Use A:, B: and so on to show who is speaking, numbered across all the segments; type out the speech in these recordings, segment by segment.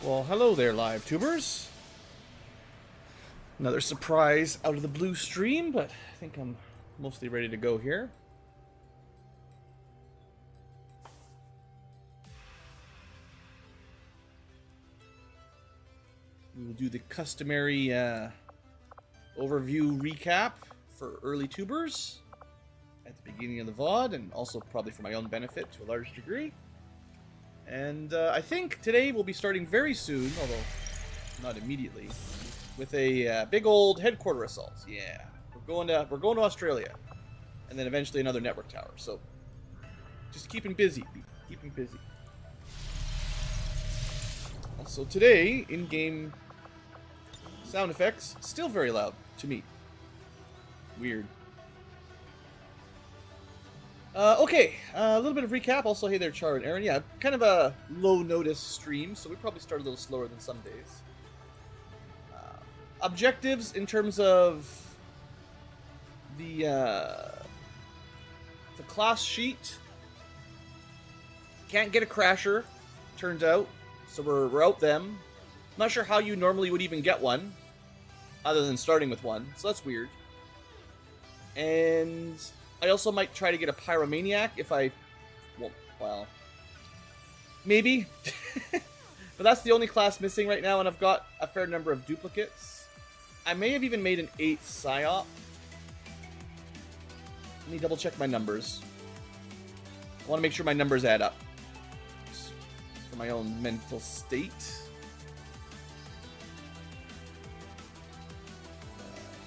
A: Well, hello there, live tubers. Another surprise out of the blue stream, but I think I'm mostly ready to go here. We will do the customary overview recap for early tubers at the beginning of the VOD, and also probably for my own benefit to a large degree. And I think today we'll be starting very soon, although not immediately, with a big old headquarter assault. Yeah, we're going to Australia, and then eventually another network tower. So just keeping busy, keeping busy. Also today, in-game sound effects still very loud to me. Weird. Okay, a little bit of recap. Also, hey there, Char and Aaron. Yeah, kind of a low-notice stream, so we probably start a little slower than some days. Objectives in terms of the class sheet. Can't get a crasher, turns out, so we're out them. Not sure how you normally would even get one, other than starting with one, so that's weird. And I also might try to get a Pyromaniac if I... Well, maybe. But that's the only class missing right now, and I've got a fair number of duplicates. I may have even made an 8th Psyop. Let me double check my numbers. I want to make sure my numbers add up. Just for my own mental state.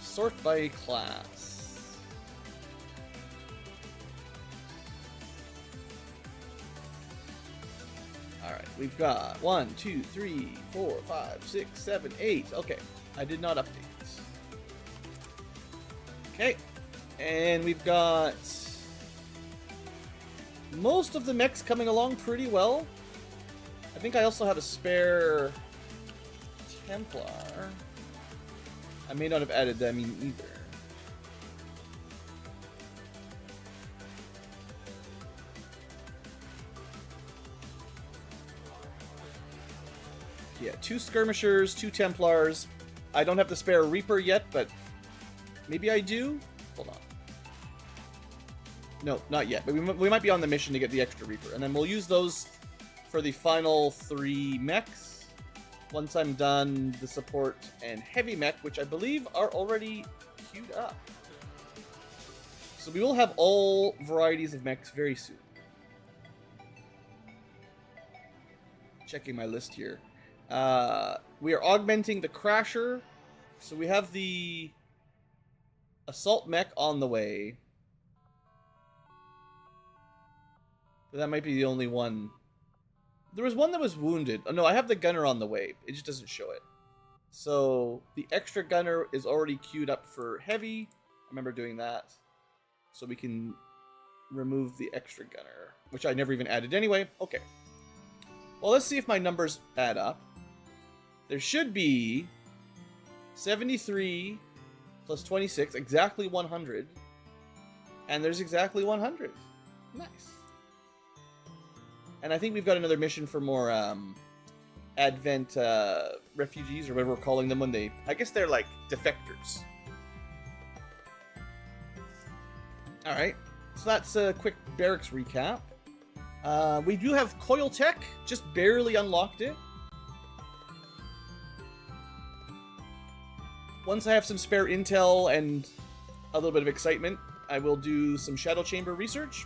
A: Sort by class. Alright, we've got 1, 2, 3, 4, 5, 6, 7, 8. Okay, I did not update. Okay, and we've got most of the mechs coming along pretty well. I think I also have a spare Templar. I may not have added them either. Yeah, 2 skirmishers, 2 Templars. I don't have the spare Reaper yet, but maybe I do? Hold on. No, not yet, but we might be on the mission to get the extra Reaper. And then we'll use those for the final 3 mechs. Once I'm done the support and heavy mech, which I believe are already queued up. So we will have all varieties of mechs very soon. Checking my list here. We are augmenting the Crasher. So we have the Assault Mech on the way. But that might be the only one. There was one that was wounded. Oh no, I have the Gunner on the way. It just doesn't show it. So the extra Gunner is already queued up for heavy. I remember doing that. So we can remove the extra Gunner, which I never even added anyway. Okay. Well, let's see if my numbers add up. There should be 73 plus 26, exactly 100. And there's exactly 100. Nice. And I think we've got another mission for more Advent refugees, or whatever we're calling them when they... I guess they're like defectors. Alright, so that's a quick barracks recap. We do have Coil Tech, just barely unlocked it. Once I have some spare intel and a little bit of excitement, I will do some Shadow Chamber research.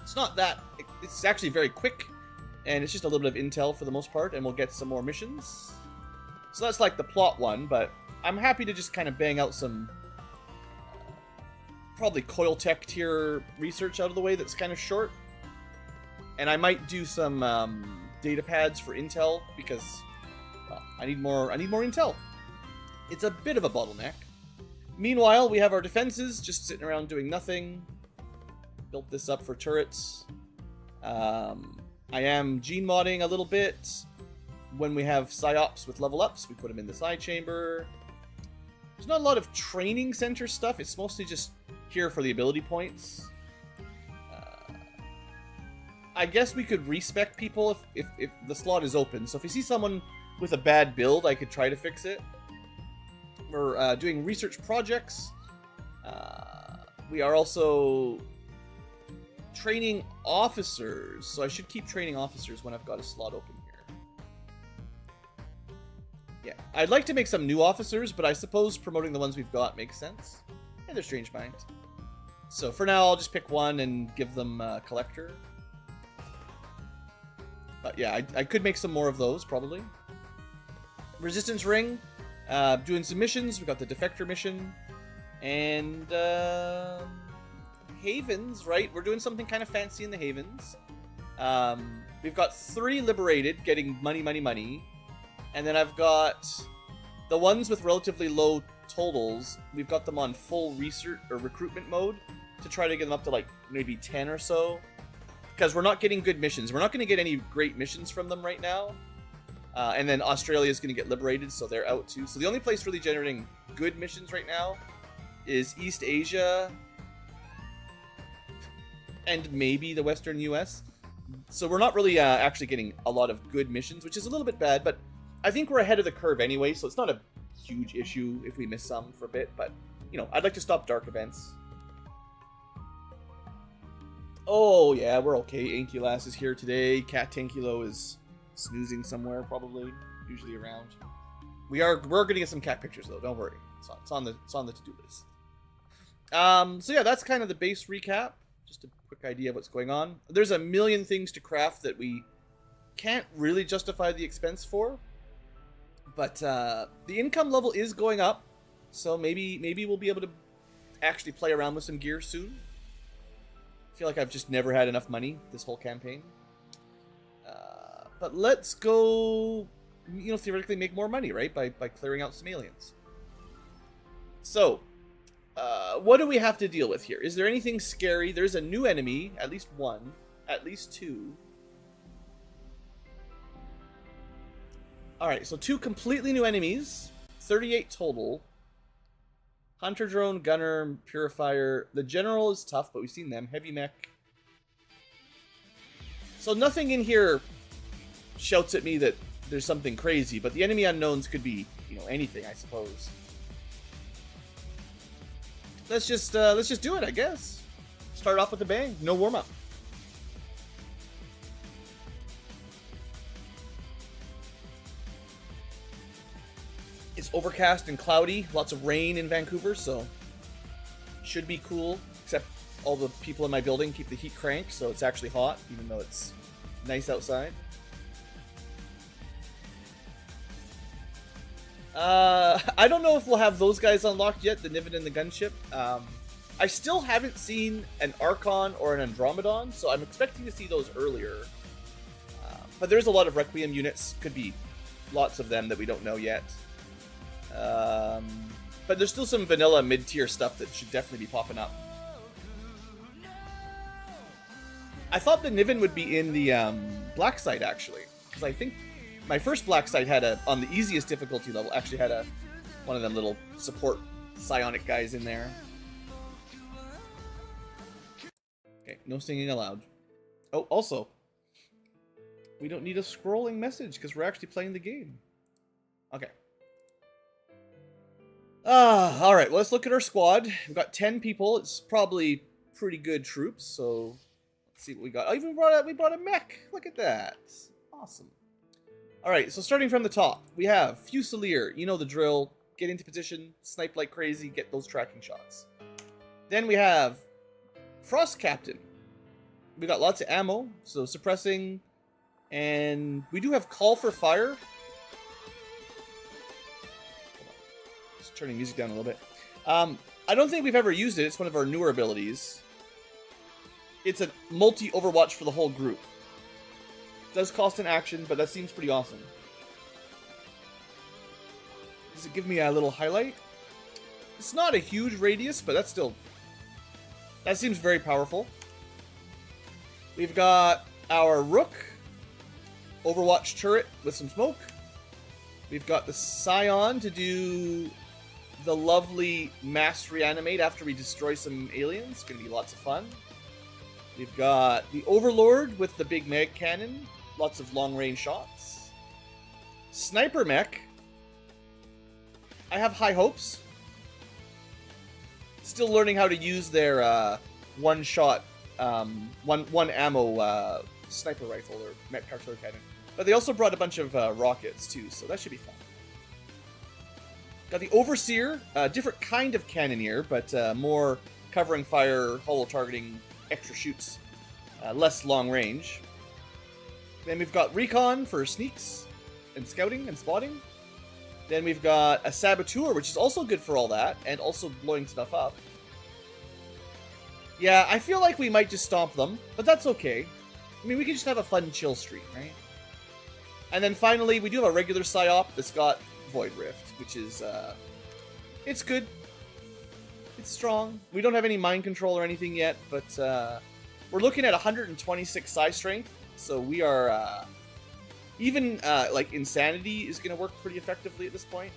A: It's not that... It's actually very quick, and it's just a little bit of intel for the most part, and we'll get some more missions. So that's like the plot one, but I'm happy to just kind of bang out some... probably Coil Tech tier research out of the way that's kind of short. And I might do some data pads for intel, because well, I need more intel. It's a bit of a bottleneck. Meanwhile, we have our defenses just sitting around doing nothing. Built this up for turrets. I am gene modding a little bit. When we have psyops with level ups, we put them in the side chamber. There's not a lot of training center stuff. It's mostly just here for the ability points. I guess we could respec people if the slot is open. So if you see someone with a bad build, I could try to fix it. We're doing research projects. We are also training officers. So I should keep training officers when I've got a slot open here. Yeah, I'd like to make some new officers, but I suppose promoting the ones we've got makes sense. And they're Strange Mind. So for now, I'll just pick one and give them Collector. But yeah, I could make some more of those, probably. Resistance Ring. Doing some missions. We got the Defector mission. And Havens, right? We're doing something kind of fancy in the Havens. We've got 3 liberated, getting money, money, money. And then I've got the ones with relatively low totals. We've got them on full research or recruitment mode to try to get them up to like maybe 10 or so. Because we're not getting good missions. We're not going to get any great missions from them right now. And then Australia is going to get liberated, so they're out too. So the only place really generating good missions right now is East Asia and maybe the Western US. So we're not really actually getting a lot of good missions, which is a little bit bad. But I think we're ahead of the curve anyway, so it's not a huge issue if we miss some for a bit. But, you know, I'd like to stop dark events. Oh, yeah, we're okay. Ankylo is here today. Cat Ankylo is snoozing somewhere, probably. Usually around. We're going to get some cat pictures, though. Don't worry. It's on the to-do list. So, yeah, that's kind of the base recap. Just a quick idea of what's going on. There's a million things to craft that we can't really justify the expense for. But the income level is going up. So maybe we'll be able to actually play around with some gear soon. I feel like I've just never had enough money this whole campaign. But let's go, you know, theoretically make more money, right? By clearing out some aliens. So, what do we have to deal with here? Is there anything scary? There's a new enemy, at least one, at least 2. Alright, so 2 completely new enemies. 38 total. Hunter drone, gunner, purifier. The general is tough, but we've seen them. Heavy mech. So nothing in here shouts at me that there's something crazy, but the enemy unknowns could be, you know, anything, I suppose. Let's just do it, I guess. Start off with a bang. No warm up. It's overcast and cloudy, lots of rain in Vancouver, so should be cool, except all the people in my building keep the heat cranked, so it's actually hot, even though it's nice outside. I don't know if we'll have those guys unlocked yet, the Niven and the gunship. I still haven't seen an Archon or an Andromedon, so I'm expecting to see those earlier. But there's a lot of Requiem units, could be lots of them that we don't know yet. But there's still some vanilla mid-tier stuff that should definitely be popping up. I thought the Niven would be in the black site, actually. Because I think my first black site had on the easiest difficulty level, actually had one of them little support psionic guys in there. Okay, no singing aloud. Oh, also, we don't need a scrolling message because we're actually playing the game. Okay. Alright, well, let's look at our squad. We've got 10 people. It's probably pretty good troops, so let's see what we got. Oh, we brought a mech. Look at that. Awesome. Alright, so starting from the top, we have Fusilier. You know the drill. Get into position, snipe like crazy, get those tracking shots. Then we have Frost Captain. We got lots of ammo, so suppressing, and we do have Call for Fire. Turning music down a little bit. I don't think we've ever used it. It's one of our newer abilities. It's a multi-overwatch for the whole group. Does cost an action, but that seems pretty awesome. Does it give me a little highlight? It's not a huge radius, but that seems very powerful. We've got our Rook. Overwatch turret with some smoke. We've got the Scion to do the lovely mass reanimate after we destroy some aliens. It's going to be lots of fun. We've got the Overlord with the big mag cannon. Lots of long-range shots. Sniper mech. I have high hopes. Still learning how to use their one-shot, one ammo sniper rifle or mech artillery cannon. But they also brought a bunch of rockets too, so that should be fun. Got the Overseer, different kind of cannoneer, but more covering fire, hollow targeting, extra shoots, less long range. Then we've got Recon for sneaks and scouting and spotting. Then we've got a Saboteur, which is also good for all that, and also blowing stuff up. Yeah, I feel like we might just stomp them, but that's okay. I mean, we can just have a fun chill stream, right? And then finally, we do have a regular Psyop that's got Void Rift, which is, it's good. It's strong. We don't have any mind control or anything yet, but we're looking at 126 Psi strength, so we are, even, like, Insanity is going to work pretty effectively at this point.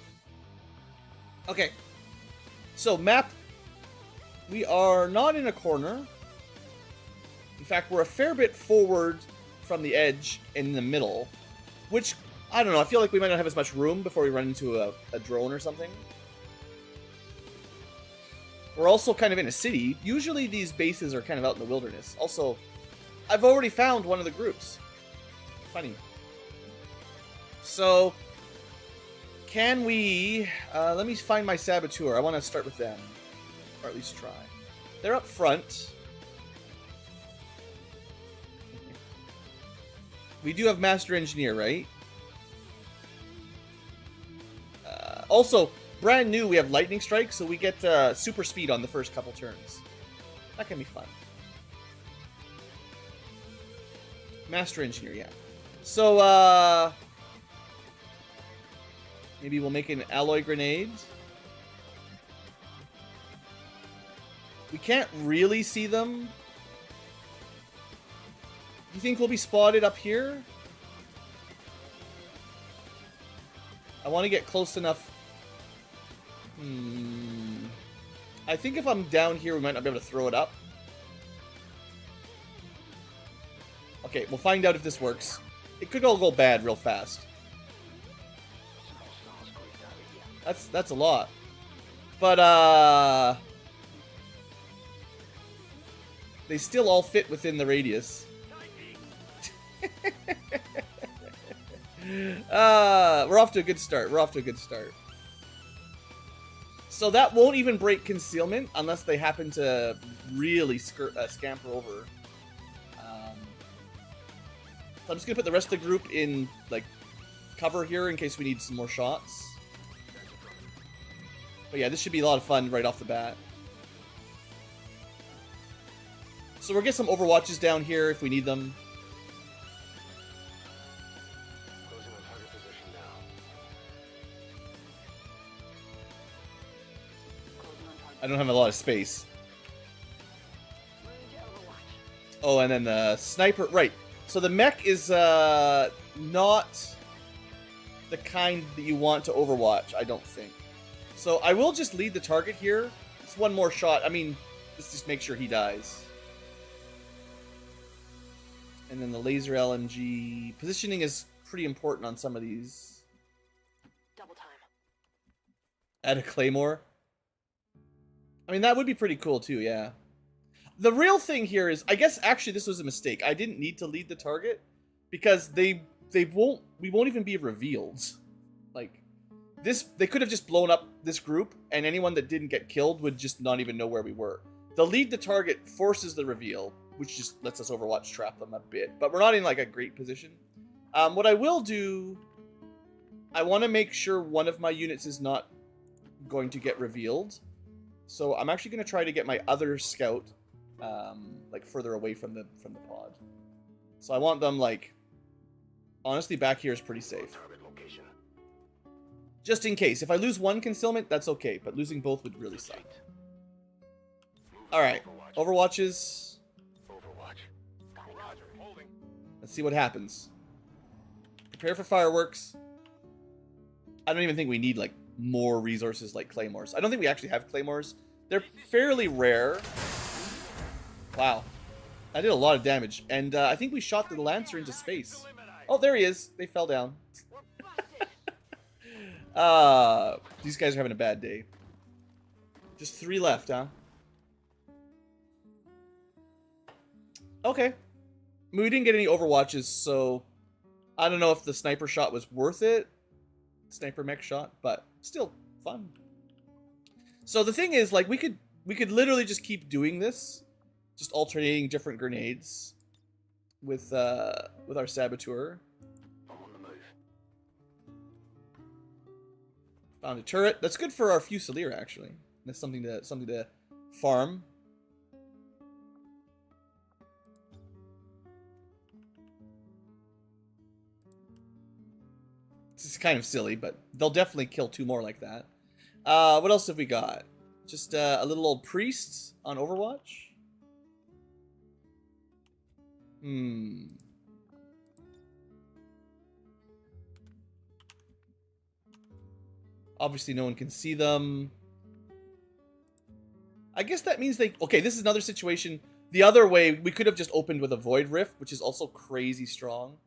A: Okay. So, map. We are not in a corner. In fact, we're a fair bit forward from the edge in the middle, which, I don't know, I feel like we might not have as much room before we run into a drone or something. We're also kind of in a city. Usually these bases are kind of out in the wilderness. Also, I've already found one of the groups. Funny. So, can we... let me find my Saboteur. I want to start with them. Or at least try. They're up front. We do have Master Engineer, right? Also, brand new, we have Lightning Strike, so we get super speed on the first couple turns. That can be fun. Master Engineer, yeah. So, maybe we'll make an alloy grenade. We can't really see them. Do you think we'll be spotted up here? I want to get close enough. I think if I'm down here, we might not be able to throw it up. Okay, we'll find out if this works. It could all go bad real fast. That's a lot. But, they still all fit within the radius. We're off to a good start. We're off to a good start. So that won't even break concealment unless they happen to really scamper over. So I'm just gonna put the rest of the group in like cover here in case we need some more shots. But yeah, this should be a lot of fun right off the bat. So we'll get some overwatches down here if we need them. I don't have a lot of space. Oh, and then the sniper, right. So the mech is not the kind that you want to overwatch, I don't think. So I will just lead the target here. It's one more shot. I mean, let's just make sure he dies. And then the laser LMG. Positioning is pretty important on some of these.
B: Double time.
A: Add a claymore. I mean, that would be pretty cool too, yeah. The real thing here is, I guess actually this was a mistake. I didn't need to lead the target because we won't even be revealed. Like this, they could have just blown up this group and anyone that didn't get killed would just not even know where we were. The lead the target forces the reveal, which just lets us Overwatch trap them a bit, but we're not in like a great position. What I will do, I want to make sure one of my units is not going to get revealed. So I'm actually going to try to get my other scout, like further away from the pod. So I want them like, honestly, back here is pretty safe. Just in case. If I lose one concealment, that's okay, but losing both would really suck. All right, Overwatches. Let's see what happens. Prepare for fireworks. I don't even think we need like more resources like claymores. I don't think we actually have claymores. They're fairly rare. Wow. I did a lot of damage, and I think we shot the Lancer into space. Oh, there he is. They fell down. These guys are having a bad day. Just 3 left, huh? Okay. We didn't get any overwatches, so I don't know if the sniper shot was worth it. Sniper mech shot, but still fun. So the thing is, like, we could literally just keep doing this, just alternating different grenades with our saboteur.
C: I'm on the move.
A: Found a turret. That's good for our Fusilier, actually. That's something to farm. This is kind of silly, but they'll definitely kill 2 more like that. What else have we got? Just a little old priest on Overwatch. Obviously, no one can see them. I guess that means they... Okay, this is another situation. The other way, we could have just opened with a Void Rift, which is also crazy strong.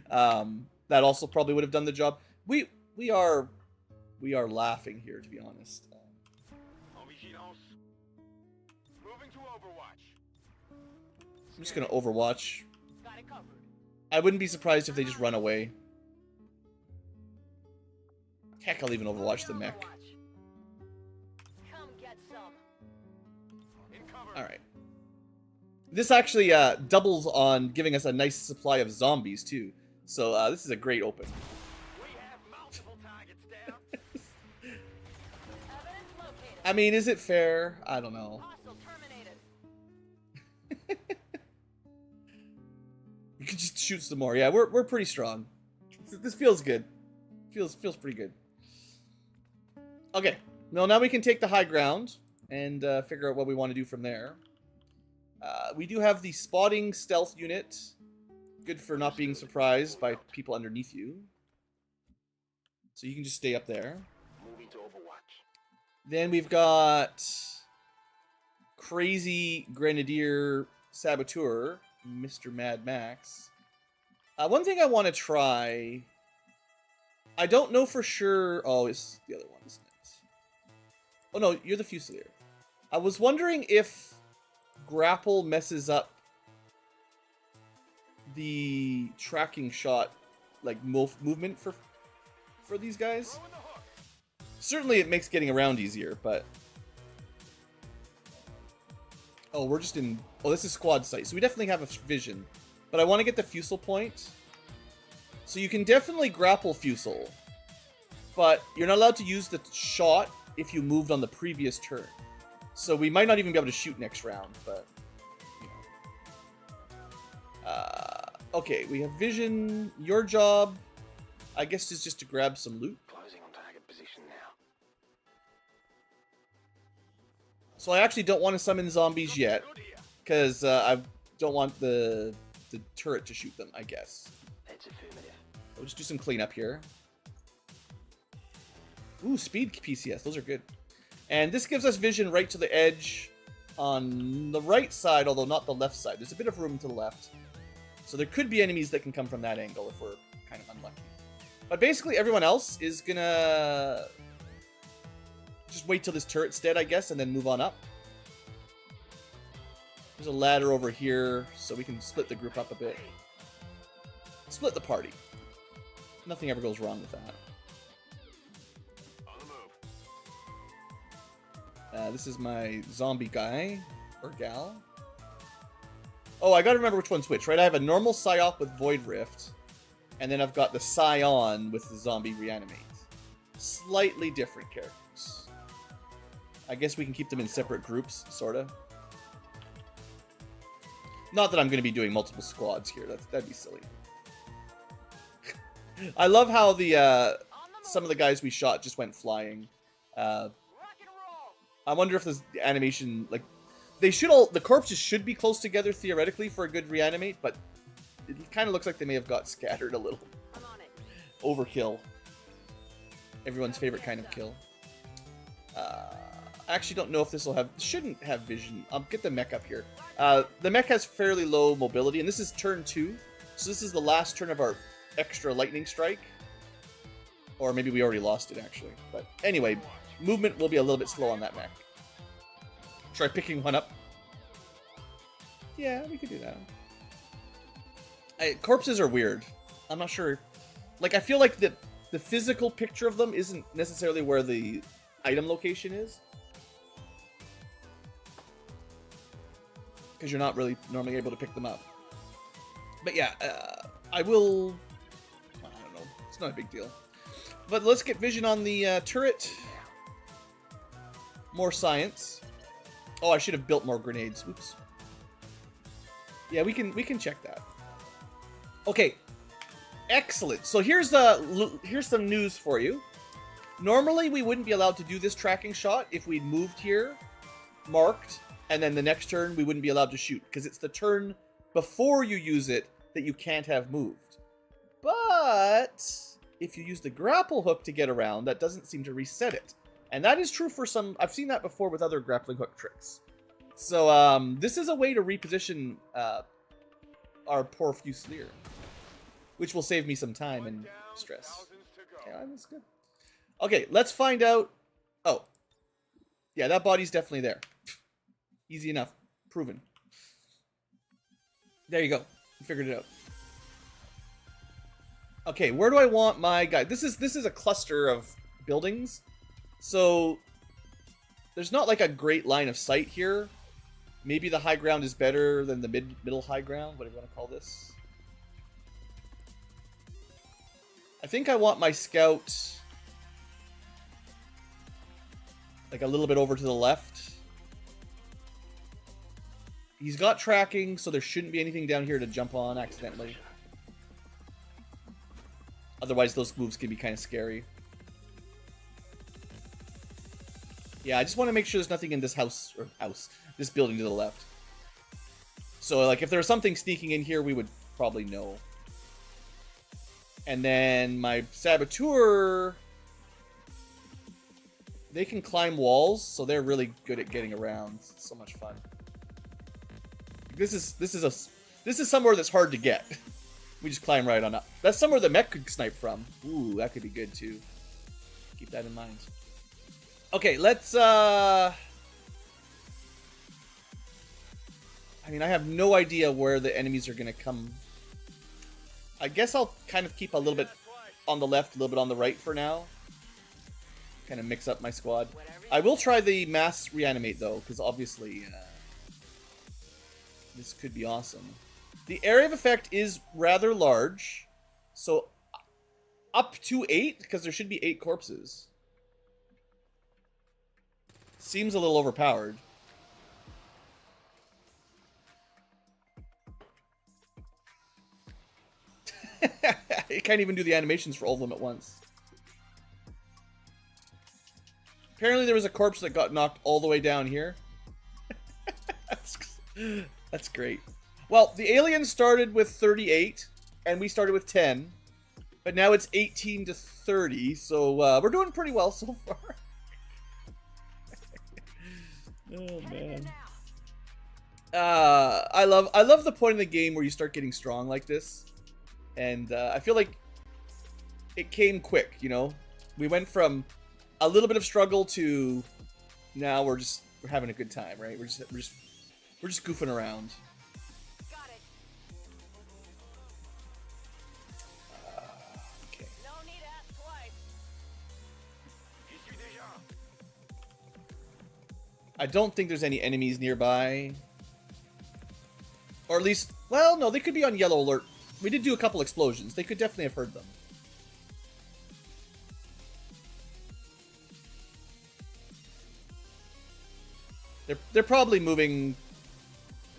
A: That also probably would have done the job. We are laughing here, to be honest. I'm just gonna Overwatch. I wouldn't be surprised if they just run away. Heck, I'll even Overwatch the mech. Alright. This actually doubles on giving us a nice supply of zombies, too. So this is a great open. I mean, is it fair? I don't know. We could just shoot some more. Yeah, we're pretty strong. This feels good. Feels pretty good. Okay. Well, now we can take the high ground and figure out what we want to do from there. We do have the spotting stealth unit. Good for not being surprised by people underneath you. So you can just stay up there.
C: Moving to Overwatch.
A: Then we've got crazy Grenadier Saboteur, Mr. Mad Max. One thing I want to try... I don't know for sure... Oh, it's the other one, isn't it? Oh no, you're the Fusilier. I was wondering if grapple messes up the tracking shot, like, movement for these guys. Certainly it makes getting around easier, but... Oh, we're just in... Oh, this is squad sight, so we definitely have a vision. But I want to get the Fusel point. So you can definitely grapple Fusel, but you're not allowed to use the shot if you moved on the previous turn. So we might not even be able to shoot next round, but... You know. Okay, we have vision. Your job, I guess, is just to grab some loot.
C: Closing on target position now.
A: So I actually don't want to summon zombies yet, because I don't want the turret to shoot them, I guess.
C: That's affirmative.
A: We'll just do some cleanup here. Ooh, speed PCS. Those are good. And this gives us vision right to the edge on the right side, although not the left side. There's a bit of room to the left. So there could be enemies that can come from that angle if we're kind of unlucky. But basically everyone else is gonna just wait till this turret's dead, I guess, and then move on up. There's a ladder over here, so we can split the group up a bit. Split the party. Nothing ever goes wrong with that. This is my zombie guy, or gal. Oh, I gotta remember which one's which, right? I have a normal Psyop with Void Rift, and then I've got the Scion with the Zombie Reanimate. Slightly different characters. I guess we can keep them in separate groups, sorta. Not that I'm gonna be doing multiple squads here, that'd be silly. I love how the some of the guys we shot just went flying. I wonder if this animation, like, they should all, the corpses should be close together theoretically for a good reanimate, but it kind of looks like they may have got scattered a little.
B: I'm on it.
A: Overkill. Everyone's favorite kind of kill. I actually don't know if this will have... Shouldn't have vision. I'll get the mech up here. The mech has fairly low mobility, and this is turn 2. So this is the last turn of our extra lightning strike. Or maybe we already lost it, actually. But anyway, movement will be a little bit slow on that mech. Try picking one up. Yeah, we could do that. Corpses are weird. I'm not sure. Like, I feel like the physical picture of them isn't necessarily where the item location is. Because you're not really normally able to pick them up. But yeah, I will... I don't know. It's not a big deal. But let's get vision on the turret. More science. Oh, I should have built more grenades. Oops. Yeah, we can check that. Okay. Excellent. So here's some news for you. Normally, we wouldn't be allowed to do this tracking shot if we'd moved here, marked, and then the next turn we wouldn't be allowed to shoot, because it's the turn before you use it that you can't have moved. But if you use the grapple hook to get around, that doesn't seem to reset it. And that is true for some... I've seen that before with other grappling hook tricks. So this is a way to reposition our poor Fusilier, which will save me some time and stress. Yeah, that's good. Okay, let's find out... Oh. Yeah, that body's definitely there. Easy enough. Proven. There you go. We figured it out. Okay, where do I want my guy? This is a cluster of buildings. So there's not like a great line of sight here. Maybe the high ground is better than the middle high ground, whatever you want to call this. I think I want my scout like a little bit over to the left. He's got tracking, so there shouldn't be anything down here to jump on accidentally. Otherwise, those moves can be kind of scary. Yeah, I just want to make sure there's nothing in this this building to the left. So, like, if there was something sneaking in here, we would probably know. And then my saboteur, they can climb walls, so they're really good at getting around. It's so much fun. This is somewhere that's hard to get. We just climb right on up. That's somewhere the mech could snipe from. Ooh, that could be good too. Keep that in mind. Okay, let's I mean, I have no idea where the enemies are gonna come. I guess I'll kind of keep a little bit on the left, a little bit on the right for now. Kind of mix up my squad. I will try the mass reanimate though, because obviously this could be awesome. The area of effect is rather large, so up to 8, because there should be 8 corpses. Seems a little overpowered. It can't even do the animations for all of them at once. Apparently there was a corpse that got knocked all the way down here. That's great. Well, the aliens started with 38, and we started with 10. But now it's 18 to 30, so we're doing pretty well so far. Oh, man. I love the point in the game where you start getting strong like this. And I feel like it came quick, you know? We went from a little bit of struggle to now we're having a good time, right? We're just goofing around. Okay.
B: No need to ask twice.
A: I don't think there's any enemies nearby. Or at least, well, no, they could be on yellow alert. We did do a couple explosions. They could definitely have heard them. They're probably moving,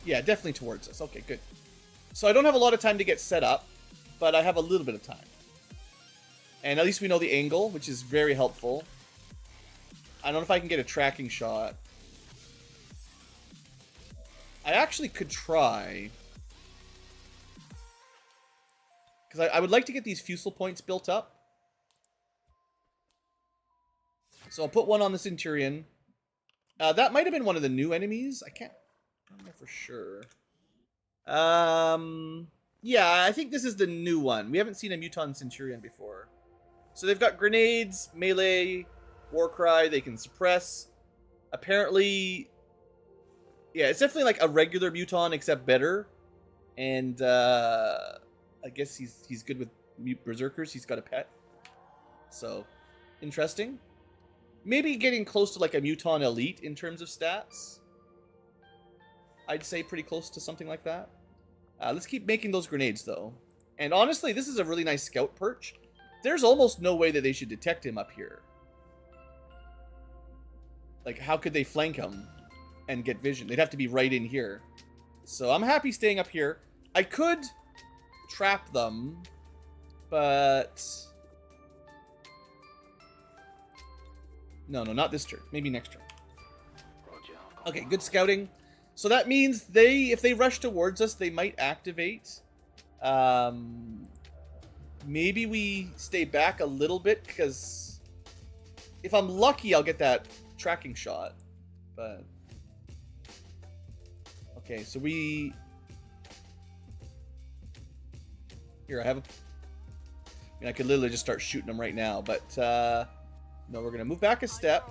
A: yeah, definitely towards us. Okay, good. So I don't have a lot of time to get set up, but I have a little bit of time. And at least we know the angle, which is very helpful. I don't know if I can get a tracking shot. I actually could try. Because I would like to get these fusel points built up. So I'll put one on the Centurion. That might have been one of the new enemies. I don't know for sure. Yeah, I think this is the new one. We haven't seen a Muton Centurion before. So they've got grenades, melee, Warcry, they can suppress. Apparently, yeah, it's definitely like a regular Muton except better. And I guess he's good with Berserkers. He's got a pet. So, interesting. Maybe getting close to like a Muton Elite in terms of stats. I'd say pretty close to something like that. Let's keep making those grenades, though. And honestly, this is a really nice scout perch. There's almost no way that they should detect him up here. Like, how could they flank him and get vision? They'd have to be right in here. So I'm happy staying up here. I could trap them, but... No, not this turn. Maybe next turn. Okay, good scouting. So that means if they rush towards us, they might activate. Maybe we stay back a little bit, because if I'm lucky, I'll get that tracking shot. But okay, so we... Here, I mean, I could literally just start shooting them right now, but no, we're going to move back a step.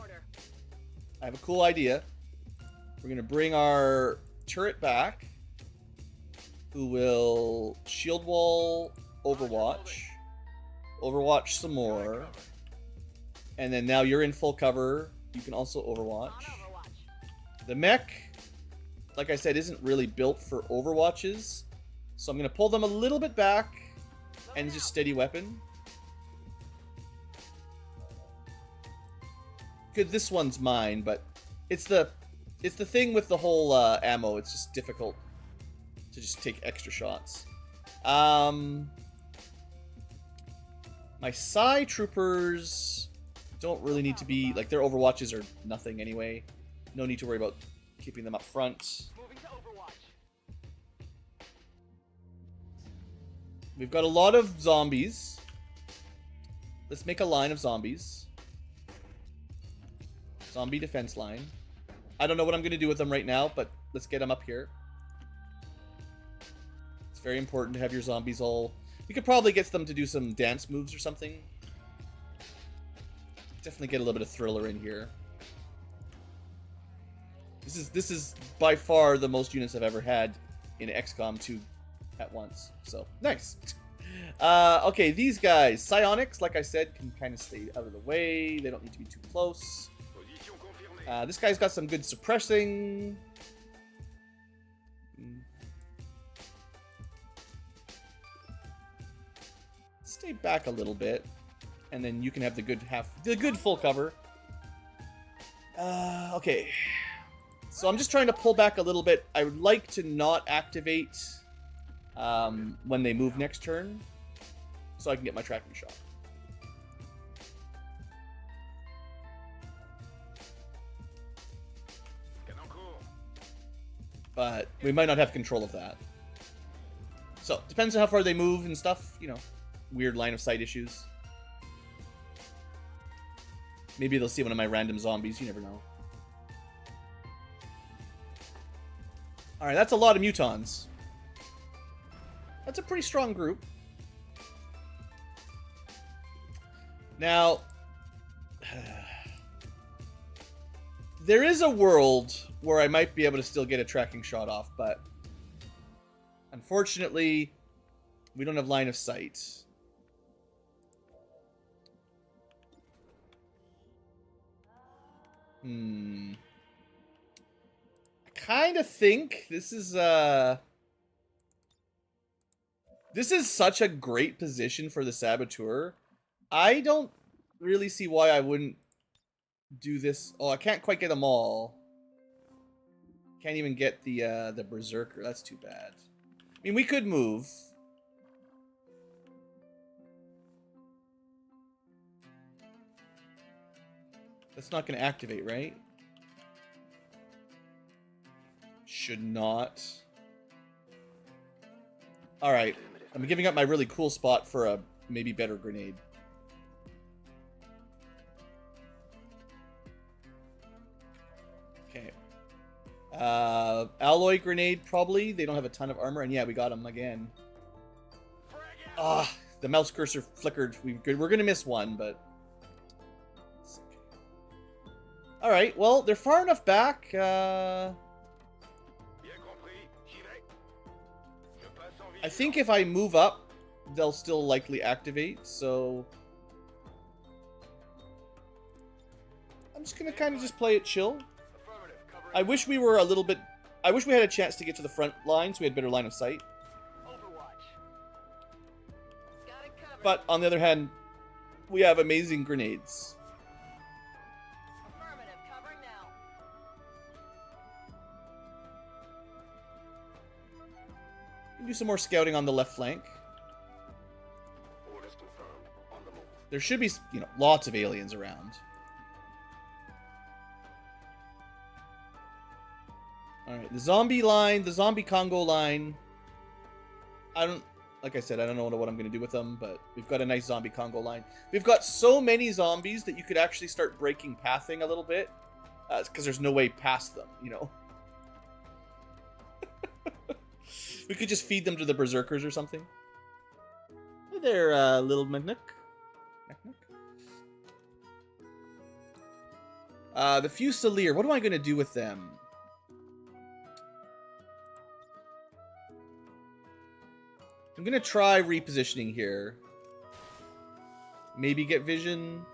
A: I have a cool idea. We're going to bring our turret back, who will shield wall Overwatch, Overwatch some more, and then now you're in full cover. You can also Overwatch. The mech, like I said, isn't really built for Overwatches, so I'm going to pull them a little bit back and just steady weapon. Good, this one's mine, but it's the thing with the whole ammo. It's just difficult to just take extra shots. My Psy troopers don't really need to be... Like, their Overwatches are nothing anyway. No need to worry about keeping them up front. We've got a lot of zombies. Let's make a line of zombies. Zombie defense line. I don't know what I'm going to do with them right now, but let's get them up here. It's very important to have your zombies all... We could probably get them to do some dance moves or something. Definitely get a little bit of thriller in here. This is by far the most units I've ever had in XCom 2 at once. So, nice. Okay, these guys. Psionics, like I said, can kind of stay out of the way. They don't need to be too close. This guy's got some good suppressing. Stay back a little bit, and then you can have the good full cover. Okay. So I'm just trying to pull back a little bit. I would like to not activate when they move next turn, so I can get my tracking shot. But we might not have control of that. So, depends on how far they move and stuff, you know. Weird line of sight issues. Maybe they'll see one of my random zombies, you never know. Alright, that's a lot of mutons. That's a pretty strong group. Now, there is a world where I might be able to still get a tracking shot off, but unfortunately, we don't have line of sight. I kind of think this is such a great position for the Saboteur. I don't really see why I wouldn't do this. Oh, I can't quite get them all. Can't even get the Berserker. That's too bad. I mean, we could move. That's not going to activate, right? Should not. Alright. I'm giving up my really cool spot for a maybe better grenade. Alloy grenade, probably. They don't have a ton of armor. And yeah, we got them again. Ah, the mouse cursor flickered. We're going to miss one, but... Alright, well, they're far enough back. I think if I move up, they'll still likely activate, so... I'm just gonna kind of just play it chill. I wish we were a little bit... I wish we had a chance to get to the front line so we had better line of sight. But, on the other hand, we have amazing grenades. Do some more scouting on the left flank.
C: Orders confirmed. On the move.
A: There should be, you know, lots of aliens around. Alright, the zombie line, the zombie Congo line. Like I said, I don't know what I'm going to do with them, but we've got a nice zombie Congo line. We've got so many zombies that you could actually start breaking pathing a little bit. Because there's no way past them, you know. We could just feed them to the berserkers or something. Hey there, little Mechnick. The Fusilier. What am I going to do with them? I'm going to try repositioning here. Maybe get vision.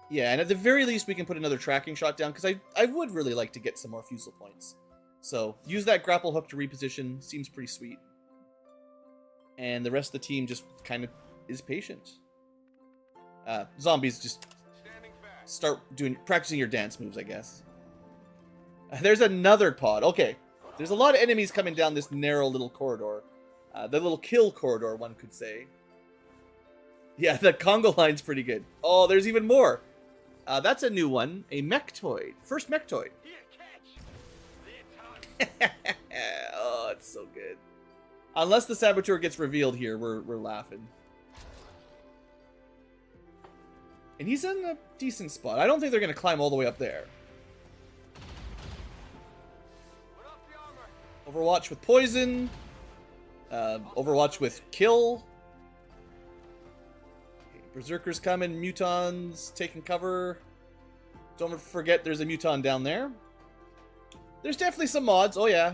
A: Yeah, and at the very least we can put another tracking shot down, because I would really like to get some more fusel points. So, use that grapple hook to reposition. Seems pretty sweet. And the rest of the team just kind of is patient. Zombies just start practicing your dance moves, I guess. There's another pod. Okay. There's a lot of enemies coming down this narrow little corridor. The little kill corridor, one could say. Yeah, the Congo line's pretty good. Oh, there's even more. That's a new one. A mechtoid. First mechtoid. Oh, it's so good. Unless the saboteur gets revealed here, we're laughing. And he's in a decent spot. I don't think they're going to climb all the way up there. Overwatch with poison. Overwatch with kill. Okay, berserkers coming. Mutons taking cover. Don't forget there's a muton down there. There's definitely some mods. Oh, yeah.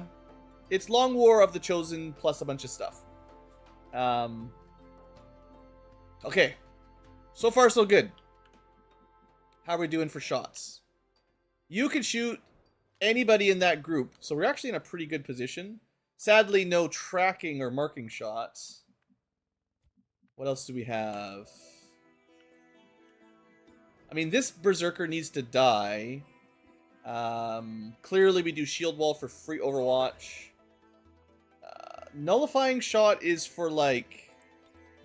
A: It's Long War of the Chosen plus a bunch of stuff. Okay. So far, so good. How are we doing for shots? You can shoot anybody in that group. So we're actually in a pretty good position. Sadly, no tracking or marking shots. What else do we have? I mean, this berserker needs to die. Clearly we do shield wall for free Overwatch. Nullifying shot is for, like,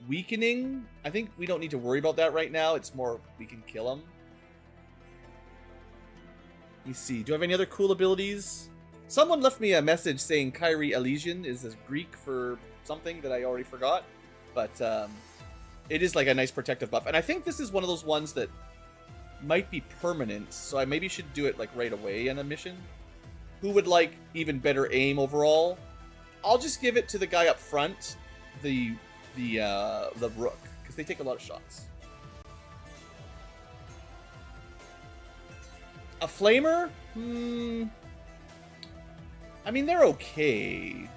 A: weakening. I think we don't need to worry about that right now. It's more we can kill him. Let me see. Do I have any other cool abilities? Someone left me a message saying Kyrie Elysian is a Greek for something that I already forgot. But it is like a nice protective buff. And I think this is one of those ones that might be permanent, so I maybe should do it like right away in a mission. Who would like even better aim overall? I'll just give it to the guy up front, the rook, because they take a lot of shots. A flamer? I mean, they're okay.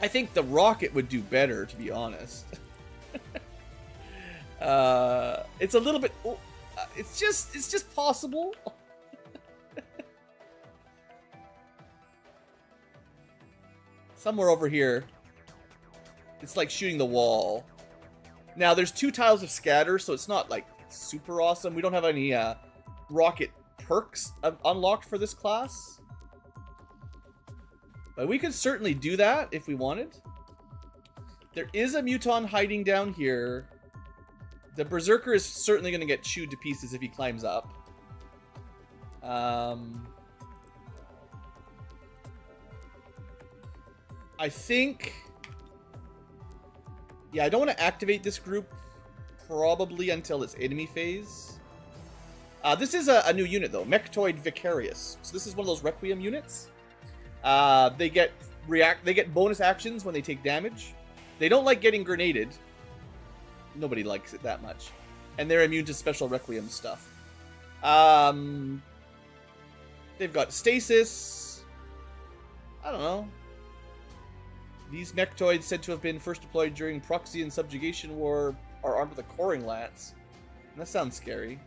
A: I think the rocket would do better, to be honest. It's a little bit. It's just possible. Somewhere over here, it's like shooting the wall. Now there's 2 tiles of scatter, so it's not like super awesome. We don't have any rocket perks unlocked for this class, but we could certainly do that if we wanted. There is a muton hiding down here. The berserker is certainly going to get chewed to pieces if he climbs up. I think... Yeah, I don't want to activate this group probably until its enemy phase. This is a new unit, though. Mechtoid Vicarious. So this is one of those Requiem units. They get bonus actions when they take damage. They don't like getting grenaded. Nobody likes it that much. And they're immune to special Requiem stuff. They've got stasis. I don't know. These mechtoids, said to have been first deployed during Proxy and Subjugation War, are armed with a coring lance. And that sounds scary.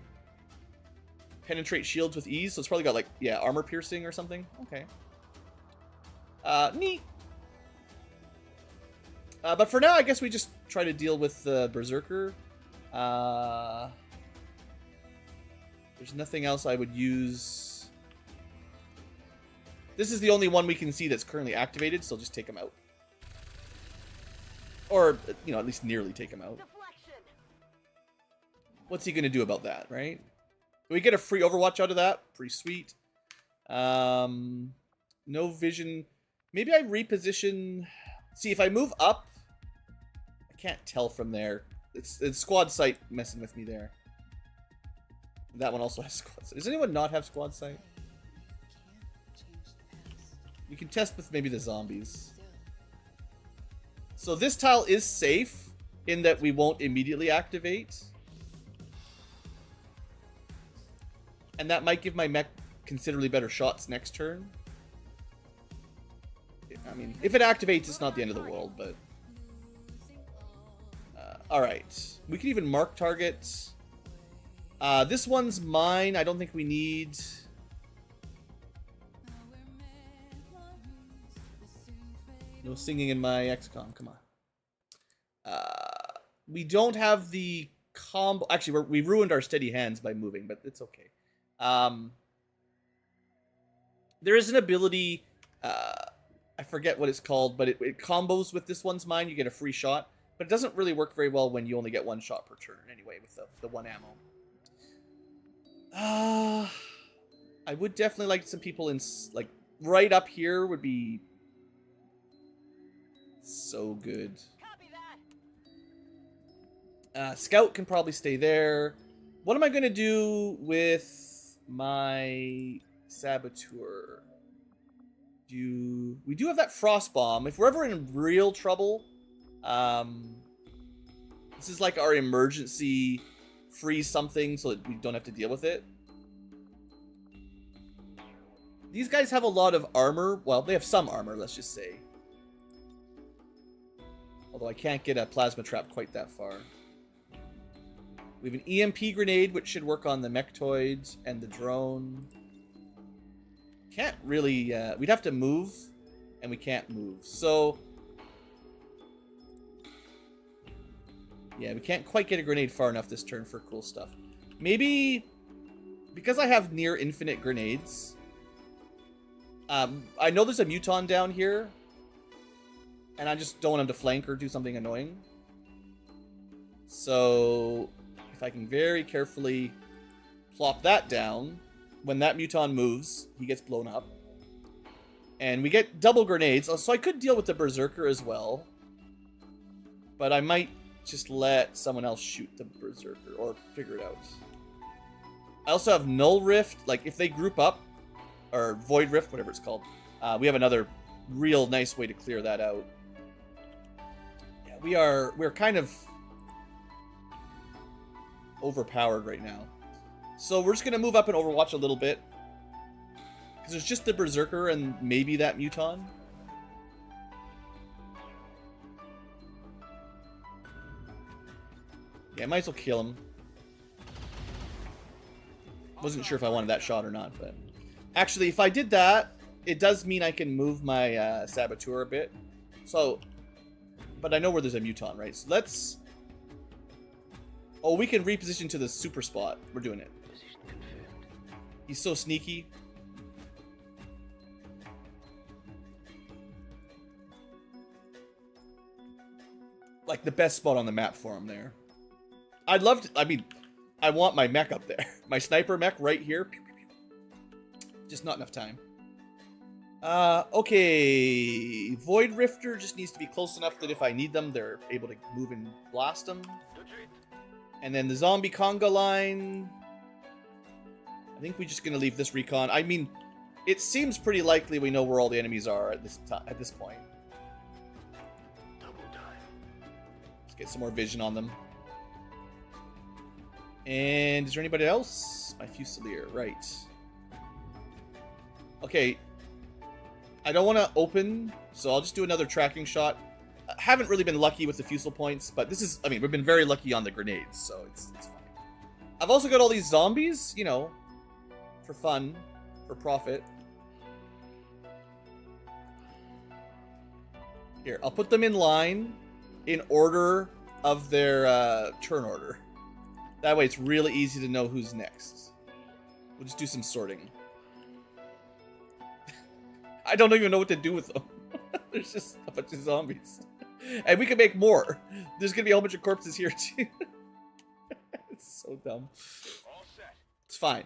A: Penetrate shields with ease, so it's probably got, like, yeah, armor piercing or something. Okay. Neat. But for now, I guess we just try to deal with the Berserker. There's nothing else I would use. This is the only one we can see that's currently activated, so just take him out. Or, you know, at least nearly take him out. What's he going to do about that, right? We get a free Overwatch out of that. Pretty sweet. No vision. Maybe I reposition. See, if I move up, I can't tell from there. It's squad sight messing with me there. That one also has squad sight. Does anyone not have squad sight? You can test with maybe the zombies. So this tile is safe in that we won't immediately activate. And that might give my mech considerably better shots next turn. I mean, if it activates, it's not the end of the world, but... Alright. We can even mark targets. This one's mine. I don't think we need... No singing in my XCom. Come on. We don't have the combo... Actually, we ruined our steady hands by moving, but it's okay. There is an ability... I forget what it's called, but it combos with this one's mine. You get a free shot. But it doesn't really work very well when you only get one shot per turn, anyway, with the one ammo. I would definitely like some people in... Like, right up here would be... So good. Scout can probably stay there. What am I going to do with my Saboteur? We do have that Frost Bomb. If we're ever in real trouble, this is like our emergency freeze something so that we don't have to deal with it. These guys have a lot of armor. Well, they have some armor, let's just say. Although I can't get a plasma trap quite that far. We have an EMP grenade, which should work on the mechtoids and the drone. Can't really... we'd have to move, and we can't move. So... Yeah, we can't quite get a grenade far enough this turn for cool stuff. Maybe... Because I have near infinite grenades... I know there's a Muton down here. And I just don't want him to flank or do something annoying. So... If I can very carefully plop that down... When that Muton moves, he gets blown up. And we get double grenades. So I could deal with the Berserker as well. But I might just let someone else shoot the Berserker. Or figure it out. I also have Null Rift. Like, if they group up. Or Void Rift, whatever it's called. We have another real nice way to clear that out. Yeah, we're kind of overpowered right now. So we're just going to move up and Overwatch a little bit. Because there's just the Berserker and maybe that Muton. Yeah, I might as well kill him. Wasn't sure if I wanted that shot or not, but... Actually, if I did that, it does mean I can move my Saboteur a bit. So... But I know where there's a Muton, right? So let's... Oh, we can reposition to the super spot. We're doing it. He's so sneaky. Like the best spot on the map for him there. I'd love to... I mean, I want my mech up there. My sniper mech right here. Just not enough time. Okay. Void Rifter just needs to be close enough that if I need them, they're able to move and blast them. And then the zombie conga line. I think we're just gonna leave this recon. I mean, it seems pretty likely we know where all the enemies are at this point.
C: Double time.
A: Let's get some more vision on them. And is there anybody else? My Fusilier, right. Okay. I don't want to open, so I'll just do another tracking shot. I haven't really been lucky with the Fusel points, but this is, I mean, we've been very lucky on the grenades, so it's fine. I've also got all these zombies, you know, for fun, for profit. Here, I'll put them in line in order of their turn order. That way it's really easy to know who's next. We'll just do some sorting. I don't even know what to do with them. There's just a bunch of zombies. And we can make more. There's going to be a whole bunch of corpses here too. It's so dumb.
C: All set.
A: It's fine.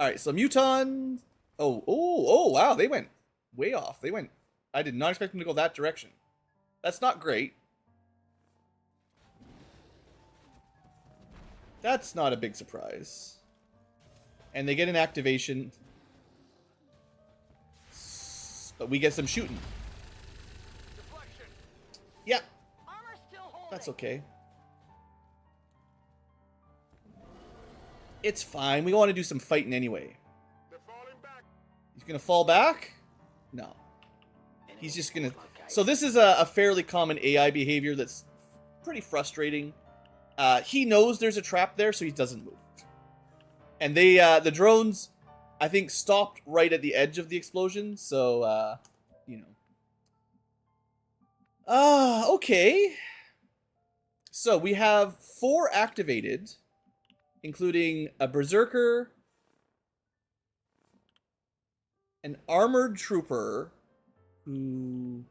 A: Alright, so Muton... Oh, wow, they went way off. I did not expect them to go that direction. That's not great. That's not a big surprise. And they get an activation. But we get some shooting.
C: Deflection.
A: Yeah,
B: Armor still holding.
A: that's okay. It's fine. We want to do some fighting anyway.
C: They're falling back.
A: He's going to fall back? No. He's just going to... So this is a fairly common AI behavior that's pretty frustrating. He knows there's a trap there, so he doesn't move. And they, the drones, I think, stopped right at the edge of the explosion, so, you know. Okay. So we have 4 activated, including a Berserker, an Armored Trooper, who...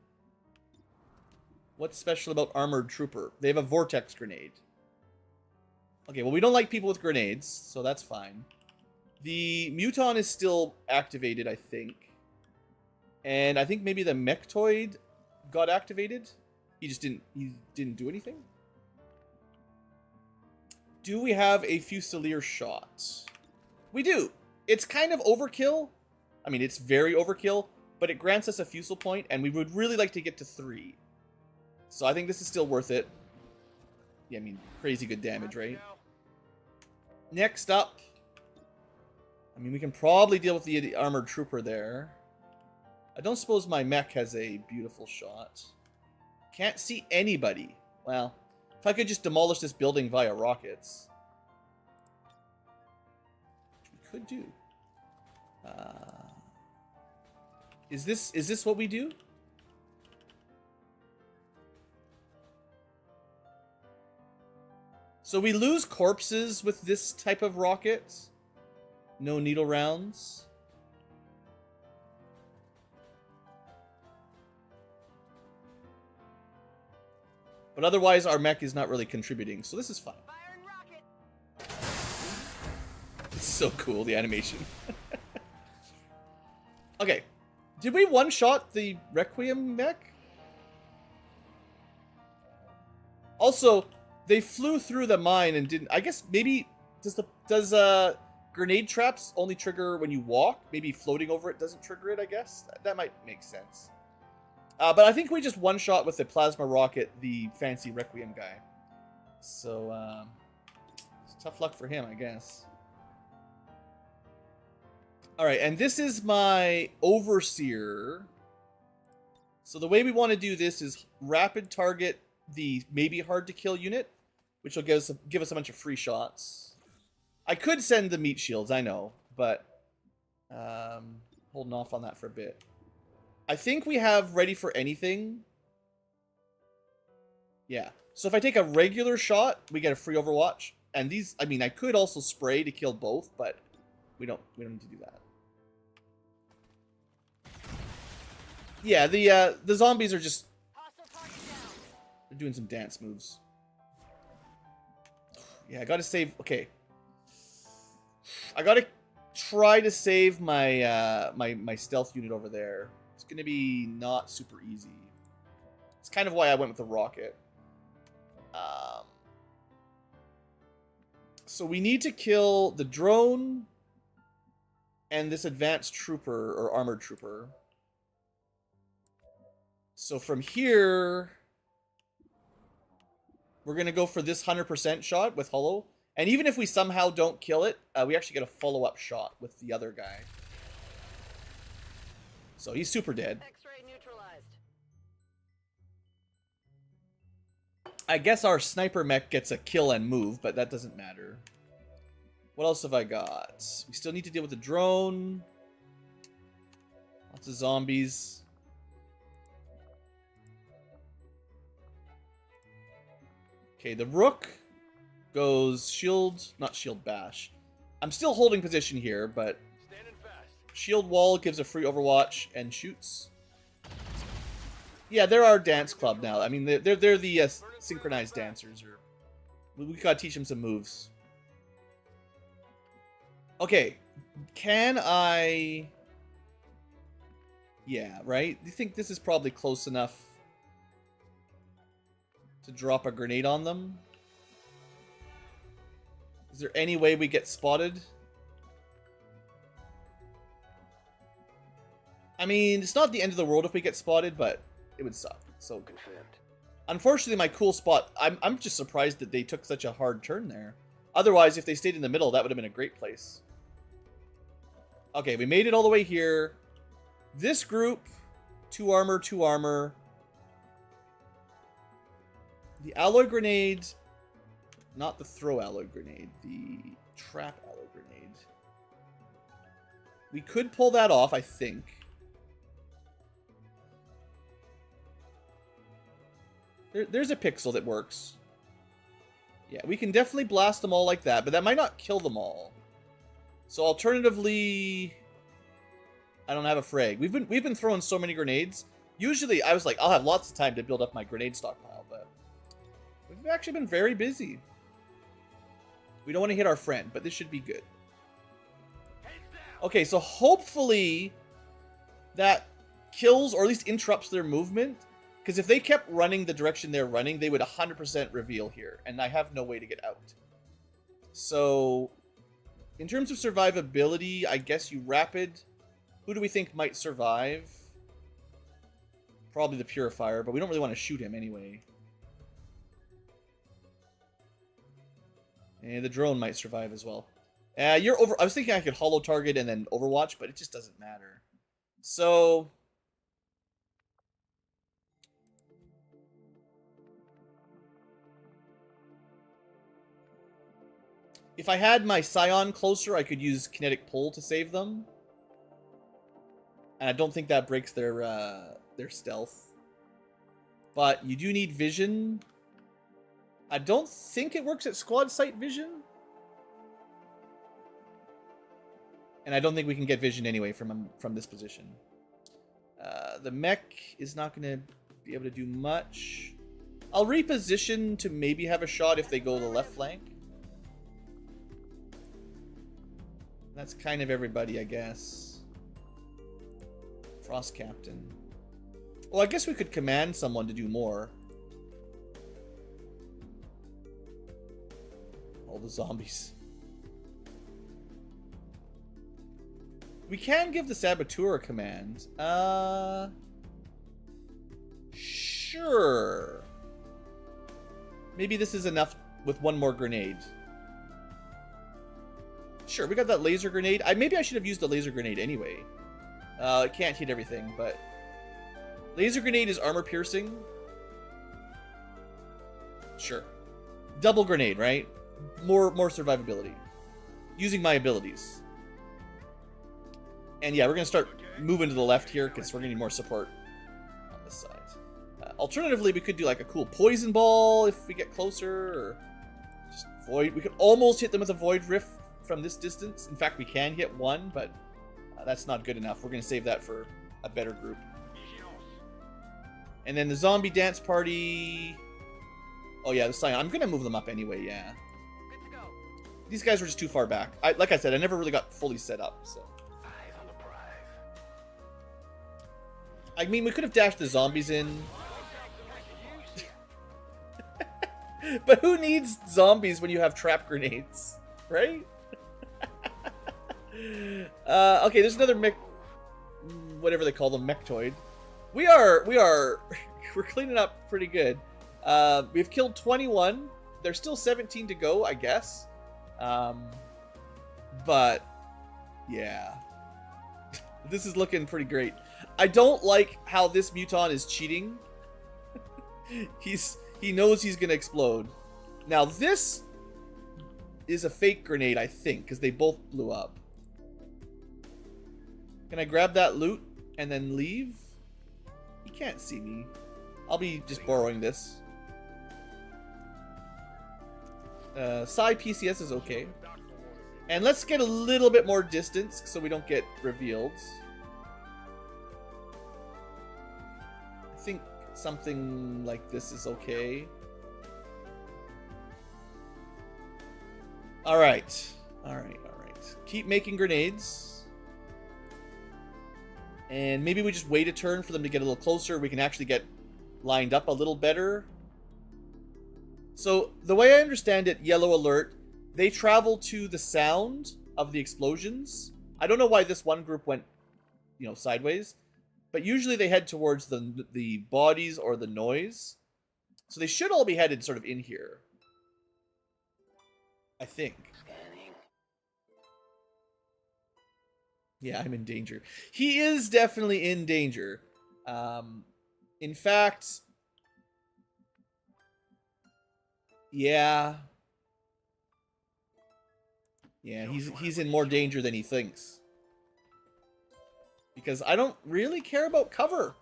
A: What's special about Armored Trooper? They have a Vortex Grenade. Okay, well, we don't like people with grenades, so that's fine. The Muton is still activated, I think. And I think maybe the Mechtoid got activated. He didn't do anything. Do we have a Fusilier shot? We do. It's kind of overkill. I mean, it's very overkill, but it grants us a Fusel point, and we would really like to get to 3. So I think this is still worth it. Yeah, I mean, crazy good damage, right? Next up, I mean, we can probably deal with the Armored Trooper there. I don't suppose my mech has a beautiful shot. Can't see anybody. Well, if I could just demolish this building via rockets. Which we could do. Is this what we do? So we lose corpses with this type of rocket. No needle rounds. But otherwise, our mech is not really contributing, so this is fine.
B: Firing rocket.
A: It's so cool, the animation. Okay. Did we one-shot the Requiem mech? Also, they flew through the mine and didn't... I guess maybe... Does grenade traps only trigger when you walk? Maybe floating over it doesn't trigger it, I guess? That might make sense. But I think we just one-shot with the plasma rocket the fancy Requiem guy. So, it's tough luck for him, I guess. Alright, and this is my Overseer. So the way we want to do this is rapid target the maybe hard-to-kill unit, which will give us a bunch of free shots. I could send the meat shields, I know, but holding off on that for a bit. I think we have ready for anything. Yeah. So if I take a regular shot, we get a free Overwatch. And these, I mean, I could also spray to kill both, but we don't need to do that. Yeah, the zombies are just... They're doing some dance moves. Yeah, I gotta save... Okay. I gotta try to save my my stealth unit over there. It's gonna be not super easy. It's kind of why I went with the rocket. So we need to kill the drone, and this advanced trooper or armored trooper. So from here, we're going to go for this 100% shot with Holo. And even if we somehow don't kill it, we actually get a follow-up shot with the other guy. So he's super dead.
B: X-ray neutralized.
A: I guess our sniper mech gets a kill and move, but that doesn't matter. What else have I got? We still need to deal with the drone. Lots of zombies. Okay, the Rook goes shield, not shield bash. I'm still holding position here, but
C: Standing fast.
A: shield wall gives a free overwatch and shoots. Yeah, they're our dance club now. I mean, they're the synchronized dancers. Or we gotta teach them some moves. Okay, can I? Yeah, right. Do you think this is probably close enough to drop a grenade on them? Is there any way we get spotted? I mean, it's not the end of the world if we get spotted, but it would suck. So
C: Confirmed.
A: unfortunately, my cool spot. I'm just surprised that they took such a hard turn there. Otherwise, if they stayed in the middle, that would have been a great place. Okay, we made it all the way here. This group, 2 armor, 2 armor. The alloy grenade, not the throw alloy grenade, the trap alloy grenade. We could pull that off, I think. There's a pixel that works. Yeah, we can definitely blast them all like that, but that might not kill them all. So alternatively, I don't have a frag. We've been throwing so many grenades. Usually, I was like, I'll have lots of time to build up my grenade stockpile, but we've actually been very busy. We don't want to hit our friend, but this should be good. Okay, so hopefully that kills or at least interrupts their movement. Because if they kept running the direction they're running, they would 100% reveal here. And I have no way to get out. So, in terms of survivability, I guess you rapid. Who do we think might survive? Probably the Purifier, but we don't really want to shoot him anyway. And the drone might survive as well. You're over. I was thinking I could holo target and then Overwatch, but it just doesn't matter. So if I had my Scion closer, I could use kinetic pull to save them. And I don't think that breaks their stealth. But you do need vision. I don't think it works at squad sight vision. And I don't think we can get vision anyway from this position. The mech is not going to be able to do much. I'll reposition to maybe have a shot if they go the left flank. That's kind of everybody, I guess. Frost Captain. Well, I guess we could command someone to do more. All the zombies. We can give the Saboteur a command. Sure. Maybe this is enough with one more grenade. Sure, we got that laser grenade. Maybe I should have used the laser grenade anyway. It can't hit everything, but... Laser grenade is armor piercing. Sure. Double grenade, right? More survivability. Using my abilities. And yeah, we're going to start moving to the left here because we're going to need more support on this side. Alternatively, we could do like a cool poison ball if we get closer, or just void. We could almost hit them with a void rift from this distance. In fact, we can hit one, but that's not good enough. We're going to save that for a better group. And then the zombie dance party. Oh yeah, the Scion. I'm going to move them up anyway, yeah.
B: Good to go.
A: These guys were just too far back. Like I said, I never really got fully set up, so.
C: Eyes on the prize.
A: I mean, we could have dashed the zombies in. But who needs zombies when you have trap grenades, right? Okay, there's another mech, whatever they call them, mechtoid. We're cleaning up pretty good. We've killed 21. There's still 17 to go, I guess. But yeah, this is looking pretty great. I don't like how this muton is cheating. He knows he's gonna explode. Now this is a fake grenade, I think, because they both blew up. Can I grab that loot and then leave? He can't see me. I'll be just borrowing this. Psi PCS is okay. And let's get a little bit more distance so we don't get revealed. I think something like this is okay. Alright. Alright. Keep making grenades. And maybe we just wait a turn for them to get a little closer. We can actually get lined up a little better. So, the way I understand it, yellow alert, they travel to the sound of the explosions. I don't know why this one group went, sideways. But usually they head towards the bodies or the noise. So they should all be headed sort of in here. I think.
C: Scanning.
A: Yeah, I'm in danger. He is definitely in danger. In fact... Yeah. Yeah, he's in more danger than he thinks. Because I don't really care about cover.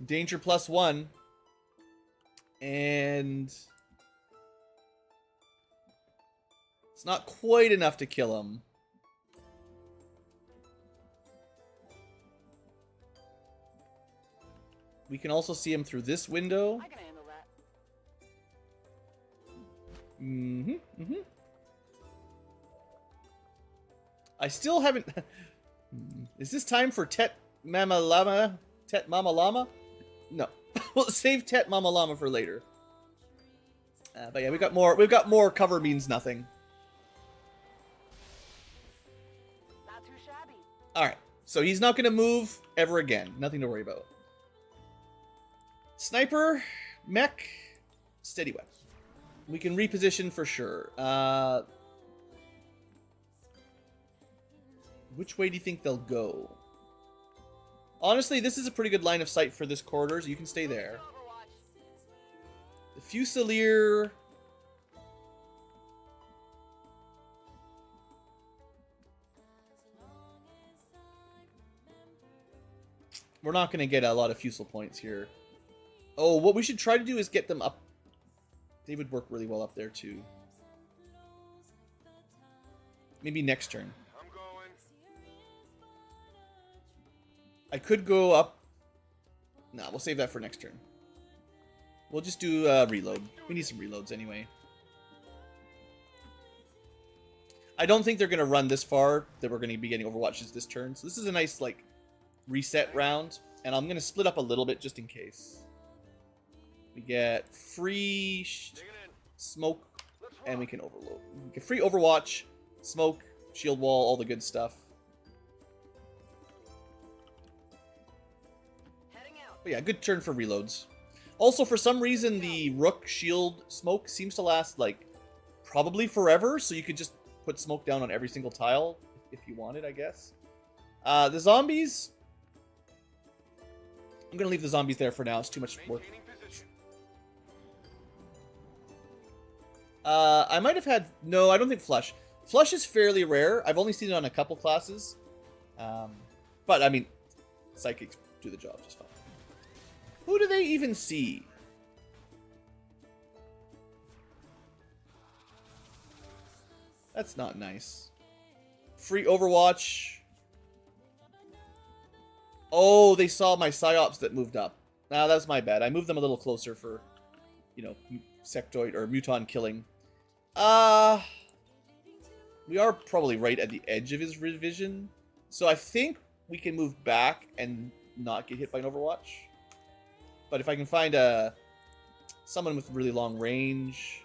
A: Danger +1. And it's not quite enough to kill him. We can also see him through this window.
B: I can handle that.
A: I still haven't... Is this time for Tet Mama Llama? Tet Mama Llama? No. We'll save Tet Mama Llama for later. But yeah, we've got more cover means nothing.
B: Not too shabby.
A: Alright. So he's not going to move ever again. Nothing to worry about. Sniper, mech, steady weapon. We can reposition for sure. Which way do you think they'll go? Honestly, this is a pretty good line of sight for this corridor, so you can stay there. The Fusilier... We're not going to get a lot of Fusel points here. Oh, what we should try to do is get them up. They would work really well up there, too. Maybe next turn.
C: I'm going.
A: I could go up. Nah, we'll save that for next turn. We'll just do reload. We need some reloads anyway. I don't think they're going to run this far that we're going to be getting Overwatches this turn. So this is a nice, like, reset round. And I'm going to split up a little bit just in case. We get free smoke, and we can overload. We get free Overwatch, smoke, shield wall, all the good stuff.
B: Heading out.
A: But yeah, good turn for reloads. Also, for some reason, the Rook shield smoke seems to last, like, probably forever, so you could just put smoke down on every single tile if you wanted, I guess. The zombies... I'm going to leave the zombies there for now. It's too much work.
C: Maintaining position.
A: I might have had... No, I don't think Flush. Flush is fairly rare. I've only seen it on a couple classes. But, I mean, Psychics do the job just fine. Who do they even see? That's not nice. Free Overwatch. Oh, they saw my Psyops that moved up. Nah, that's my bad. I moved them a little closer for, Sectoid or Muton killing. We are probably right at the edge of his vision. So I think we can move back and not get hit by an Overwatch. But if I can find a Someone with really long range.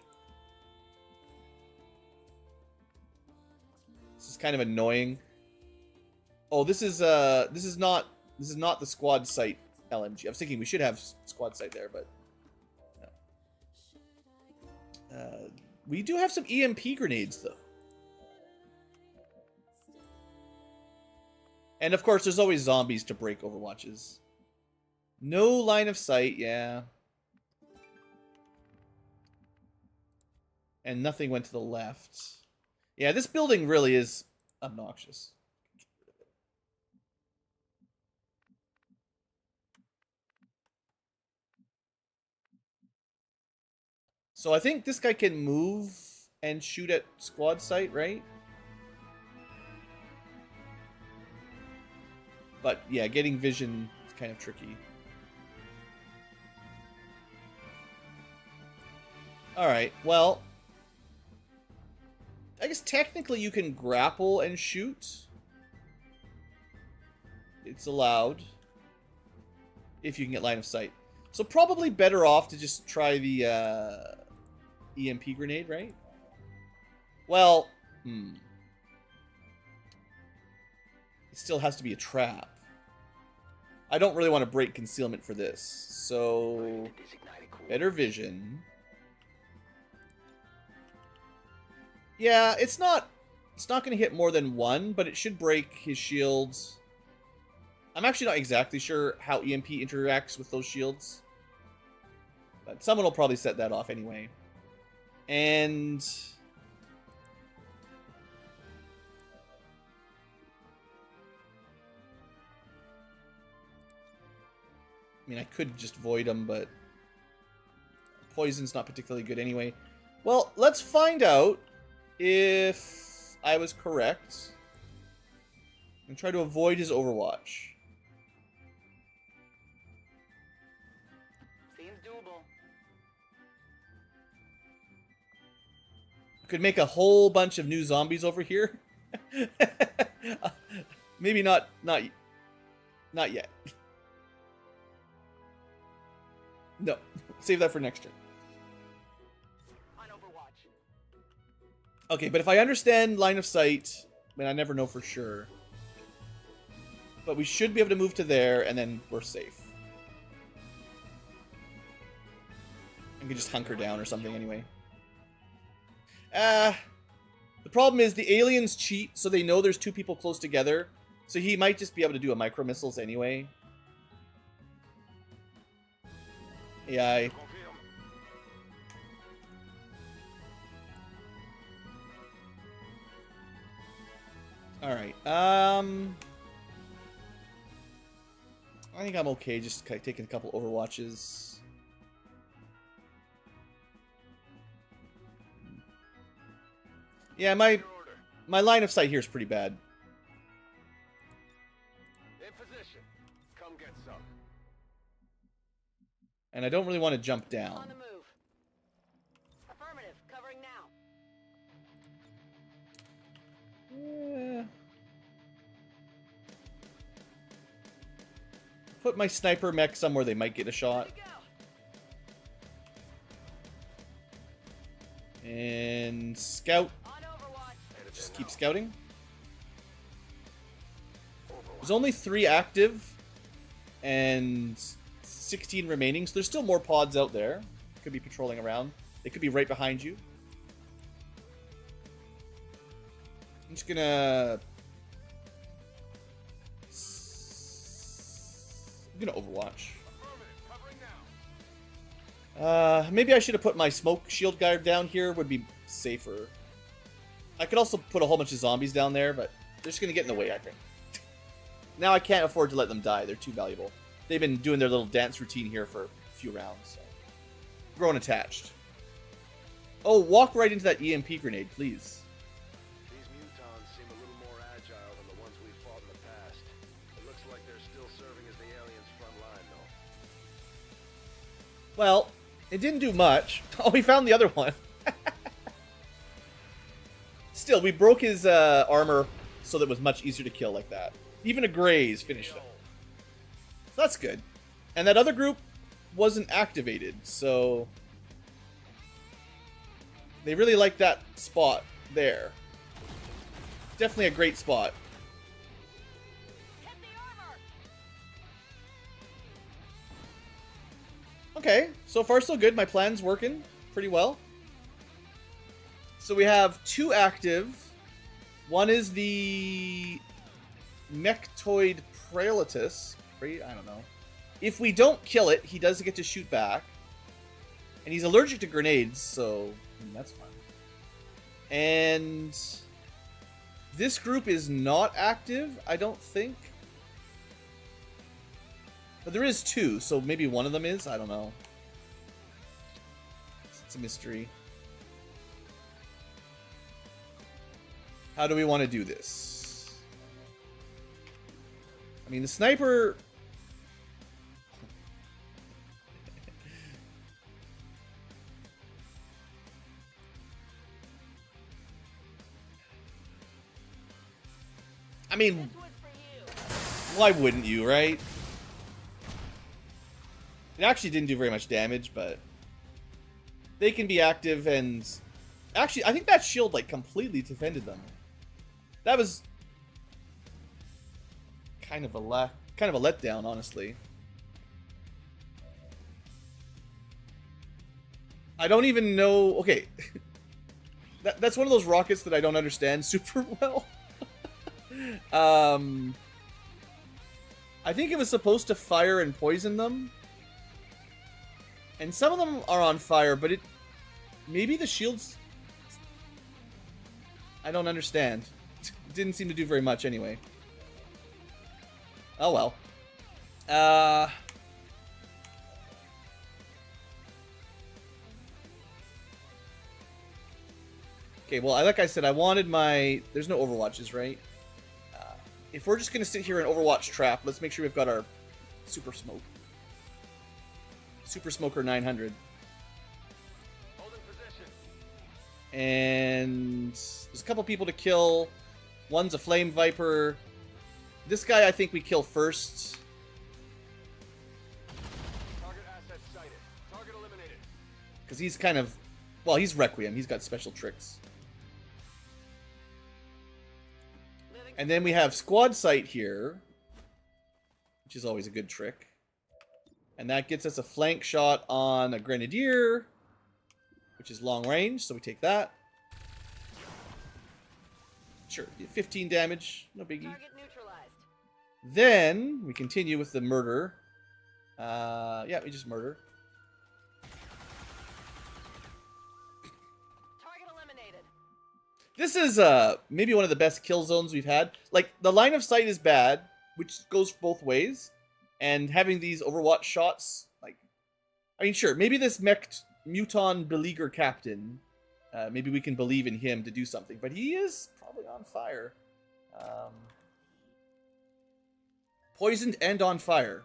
A: This is kind of annoying. Oh, this is not the squad site LMG. I was thinking we should have squad site there, but no. We do have some EMP grenades though. And of course, there's always zombies to break Overwatches. No line of sight, yeah. And nothing went to the left. Yeah, this building really is obnoxious. So I think this guy can move and shoot at squad site, right? But yeah, getting vision is kind of tricky. Alright, well, I guess technically you can grapple and shoot. It's allowed. If you can get line of sight. So probably better off to just try the EMP grenade, right? Well, it still has to be a trap. I don't really want to break concealment for this. So, better vision. Yeah, it's not going to hit more than one, but it should break his shields. I'm actually not exactly sure how EMP interacts with those shields. But someone will probably set that off anyway. And I mean, I could just void him, but poison's not particularly good anyway. Well, let's find out if I was correct and try to avoid his Overwatch.
B: Seems doable.
A: Could make a whole bunch of new zombies over here. Maybe not yet. No, save that for next turn.
B: On Overwatch.
A: Okay, but if I understand line of sight, I mean, I never know for sure. But we should be able to move to there, and then we're safe. I can just hunker down or something anyway. The problem is the aliens cheat, so they know there's two people close together. So he might just be able to do a micro missiles anyway. AI. Alright, I think I'm okay just taking a couple Overwatches. Yeah, my line of sight here is pretty bad.
C: In position. Come get some.
A: And I don't really want to jump
B: On
A: down.
B: the move. Affirmative. Covering now.
A: Put my sniper mech somewhere they might get a shot.
B: Here we go.
A: And scout.
B: On Overwatch.
A: Just keep scouting. There's only 3 active and 16 remaining, so there's still more pods out there. Could be patrolling around. They could be right behind you. I'm just gonna Overwatch. Maybe I should have put my smoke shield guard down here. Would be safer. I could also put a whole bunch of zombies down there, but they're just gonna get in the way, I think. Now I can't afford to let them die. They're too valuable. They've been doing their little dance routine here for a few rounds. So. Grown attached. Oh, walk right into that EMP grenade, please.
C: These mutons seem a little more agile than the ones we fought in the past. It looks like they're still serving as the aliens' front line, though.
A: Well, it didn't do much. Oh, we found the other one. Still, we broke his armor so that it was much easier to kill like that. Even a graze finished it. So that's good. And that other group wasn't activated, so They really like that spot there. Definitely a great spot.
B: Hit the armor.
A: Okay, so far so good. My plan's working pretty well. So we have 2 active. One is the Mechtoid Prelatus. I don't know. If we don't kill it, he does get to shoot back. And he's allergic to grenades, so that's fun. And this group is not active, I don't think. But there is 2, so maybe one of them is? I don't know. It's a mystery. How do we want to do this? I mean, the sniper... I mean,
B: This one's for you.
A: why wouldn't you, right? It actually didn't do very much damage, but they can be active and... Actually, I think that shield, like, completely defended them. That was kind of a letdown, honestly. I don't even know... Okay. That's one of those rockets that I don't understand super well. I think it was supposed to fire and poison them. And some of them are on fire, but it... Maybe the shields... I don't understand. It didn't seem to do very much anyway. Oh well. Okay, well, like I said, I wanted my... There's no Overwatches, right? If we're just going to sit here and Overwatch trap, let's make sure we've got our Super Smoke. Super Smoker 900.
C: Holding position.
A: And there's a couple people to kill. One's a Flame Viper. This guy I think we kill first.
C: Target asset sighted. Target eliminated.
A: Because he's kind of... Well, he's Requiem. He's got special tricks.
B: Moving.
A: And then we have Squad Sight here. Which is always a good trick. And that gets us a flank shot on a Grenadier. Which is long range, so we take that. Sure, 15 damage. No biggie.
B: Target neutralized.
A: Then we continue with the murder. Yeah, we just murder.
B: Target eliminated.
A: This is maybe one of the best kill zones we've had. Like, the line of sight is bad, which goes both ways. And having these Overwatch shots, like... I mean, sure, maybe this Muton Beleaguer Captain, maybe we can believe in him to do something. But he is probably on fire. Poisoned and on fire.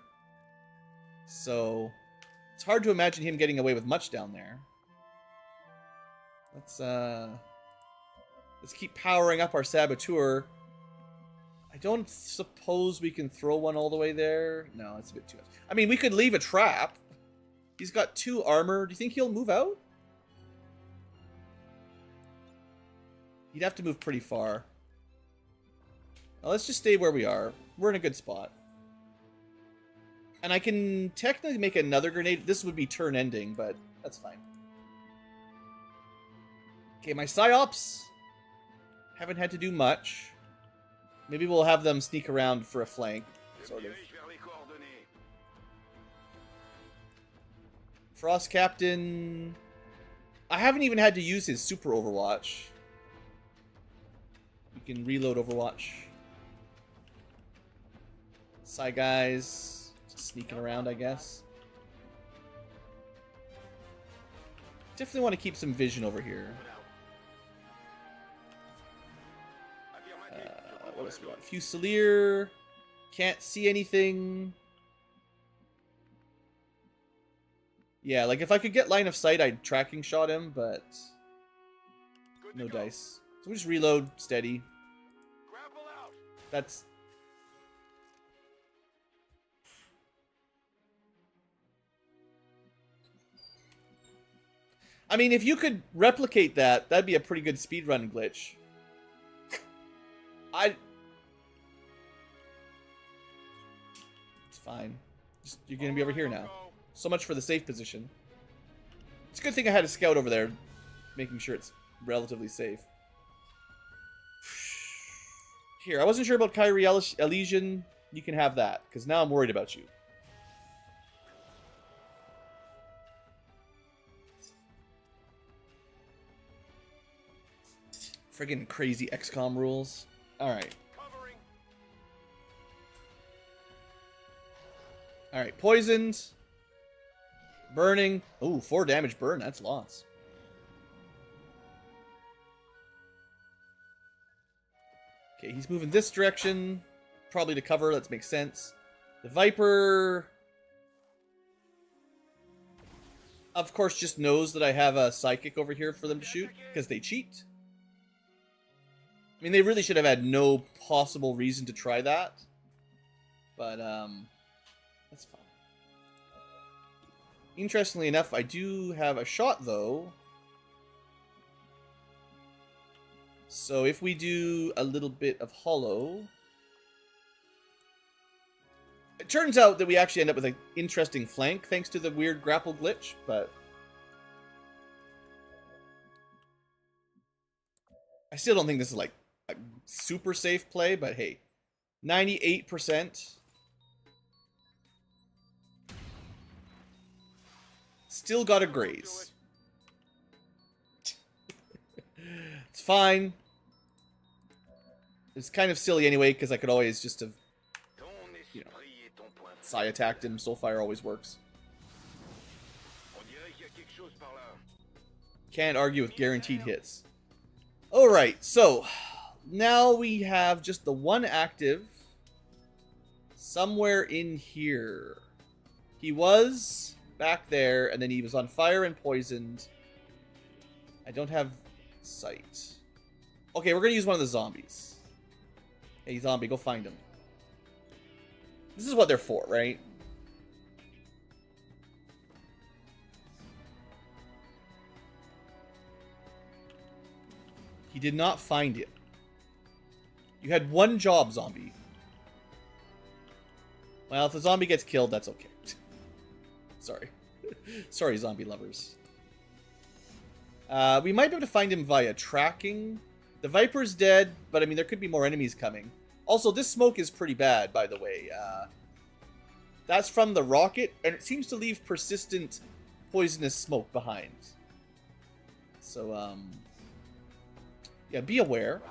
A: So, it's hard to imagine him getting away with much down there. Let's keep powering up our Saboteur. I don't suppose we can throw one all the way there. No, it's a bit too much. I mean, we could leave a trap. He's got 2 armor. Do you think he'll move out? He'd have to move pretty far. Now, let's just stay where we are. We're in a good spot. And I can technically make another grenade. This would be turn ending, but that's fine. Okay, my Psyops haven't had to do much. Maybe we'll have them sneak around for a flank, sort of. Frost Captain... I haven't even had to use his Super Overwatch. We can reload Overwatch. Psy guys... Just sneaking around, I guess. Definitely want to keep some vision over here. What else do we want? Fusilier. Can't see anything. Yeah, like if I could get line of sight, I'd tracking shot him, but no dice. So we just reload steady. That's... I mean, if you could replicate that, that'd be a pretty good speedrun glitch. It's fine. You're gonna be over here now. So much for the safe position. It's a good thing I had a scout over there, making sure it's relatively safe. Here, I wasn't sure about Kyrie Elysian. You can have that, because now I'm worried about you. Friggin' crazy XCom rules. Alright. Alright, poisoned. Burning. Ooh, 4 damage burn. That's lots. Okay, he's moving this direction. Probably to cover. That makes sense. The Viper... of course, just knows that I have a psychic over here for them to shoot. Because they cheat. I mean, they really should have had no possible reason to try that. But, that's fine. Interestingly enough, I do have a shot, though. So if we do a little bit of hollow... it turns out that we actually end up with an interesting flank, thanks to the weird grapple glitch, but... I still don't think this is, like, a super safe play, but hey. 98%. Still got a graze. It's fine. It's kind of silly anyway, because I could always just have, you know, psi attacked him. Soulfire always works. Can't argue with guaranteed hits. Alright, so now we have just the one active somewhere in here. He was back there, and then he was on fire and poisoned. I don't have sight. Okay, we're gonna use one of the zombies. Hey, zombie, go find him. This is what they're for, right? He did not find him. You had one job, zombie. Well, if the zombie gets killed, that's okay. Sorry. Sorry, zombie lovers. We might be able to find him via tracking. The Viper's dead, but I mean, there could be more enemies coming. Also, this smoke is pretty bad, by the way. That's from the rocket, and it seems to leave persistent poisonous smoke behind. So, yeah, be aware.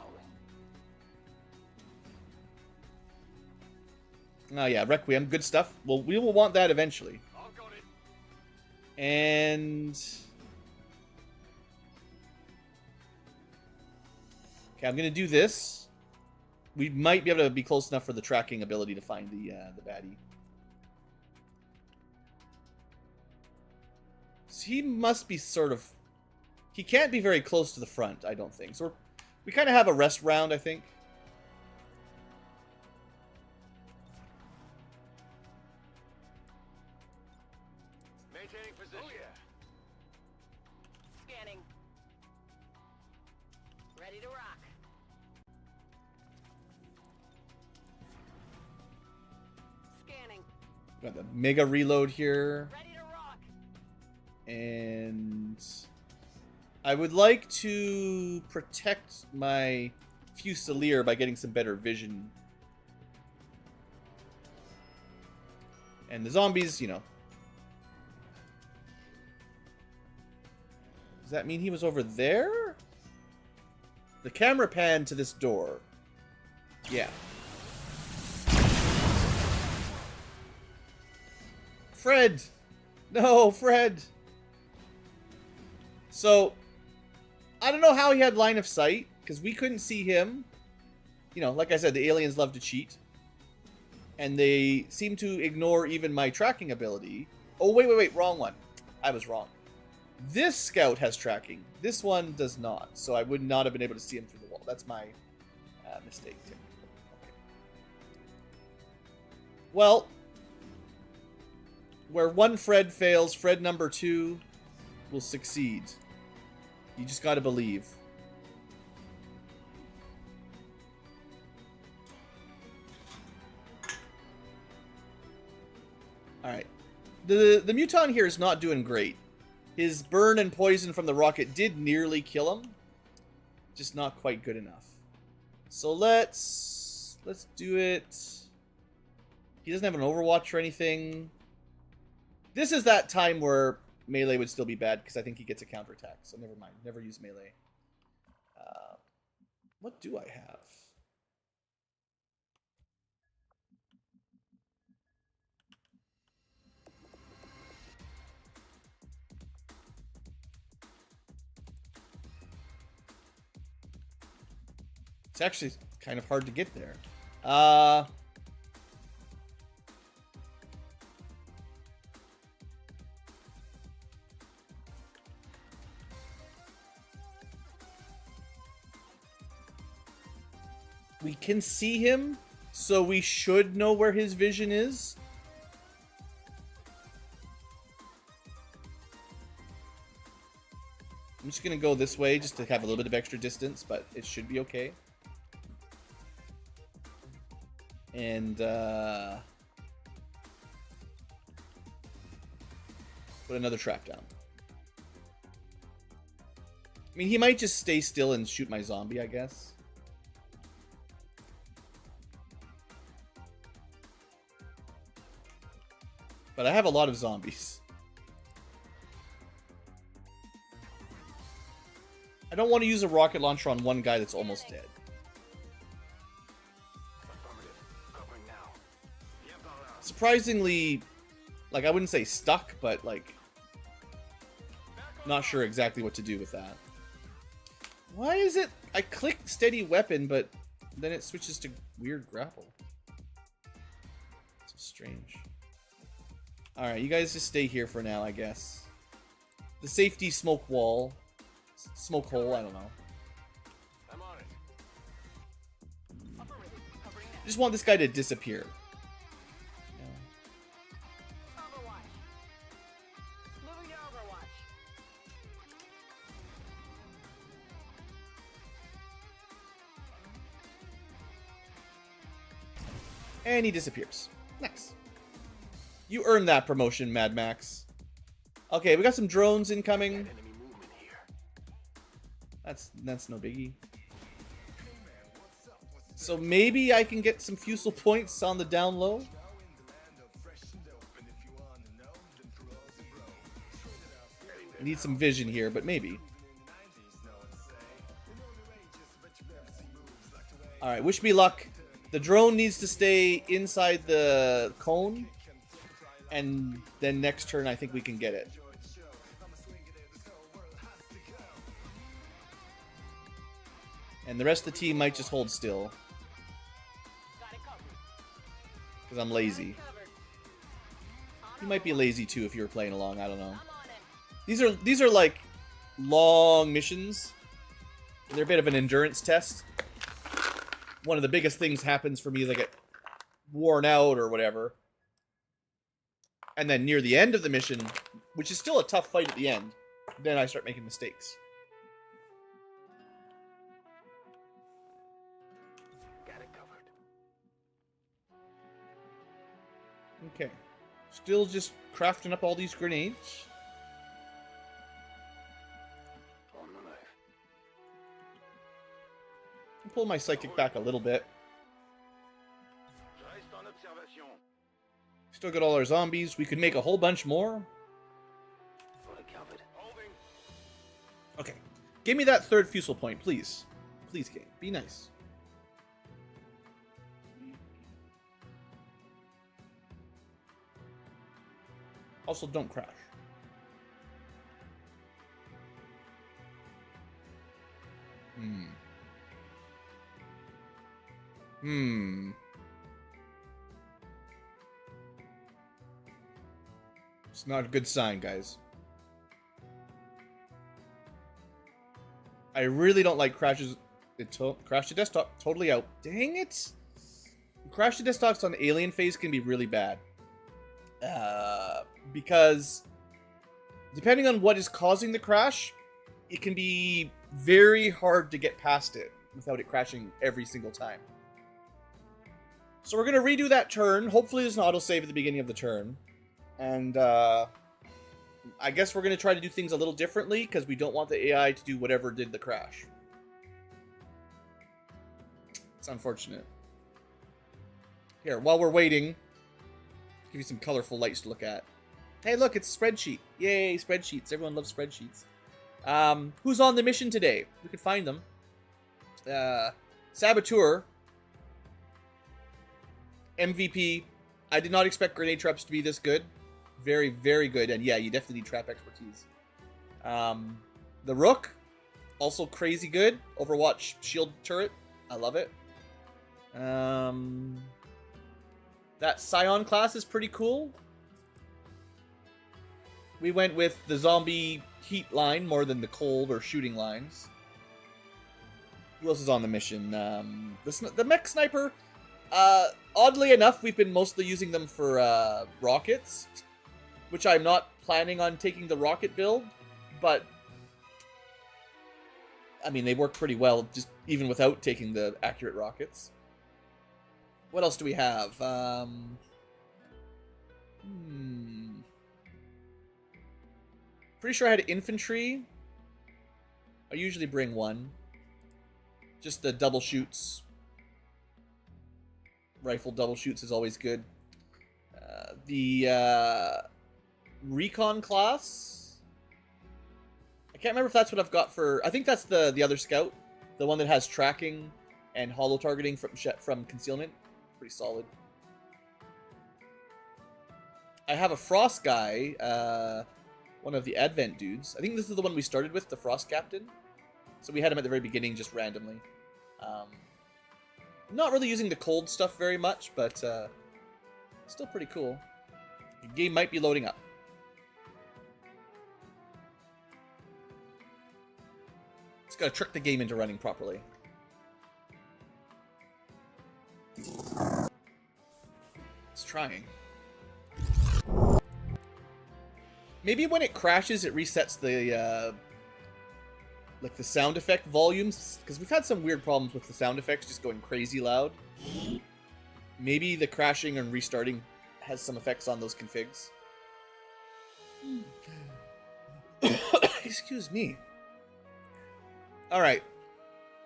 A: Oh yeah, Requiem, good stuff. Well, we will want that eventually. And... okay, I'm going to do this. We might be able to be close enough for the tracking ability to find the baddie. So he must be sort of... he can't be very close to the front, I don't think. So we kind of have a rest round, I think.
C: Maintaining position. Oh, yeah.
B: Scanning. Ready to rock. Scanning.
A: Got the mega reload here.
B: Ready to rock.
A: And I would like to protect my Fusilier by getting some better vision. And the zombies, you know. Does that mean he was over there? The camera panned to this door. Yeah. Fred! No, Fred! So, I don't know how he had line of sight, because we couldn't see him. You know, like I said, the aliens love to cheat. And they seem to ignore even my tracking ability. Oh, wait, wrong one. I was wrong. This scout has tracking. This one does not. So I would not have been able to see him through the wall. That's my mistake. Okay. Well, where one Fred fails, Fred number 2 will succeed. You just gotta believe. Alright. The Muton here is not doing great. His burn and poison from the rocket did nearly kill him. Just not quite good enough. So let's do it. He doesn't have an Overwatch or anything. This is that time where melee would still be bad because I think he gets a counterattack. So never mind. Never use melee. What do I have? It's actually kind of hard to get there. We can see him, so we should know where his vision is. I'm just gonna go this way just to have a little bit of extra distance, but it should be okay. And put another trap down. I mean, he might just stay still and shoot my zombie, I guess. But I have a lot of zombies. I don't want to use a rocket launcher on one guy that's almost dead. Surprisingly, like, I wouldn't say stuck, but, like, not sure exactly what to do with that. Why is it... I click steady weapon, but then it switches to weird grapple. So strange. Alright, you guys just stay here for now, I guess. The safety smoke wall. Smoke hole, I don't know.
C: I'm on it.
A: I just want this guy to disappear.
B: Overwatch. Moving to Overwatch.
A: And he disappears. Nice. You earned that promotion, Mad Max. Okay, we got some drones incoming.
C: Enemy movement here.
A: That's no biggie. So maybe I can get some Fusel points on the down low. I need some vision here, but maybe. Alright, wish me luck. The drone needs to stay inside the cone. And then next turn, I think we can get it. And the rest of the team might just hold still.
B: Got it covered.
A: Because I'm lazy.
B: Covered.
A: You might be lazy too if you were playing along, I don't know.
B: I'm on it.
A: These are like long missions. They're a bit of an endurance test. One of the biggest things happens for me is I get worn out or whatever. And then near the end of the mission, which is still a tough fight at the end, then I start making mistakes.
C: Got it covered.
A: Okay. Still just crafting up all these grenades.
C: On the knife.
A: Pull my psychic back a little bit.
C: Je reste en observation.
A: Still got all our zombies. We could make a whole bunch more.
C: Fully covered. Holding.
A: Okay. Give me that third Fusel point, please. Please, game. Be nice. Also, don't crash. It's not a good sign, guys. I really don't like crashes. Crash to desktop. Totally out. Dang it! Crash to desktops on alien phase can be really bad. Because depending on what is causing the crash, it can be very hard to get past it without it crashing every single time. So we're going to redo that turn. Hopefully there's an autosave at the beginning of the turn. And I guess we're going to try to do things a little differently because we don't want the AI to do whatever did the crash. It's unfortunate. Here, while we're waiting, give you some colorful lights to look at. Hey, look, it's a spreadsheet. Yay, spreadsheets. Everyone loves spreadsheets. Who's on the mission today? We could find them. Saboteur. MVP. I did not expect grenade traps to be this good. Very, very good. And yeah, you definitely need trap expertise. The Rook. Also crazy good. Overwatch shield turret. I love it. That Scion class is pretty cool. We went with the zombie heat line more than the cold or shooting lines. Who else is on the mission? The mech sniper. Oddly enough, we've been mostly using them for rockets, which I'm not planning on taking the rocket build, but I mean, they work pretty well just even without taking the accurate rockets. What else do we have? Pretty sure I had infantry. I usually bring one. Just the double shoots. Rifle double shoots is always good. The recon class. I can't remember if that's what I've got for. I think that's the other scout, the one that has tracking and holo targeting from concealment. Pretty solid. I have a frost guy. One of the Advent dudes. I think this is the one we started with, the Frost Captain. So we had him at the very beginning, just randomly. Not really using the cold stuff very much, but still pretty cool. The game might be loading up. Just gotta trick the game into running properly. It's trying. Maybe when it crashes, it resets the like the sound effect volumes, because we've had some weird problems with the sound effects just going crazy loud. Maybe the crashing and restarting has some effects on those configs. Excuse me. Alright.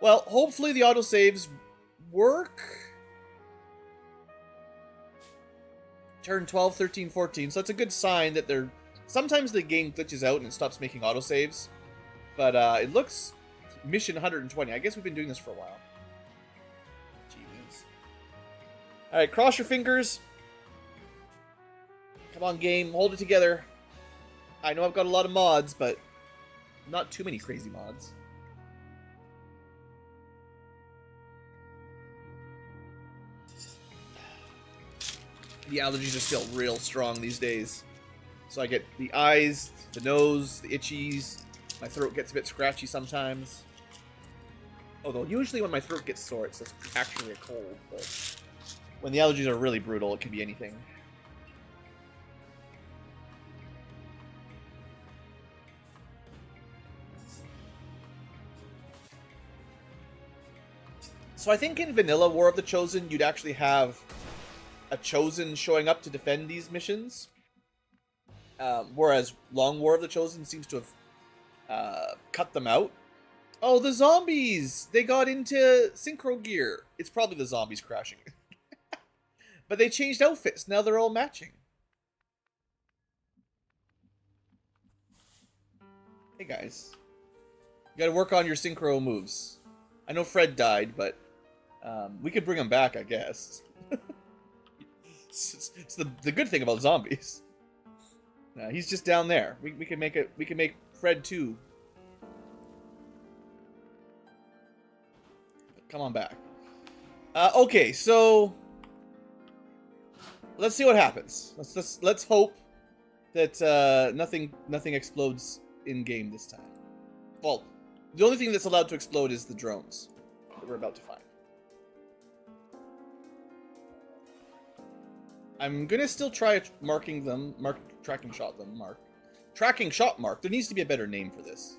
A: Well, hopefully the autosaves work. Turn 12, 13, 14. So it's a good sign that they're... Sometimes the game glitches out and it stops making autosaves. But it looks mission 120. I guess we've been doing this for a while. Jeez. Alright, cross your fingers. Come on, game. Hold it together. I know I've got a lot of mods, but not too many crazy mods. The allergies are still real strong these days. So I get the eyes, the nose, the itchies. My throat gets a bit scratchy sometimes. Although usually when my throat gets sore, it's actually a cold. But when the allergies are really brutal, it can be anything. So I think in Vanilla War of the Chosen, you'd actually have a Chosen showing up to defend these missions. Whereas Long War of the Chosen seems to have cut them out. Oh, the zombies! They got into synchro gear. It's probably the zombies crashing. But they changed outfits. Now they're all matching. Hey guys. You gotta work on your synchro moves. I know Fred died, but we could bring him back, I guess. It's the good thing about zombies. He's just down there. We can make it. We can make Fred 2. Come on back. Okay, so let's see what happens. Let's hope that nothing explodes in game this time. Well, the only thing that's allowed to explode is the drones that we're about to find. I'm gonna still try marking them. Tracking shot them. Tracking shot mark. There needs to be a better name for this.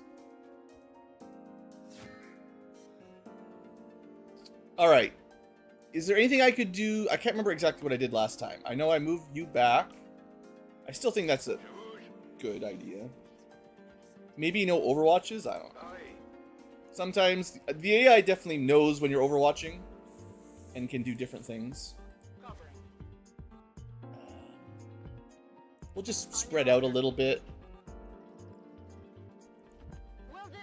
A: Alright. Is there anything I could do? I can't remember exactly what I did last time. I know I moved you back. I still think that's a good idea. Maybe no overwatches? I don't know. Sometimes the AI definitely knows when you're overwatching and can do different things.
B: Covering.
A: We'll just spread out a little bit.
B: Will do.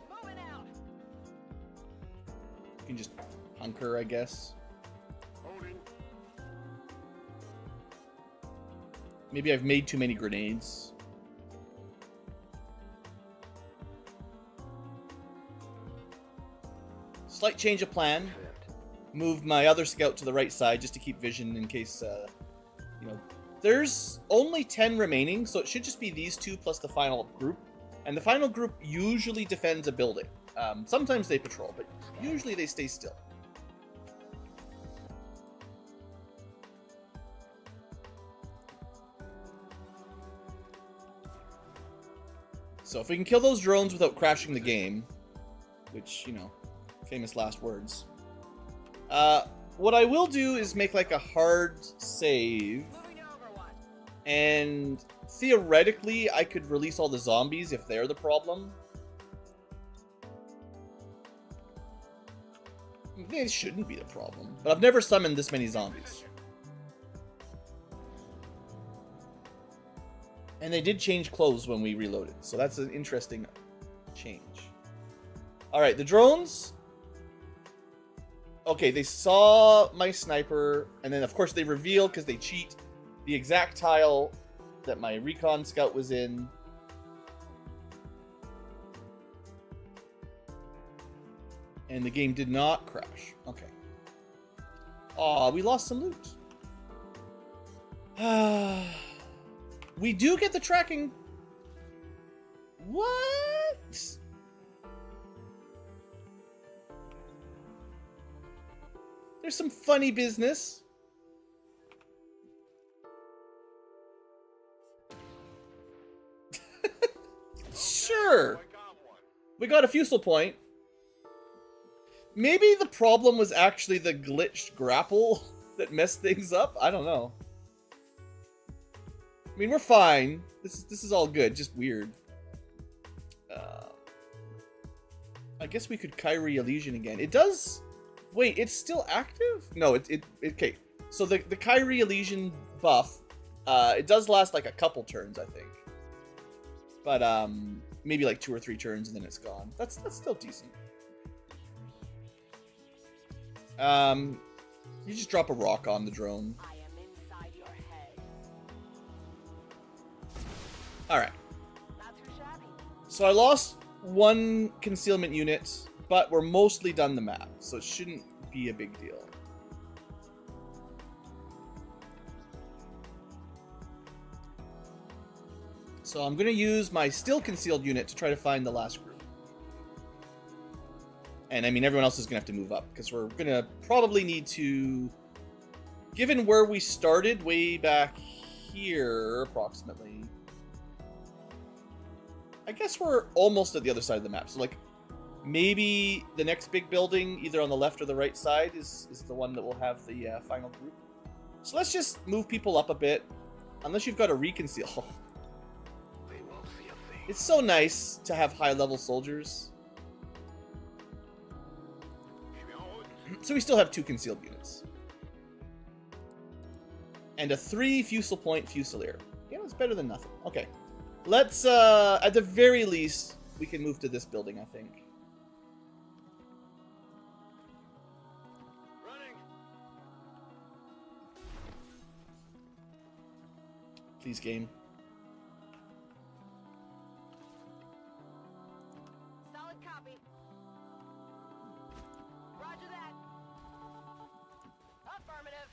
B: Moving out.
A: You can just hunker, I guess.
C: Holding.
A: Maybe I've made too many grenades. Slight change of plan. Moved my other scout to the right side just to keep vision in case, you know. There's only 10 remaining, so it should just be these two plus the final group. And the final group usually defends a building. Sometimes they patrol, but usually they stay still. So if we can kill those drones without crashing the game, which, you know, famous last words. What I will do is make like a hard save,
B: Moving to Overwatch.
A: and theoretically I could release all the zombies if they're the problem. They shouldn't be the problem, but I've never summoned this many zombies. And they did change clothes when we reloaded, so that's an interesting change. Alright, the drones. Okay, they saw my sniper, and then of course they reveal, because they cheat, the exact tile that my recon scout was in. And the game did not crash. Okay. Aw, we lost some loot. We do get the tracking. What? There's some funny business. Sure. We got a fusel point. Maybe the problem was actually the glitched grapple that messed things up. I don't know. I mean, we're fine. This is all good. Just weird. I guess we could Kyrie Elysian again. It does. Wait, it's still active? No, okay. So the Kyrie Elysian buff, it does last like a couple turns, I think. But maybe like 2 or 3 turns and then it's gone. That's still decent. You just drop a rock on the drone.
B: I am inside your head.
A: Alright.
B: Not too shabby.
A: So I lost 1 concealment unit, but we're mostly done the map, so it shouldn't be a big deal. So I'm going to use my still concealed unit to try to find the last group. And I mean, everyone else is going to have to move up, because we're going to probably need to, given where we started way back here, approximately, I guess we're almost at the other side of the map. So, like, maybe the next big building, either on the left or the right side, is the one that will have the final group. So let's just move people up a bit, unless you've got a reconceal. It's so nice to have high-level soldiers. So we still have 2 concealed units. And a 3 fusel point fusilier. Yeah, it's better than nothing. Okay. Let's, at the very least, we can move to this building, I think.
C: Running.
A: Please, game.
B: Solid copy. Roger that. Affirmative.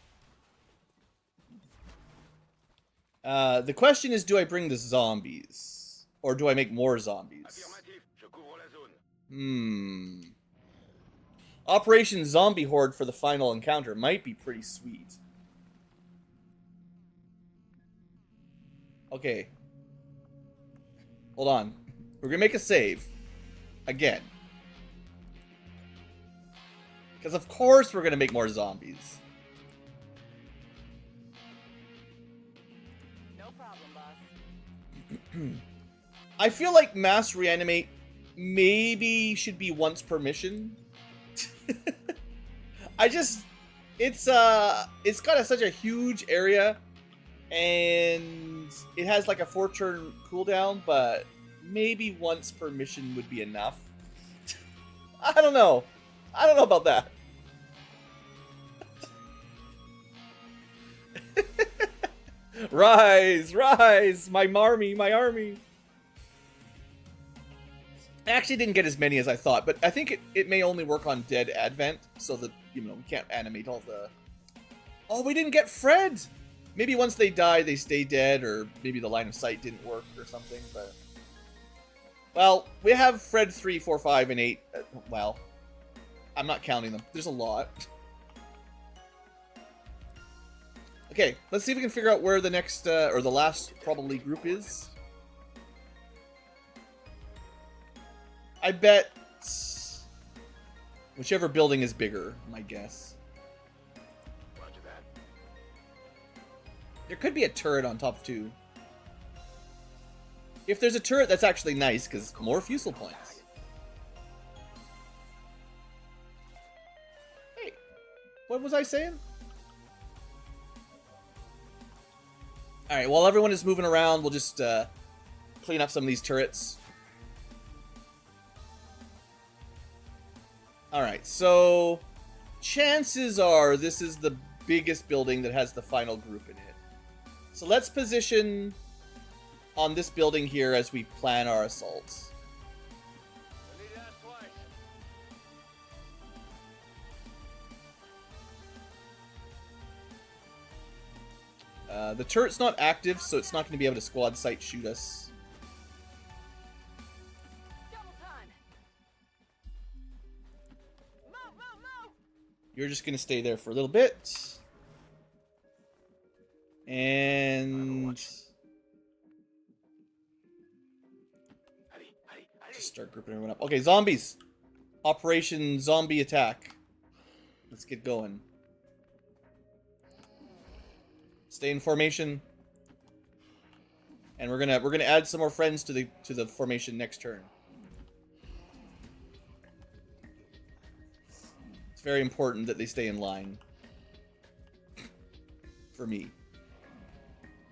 A: The question is, do I bring the zombies? Or do I make more zombies?
C: Affirmative. Je couvre la zone.
A: Operation Zombie Horde for the final encounter might be pretty sweet. Okay. Hold on. We're gonna make a save. Again. Because of course we're gonna make more zombies.
B: No problem, boss.
A: I feel like mass reanimate maybe should be once per mission. It's got such a huge area, and it has like a 4-turn cooldown, but maybe once per mission would be enough. I don't know about that. Rise, my army. I actually didn't get as many as I thought, but I think it may only work on dead advent, so that, we can't animate all the... Oh, we didn't get Fred! Maybe once they die, they stay dead, or maybe the line of sight didn't work or something, but... Well, we have Fred 3, 4, 5, and 8. Well, I'm not counting them. There's a lot. Okay, let's see if we can figure out where the next, or the last, probably, group is. I bet whichever building is bigger, my guess.
C: Roger that.
A: There could be a turret on top too. If there's a turret, that's actually nice, because more fusel points. Hey, what was I saying? Alright, while everyone is moving around, we'll just clean up some of these turrets. Alright, so chances are this is the biggest building that has the final group in it. So let's position on this building here as we plan our assaults.
C: I need to ask twice.
A: The turret's not active, so it's not going to be able to squad sight shoot us.
B: Double time. Move.
A: You're just going to stay there for a little bit. And just start grouping everyone up. Okay, zombies. Operation Zombie Attack. Let's get going. Stay in formation. And we're gonna add some more friends to the formation next turn. It's very important that they stay in line. For me.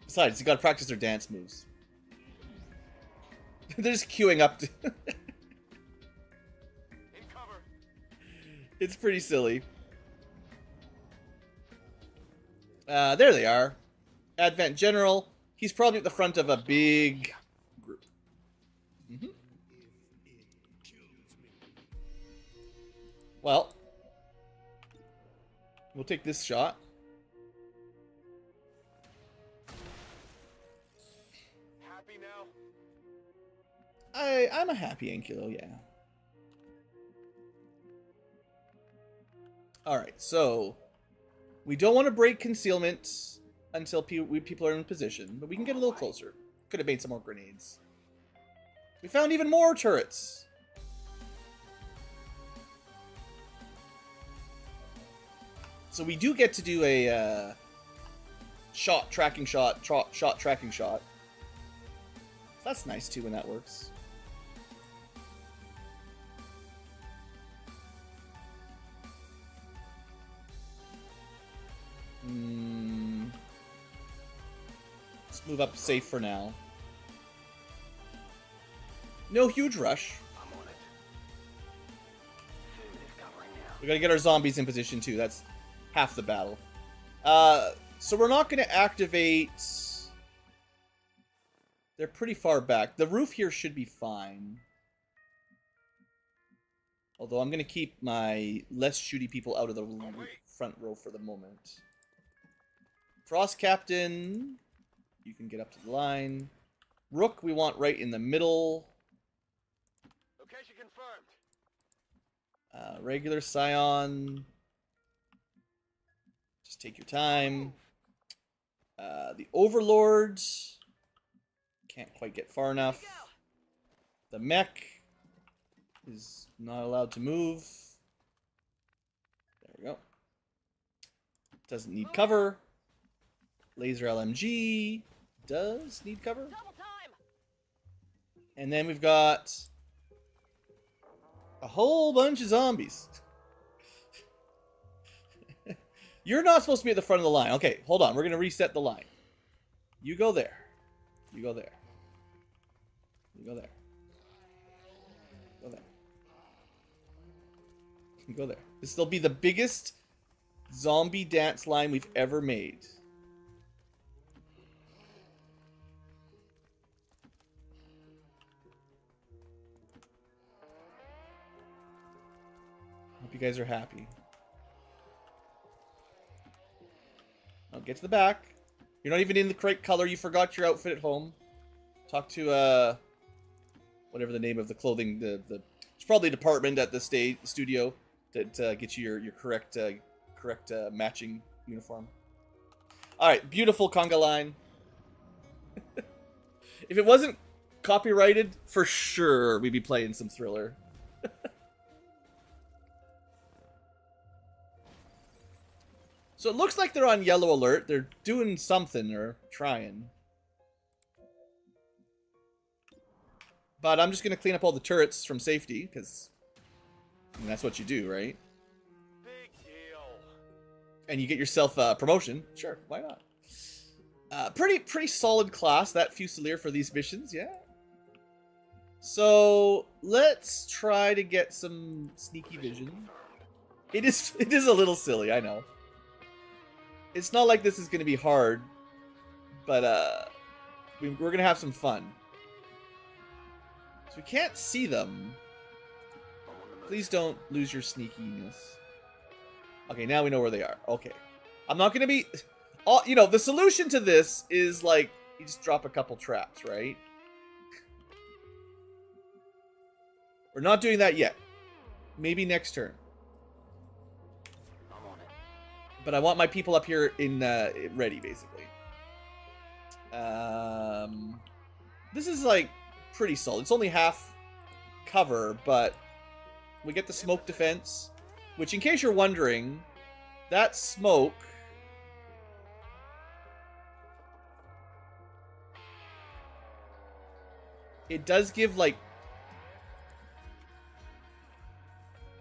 A: Besides, you gotta practice their dance moves. They're just queuing up to...
C: In cover.
A: It's pretty silly. There they are. Advent General. He's probably at the front of a big group. Mm-hmm. Well, we'll take this shot.
C: Happy now?
A: I'm a happy Ankylo, yeah. Alright, so we don't want to break concealment until people are in position, but we can get a little closer. Could have made some more grenades. We found even more turrets. So we do get to do a shot tracking shot. That's nice too when that works. Let's move up safe for now. No huge rush.
C: I'm on it. Food is covering now.
A: We gotta get our zombies in position too. That's half the battle. So we're not gonna activate... They're pretty far back. The roof here should be fine. Although I'm gonna keep my less shooty people out of the front row for the moment. Frost Captain, you can get up to the line. Rook, we want right in the middle.
C: Location confirmed.
A: Regular Scion. Just take your time. The Overlord. Can't quite get far enough. The mech is not allowed to move. we go. Doesn't need cover. Laser LMG does need cover.
B: Double time.
A: And then we've got a whole bunch of zombies. You're not supposed to be at the front of the line. Okay, hold on. We're going to reset the line. You go there. You go there. You go there. Go there. You go there. This will be the biggest zombie dance line we've ever made. Hope you guys are happy. Now get to the back. You're not even in the correct color. You forgot your outfit at home. Talk to whatever the name of the clothing. It's probably a department at the studio that gets you your correct matching uniform. All right, beautiful conga line. If it wasn't copyrighted, for sure we'd be playing some Thriller. So it looks like they're on yellow alert. They're doing something or trying. But I'm just going to clean up all the turrets from safety, because that's what you do, right?
C: Big deal.
A: And you get yourself a promotion. Sure, why not? Pretty solid class, that Fusilier for these missions, yeah. So let's try to get some sneaky vision. It is a little silly, I know. It's not like this is going to be hard, but we're going to have some fun. So we can't see them. Please don't lose your sneakiness. Okay, now we know where they are. Okay. I'm not going to be... you know, the solution to this is, like, you just drop a couple traps, right? We're not doing that yet. Maybe next turn. But I want my people up here in ready, basically. This is, like, pretty solid. It's only half cover, but we get the smoke defense, which, in case you're wondering, that smoke... It does give, like,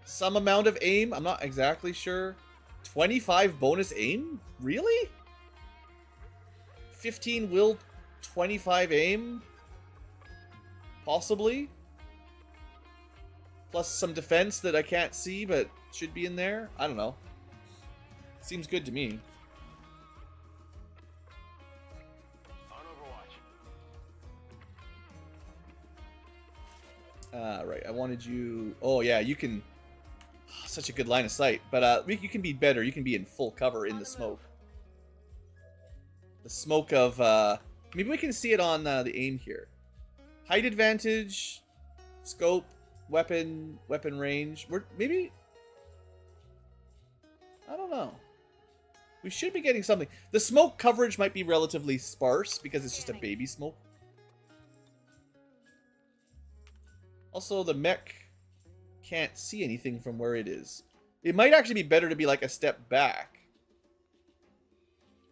A: some amount of aim. I'm not exactly sure. 25 bonus aim? Really? 15 will, 25 aim? Possibly? Plus some defense that I can't see, but should be in there? I don't know. Seems good to me.
C: On Overwatch.
A: Right, I wanted you... Oh, yeah, you can... Such a good line of sight. But you can be better. You can be in full cover in the smoke. The smoke of... maybe we can see it on the aim here. Height advantage, scope, weapon range. Maybe... I don't know. We should be getting something. The smoke coverage might be relatively sparse because it's just a baby smoke. Also, the mech can't see anything from where it is. It might actually be better to be like a step back.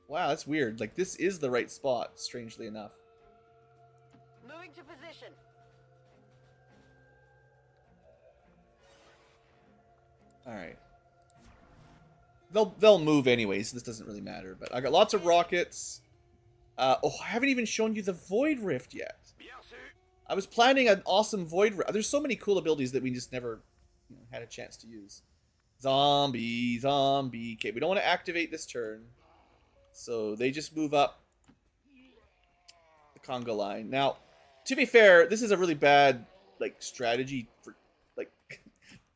A: Wow, that's weird. Like, this is the right spot, strangely enough.
B: Moving to position.
A: Alright. They'll move anyway, so this doesn't really matter. But I got lots of rockets. Oh, I haven't even shown you the Void Rift yet. I was planning an awesome Void Rift. There's so many cool abilities that we just never had a chance to use. Zombie. Okay, we don't want to activate this turn. So they just move up the Congo line. Now, to be fair, this is a really bad strategy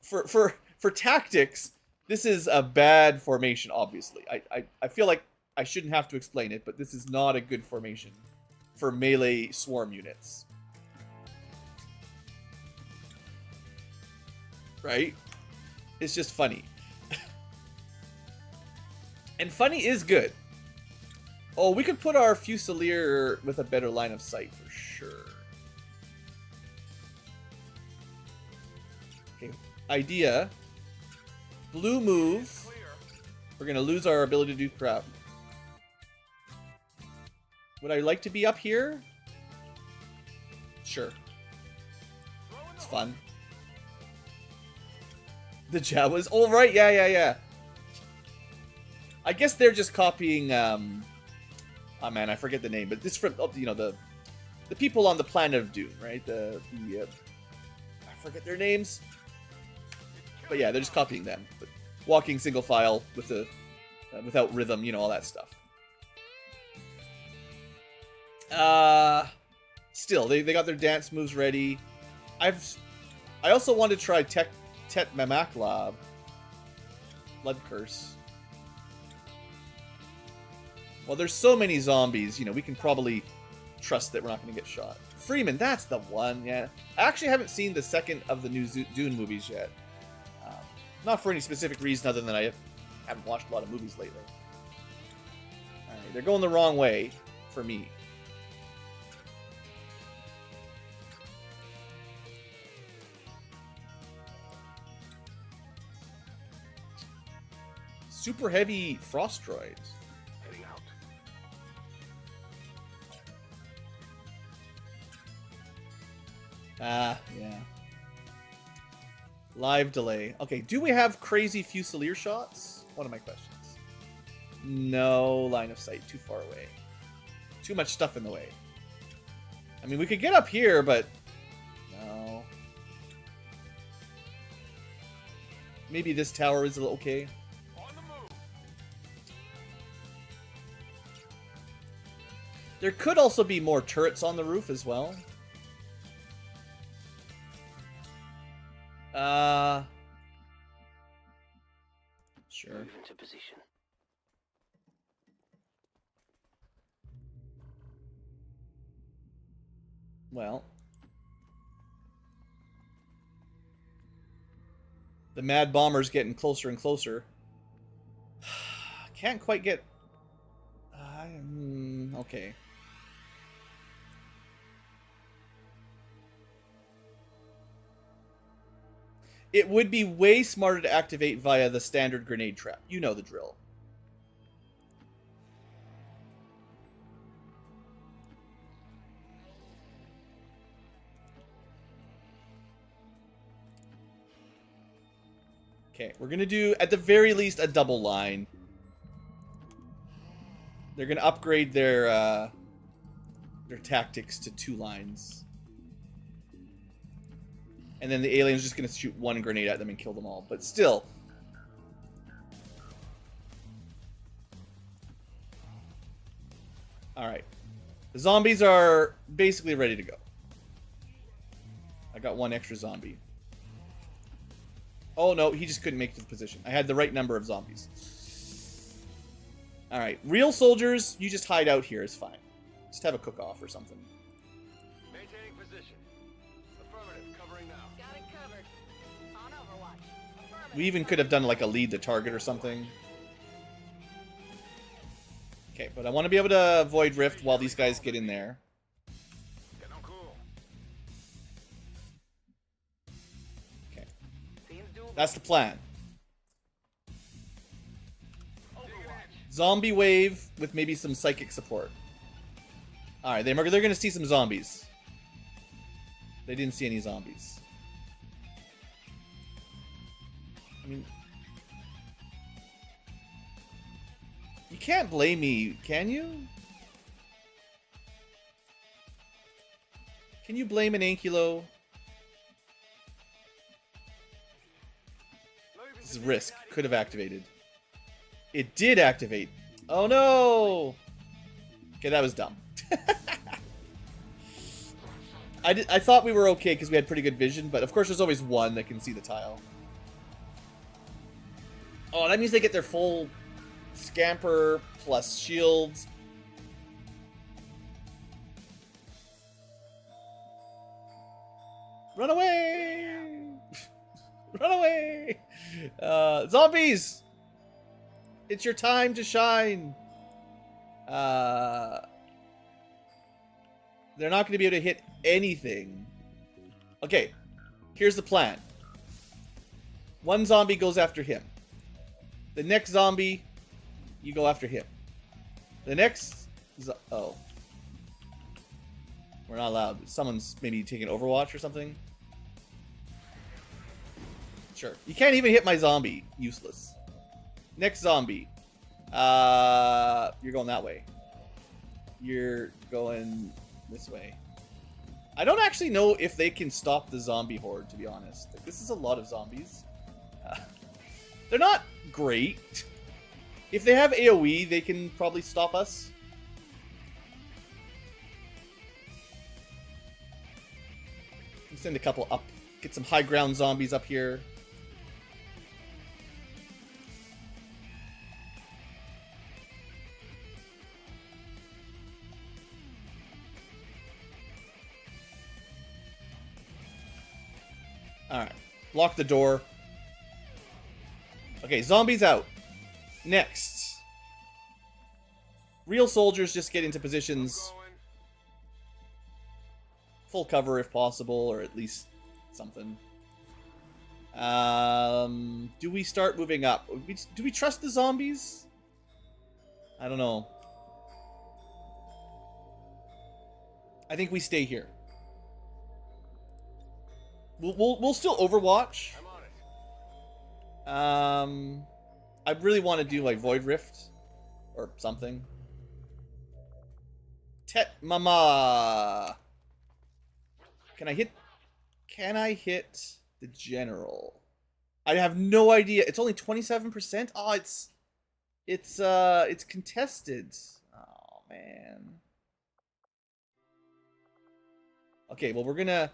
A: for tactics. This is a bad formation, obviously. I feel like I shouldn't have to explain it, but this is not a good formation for melee swarm units. Right? It's just funny. And funny is good. Oh, we could put our Fusilier with a better line of sight for sure. Okay, idea. Blue move. We're gonna lose our ability to do crap. Would I like to be up here? Sure. It's fun. The Jawas. Oh, right. Yeah. I guess they're just copying, oh man, I forget the name, but this from, you know, the people on the planet of Dune, right? I forget their names. But yeah, they're just copying them. But walking single file with the, without rhythm, you know, all that stuff. Still, they got their dance moves ready. I also want to try Tet Mamaklab. Blood Curse. Well, there's so many zombies, you know, we can probably trust that we're not going to get shot. Freeman, that's the one, yeah. I actually haven't seen the second of the new Dune movies yet. Not for any specific reason other than I haven't watched a lot of movies lately. Alright, they're going the wrong way for me. Super heavy frost droids.
C: Heading out.
A: Yeah. Live delay. Okay, do we have crazy Fusilier shots? One of my questions. No line of sight. Too far away. Too much stuff in the way. I mean, we could get up here, but... No. Maybe this tower is a little okay.
C: On the move.
A: There could also be more turrets on the roof as well. Sure.
C: Move into position.
A: Well. The Mad Bomber's getting closer and closer. Can't quite get... okay. It would be way smarter to activate via the standard grenade trap. You know the drill. Okay, we're going to do, at the very least, a double line. They're going to upgrade their tactics to 2 lines. And then the alien's just going to shoot 1 grenade at them and kill them all. But still. Alright. The zombies are basically ready to go. I got 1 extra zombie. Oh no, he just couldn't make it to the position. I had the right number of zombies. Alright. Real soldiers, you just hide out here is fine. Just have a cook-off or something.
C: Maintaining position. Affirmative, covering now.
B: Got it covered. On Overwatch. Affirmative.
A: We even could have done like a lead the target or something. Okay, but I want to be able to avoid rift while these guys get in there.
C: Get on cool.
A: Okay.
B: Seems doable.
A: That's the plan.
C: Overwatch.
A: Zombie wave with maybe some psychic support. Alright, they're going to see some zombies. They didn't see any zombies. I mean... You can't blame me, can you? Can you blame an Ankylo? This is risk. Could have activated. It did activate. Oh no! Okay, that was dumb. I thought we were okay because we had pretty good vision, but of course there's always one that can see the tile. Oh, that means they get their full scamper plus shields. Run away! Run away! Zombies! It's your time to shine. They're not going to be able to hit anything. Okay, here's the plan. 1 zombie goes after him. The next zombie, you go after him. The next... Oh. We're not allowed. Someone's maybe taking Overwatch or something. Sure. You can't even hit my zombie. Useless. Next zombie. You're going that way. You're going this way. I don't actually know if they can stop the zombie horde, to be honest. Like, this is a lot of zombies. They're not great. If they have AoE, they can probably stop us. Send a couple up. Get some high ground zombies up here. Alright. Lock the door. Okay, zombies out. Next. Real soldiers just get into positions. Full cover if possible, or at least something. Do we start moving up? Do we trust the zombies? I don't know. I think we stay here. We'll still Overwatch. I really want to do like Void Rift or something. Tet Mama. Can I hit the general? I have no idea. It's only 27%. Oh, it's contested. Oh man. Okay, well we're gonna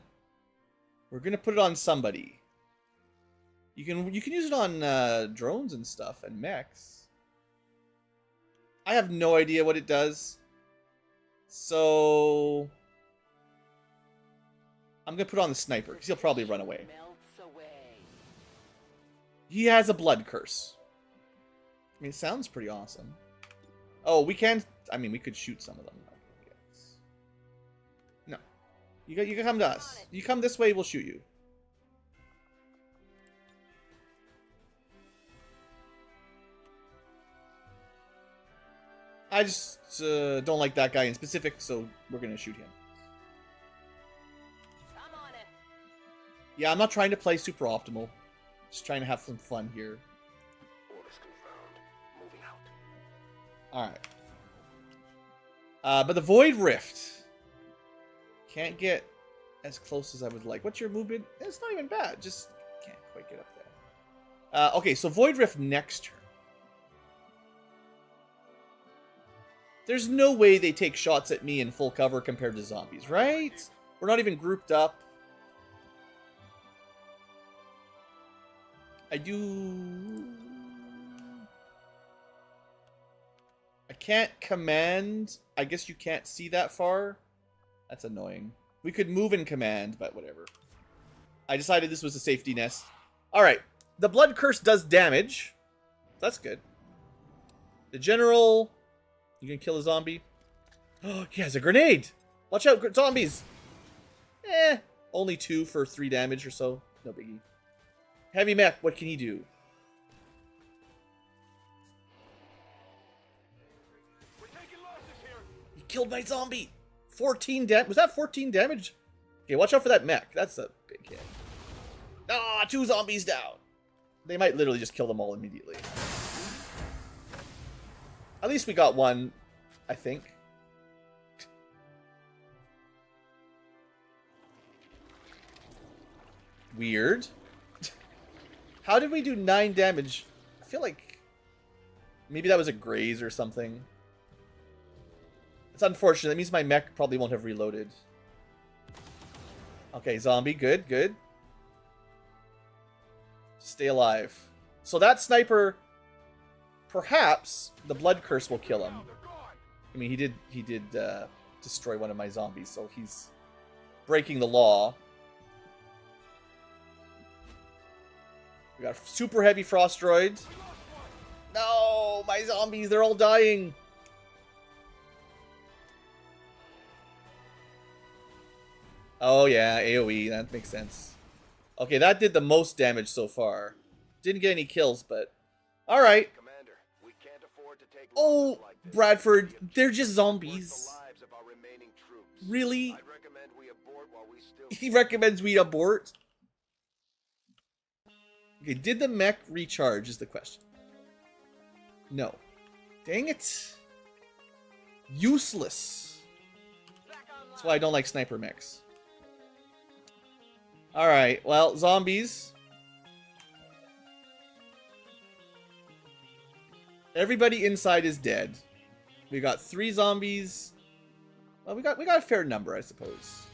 A: put it on somebody. You can use it on drones and stuff and mechs. I have no idea what it does. So I'm gonna put on the sniper because he'll probably run away. He has a blood curse. I mean, it sounds pretty awesome. Oh, we can. I mean, we could shoot some of them. No, you can come to us. You come this way, we'll shoot you. I just don't like that guy in specific, so we're gonna shoot him.
B: I'm on it.
A: Yeah, I'm not trying to play super optimal. Just trying to have some fun here.
C: Orders confirmed. Moving out.
A: Alright. But the Void Rift. Can't get as close as I would like. What's your movement? It's not even bad. Just can't quite get up there. Okay, so Void Rift next turn. There's no way they take shots at me in full cover compared to zombies, right? We're not even grouped up. I can't command. I guess you can't see that far. That's annoying. We could move and command, but whatever. I decided this was a safety nest. Alright. The Blood Curse does damage. That's good. The General... You can kill a zombie. Oh, he has a grenade! Watch out, zombies! Only 2 for 3 damage or so. No biggie. Heavy mech, what can he do?
C: We're taking losses here.
A: He killed my zombie! 14 damage. Was that 14 damage? Okay, watch out for that mech. That's a big hit. Ah, 2 zombies down. They might literally just kill them all immediately. At least we got one, I think. Weird. How did we do 9 damage? I feel like maybe that was a graze or something. It's unfortunate. That means my mech probably won't have reloaded. Okay, zombie. Good, good. Stay alive. So that sniper... Perhaps the Blood Curse will kill him. I mean, he did destroy one of my zombies, so he's breaking the law. We got super heavy frost droids. No, my zombies, they're all dying. Oh yeah, AoE, that makes sense. Okay, that did the most damage so far. Didn't get any kills, but... All right.
C: Commander, we can't afford to take
A: Oh,
C: losses like this.
A: Bradford,
C: The
A: they're just
C: objective is
A: zombies.
C: worth the lives of our remaining troops.
A: Really?
C: I'd recommend we abort while we still
A: He recommends we abort. Okay, did the mech recharge is the question. No. Dang it. Useless. That's why I don't like sniper mechs. Alright, well, zombies. Everybody inside is dead. We got 3 zombies. Well, we got a fair number, I suppose.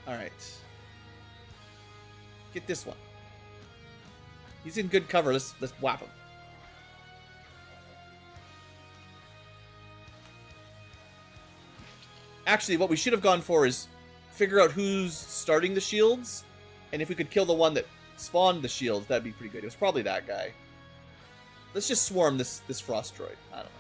A: Alright. Get this one. He's in good cover. Let's whap him. Actually, what we should have gone for is figure out who's starting the shields, and if we could kill the one that spawned the shields, that'd be pretty good. It was probably that guy. Let's just swarm this frost droid. I don't know.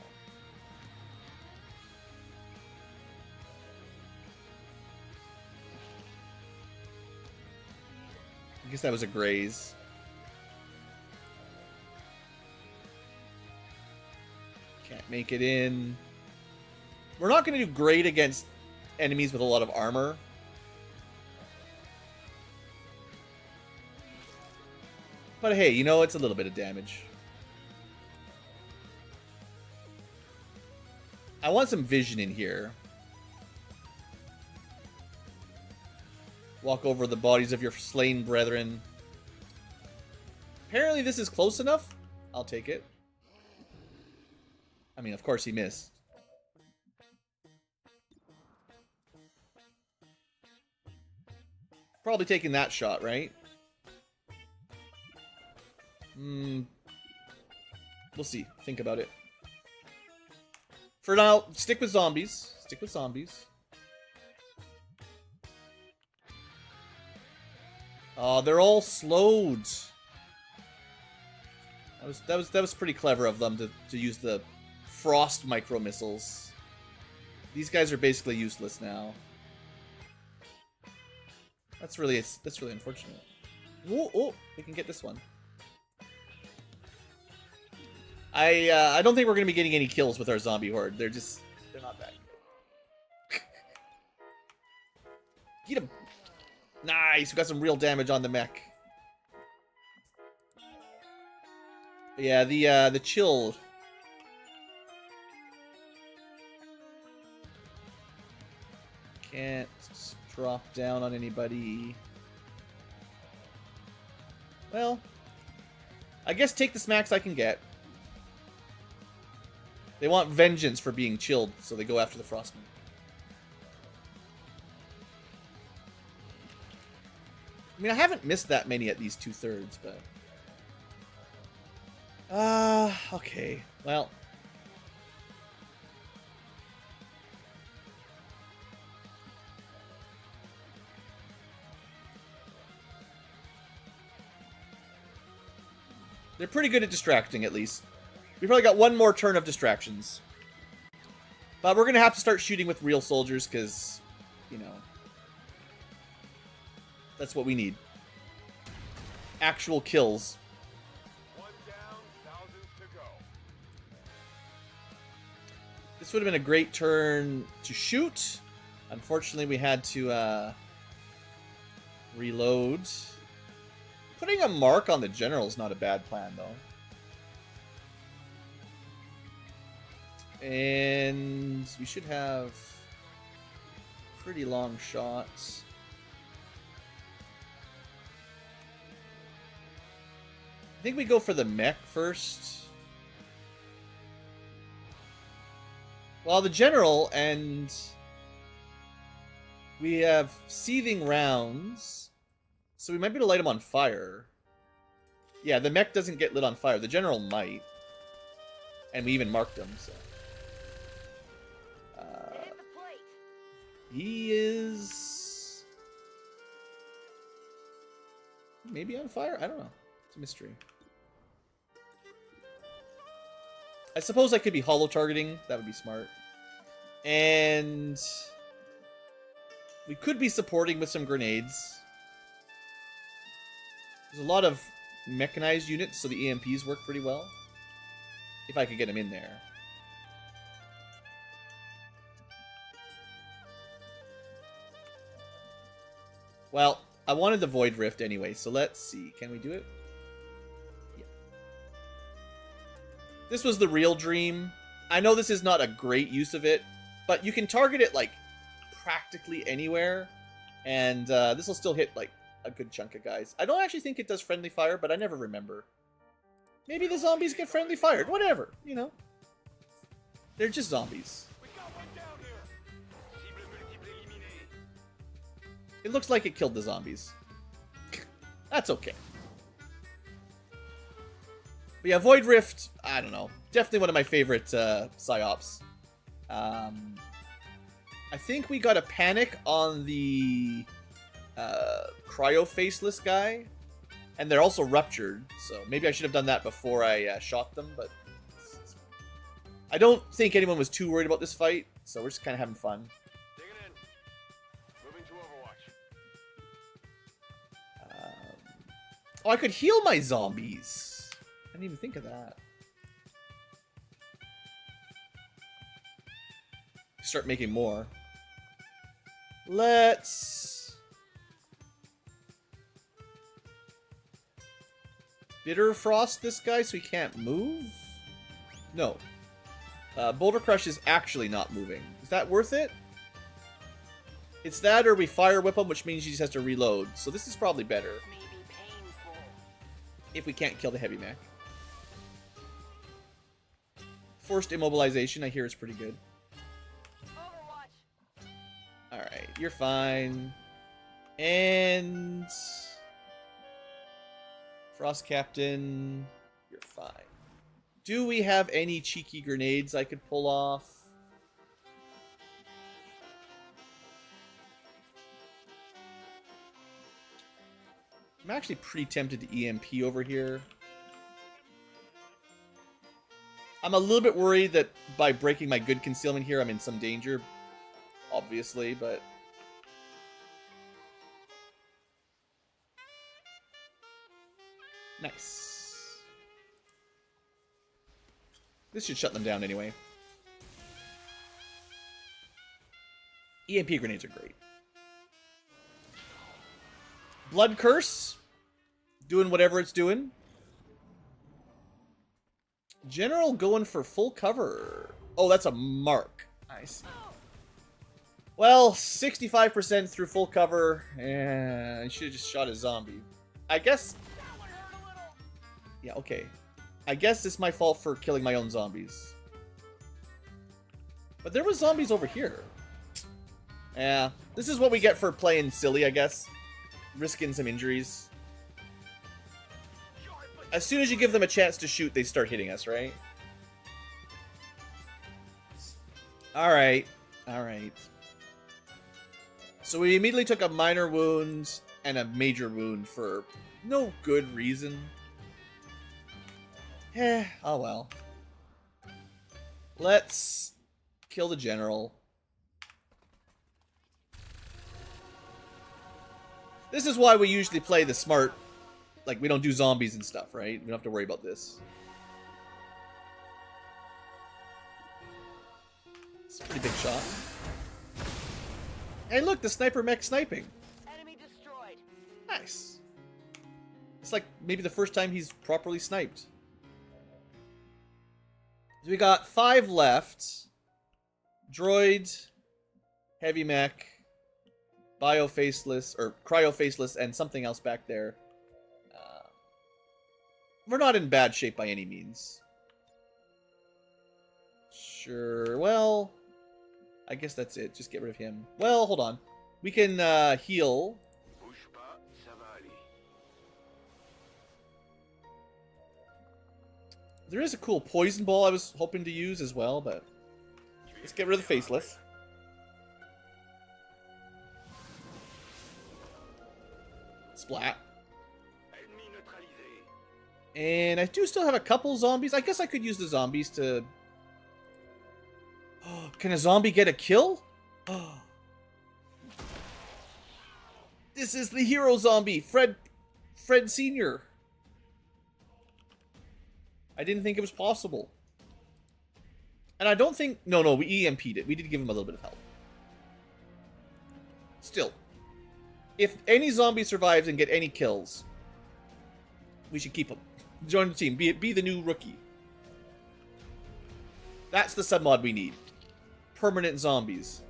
A: I guess that was a graze. Can't make it in. We're not going to do great against enemies with a lot of armor. But hey, you know, it's a little bit of damage. I want some vision in here. Walk over the bodies of your slain brethren. Apparently this is close enough. I'll take it. I mean, of course he missed. Probably taking that shot, right? We'll see. Think about it. For now, stick with zombies. Stick with zombies. Oh, they're all slowed. That was pretty clever of them to use the frost micro missiles. These guys are basically useless now. That's really unfortunate. Oh, we can get this one. I don't think we're gonna be getting any kills with our zombie horde. They're not that good. Get him! Nice, we got some real damage on the mech. Yeah, the chill. Can't drop down on anybody. Well, I guess take the smacks I can get. They want vengeance for being chilled, so they go after the Frostman. I mean, I haven't missed that many at these 2/3, but... okay. Well... they're pretty good at distracting, at least. We probably got one more turn of distractions. But we're going to have to start shooting with real soldiers, because, you know... that's what we need. Actual kills.
C: One down, thousands to go.
A: This would have been a great turn to shoot. Unfortunately, we had to reload. Putting a mark on the general is not a bad plan, though. And we should have pretty long shots. I think we go for the mech first. Well, the general, and we have seething rounds, so we might be able to light him on fire. Yeah, the mech doesn't get lit on fire. The general might. And we even marked him, so...
B: Hit the plate.
A: he is... maybe on fire? I don't know. It's a mystery. I suppose I could be holo targeting. That would be smart. And... we could be supporting with some grenades. There's a lot of mechanized units, so the EMPs work pretty well. If I could get them in there. Well, I wanted the Void Rift anyway, so let's see. Can we do it? Yeah. This was the real dream. I know this is not a great use of it, but you can target it, like, practically anywhere. And this will still hit, like, a good chunk of guys. I don't actually think it does friendly fire, but I never remember. Maybe the zombies get friendly fired. Whatever, you know. They're just zombies. It looks like it killed the zombies. That's okay. But yeah, Void Rift, I don't know. Definitely one of my favorite psyops. I think we got a panic on the cryo faceless guy. And they're also ruptured, so maybe I should have done that before I shot them, but it's fine. I don't think anyone was too worried about this fight, so we're just kind of having fun.
C: Digging in. Moving to Overwatch.
A: Oh, I could heal my zombies. I didn't even think of that. Start making more. Let's... Bitter Frost this guy so he can't move? No. Boulder Crush is actually not moving. Is that worth it? It's that or we Fire Whip him, which means he just has to reload. So this is probably better. If we can't kill the heavy mech. Forced Immobilization, I hear is pretty good. Alright, you're fine. And... Frost Captain, you're fine. Do we have any cheeky grenades I could pull off? I'm actually pretty tempted to EMP over here. I'm a little bit worried that by breaking my good concealment here, I'm in some danger. Obviously, but... Nice. This should shut them down anyway. EMP grenades are great. Blood Curse. Doing whatever it's doing. General going for full cover. Oh, that's a mark. Nice. Well, 65% through full cover. And I should have just shot a zombie. I guess... Yeah, okay. I guess it's my fault for killing my own zombies. But there was zombies over here. Yeah, this is what we get for playing silly, I guess. Risking some injuries. As soon as you give them a chance to shoot, they start hitting us, right? Alright. Alright. So we immediately took a minor wound and a major wound for no good reason. Eh, oh well. Let's kill the general. This is why we usually play the smart, like we don't do zombies and stuff, right? We don't have to worry about this. It's a pretty big shot. Hey look, the sniper mech sniping.
B: Enemy destroyed.
A: Nice. It's like maybe the first time he's properly sniped. So we got 5 left. Droid, heavy mech, bio faceless, or cryo faceless, and something else back there. We're not in bad shape by any means. Sure, well, I guess that's it. Just get rid of him. Well, hold on. We can heal. There is a cool poison ball I was hoping to use as well, but let's get rid of the faceless. Splat. And I do still have a couple zombies. I guess I could use the zombies to... Oh, can a zombie get a kill? Oh. This is the hero zombie, Fred Sr. I didn't think it was possible. And I don't think... No, we EMP'd it. We did give him a little bit of help. Still. If any zombie survives and get any kills, we should keep him. Join the team. Be the new rookie. That's the submod we need. Permanent zombies.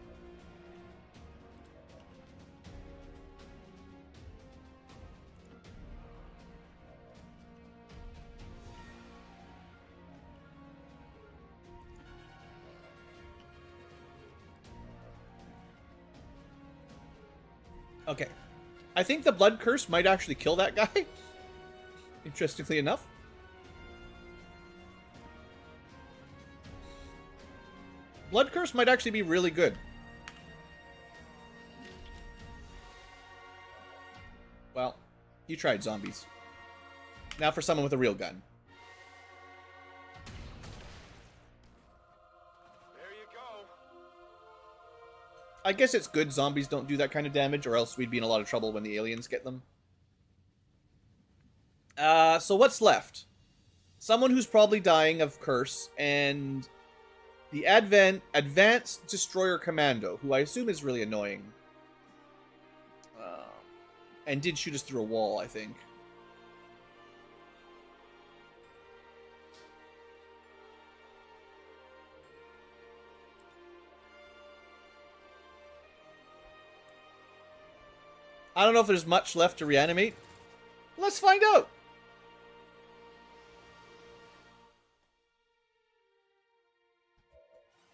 A: Okay. I think the blood curse might actually kill that guy. Interestingly enough. Blood curse might actually be really good. Well, you tried zombies. Now for someone with a real gun. I guess it's good zombies don't do that kind of damage, or else we'd be in a lot of trouble when the aliens get them. So what's left? Someone who's probably dying of curse, and the Advanced Destroyer Commando, who I assume is really annoying. And did shoot us through a wall, I think. I don't know if there's much left to reanimate. Let's find out.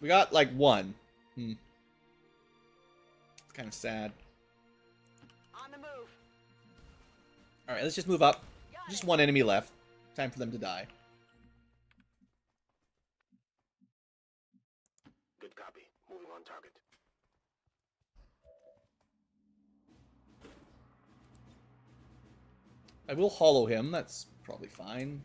A: We got like one. It's kind of sad.
B: On the move.
A: All right, let's just move up. Just one enemy left. Time for them to die.
C: Good copy. Moving on target.
A: I will hollow him. That's probably fine.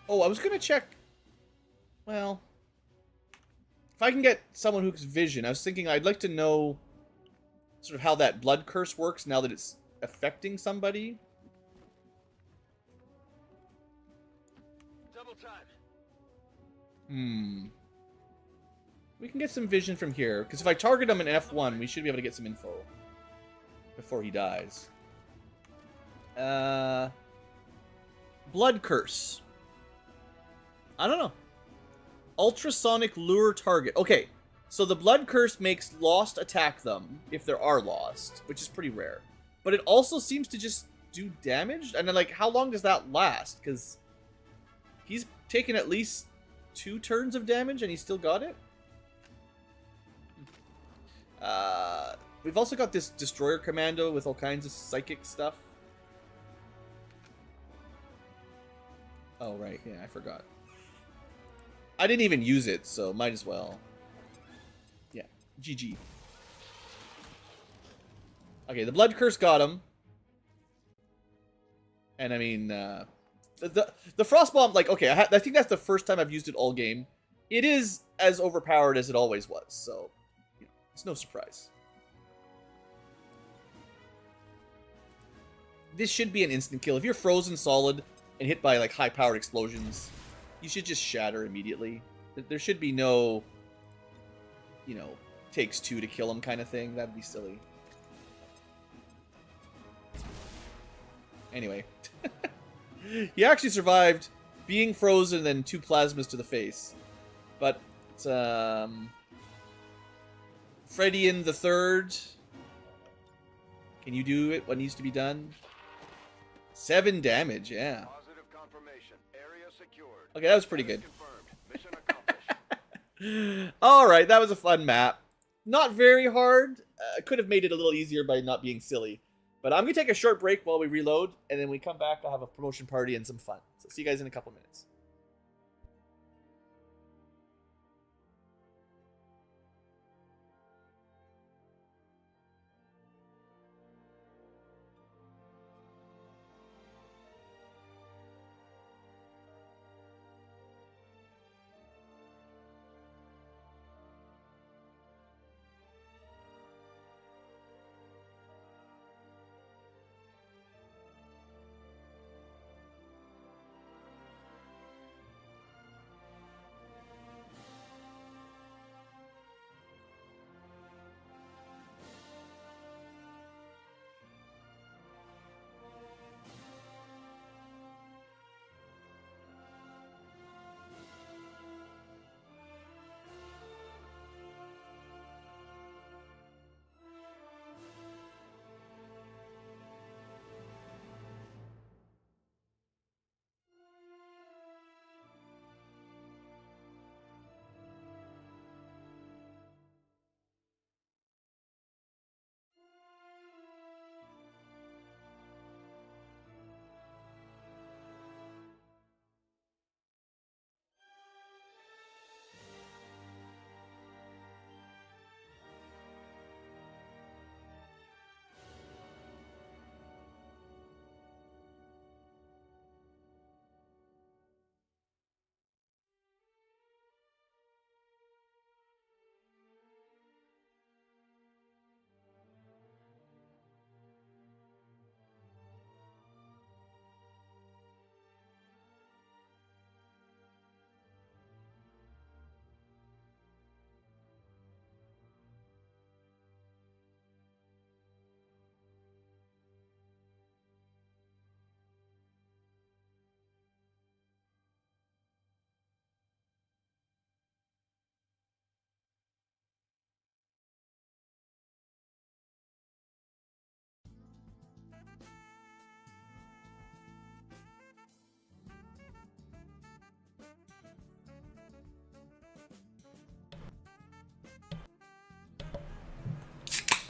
A: Oh, I was going to check... Well... If I can get someone who's vision, I was thinking I'd like to know sort of how that blood curse works now that it's affecting somebody.
C: Double time.
A: We can get some vision from here, because if I target him in F1, we should be able to get some info before he dies. Blood curse. I don't know. Ultrasonic lure target. Okay, so the blood curse makes lost attack them, if there are lost, which is pretty rare. But it also seems to just do damage, and then, like, how long does that last? Because he's taken at least 2 turns of damage, and he still got it? We've also got this Destroyer Commando with all kinds of psychic stuff. Oh, right. Yeah, I forgot. I didn't even use it, so might as well. Yeah, GG. Okay, the Blood Curse got him. And I mean, the Frost Bomb, like, okay, I think that's the first time I've used it all game. It is as overpowered as it always was, so you know, it's no surprise. This should be an instant kill. If you're frozen solid and hit by, like, high-powered explosions, you should just shatter immediately. There should be no, you know, takes 2 to kill him kind of thing. That'd be silly. Anyway. He actually survived being frozen and then 2 plasmas to the face. But, Fredian the Third, can you do it? What needs to be done? 7 damage, yeah.
C: Positive confirmation. Area secured.
A: Okay, that was pretty good.
C: Confirmed. Mission accomplished.
A: Alright, that was a fun map. Not very hard. I could have made it a little easier by not being silly. But I'm going to take a short break while we reload, and then when we come back, I'll have a promotion party and some fun. So see you guys in a couple minutes.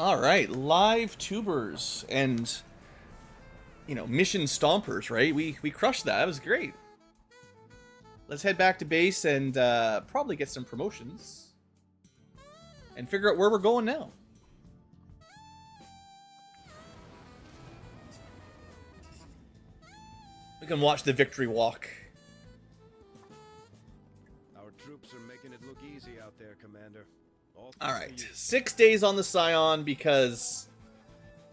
A: All right, live tubers and, you know, mission stompers, right? We crushed that. That was great. Let's head back to base and probably get some promotions and figure out where we're going now. We can watch the victory walk.
C: Our troops are making it look easy out there, Commander.
A: All right, 6 days on the Scion because,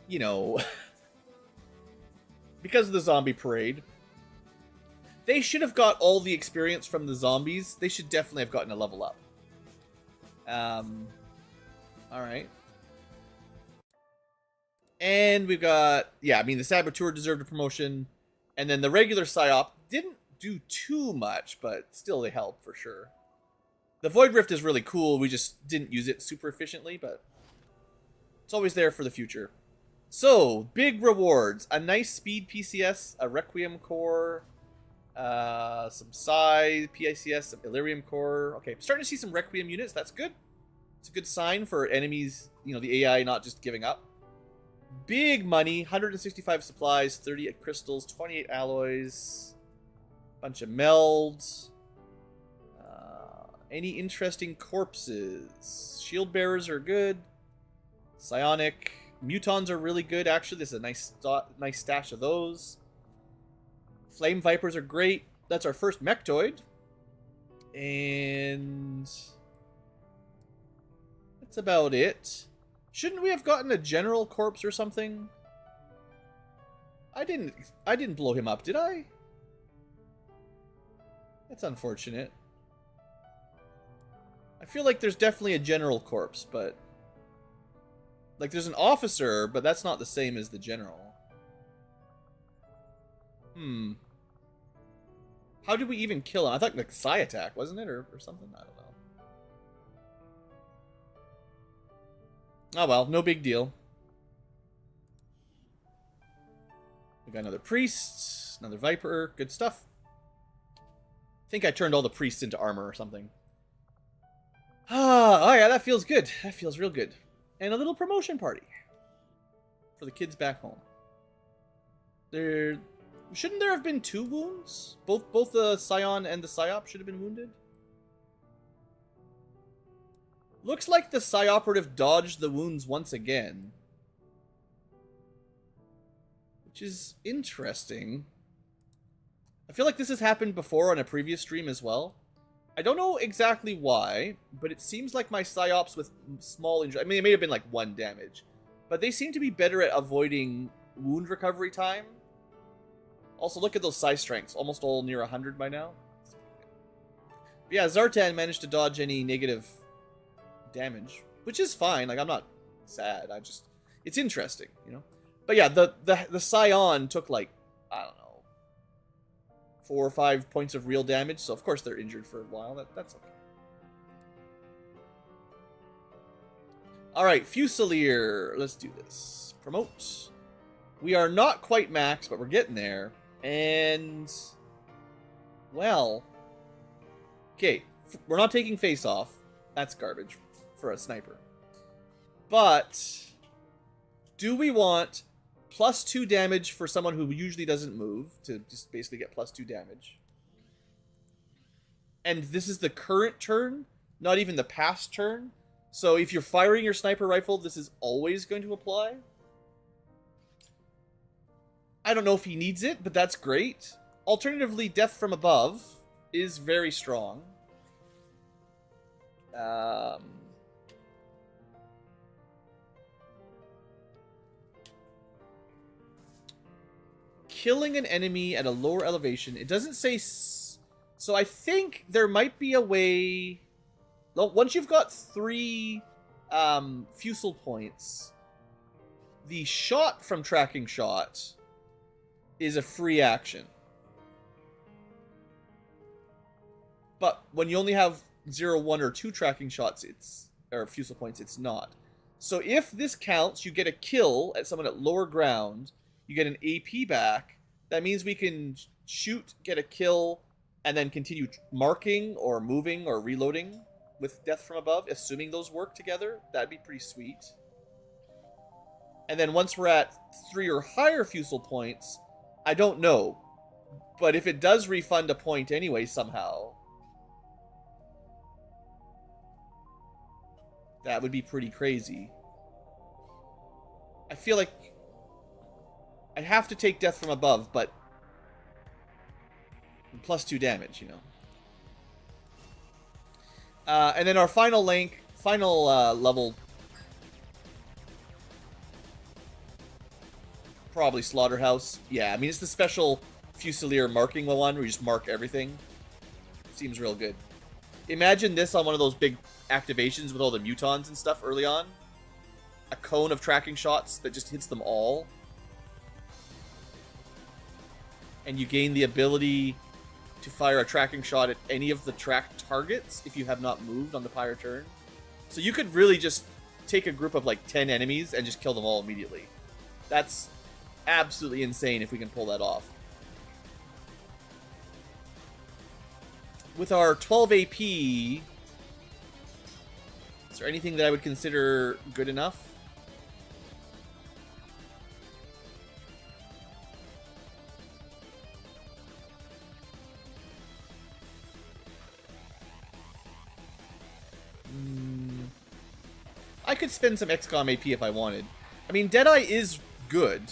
A: you know, because of the zombie parade. They should have got all the experience from the zombies. They should definitely have gotten a level up. All right. And we've got, yeah, I mean, the Saboteur deserved a promotion. And then the regular Psyop didn't do too much, but still they help for sure. The Void Rift is really cool. We just didn't use it super efficiently, but it's always there for the future. So, big rewards. A nice speed PCS, a Requiem Core, some Psi, PICS, some Illyrium Core. Okay, I'm starting to see some Requiem units. That's good. It's a good sign for enemies, you know, the AI not just giving up. Big money, 165 supplies, 38 crystals, 28 alloys, bunch of melds. Any interesting corpses? Shield bearers are good. Psionic. Mutons are really good, actually. This is a nice stash of those. Flame Vipers are great. That's our first Mechtoid. And that's about it. Shouldn't we have gotten a General Corpse or something? I didn't blow him up, did I? That's unfortunate. I feel like there's definitely a General Corpse, but... like, there's an Officer, but that's not the same as the General. How did we even kill him? I thought, like, Psi attack, wasn't it? Or something? I don't know. Oh well, no big deal. We got another Priest, another Viper, good stuff. I think I turned all the Priests into armor or something. Oh yeah, that feels good. That feels real good. And a little promotion party for the kids back home. Shouldn't there have been 2 wounds? Both the Scion and the Psyop should have been wounded. Looks like the Psyoperative dodged the wounds once again, which is interesting. I feel like this has happened before on a previous stream as well. I don't know exactly why, but it seems like my Psyops with small injury... I mean, it may have been like 1 damage. But they seem to be better at avoiding wound recovery time. Also, look at those Psi strengths. Almost all near 100 by now. But yeah, Zartan managed to dodge any negative damage. Which is fine. Like, I'm not sad. It's interesting, you know? But yeah, the Scion took like, I don't know, 4 or 5 points of real damage, so of course they're injured for a while. That's okay. Alright, Fusilier. Let's do this. Promote. We are not quite max, but we're getting there. And... well... okay, we're not taking face off. That's garbage for a sniper. But... do we want +2 damage for someone who usually doesn't move, to just basically get +2 damage? And this is the current turn, not even the past turn. So if you're firing your sniper rifle, this is always going to apply. I don't know if he needs it, but that's great. Alternatively, Death from Above is very strong. Killing an enemy at a lower elevation. It doesn't say... so I think there might be a way... well, once you've got 3 Fusel points, the shot from Tracking Shot is a free action. But when you only have 0, 1, or 2 Tracking Shots, or Fusel points, it's not. So if this counts, you get a kill at someone at lower ground, you get an AP back. That means we can shoot, get a kill, and then continue marking or moving or reloading with Death from Above, assuming those work together. That'd be pretty sweet. And then once we're at 3 or higher Fusel points, I don't know. But if it does refund a point anyway somehow, that would be pretty crazy. I feel like I'd have to take Death from Above, but +2 damage, you know. And then our final level, probably Slaughterhouse. Yeah, I mean, it's the special Fusilier marking one where you just mark everything. Seems real good. Imagine this on one of those big activations with all the mutons and stuff early on. A cone of tracking shots that just hits them all. And you gain the ability to fire a tracking shot at any of the tracked targets if you have not moved on the prior turn. So you could really just take a group of like 10 enemies and just kill them all immediately. That's absolutely insane if we can pull that off. With our 12 AP, is there anything that I would consider good enough? I could spend some XCom AP if I wanted. I mean, Deadeye is good.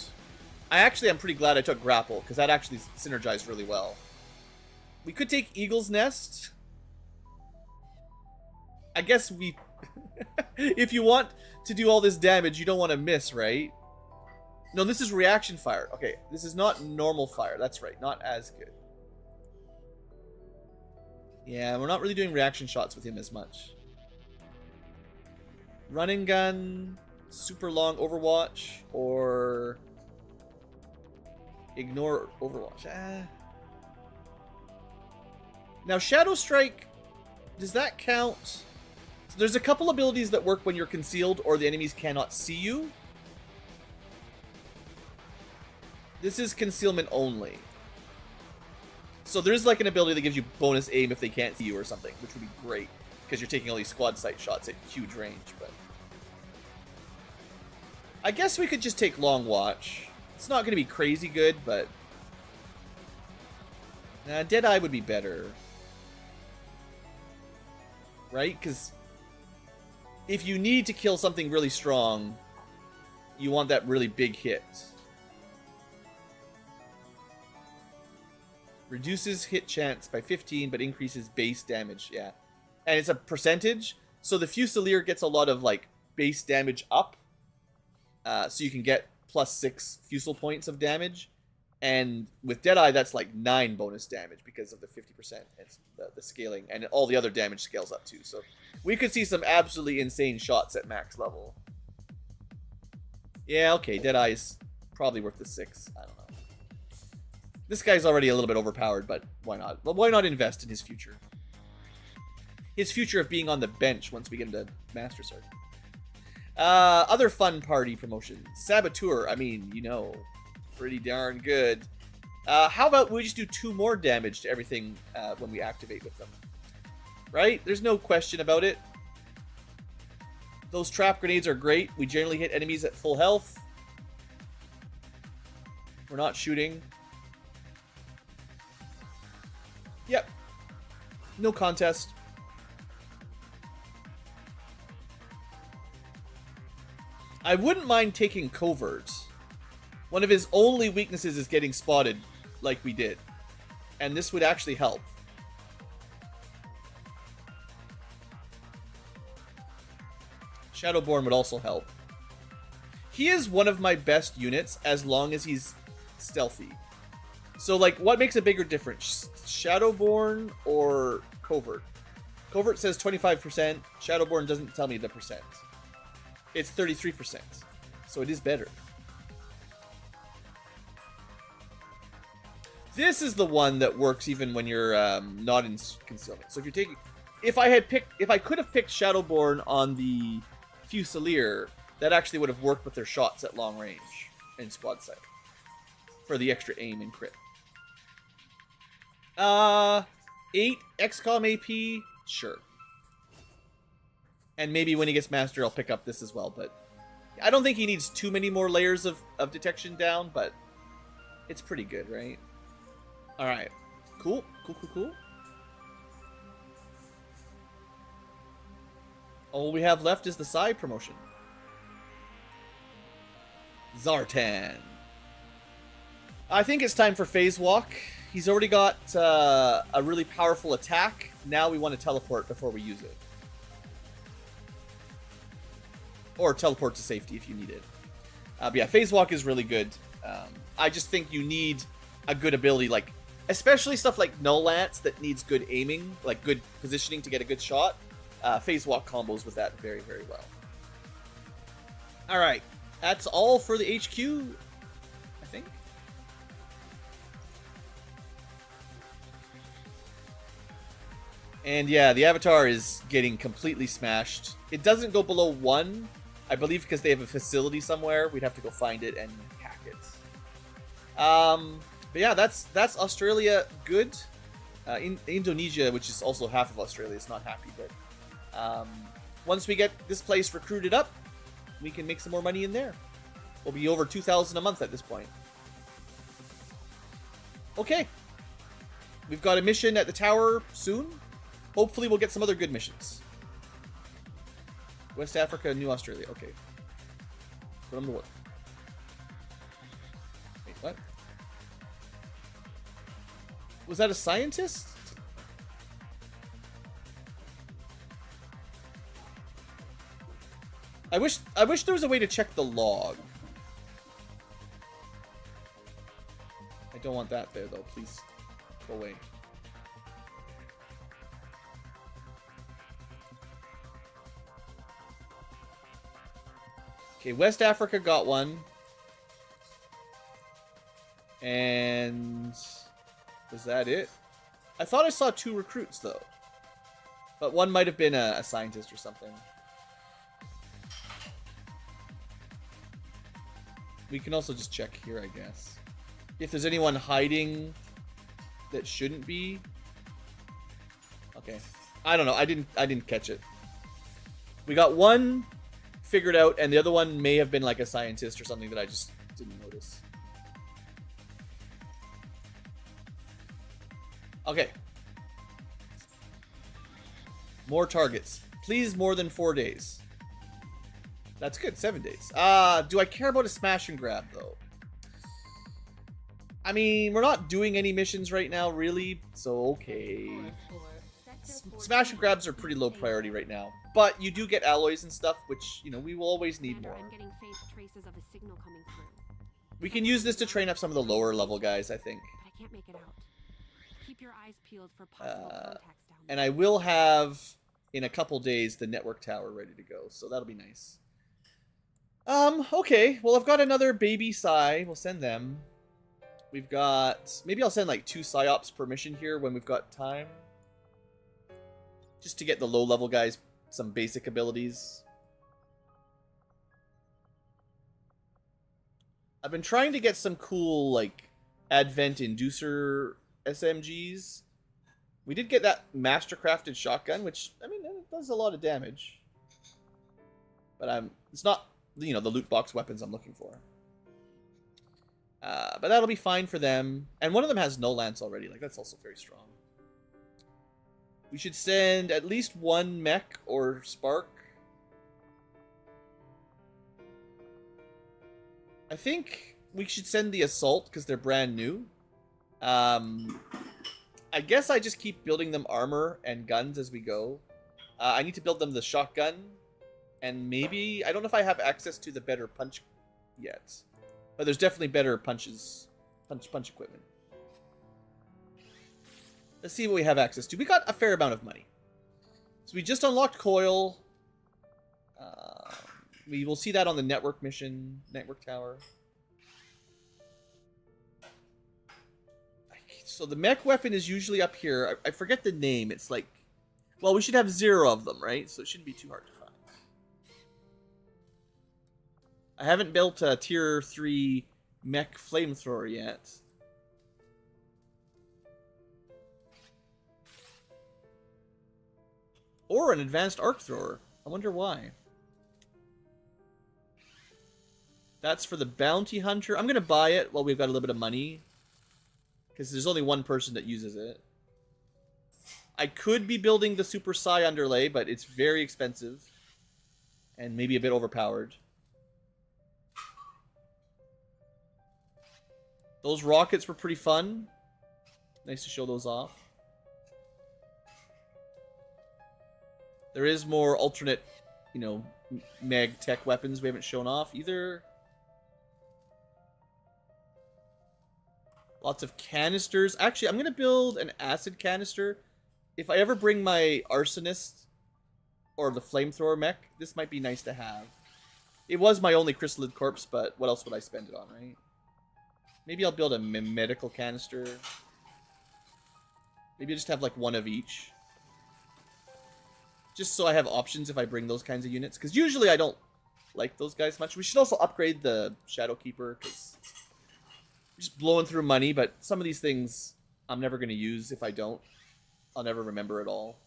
A: I'm pretty glad I took Grapple, because that actually synergized really well. We could take Eagle's Nest. I guess we... if you want to do all this damage, you don't want to miss, right? No, this is reaction fire. Okay, this is not normal fire. That's right, not as good. Yeah, we're not really doing reaction shots with him as much. Running gun, super long Overwatch, or ignore Overwatch. Now, Shadow Strike, does that count? So there's a couple abilities that work when you're concealed or the enemies cannot see you. This is concealment only. So there's like an ability that gives you bonus aim if they can't see you or something, which would be great, because you're taking all these squad sight shots at huge range. But I guess we could just take Long Watch. It's not going to be crazy good, but Deadeye would be better. Right? Because if you need to kill something really strong, you want that really big hit. Reduces hit chance by 15, but increases base damage. Yeah. And it's a percentage. So the Fusilier gets a lot of, like, base damage up. So you can get +6 Fusel points of damage. And with Deadeye, that's like 9 bonus damage because of the 50%. It's the scaling. And all the other damage scales up too. So we could see some absolutely insane shots at max level. Yeah, okay. Deadeye's probably worth the 6. I don't know. This guy's already a little bit overpowered, but why not? Well, why not invest in his future? His future of being on the bench once we get into Master Sergeant. Other fun party promotions. Saboteur, I mean, you know, pretty darn good. How about we just do 2 more damage to everything when we activate with them? Right? There's no question about it. Those trap grenades are great. We generally hit enemies at full health. We're not shooting. Yep. No contest. I wouldn't mind taking Covert. One of his only weaknesses is getting spotted like we did. And this would actually help. Shadowborn would also help. He is one of my best units as long as he's stealthy. So, like, what makes a bigger difference? Shadowborn or Covert? Covert says 25%. Shadowborn doesn't tell me the percent. It's 33%. So it is better. This is the one that works even when you're not in concealment. So if you're taking... If I could have picked Shadowborn on the Fusilier, that actually would have worked with their shots at long range and squad sight. For the extra aim and crit. 8 XCOM AP? Sure. And maybe when he gets Master, I'll pick up this as well, but I don't think he needs too many more layers of detection down, but it's pretty good, right? Alright. Cool. Cool. All we have left is the side promotion. Zartan. I think it's time for Phase Walk. He's already got a really powerful attack. Now we want to teleport before we use it. Or teleport to safety if you need it. But yeah, Phase Walk is really good. I just think you need a good ability, like, especially stuff like Null Lance that needs good aiming, like good positioning to get a good shot. Phase Walk combos with that very, very well. Alright, that's all for the HQ, I think. And yeah, the Avatar is getting completely smashed. It doesn't go below 1, I believe, because they have a facility somewhere. We'd have to go find it and hack it. But yeah, that's Australia good. Indonesia, which is also half of Australia, is not happy. But once we get this place recruited up, we can make some more money in there. We'll be over 2,000 a month at this point. Okay. We've got a mission at the tower soon. Hopefully we'll get some other good missions. West Africa, New Australia. Okay. Put them to work. Wait, what? Was that a scientist? I wish there was a way to check the log. I don't want that there though. Please go away. Okay, West Africa got one. And was that it? I thought I saw 2 recruits though. But one might have been a scientist or something. We can also just check here, I guess. If there's anyone hiding that shouldn't be. Okay. I don't know. I didn't catch it. We got one figured out, and the other one may have been like a scientist or something that I just didn't notice. Okay. More targets. Please, more than 4 days. That's good, 7 days. Do I care about a smash and grab, though? I mean, we're not doing any missions right now, really, so okay. Smash and grabs are pretty low priority right now. But you do get alloys and stuff, which, you know, we will always need more.
D: I'm getting faint traces of a signal coming through.
A: We can use this to train up some of the lower level guys, I think.
D: But I can't make it out. Keep your eyes peeled for possible contacts down there.
A: And I will have, in a couple days, the network tower ready to go, so that'll be nice. Okay. Well, I've got another baby Psy. We'll send them. We've got... Maybe I'll send, like, 2 PsyOps per mission here when we've got time. Just to get the low-level guys some basic abilities. I've been trying to get some cool, like, Advent Inducer SMGs. We did get that Mastercrafted shotgun, which, I mean, it does a lot of damage. But it's not, you know, the loot box weapons I'm looking for. But that'll be fine for them. And one of them has no lance already. Like, that's also very strong. We should send at least 1 mech or spark. I think we should send the assault because they're brand new. I guess I just keep building them armor and guns as we go. I need to build them the shotgun. And maybe... I don't know if I have access to the better punch yet. But there's definitely better punch equipment. Let's see what we have access to. We got a fair amount of money. So we just unlocked Coil. We will see that on the network mission, network tower. So the mech weapon is usually up here. I forget the name. It's like... Well, we should have 0 of them, right? So it shouldn't be too hard to find. I haven't built a tier 3 mech flamethrower yet. Or an advanced arc thrower. I wonder why. That's for the bounty hunter. I'm gonna buy it while we've got a little bit of money, because there's only one person that uses it. I could be building the Super Psi underlay, but it's very expensive. And maybe a bit overpowered. Those rockets were pretty fun. Nice to show those off. There is more alternate, you know, mag tech weapons we haven't shown off either. Lots of canisters. Actually, I'm going to build an acid canister. If I ever bring my arsonist or the flamethrower mech, this might be nice to have. It was my only crystalline corpse, but what else would I spend it on, right? Maybe I'll build a medical canister. Maybe I'll just have like one of each. Just so I have options if I bring those kinds of units. Because usually I don't like those guys much. We should also upgrade the Shadow Keeper, because we're just blowing through money, but some of these things I'm never going to use. If I don't, I'll never remember it all.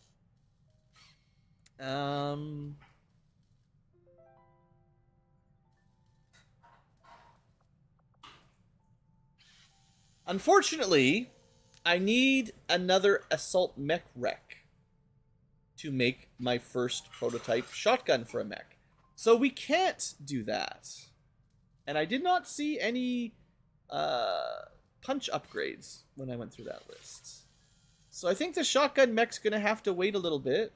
A: Unfortunately, I need another assault mech wreck to make my first prototype shotgun for a mech. So we can't do that. And I did not see any punch upgrades when I went through that list. So I think the shotgun mech's going to have to wait a little bit.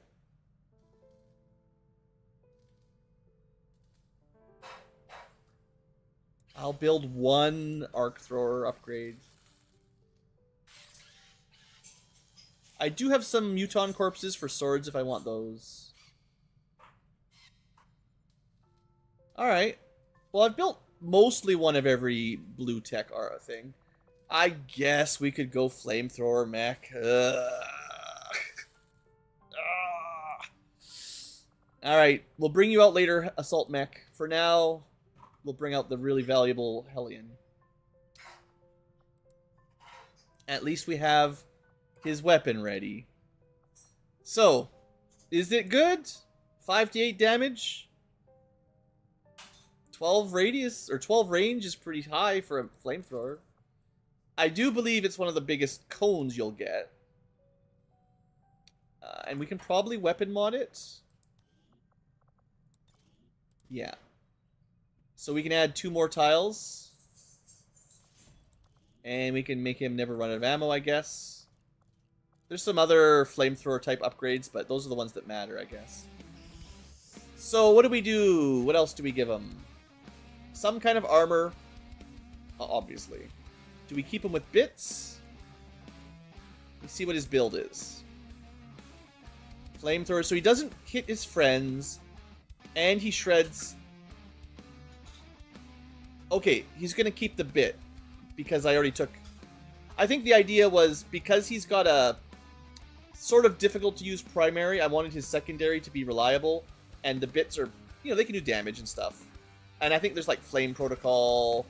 A: I'll build one arc thrower upgrade. I do have some muton corpses for swords if I want those. Alright. Well, I've built mostly one of every blue tech aura thing. I guess we could go flamethrower mech. Alright, we'll bring you out later, assault mech. For now, we'll bring out the really valuable Hellion. At least we have his weapon ready. So, is it good? 5 to 8 damage? 12 radius, or 12 range is pretty high for a flamethrower. I do believe it's one of the biggest cones you'll get. And we can probably weapon mod it. Yeah. So we can add 2 more tiles. And we can make him never run out of ammo, I guess. There's some other flamethrower type upgrades, but those are the ones that matter, I guess. So what do we do? What else do we give him? Some kind of armor, obviously. Do we keep him with bits? Let's see what his build is. Flamethrower, so he doesn't hit his friends, and he shreds. Okay, he's going to keep the bit, because I already took... I think the idea was, because he's got a sort of difficult to use primary, I wanted his secondary to be reliable, and the bits are, you know, they can do damage and stuff. And I think there's like flame protocol,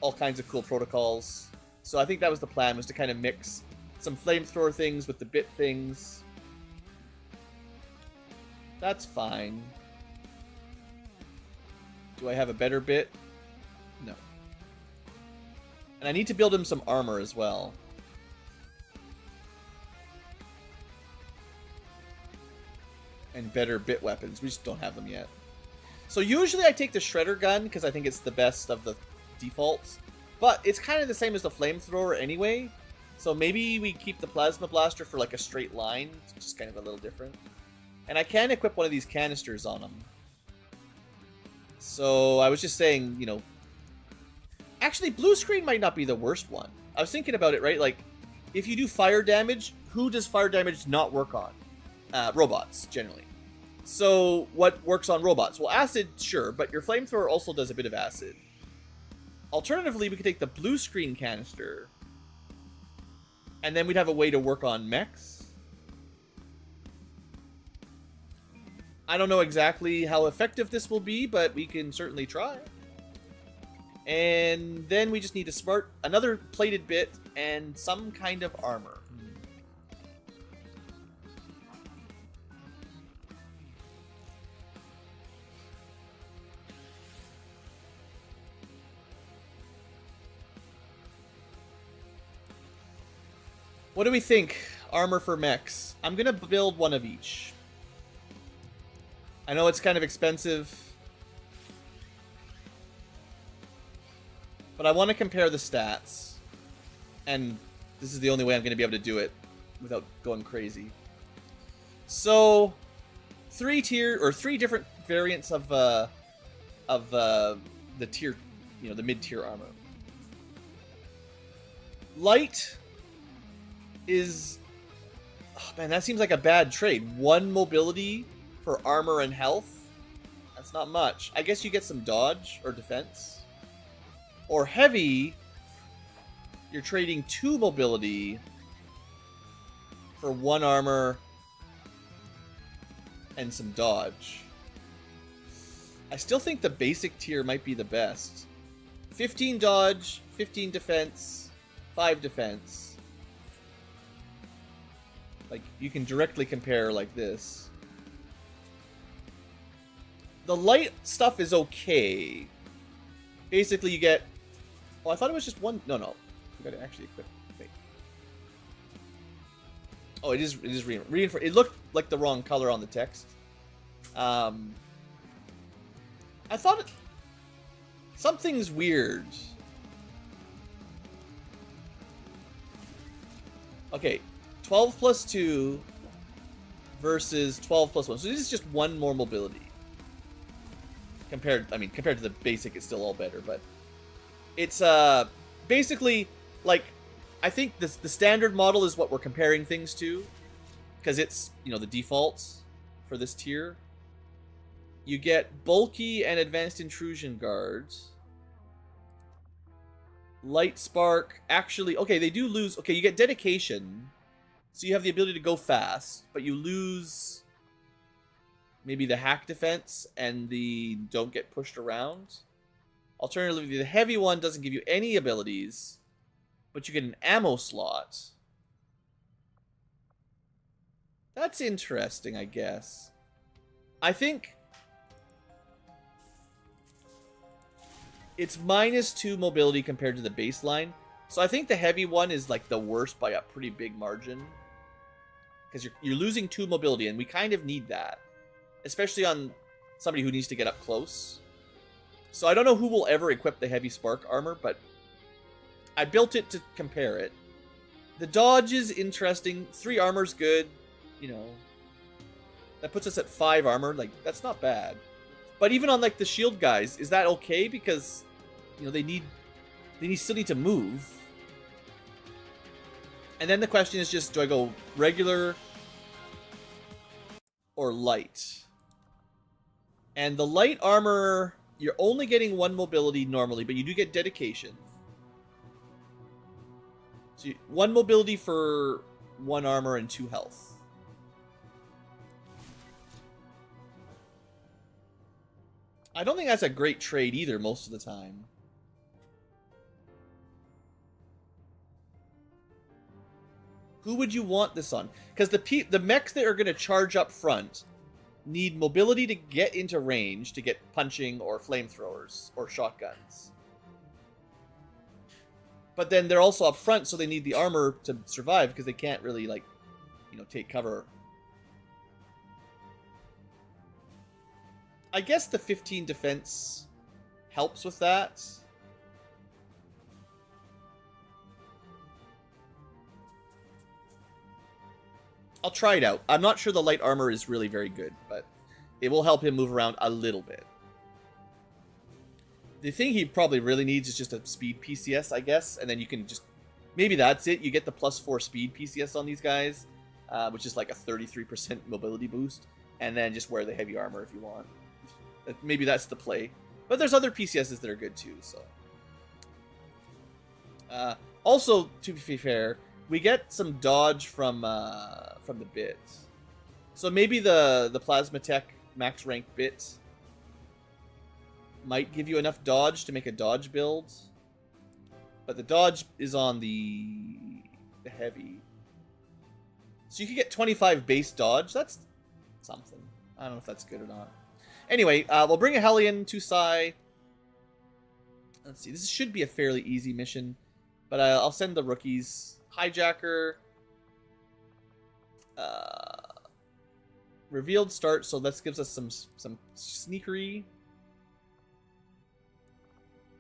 A: all kinds of cool protocols. So I think that was the plan, was to kind of mix some flamethrower things with the bit things. That's fine. Do I have a better bit? No. And I need to build him some armor as well. And better bit weapons. We just don't have them yet. So usually I take the shredder gun because I think it's the best of the defaults. But it's kind of the same as the flamethrower anyway. So maybe we keep the plasma blaster for like a straight line. It's just kind of a little different. And I can equip one of these canisters on him. So I was just saying, you know... Actually, blue screen might not be the worst one. I was thinking about it, right? Like, if you do fire damage, who does fire damage not work on? Robots, generally. So, what works on robots? Well, acid, sure, but your flamethrower also does a bit of acid. Alternatively, we could take the blue screen canister, and then we'd have a way to work on mechs. I don't know exactly how effective this will be, but we can certainly try. And then we just need another plated bit and some kind of armor. What do we think? Armor for mechs. I'm gonna build one of each. I know it's kind of expensive, but I want to compare the stats. And this is the only way I'm going to be able to do it without going crazy. So, three different variants of the tier, the mid-tier armor. Lite is, oh man, that seems like a bad trade. 1 mobility for armor and health. That's not much. I guess you get some dodge or defense. Or heavy, you're trading 2 mobility for 1 armor and some dodge. I still think the basic tier might be the best. 15 dodge, 15 defense, 5 defense. Like, you can directly compare like this. The light stuff is okay. Basically, you get... Oh, I thought it was just 1... No. You gotta actually equip... Wait. Oh, it is reinforced. It looked like the wrong color on the text. I thought it... Something's weird. Okay. 12 plus 2 versus 12 plus 1. So this is just 1 more mobility. Compared to the basic, it's still all better, but it's basically like, I think the standard model is what we're comparing things to, because it's the defaults for this tier. You get bulky and advanced intrusion guards. Light spark, actually, okay, they do lose. Okay, you get dedication, so you have the ability to go fast, but you lose maybe the hack defense and the don't get pushed around. Alternatively, the heavy one doesn't give you any abilities, but you get an ammo slot. That's interesting, I guess. I think it's -2 mobility compared to the baseline. So I think the heavy one is like the worst by a pretty big margin, because you're losing 2 mobility, and we kind of need that, especially on somebody who needs to get up close. So I don't know who will ever equip the heavy spark armor, but I built it to compare it. The dodge is interesting. 3 armor's good. That puts us at 5 armor. Like, that's not bad. But even on like the shield guys, is that okay? Because they still need to move. And then the question is just, do I go regular or light? And the light armor, you're only getting 1 mobility normally, but you do get dedication. So 1 mobility for 1 armor and 2 health. I don't think that's a great trade either most of the time. Who would you want this on? Because the mechs that are going to charge up front need mobility to get into range, to get punching or flamethrowers or shotguns. But then they're also up front, so they need the armor to survive, because they can't really, like, take cover. I guess the 15 defense helps with that. I'll try it out. I'm not sure the light armor is really very good, but it will help him move around a little bit. The thing he probably really needs is just a speed PCS, I guess, and then you can just... Maybe that's it. You get the +4 speed PCS on these guys, which is like a 33% mobility boost, and then just wear the heavy armor if you want. Maybe that's the play. But there's other PCSs that are good too, so... Also, to be fair, we get some dodge from the bit. So maybe the Plasma Tech max rank bit might give you enough dodge to make a dodge build. But the dodge is on the heavy. So you could get 25 base dodge. That's something. I don't know if that's good or not. Anyway, we'll bring a Hellion to Sai. Let's see. This should be a fairly easy mission. But I'll send the rookies. Hijacker. Revealed start, so this gives us some sneakery.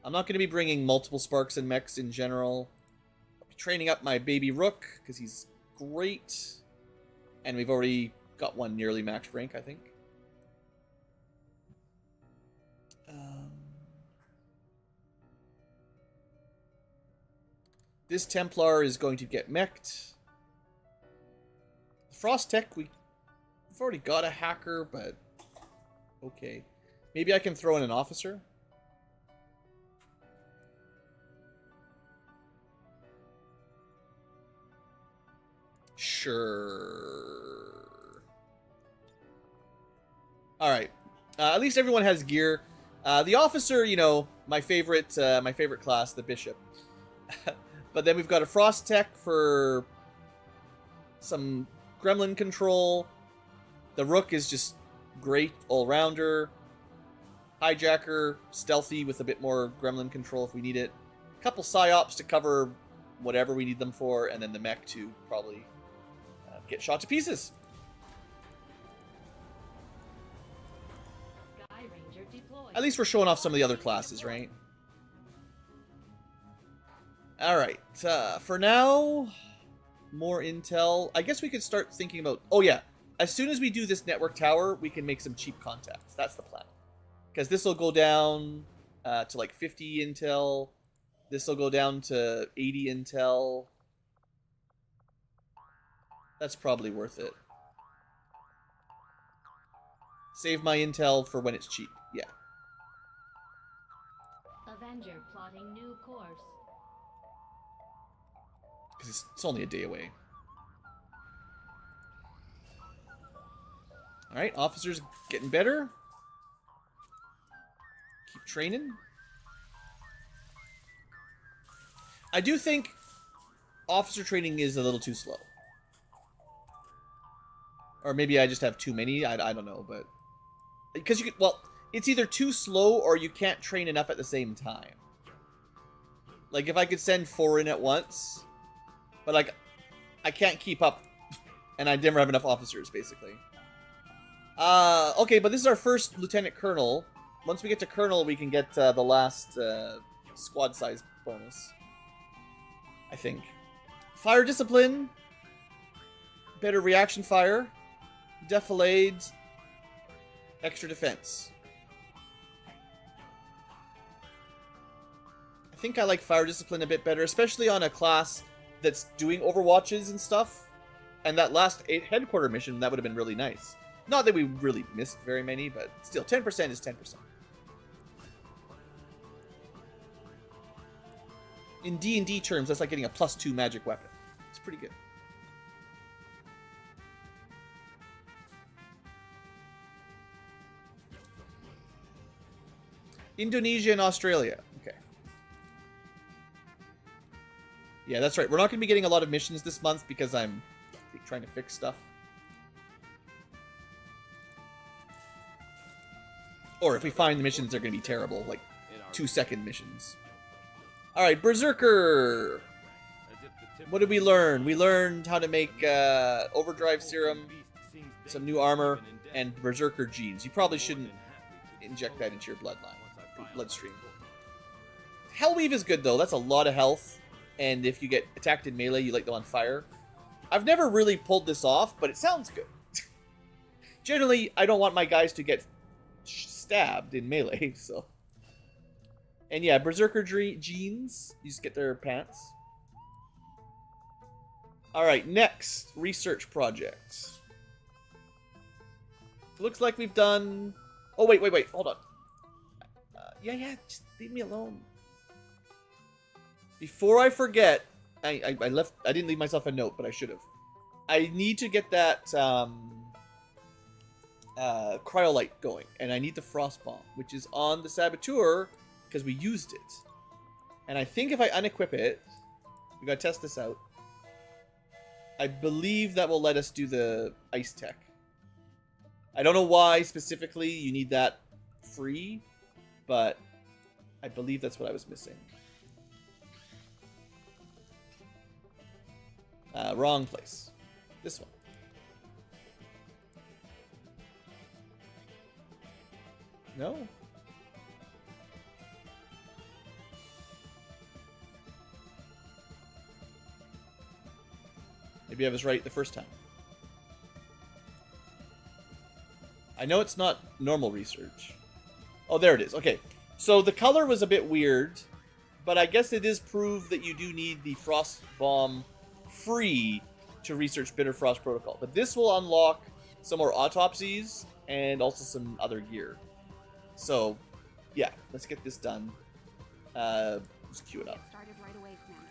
A: I'm not going to be bringing multiple sparks and mechs in general. I'll be training up my baby Rook, because he's great. And we've already got one nearly max rank, I think. This Templar is going to get mech'd. Frost Tech, we've already got a hacker, but okay. Maybe I can throw in an officer. Sure. All right. At least everyone has gear. The officer, you know, my favorite class, the bishop. But then we've got a Frost Tech for some gremlin control. The Rook is just great all-rounder. Hijacker, stealthy with a bit more gremlin control if we need it. A couple psyops to cover whatever we need them for, and then the mech to probably get shot to pieces.
D: Sky Ranger deployed.
A: At least we're showing off some of the other classes, right? Alright, for now, more intel. I guess we could start thinking about... Oh yeah, as soon as we do this network tower, we can make some cheap contacts. That's the plan. Because this will go down to like 50 intel. This will go down to 80 intel. That's probably worth it. Save my intel for when it's cheap. Yeah.
E: Avenger plotting new course.
A: Because it's only a day away. Alright, officers getting better. Keep training. I do think officer training is a little too slow. Or maybe I just have too many. I don't know, but... Because you could... Well, it's either too slow or you can't train enough at the same time. Like, if I could send 4 in at once... But, like, I can't keep up. And I never have enough officers, basically. Okay, but this is our first Lieutenant Colonel. Once we get to Colonel, we can get the last squad size bonus. I think. Fire Discipline. Better reaction fire. Defilade. Extra defense. I think I like Fire Discipline a bit better, especially on a class that's doing overwatches and stuff. And that last headquarter mission, that would have been really nice. Not that we really missed very many, but still, 10% is 10%. In D&D terms, that's like getting a +2 magic weapon. It's pretty good. Indonesia and Australia. Okay. Yeah, that's right. We're not going to be getting a lot of missions this month because I'm trying to fix stuff. Or if we find the missions, they're going to be terrible. Like 2-second missions. Alright, Berserker! What did we learn? We learned how to make Overdrive Serum, some new armor, and Berserker genes. You probably shouldn't inject that into your bloodstream. Hellweave is good, though. That's a lot of health. And if you get attacked in melee, you light them on fire. I've never really pulled this off, but it sounds good. Generally, I don't want my guys to get stabbed in melee, so... And yeah, Berserker genes. You just get their pants. Alright, next research project. Looks like we've done... Oh, wait, hold on. Yeah, just leave me alone. Before I forget, I didn't leave myself a note, but I should have. I need to get that cryolite going, and I need the frost bomb, which is on the saboteur because we used it. And I think if I unequip it, we gotta test this out. I believe that will let us do the ice tech. I don't know why specifically you need that free, but I believe that's what I was missing. Wrong place. This one. No? Maybe I was right the first time. I know it's not normal research. Oh, there it is. Okay. So the color was a bit weird, but I guess it is proved that you do need the Frost Bomb free to research Bitter Frost Protocol. But this will unlock some more autopsies and also some other gear. So, yeah, let's get this done. Just queue it up.
D: Get started right away, Commander.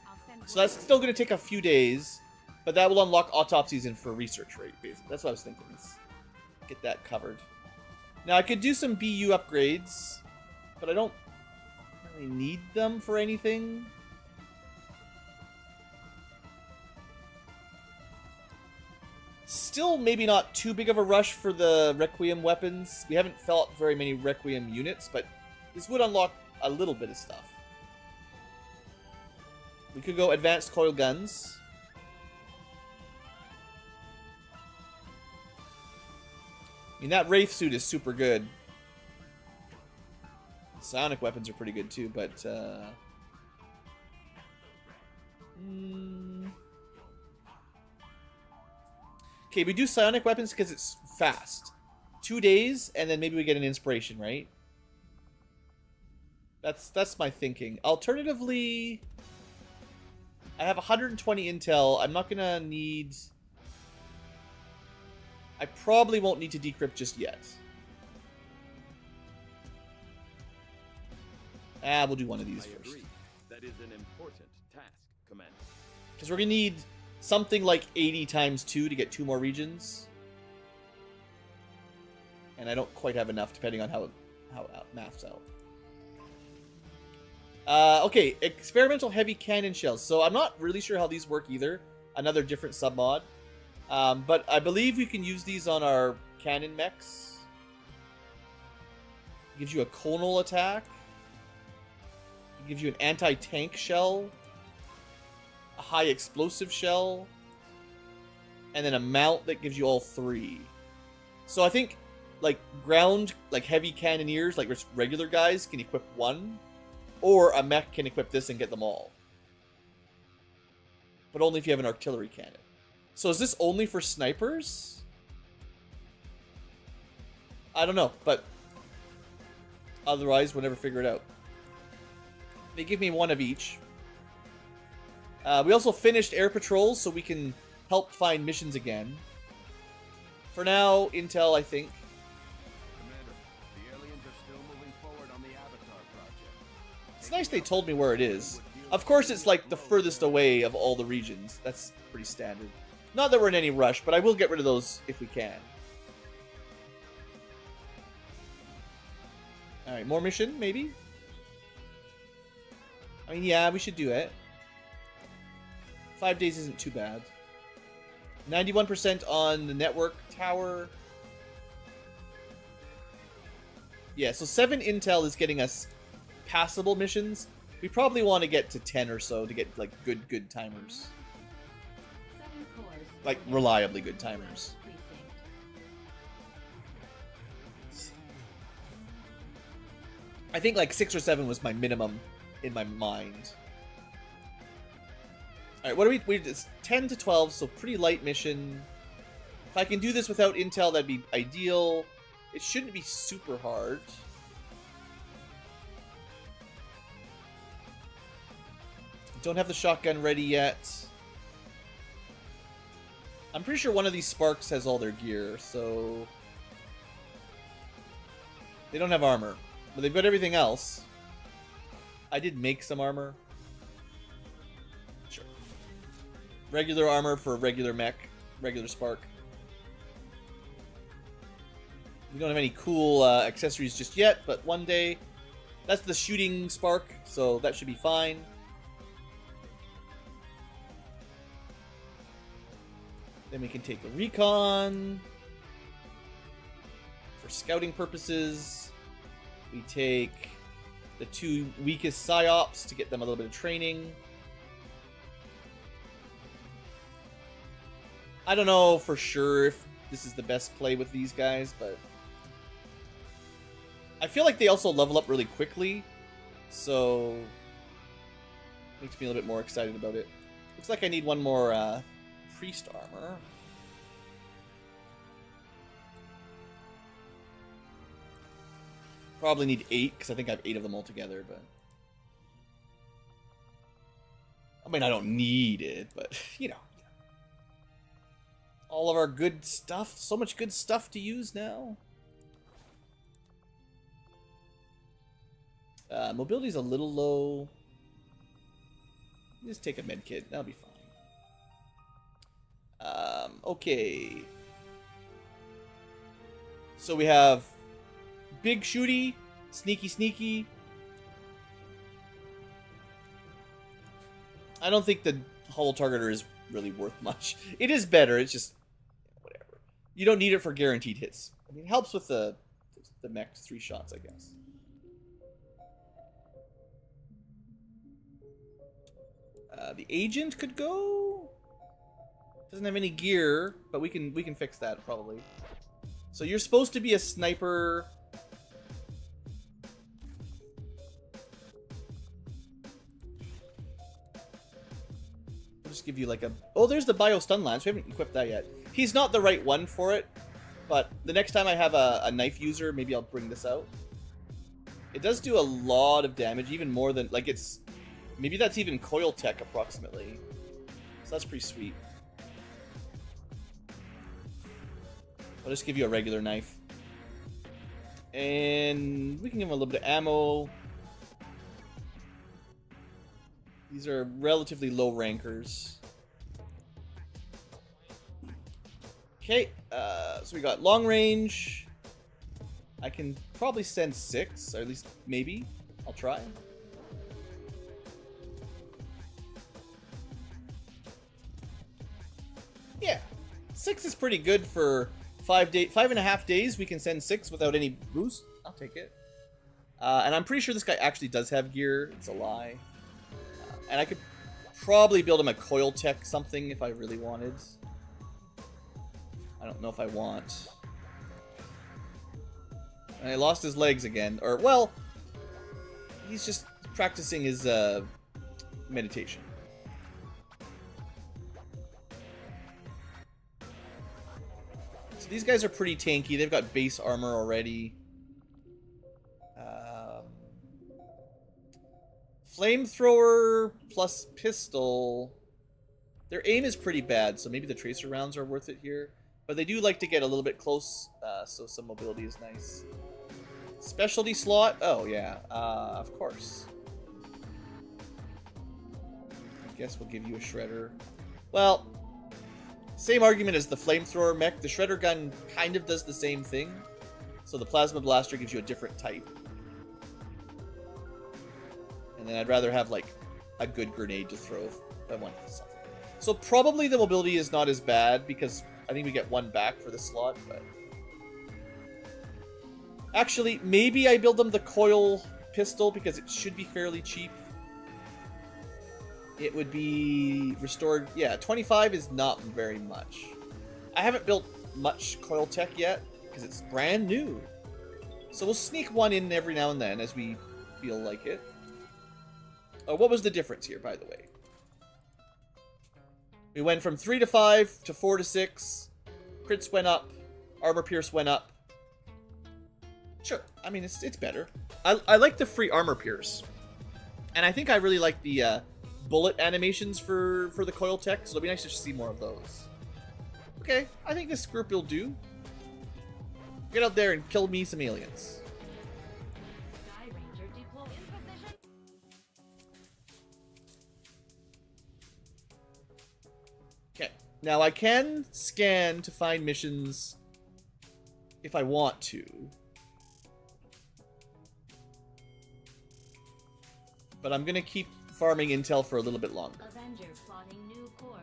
D: I'll send
A: So that's still going to take a few days, but that will unlock autopsies in for research rate, basically. That's what I was thinking. Is get that covered. Now, I could do some BU upgrades, but I don't really need them for anything. Still maybe not too big of a rush for the Requiem weapons. We haven't felt very many Requiem units, but this would unlock a little bit of stuff. We could go advanced coil guns. I mean, that Wraith suit is super good. Psionic weapons are pretty good too, but okay, we do psionic weapons because it's fast. 2 days, and then maybe we get an inspiration, right? That's my thinking. Alternatively, I have 120 intel. I'm not gonna need... I probably won't need to decrypt just yet. We'll do one of these first.
F: That is an important task, Commander.
A: Because we're gonna need something like 80 times 2 to get 2 more regions. And I don't quite have enough, depending on how it maths out. Okay, experimental heavy cannon shells. So I'm not really sure how these work either. Another different submod. But I believe we can use these on our cannon mechs. It gives you a conal attack. It gives you an anti-tank shell. A high explosive shell. And then a mount that gives you all 3. So I think, like, ground, like, heavy cannoneers, like regular guys, can equip 1. Or a mech can equip this and get them all. But only if you have an artillery cannon. So is this only for snipers? I don't know, but otherwise we'll never figure it out. They give me 1 of each. We also finished air patrols, so we can help find missions again. For now, intel, I think.
C: Commander, the aliens are still moving forward on the Avatar project.
A: It's nice they told me where it is. Of course, it's like the furthest away of all the regions. That's pretty standard. Not that we're in any rush, but I will get rid of those if we can. Alright, more mission, maybe? I mean, yeah, we should do it. 5 days isn't too bad. 91% on the network tower. Yeah, so 7 intel is getting us passable missions. We probably want to get to 10 or so to get, like, good timers.
E: 7 cores.
A: Like, reliably good timers.
E: Precinct.
A: I think, like, 6 or 7 was my minimum in my mind. Alright, what do we... It's 10 to 12, so pretty light mission. If I can do this without intel, that'd be ideal. It shouldn't be super hard. Don't have the shotgun ready yet. I'm pretty sure one of these Sparks has all their gear, so... They don't have armor, but they've got everything else. I did make some armor. Sure. Regular armor for a regular mech. Regular Spark. We don't have any cool accessories just yet, but one day. That's the shooting Spark, so that should be fine. Then we can take a recon. For scouting purposes. We take the 2 weakest psyops to get them a little bit of training. I don't know for sure if this is the best play with these guys, but I feel like they also level up really quickly, so makes me a little bit more excited about it. Looks like I need one more priest armor. Probably need 8, because I think I have 8 of them altogether, but... I mean, I don't need it, but, you know. All of our good stuff. So much good stuff to use now. Mobility's a little low. Just take a med kit. That'll be fine. Okay. So we have big shooty, sneaky sneaky. I don't think the hollow targeter is really worth much. It is better. It's just whatever. You don't need it for guaranteed hits. I mean, it helps with the mech's 3 shots, I guess. The agent could go. Doesn't have any gear, but we can fix that probably. So you're supposed to be a sniper. I'll just give you like a... Oh, there's the bio stun lance. We haven't equipped that yet. He's not the right one for it, but the next time I have a knife user, maybe I'll bring this out. It does do a lot of damage, even more than... Like, it's... Maybe that's even coil tech, approximately. So that's pretty sweet. I'll just give you a regular knife. And we can give him a little bit of ammo. These are relatively low rankers. Okay, so we got long range. I can probably send 6, or at least maybe. I'll try. Yeah, 6 is pretty good for 5.5 days. We can send 6 without any boost. I'll take it. And I'm pretty sure this guy actually does have gear. It's a lie. And I could probably build him a coil tech something if I really wanted. I don't know if I want. And I lost his legs again. Or, well, he's just practicing his meditation. So these guys are pretty tanky. They've got base armor already. Flamethrower plus pistol. Their aim is pretty bad, so maybe the tracer rounds are worth it here. But they do like to get a little bit close, so some mobility is nice. Specialty slot? Oh, yeah. Of course. I guess we'll give you a shredder. Well, same argument as the flamethrower mech. The shredder gun kind of does the same thing. So the plasma blaster gives you a different type. And then I'd rather have, like, a good grenade to throw if I wanted something. So probably the mobility is not as bad, because I think we get 1 back for the slot, but... Actually, maybe I build them the coil pistol, because it should be fairly cheap. It would be restored... Yeah, 25 is not very much. I haven't built much coil tech yet, because it's brand new. So we'll sneak 1 in every now and then, as we feel like it. What was the difference here, by the way? We went from 3 to 5 to 4 to 6. Crits went up. Armor pierce went up. Sure. I mean, it's better. I like the free armor pierce. And I think I really like the bullet animations for the coil tech, so it'll be nice to see more of those. Okay, I think this group will do. Get out there and kill me some aliens.
E: Sky Ranger deploy in position.
A: Okay, now I can scan to find missions if I want to. But I'm gonna keep farming intel for a little bit longer.
E: Avenger plotting new course.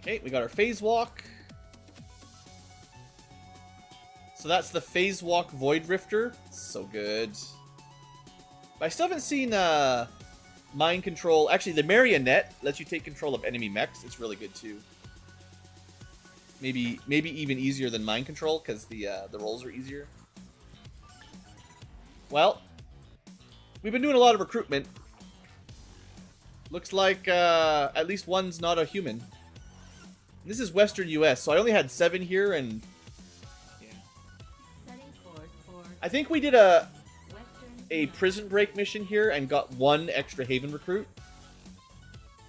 A: Okay, we got our phase walk. So that's the phase walk Void Rifter. So good. But I still haven't seen Mind control. Actually, the marionette lets you take control of enemy mechs. It's really good too. Maybe even easier than mind control because the rolls are easier. Well, we've been doing a lot of recruitment. Looks like at least one's not a human. This is Western US, so I only had 7 here, and yeah. I think we did a prison break mission here and got 1 extra Haven recruit.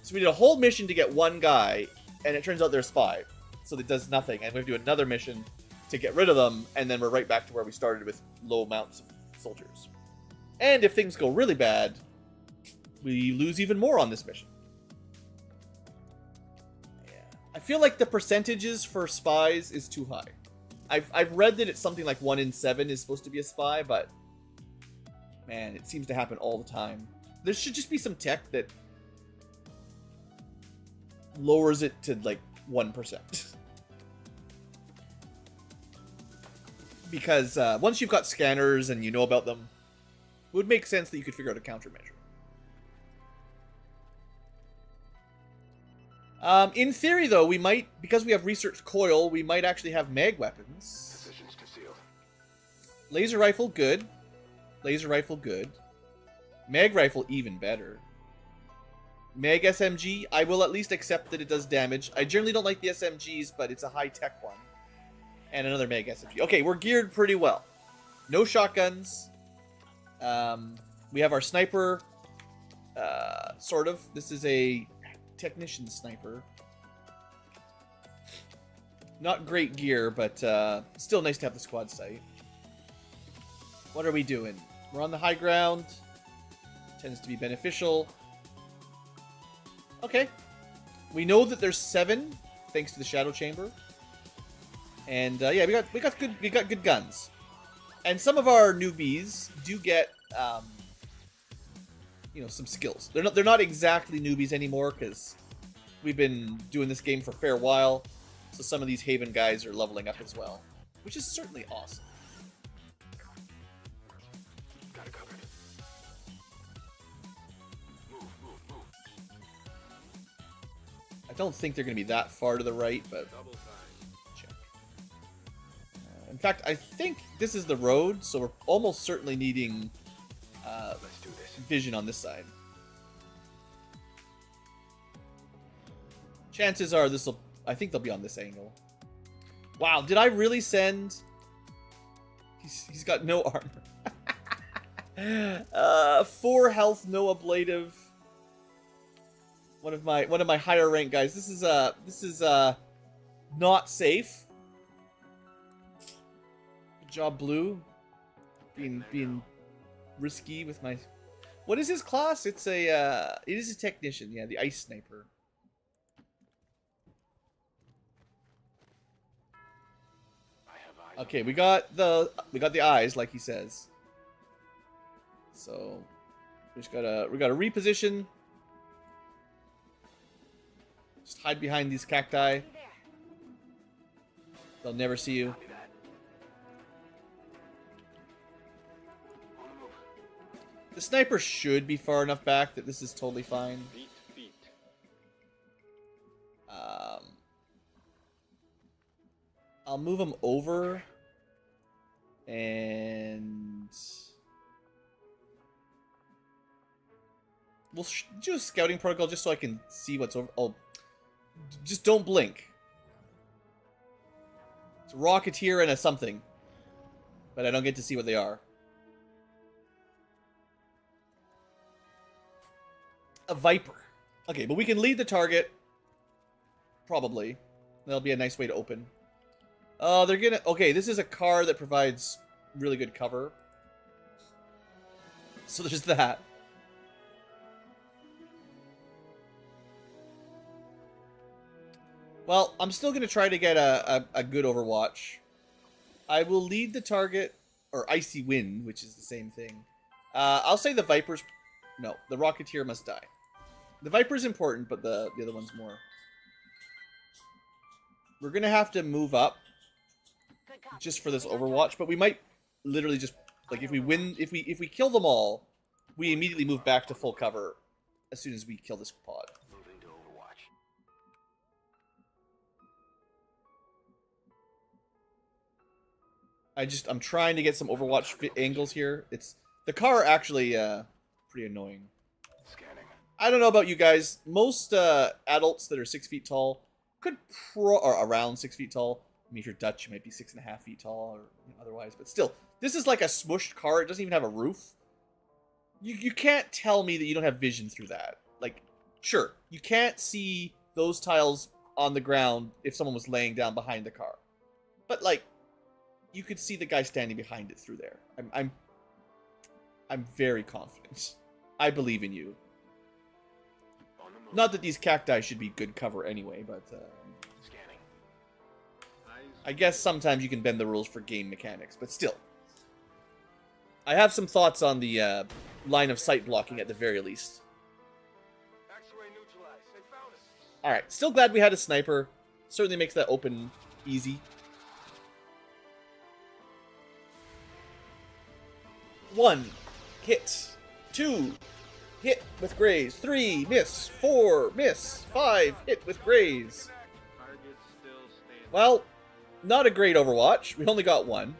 A: So we did a whole mission to get 1 guy, and it turns out they're a spy, so it does nothing. And we have to do another mission to get rid of them, and then we're right back to where we started with low amounts of soldiers. And if things go really bad, we lose even more on this mission. I feel like the percentages for spies is too high. I've read that it's something like 1 in 7 is supposed to be a spy, but man, it seems to happen all the time. There should just be some tech that lowers it to like 1%. Because once you've got scanners and you know about them, it would make sense that you could figure out a countermeasure. In theory, though, we might, because we have research coil, we might actually have mag weapons.
C: Positions concealed.
A: Laser rifle, good. Laser rifle, good. Mag rifle, even better. Mag SMG, I will at least accept that it does damage. I generally don't like the SMGs, but it's a high-tech one. And another mag SMG. Okay, we're geared pretty well. No shotguns. We have our sniper, sort of. This is a technician sniper. Not great gear, but still nice to have the quad sight. What are we doing? We're on the high ground. Tends to be beneficial. Okay. We know that there's 7 thanks to the shadow chamber. And yeah, we got good guns. And some of our newbies do get you know, some skills. They're not exactly newbies anymore because we've been doing this game for a fair while. So some of these Haven guys are leveling up as well, which is certainly awesome.
C: Got it covered. Move.
A: I don't think they're going to be that far to the right, but
C: Double time.
A: check. In fact, I think this is the road, so we're almost certainly needing
C: Let's do this.
A: vision on this side. Chances are I think they'll be on this angle. Wow, did I really send? He's got no armor. 4 health, no ablative. One of my higher rank guys. This is not safe. Good job, Blue. Being risky with my. What is his class? It is a technician. Yeah, the ice sniper. Okay, we got the eyes, like he says. So we gotta reposition. Just hide behind these cacti. They'll never see you. The sniper should be far enough back that this is totally fine.
F: Feet.
A: I'll move him over, and we'll do a scouting protocol just so I can see what's over. Oh, just don't blink. It's a Rocketeer and a something, but I don't get to see what they are. A Viper. Okay, but we can lead the target. Probably. That'll be a nice way to open. They're gonna... Okay, this is a car that provides really good cover. So there's that. Well, I'm still gonna try to get a good Overwatch. I will lead the target... Or Icy Wind, which is the same thing. I'll say the Viper's... No, the Rocketeer must die. The Viper's important, but the other one's more. We're gonna have to move up just for this Overwatch, but we might literally just like if we kill them all, we immediately move back to full cover as soon as we kill this pod.
C: Moving to Overwatch.
A: I'm trying to get some Overwatch angles here. The car actually pretty annoying.
C: Scanning.
A: I don't know about you guys. Most adults that are 6 feet tall or around 6 feet tall. I mean, if you're Dutch, you might be 6.5 feet tall or otherwise. But still, this is like a smushed car. It doesn't even have a roof. You can't tell me that you don't have vision through that. Like, sure, you can't see those tiles on the ground if someone was laying down behind the car. But, like, you could see the guy standing behind it through there. I'm very confident. I believe in you.
C: On the move.
A: Not that these cacti should be good cover anyway, but
C: Scanning.
A: I guess sometimes you can bend the rules for game mechanics, but still. I have some thoughts on the line of sight blocking at the very least.
C: X-ray neutralized. They found us.
A: Alright, still glad we had a sniper. Certainly makes that open easy. 1, hit. 2, hit with graze. 3, miss. 4, miss. 5, hit with graze. Well, not a great Overwatch. We only got 1.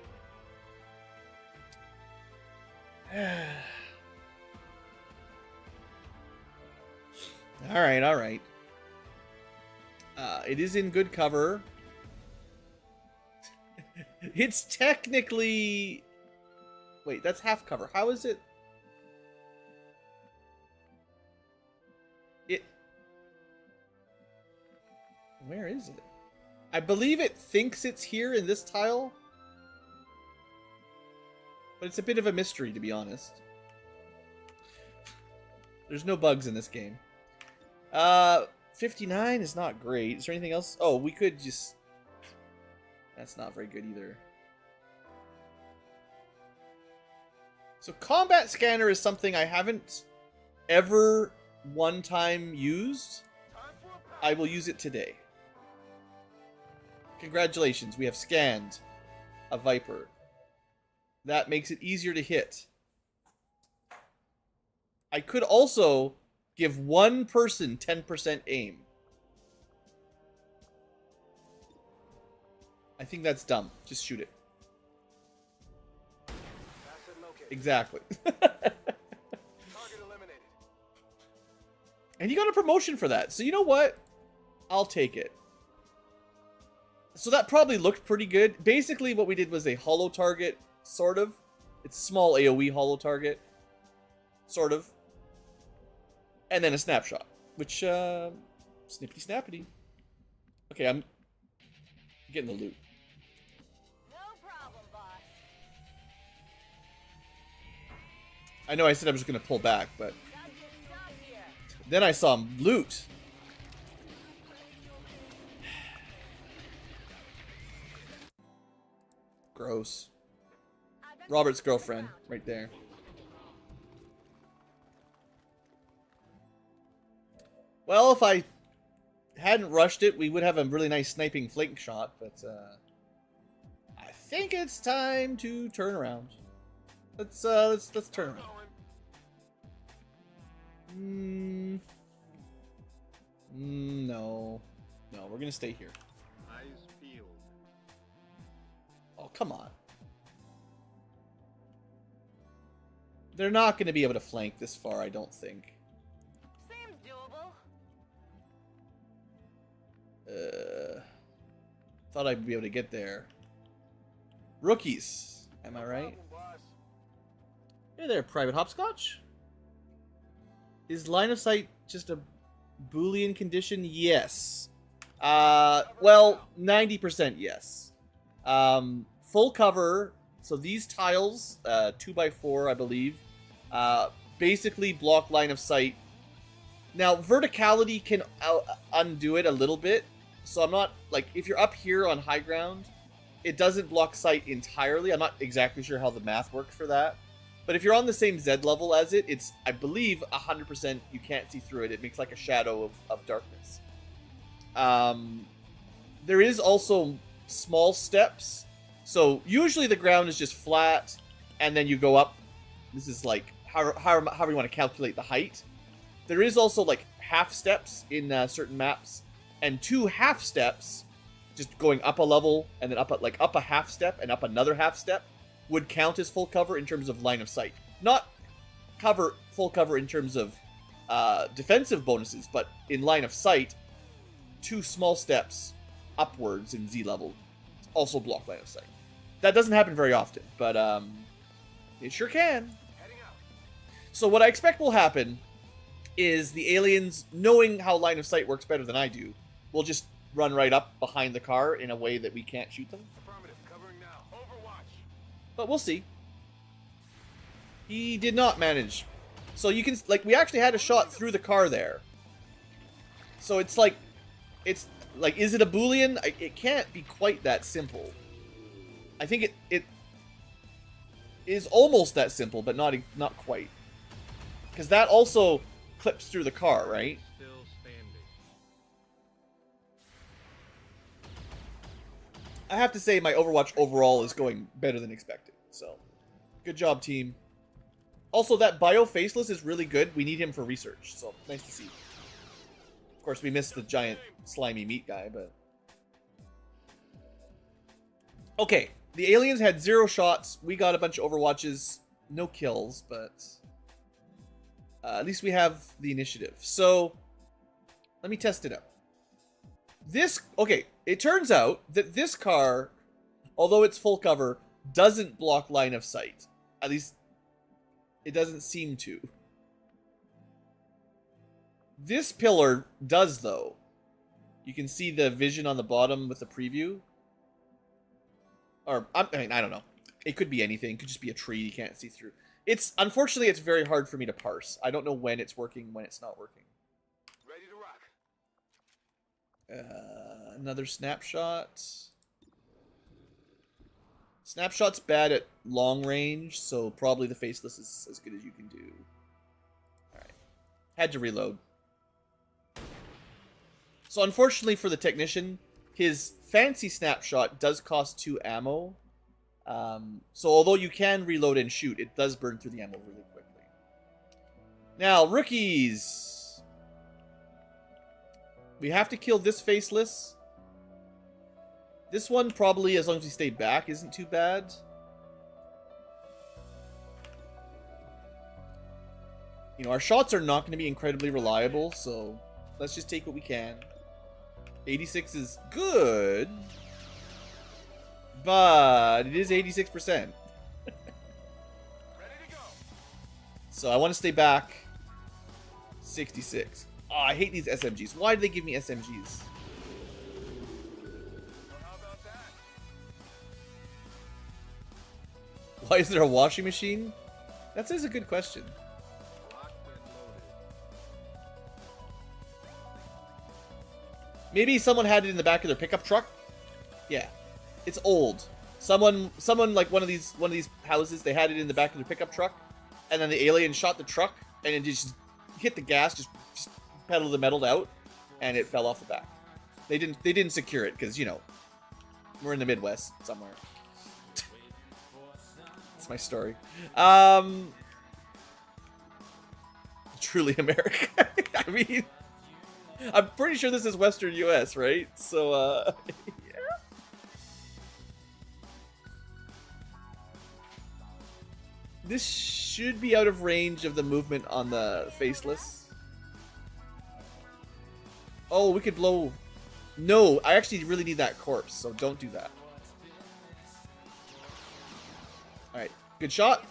A: Alright, alright. It is in good cover. It's technically... Wait, that's half cover. How is it? Where is it? I believe it thinks it's here in this tile. But it's a bit of a mystery, to be honest. There's no bugs in this game. 59 is not great. Is there anything else? Oh, we could just... That's not very good either. So combat scanner is something I haven't ever one time used. I will use it today. Congratulations, we have scanned a Viper. That makes it easier to hit. I could also give one person 10% aim. I think that's dumb. Just shoot it.
C: Asset located.
A: Exactly.
C: Target eliminated.
A: And you got a promotion for that. So you know what? I'll take it. So that probably looked pretty good. Basically what we did was a hollow target, sort of. It's a small AoE hollow target. Sort of. And then a snapshot. Which, snippety snappity. Okay, I'm getting the loot.
B: No problem, boss.
A: I know I said I was just going to pull back, but...
B: Not getting done here.
A: Then I saw loot. Gross. Robert's girlfriend, right there. Well, if I hadn't rushed it, we would have a really nice sniping flank shot, but I think it's time to turn around. Let's turn around. No. No, we're gonna stay here.
F: Eyes peeled.
A: Oh, come on. They're not gonna be able to flank this far, I don't think.
B: Seems doable.
A: Thought I'd be able to get there. Rookies, am I right?
C: Problem, boss.
A: Hey there, Private Hopscotch. Is line of sight just a Boolean condition? Yes. Well, 90% yes. Full cover. So these tiles, 2x4, I believe, basically block line of sight. Now, verticality can undo it a little bit. So I'm not, like, if you're up here on high ground, it doesn't block sight entirely. I'm not exactly sure how the math works for that. But if you're on the same Z level as it, it's, I believe, 100% you can't see through it. It makes like a shadow of darkness. There is also small steps. So usually the ground is just flat, and then you go up. This is like however you want to calculate the height. there is also like half steps in certain maps, and 2 half steps, just going up a level and then up a half step and up another half step, would count as full cover in terms of line of sight. Not full cover in terms of defensive bonuses, but in line of sight, 2 small steps upwards in Z level also block line of sight. That doesn't happen very often, but it sure can. So what I expect will happen is the aliens, knowing how line of sight works better than I do, will just run right up behind the car in a way that we can't shoot them.
C: Affirmative, covering now. Overwatch.
A: But we'll see. He did not manage. So you can, like, we actually had a shot through the car there. So it's like, is it a Boolean? It can't be quite that simple. I think it is almost that simple, but not quite. Because that also clips through the car, right?
C: Still standing.
A: I have to say my Overwatch overall is going better than expected. So, good job, team. Also, that Bio Faceless is really good. We need him for research, so nice to see. Of course, we missed the giant slimy meat guy, but... Okay, the aliens had 0 shots. We got a bunch of Overwatches. No kills, but... at least we have the initiative. So, let me test it out. Okay, it turns out that this car, although it's full cover, doesn't block line of sight. At least, it doesn't seem to. This pillar does, though. You can see the vision on the bottom with the preview. Or, I mean, I don't know. It could be anything. It could just be a tree you can't see through. Unfortunately, it's very hard for me to parse. I don't know when it's working, when it's not working.
C: Ready to rock.
A: Another snapshot. Snapshot's bad at long range, so probably the faceless is as good as you can do. Alright. Had to reload. So unfortunately for the technician, his fancy snapshot does cost 2 ammo. So although you can reload and shoot, it does burn through the ammo really quickly. Now, rookies! We have to kill this faceless. This one probably, as long as we stay back, isn't too bad. You know, our shots are not going to be incredibly reliable, so let's just take what we can. 86 is good, but it is 86%.
C: Ready to go.
A: So I want to stay back. 66. Oh, I hate these SMGs. Why do they give me SMGs?
C: Well, how about that?
A: Why is there a washing machine? That is a good question.
C: Locked and loaded.
A: Maybe someone had it in the back of their pickup truck. Yeah, it's old. Someone like one of these houses, they had it in the back of their pickup truck, and then the alien shot the truck, and it just hit the gas, just pedaled the metal out, and it fell off the back. They didn't secure it because, you know, we're in the Midwest somewhere. That's my story. Truly America. I mean, I'm pretty sure this is Western US, right? So, yeah. This should be out of range of the movement on the faceless. Oh, we could blow... No, I actually really need that corpse, so don't do that. Alright, good shot.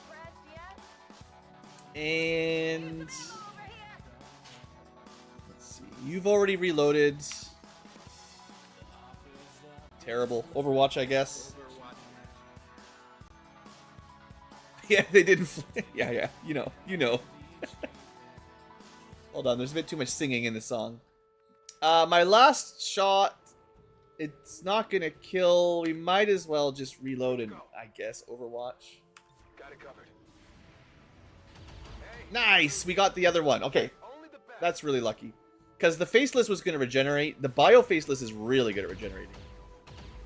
A: And... let's see. You've already reloaded. Terrible. Overwatch, I guess. Yeah, they didn't... yeah, you know. Hold on, there's a bit too much singing in the song. My last shot, it's not gonna kill. We might as well just reload and, I guess, Overwatch.
C: Got it covered.
A: Nice! We got the other one. Okay,
C: Only the best.
A: that's really lucky. Because the Faceless was gonna regenerate. The Bio Faceless is really good at regenerating.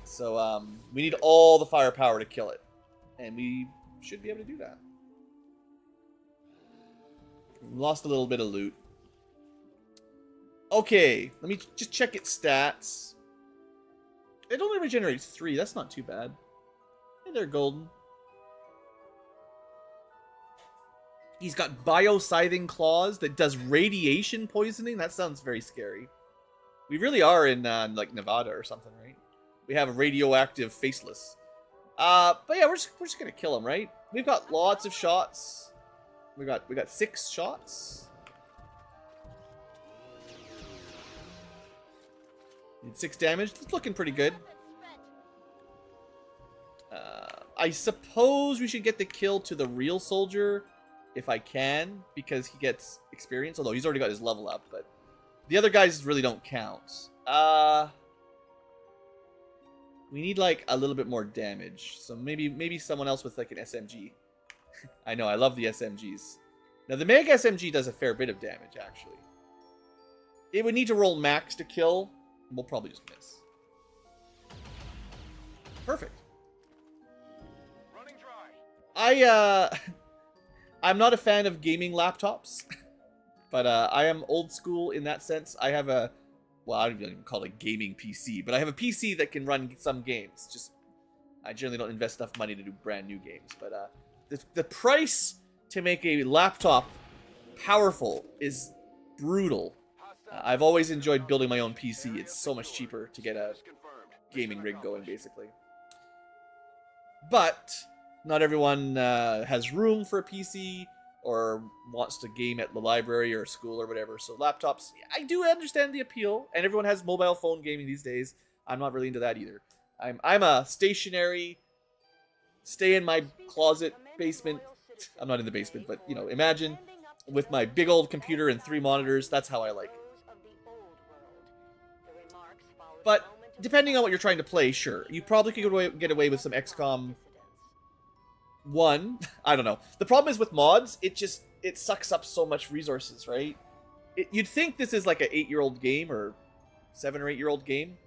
A: So, we need all the firepower to kill it. And we should be able to do that. We lost a little bit of loot. Okay, let me just check its stats. It only regenerates 3. That's not too bad. Hey there, Golden. He's got bio-scything claws that does radiation poisoning. That sounds very scary. We really are in like Nevada or something, right? We have a radioactive faceless. But yeah, we're just gonna kill him, right? We've got lots of shots. We got 6 shots. Did 6 damage. It's looking pretty good. I suppose we should get the kill to the real soldier if I can, because he gets experience. Although he's already got his level up, but the other guys really don't count. We need like a little bit more damage. So maybe someone else with like an SMG. I know, I love the SMGs. Now the Meg SMG does a fair bit of damage, actually. It would need to roll max to kill. We'll probably just miss. Perfect.
C: Running dry.
A: I'm not a fan of gaming laptops, but I am old school in that sense. I have a, well, I don't even call it a gaming PC, but I have a PC that can run some games. Just, I generally don't invest enough money to do brand new games. But the price to make a laptop powerful is brutal. I've always enjoyed building my own PC. It's so much cheaper to get a gaming rig going, basically. But not everyone has room for a PC or wants to game at the library or school or whatever. So laptops, I do understand the appeal. And everyone has mobile phone gaming these days. I'm not really into that either. I'm a stationary, stay in my closet, basement. I'm not in the basement, but, you know, imagine with my big old computer and 3 monitors. That's how I like it. But depending on what you're trying to play, sure. You probably could get away with some XCom 1. I don't know. The problem is with mods, it sucks up so much resources, right? You'd think this is like an 8-year-old game or 7 or 8-year-old game.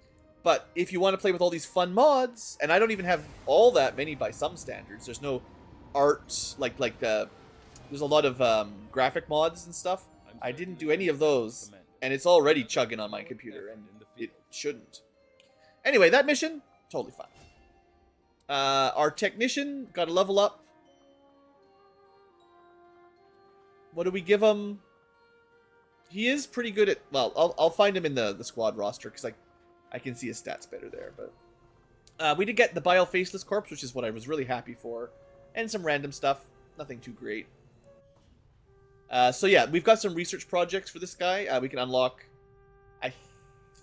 A: But if you want to play with all these fun mods, and I don't even have all that many by some standards. There's no art, there's a lot of graphic mods and stuff. I didn't do any of those, and it's already chugging on my computer, and it shouldn't. Anyway, that mission, totally fine. Our technician got a level up. What do we give him? He is pretty good at, well, I'll find him in the squad roster, because I can see his stats better there. But we did get the Bio Faceless Corpse, which is what I was really happy for. And some random stuff. Nothing too great. So yeah, we've got some research projects for this guy. We can unlock, I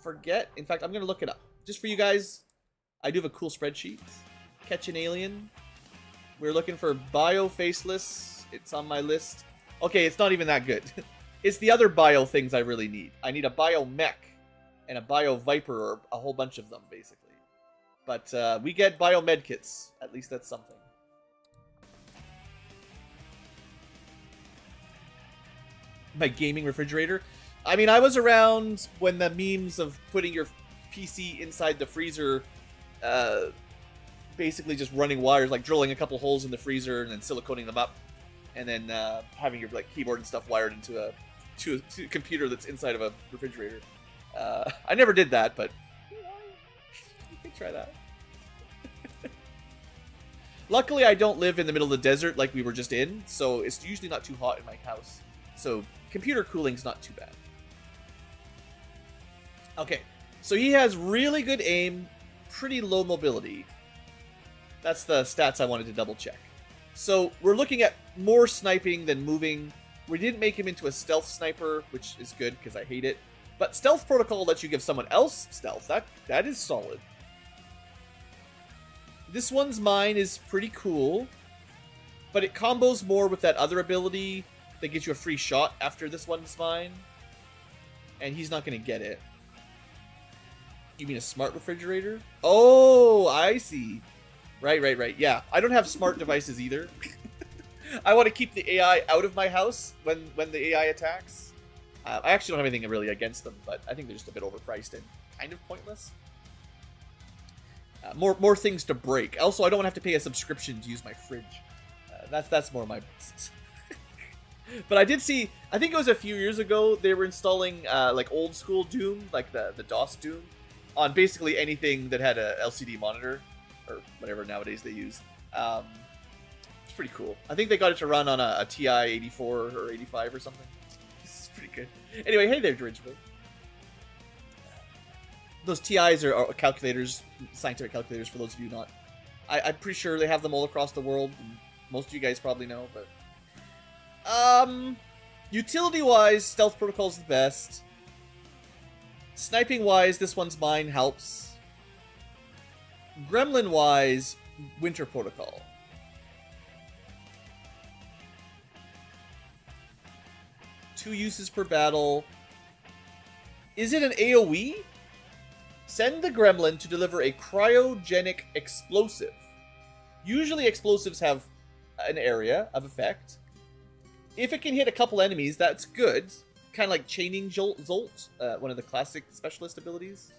A: forget. In fact, I'm going to look it up. Just for you guys, I do have a cool spreadsheet. Catch an alien. We're looking for Bio Faceless. It's on my list. Okay, it's not even that good. It's the other bio things I really need. I need a Bio Mech and a Bio Viper, or a whole bunch of them, basically. But we get Bio Medkits. At least that's something. My gaming refrigerator. I mean, I was around when the memes of putting your PC inside the freezer, basically just running wires, like drilling a couple holes in the freezer and then siliconing them up, and then having your like keyboard and stuff wired into a computer that's inside of a refrigerator. I never did that, but you can try that. Luckily, I don't live in the middle of the desert like we were just in, so it's usually not too hot in my house. So computer cooling's not too bad. Okay, so he has really good aim, pretty low mobility. That's the stats I wanted to double check. So we're looking at more sniping than moving. We didn't make him into a stealth sniper, which is good because I hate it. But stealth protocol lets you give someone else stealth. That is solid. This one's mine is pretty cool, but it combos more with that other ability that gives you a free shot after this one's mine. And he's not going to get it. You mean a smart refrigerator? Oh, I see. Right. Yeah, I don't have smart devices either. I want to keep the AI out of my house when the AI attacks. I actually don't have anything really against them, but I think they're just a bit overpriced and kind of pointless. More things to break. Also, I don't want to have to pay a subscription to use my fridge. That's more my business. But I did see, I think it was a few years ago, they were installing like old school Doom, like the DOS Doom, on basically anything that had a LCD monitor, or whatever nowadays they use. It's pretty cool. I think they got it to run on a TI 84 or 85 or something. This is pretty good. Anyway, hey there, Dirigible. Those TIs are calculators, scientific calculators, for those of you not. I'm pretty sure they have them all across the world. Most of you guys probably know, but... utility-wise, Stealth Protocol's the best. Sniping-wise, this one's mine, helps. Gremlin-wise, Winter Protocol. Two uses per battle. Is it an AoE? Send the Gremlin to deliver a cryogenic explosive. Usually explosives have an area of effect. If it can hit a couple enemies, that's good. Kind of like Chaining Zolt, one of the classic specialist abilities.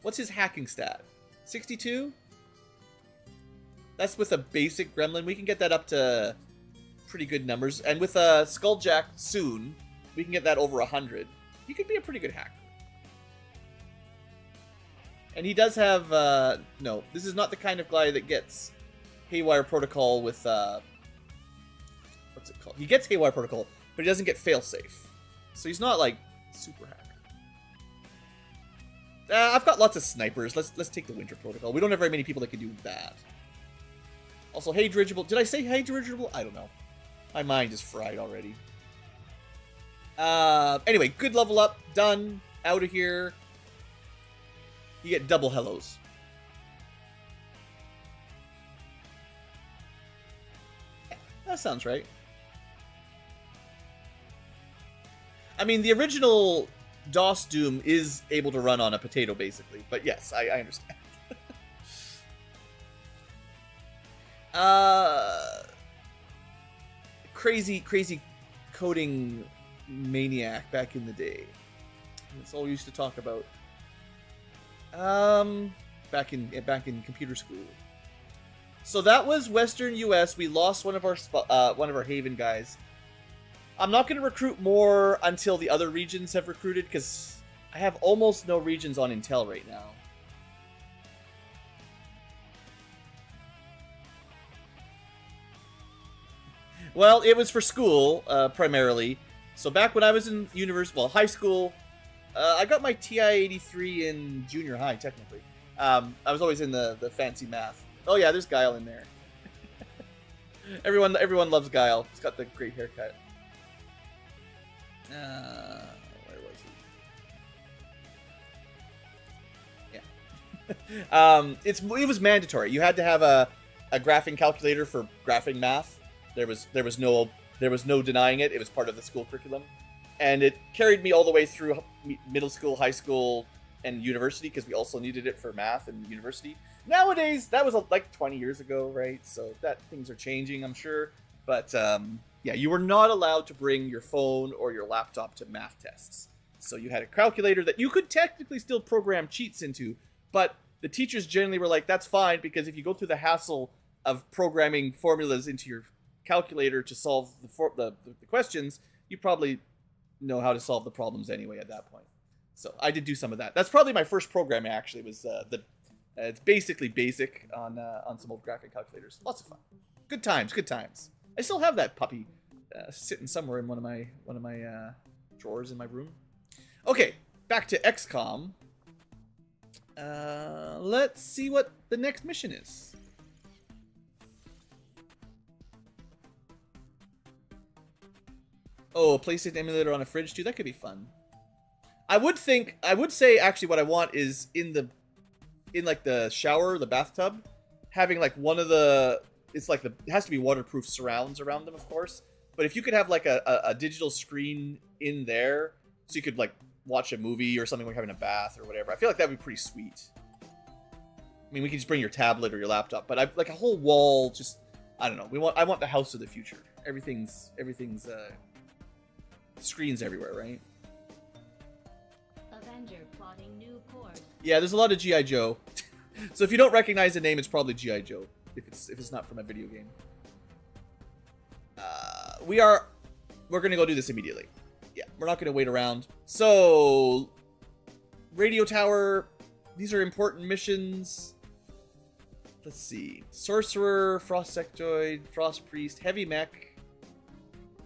A: What's his hacking stat? 62? That's with a basic Gremlin. We can get that up to pretty good numbers. And with a Skulljack soon, we can get that over 100. He could be a pretty good hacker. And he does have, no, this is not the kind of guy that gets Haywire Protocol with, what's it called? He gets Haywire Protocol, but he doesn't get Failsafe. So he's not, like, super hacker. I've got lots of snipers. Let's take the Winter Protocol. We don't have very many people that can do that. Also, hey Dirigible. Did I say hey Dirigible? I don't know. My mind is fried already. Anyway, good level up. Done. Out of here. You get double hellos. That sounds right. I mean, the original DOS Doom is able to run on a potato, basically. But yes, I understand. Crazy coding maniac back in the day. That's all we used to talk about. Back in computer school. So that was Western US. We lost one of our Haven guys. I'm not going to recruit more until the other regions have recruited, because I have almost no regions on Intel right now. Well, it was for school, primarily. So back when I was in high school, I got my TI-83 in junior high, technically. I was always in the fancy math. Oh yeah, there's Guile in there. Everyone loves Guile. He's got the great haircut. Where was he? Yeah. It was mandatory. You had to have a graphing calculator for graphing math. There was no denying it. It was part of the school curriculum, and it carried me all the way through middle school, high school, and university, because we also needed it for math and university. Nowadays, that was like 20 years ago, right? So things are changing, I'm sure. But yeah, you were not allowed to bring your phone or your laptop to math tests. So you had a calculator that you could technically still program cheats into, but the teachers generally were like, that's fine, because if you go through the hassle of programming formulas into your calculator to solve the questions, you probably know how to solve the problems anyway at that point. So I did do some of that. That's probably my first programming, actually, was it's basically basic on some old graphic calculators. Lots of fun. Good times, good times. I still have that puppy sitting somewhere in one of my drawers in my room. Okay, back to XCom. Let's see what the next mission is. Oh, a PlayStation emulator on a fridge too. That could be fun. I would say actually what I want is in like the shower, the bathtub, having like one of the, it has to be waterproof surrounds around them, of course. But if you could have like a digital screen in there, so you could like watch a movie or something like having a bath or whatever, I feel like that would be pretty sweet. I mean, we could just bring your tablet or your laptop, but like a whole wall, just, I don't know. I want the house of the future. Everything's screens everywhere, right?
E: Avenger plotting new course.
A: Yeah, there's a lot of G.I. Joe. So if you don't recognize the name, it's probably G.I. Joe. If it's not from a video game. we're gonna go do this immediately. Yeah, we're not gonna wait around. So, radio tower. These are important missions. Let's see. Sorcerer, Frost Sectoid, Frost Priest, Heavy Mech.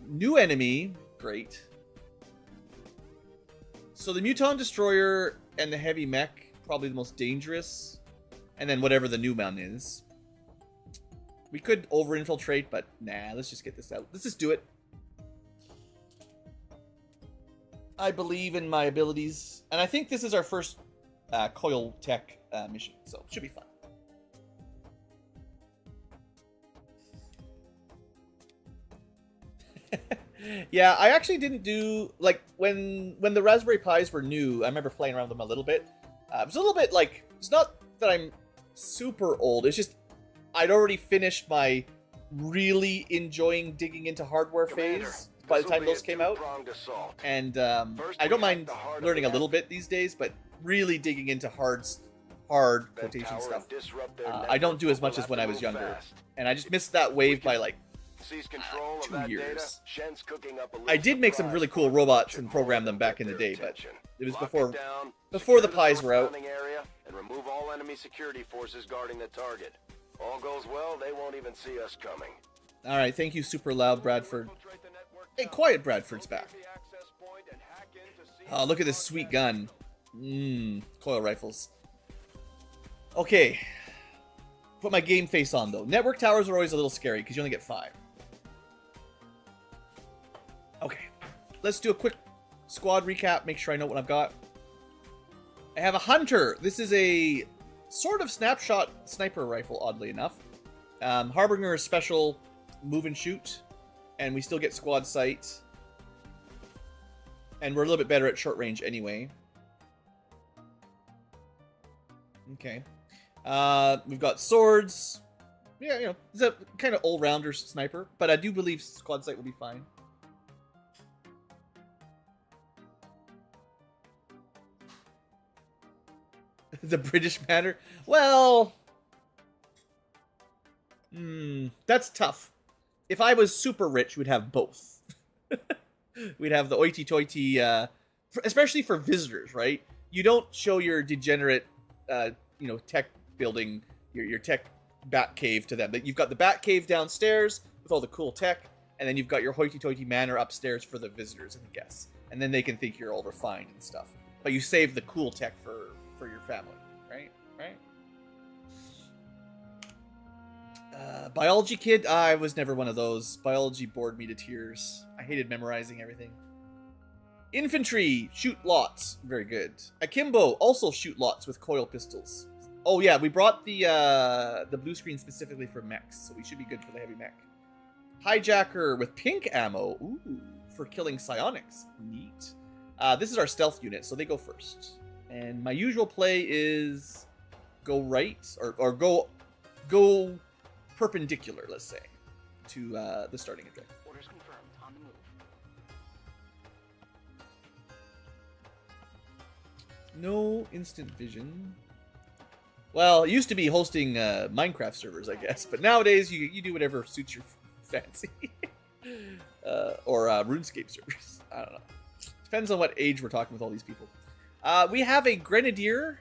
A: New enemy. Great. So the Muton Destroyer and the Heavy Mech, probably the most dangerous. And then whatever the new one is. We could over-infiltrate, but nah, let's just get this out. Let's just do it. I believe in my abilities. And I think this is our first coil tech mission, so it should be fun. Yeah, I actually didn't do, like, when the Raspberry Pis were new, I remember playing around with them a little bit. It was a little bit, like, it's not that I'm super old, it's just I'd already finished my really enjoying digging into hardware phase by the time those came out. And I don't mind learning a little bit these days, but really digging into hard quotation stuff, I don't do as much as when I was younger. And I just missed that wave by, like, 2 years. I did make some really cool robots and program them back in the day, but it was before the Pis were out.
C: And remove all enemy security forces guarding the target. All goes well, they won't even see us coming.
A: All right, thank you, super loud Bradford. Hey, quiet Bradford's back. Oh, look at this sweet gun. Coil rifles. Okay. Put my game face on, though. Network towers are always a little scary, because you only get 5. Okay. Let's do a quick squad recap, make sure I know what I've got. I have a Hunter. This is a sort of snapshot sniper rifle, oddly enough. Harbinger is special move and shoot, and we still get squad sight. And we're a little bit better at short range anyway. Okay. We've got swords. Yeah, you know, it's a kind of all-rounder sniper, but I do believe squad sight will be fine. The British matter? Well, that's tough. If I was super rich, we'd have both. We'd have the hoity-toity, especially for visitors, right? You don't show your degenerate, tech building, your tech bat cave to them. You've got the bat cave downstairs with all the cool tech, and then you've got your hoity-toity manor upstairs for the visitors and the guests. And then they can think you're all refined and stuff. But you save the cool tech for your family, right? Biology kid, I was never one of those. Biology bored me to tears. I hated memorizing everything. Infantry, shoot lots. Very good. Akimbo, also shoot lots with coil pistols. Oh yeah, we brought the blue screen specifically for mechs, so we should be good for the heavy mech. Hijacker with pink ammo. Ooh, for killing psionics. Neat. This is our stealth unit, so they go first. And my usual play is go right, or go perpendicular, let's say, to the starting objective.
G: Orders confirmed. On the move.
A: No instant vision. Well, it used to be hosting Minecraft servers, I guess, but nowadays you do whatever suits your fancy. Or RuneScape servers. I don't know. Depends on what age we're talking with all these people. We have a Grenadier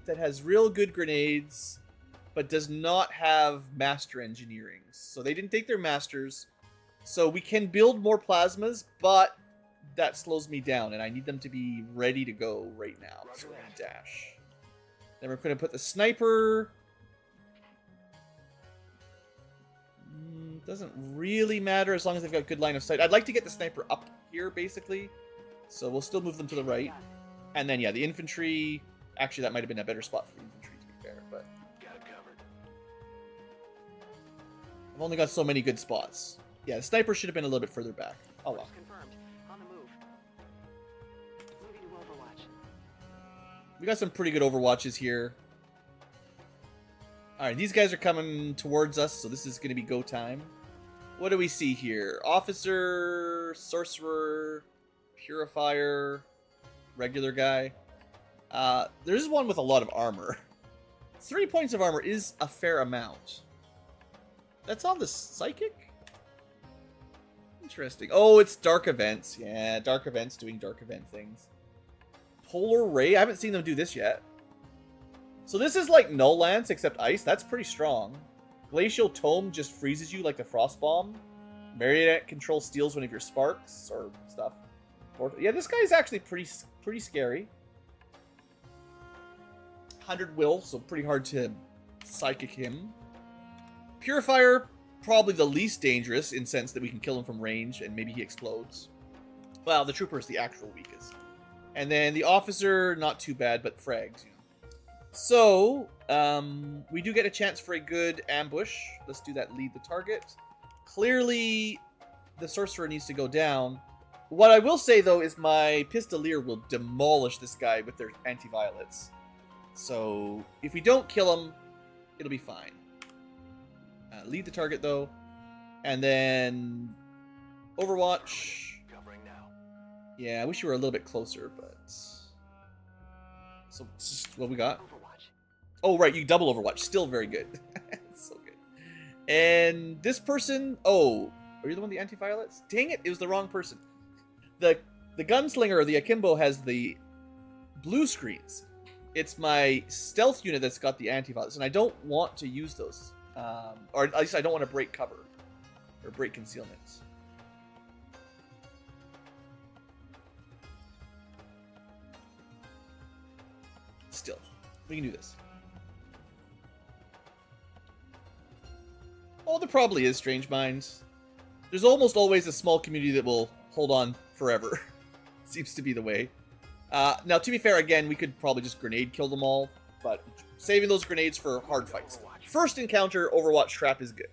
A: that has real good grenades, but does not have master engineering. So they didn't take their masters. So we can build more plasmas, but that slows me down, and I need them to be ready to go right now. So we're going to dash. Then we're going to put the sniper. Doesn't really matter as long as they've got good line of sight. I'd like to get the sniper up here, basically. So we'll still move them to the right. And then, yeah, the infantry... Actually, that might have been a better spot for the infantry, to be fair, but...
C: Got it covered.
A: I've only got so many good spots. Yeah, the sniper should have been a little bit further back. Oh well.
G: Confirmed. On the move. Moving to Overwatch.
A: We got some pretty good overwatches here. Alright, these guys are coming towards us, so this is going to be go time. What do we see here? Officer, Sorcerer, Purifier, regular guy. There's one with a lot of armor. 3 points of armor is a fair amount. That's on the Psychic? Interesting. Oh, it's dark events. Yeah, dark events doing dark event things. Polar Ray. I haven't seen them do this yet. So this is like Null Lance except ice. That's pretty strong. Glacial Tome just freezes you like the Frost Bomb. Marionette Control steals one of your sparks or stuff. Yeah, this guy's actually pretty scary. 100 will, so pretty hard to psychic him. Purifier, probably the least dangerous in sense that we can kill him from range and maybe he explodes. Well, the Trooper is the actual weakest. And then the Officer, not too bad, but frags, you know. So, we do get a chance for a good ambush. Let's do that, lead the target. Clearly, the Sorcerer needs to go down. What I will say, though, is my Pistolier will demolish this guy with their anti-violets. So, if we don't kill him, it'll be fine. Lead the target, though. And then Overwatch.
C: Covering now.
A: Yeah, I wish you were a little bit closer, but... So, it's just what we got.
C: Overwatch.
A: Oh, right, you double Overwatch. Still very good. So good. And this person... Oh, are you the one with the anti-violets? Dang it, it was the wrong person. The Gunslinger, or the Akimbo, has the blue screens. It's my stealth unit that's got the anti-violets, and I don't want to use those. Or at least I don't want to break cover. Or break concealment. Still, we can do this. Oh, there probably is Strange Minds. There's almost always a small community that will hold on forever. Seems to be the way. Now, to be fair, again, we could probably just grenade kill them all, but saving those grenades for hard fights. First encounter, Overwatch Trap is good.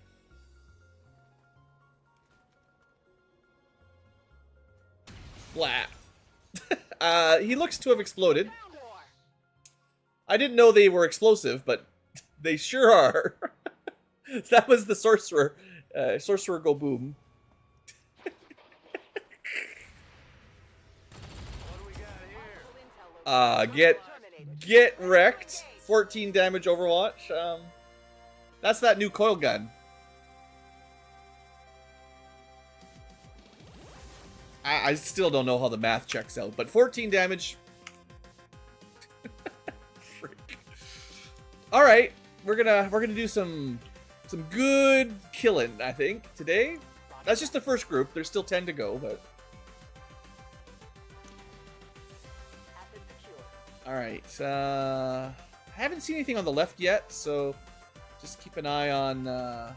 A: Blah. He looks to have exploded. I didn't know they were explosive, but they sure are. That was the Sorcerer. Sorcerer go boom. Get wrecked. 14 damage Overwatch. That's that new coil gun. I still don't know how the math checks out, but 14 damage. Frick. All right, we're gonna do some good killing, I think, today. That's just the first group. There's still 10 to go, but. Alright, I haven't seen anything on the left yet, so just keep an eye on the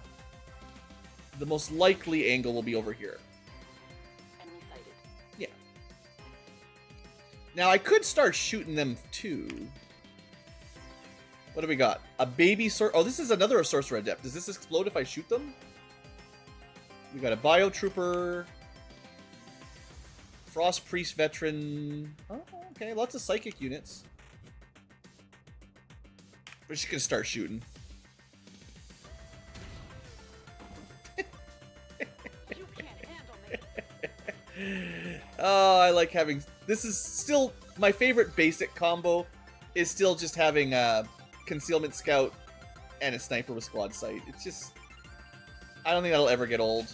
A: most likely angle will be over here. Yeah. Now, I could start shooting them, too. What do we got? A baby Oh, this is another Sorcerer Adept. Does this explode if I shoot them? We got a Bio Trooper. Frost Priest Veteran. Oh, okay, lots of psychic units. We're just gonna start shooting.
B: You can't handle me.
A: Oh, I like having... This is still... My favorite basic combo is still just having a Concealment Scout and a Sniper with Squad Sight. It's just... I don't think that'll ever get old.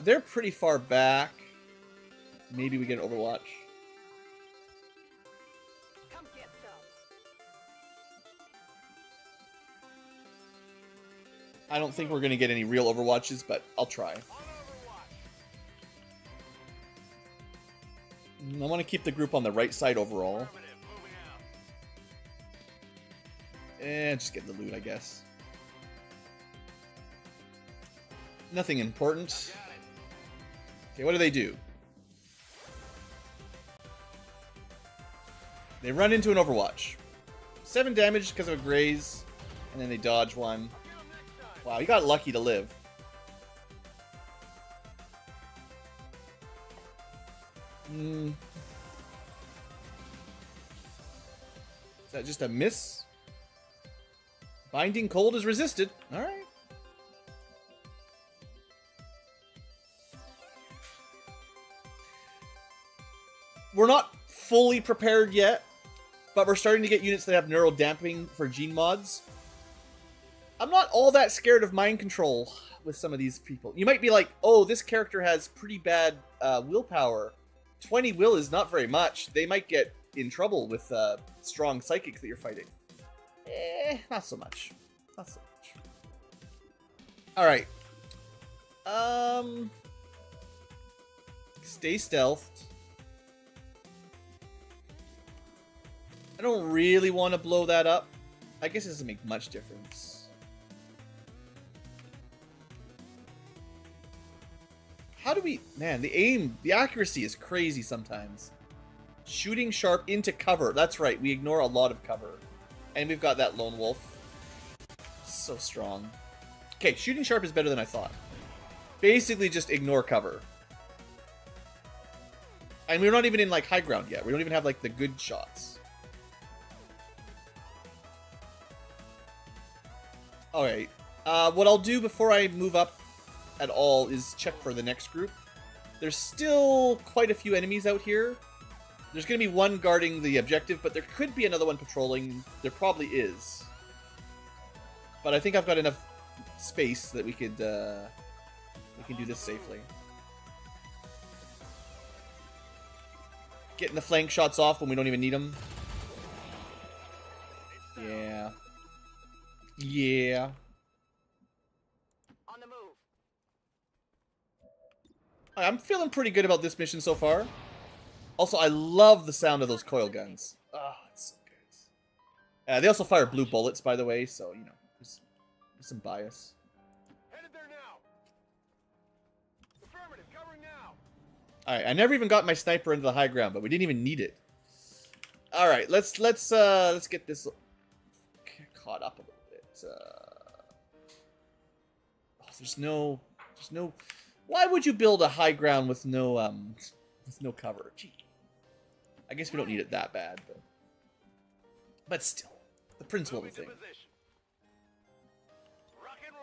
A: They're pretty far back. Maybe we get an Overwatch.
B: Come get some.
A: I don't think we're gonna get any real Overwatches, but I'll try. I want to keep the group on the right side overall. And just get the loot, I guess. Nothing important. Okay, what do they do? They run into an Overwatch. 7 damage because of a graze, and then they dodge one. Wow, you got lucky to live. Is that just a miss? Binding Cold is resisted. Alright. We're not fully prepared yet, but we're starting to get units that have neural damping for gene mods. I'm not all that scared of mind control with some of these people. You might be like, oh, this character has pretty bad willpower. 20 will is not very much. They might get in trouble with strong psychics that you're fighting. Not so much. Not so much. Alright. Stay stealthed. I don't really want to blow that up. I guess it doesn't make much difference. How do we... Man, the aim, the accuracy is crazy sometimes. Shooting sharp into cover. That's right, we ignore a lot of cover. And we've got that lone wolf. So strong. Okay, shooting sharp is better than I thought. Basically just ignore cover. And we're not even in like high ground yet. We don't even have like the good shots. Alright. What I'll do before I move up at all is check for the next group. There's still quite a few enemies out here. There's going to be one guarding the objective, but there could be another one patrolling. There probably is. But I think I've got enough space that we can do this safely. Getting the flank shots off when we don't even need them. Yeah. Yeah.
G: On the move.
A: I'm feeling pretty good about this mission so far. Also, I love the sound of those coil guns. Oh, it's so good. They also fire blue bullets, by the way, so, you know, there's some bias.
C: Headed there now. Affirmative, covering now.
A: Alright, I never even got my sniper into the high ground, but we didn't even need it. Alright, let's get this caught up a little bit. There's no... Why would you build a high ground with no cover? Gee. I guess we don't need it that bad, but still, the principle of the thing.
C: Rock and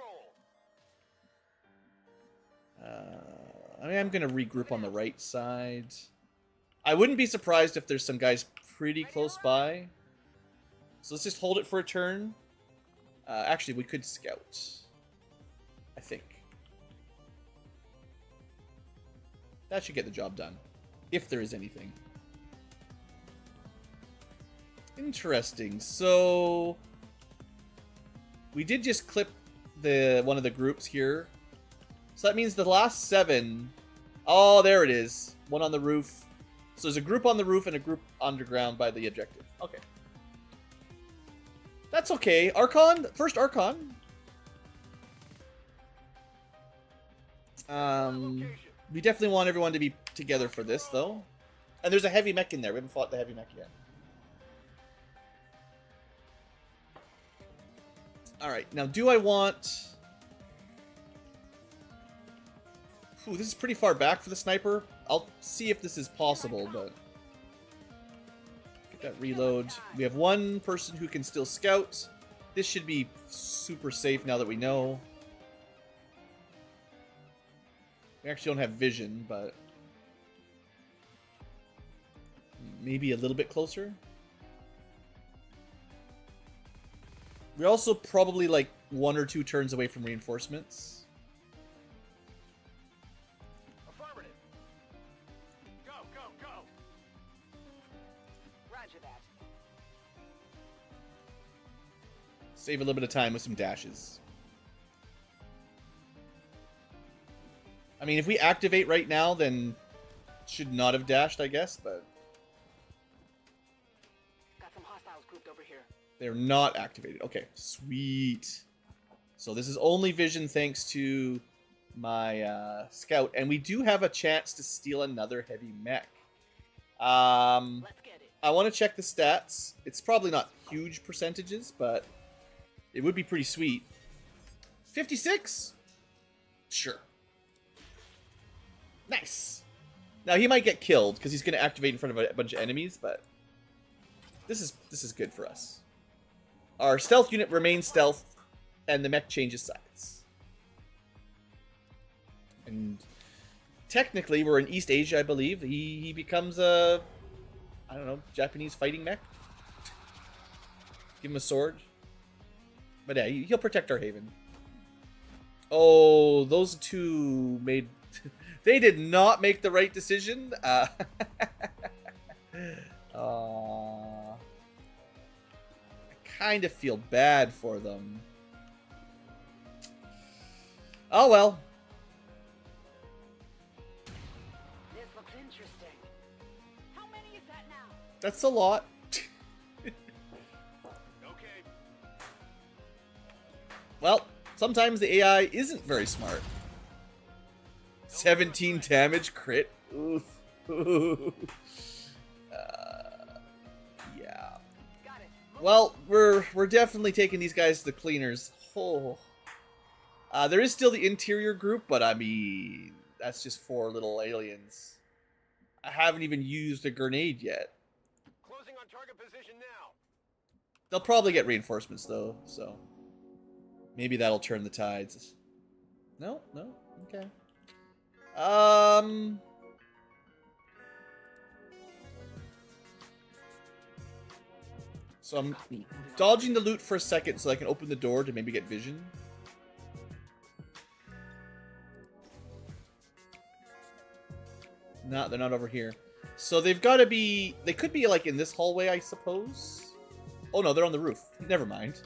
C: roll.
A: I mean, I'm gonna regroup on the right side. I wouldn't be surprised if there's some guys pretty close by. So let's just hold it for a turn. Actually, we could scout. I think. That should get the job done. If there is anything. Interesting. So we did just clip one of the groups here. So that means the last 7. Oh, there it is. One on the roof. So there's a group on the roof and a group underground by the objective. Okay. That's okay. Archon? First Archon. We definitely want everyone to be together for this, though. And there's a heavy mech in there. We haven't fought the heavy mech yet. Alright, now do I want... Ooh, this is pretty far back for the sniper. I'll see if this is possible, but... Get that reload. We have one person who can still scout. This should be super safe now that we know. We actually don't have vision, but... Maybe a little bit closer. We're also probably like 1 or 2 turns away from reinforcements.
C: Affirmative. Go, go, go.
G: Roger that.
A: Save a little bit of time with some dashes. I mean, if we activate right now, then should not have dashed, I guess, but...
G: Got some hostiles grouped over here.
A: They're not activated. Okay, sweet. So this is only vision thanks to my scout. And we do have a chance to steal another heavy mech.
G: Let's get it.
A: I want to check the stats. It's probably not huge percentages, but it would be pretty sweet. 56? Sure. Nice. Now he might get killed because he's going to activate in front of a bunch of enemies, but this is good for us. Our stealth unit remains stealth, and the mech changes sides. And technically, we're in East Asia, I believe. He becomes a, I don't know, Japanese fighting mech. Give him a sword. But yeah, he'll protect our haven. Oh, those two made... they did not make the right decision. I kind of feel bad for them. Oh well.
G: This looks interesting.
B: How many is that now?
A: That's a lot.
C: Okay.
A: Well, sometimes the AI isn't very smart. 17 damage crit. Oof. Yeah.
G: Got it.
A: Well, we're definitely taking these guys to the cleaners. Oh. There is still the interior group, but I mean, that's just 4 little aliens. I haven't even used a grenade yet.
C: Closing on target position now.
A: They'll probably get reinforcements though, so maybe that'll turn the tides. No, okay. So I'm dodging the loot for a second so I can open the door to maybe get vision. No, they're not over here. So they've got to be... They could be, like, in this hallway, I suppose. Oh, no, they're on the roof. Never mind.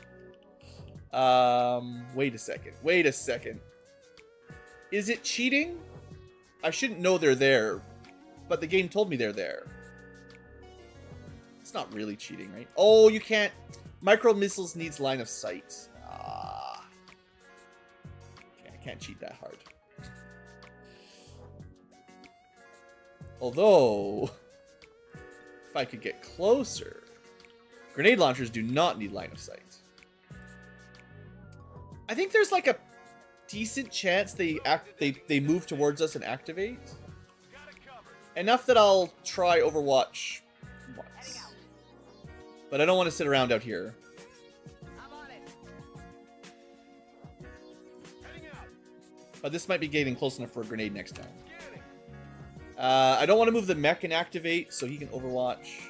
A: Wait a second. Is it cheating? I shouldn't know they're there, but the game told me they're there. It's not really cheating, right? Oh, you can't... Micro missiles needs line of sight. Okay, I can't cheat that hard. Although, if I could get closer, grenade launchers do not need line of sight. I think there's like a decent chance they move towards us and activate. Enough that I'll try Overwatch once. But I don't want to sit around out here.
G: I'm on it.
C: Heading out.
A: But this might be getting close enough for a grenade next time. I don't want to move the mech and activate, so he can Overwatch.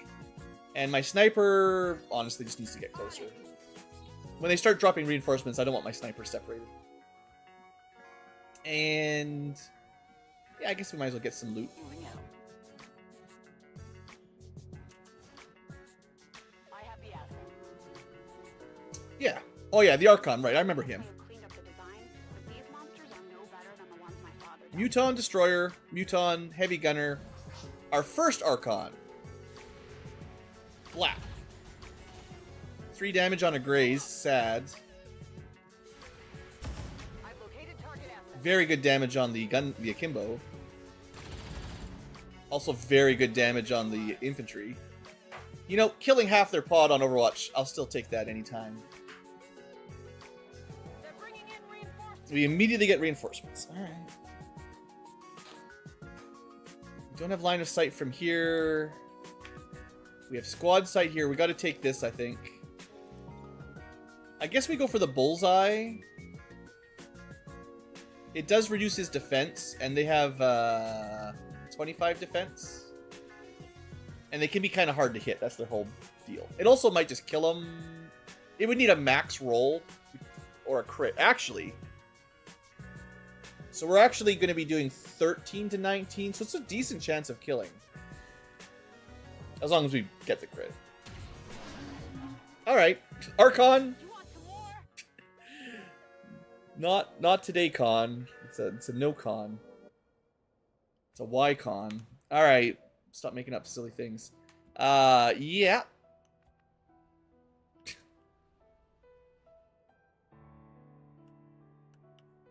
A: And my sniper, honestly, just needs to get closer. When they start dropping reinforcements, I don't want my sniper separated. And... yeah, I guess we might as well get some loot.
G: Moving out. I have the asset.
A: Yeah. Oh yeah, the Archon, right, I remember him.
D: They have cleaned up the design, but these monsters are no better than the ones my father dealt
A: Muton Destroyer, Muton Heavy Gunner. Our first Archon. Black. 3 damage on a graze, sad.
G: I've located target asset.
A: Very good damage on the Akimbo. Also very good damage on the infantry. You know, killing half their pod on Overwatch, I'll still take that anytime.
B: They're bringing in reinforcements.
A: We immediately get reinforcements. Alright. We don't have line of sight from here. We have squad sight here. We gotta take this, I think. I guess we go for the bullseye. It does reduce his defense, and they have 25 defense. And they can be kind of hard to hit. That's their whole deal. It also might just kill him. It would need a max roll or a crit. Actually. So we're actually going to be doing 13 to 19. So it's a decent chance of killing. As long as we get the crit. Alright. Archon.
B: You want some more?
A: Not today, con. It's a no con. It's a Y con. Alright. Stop making up silly things. Yeah.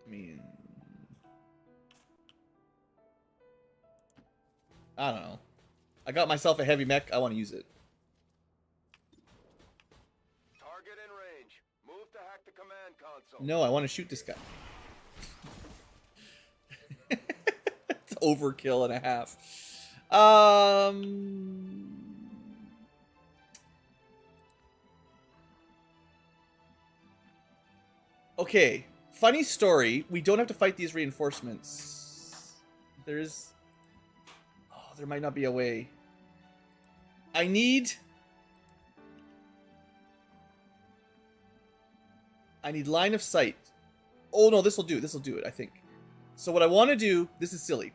A: I mean... I don't know. I got myself a heavy mech. I want to use it.
C: Target in range. Move to hack the command console.
A: No, I want to shoot this guy. It's overkill and a half. Okay. Funny story. We don't have to fight these reinforcements. There's... oh, there might not be a way. I need... I need line of sight. Oh no, this will do. This will do it, I think. So what I want to do, this is silly.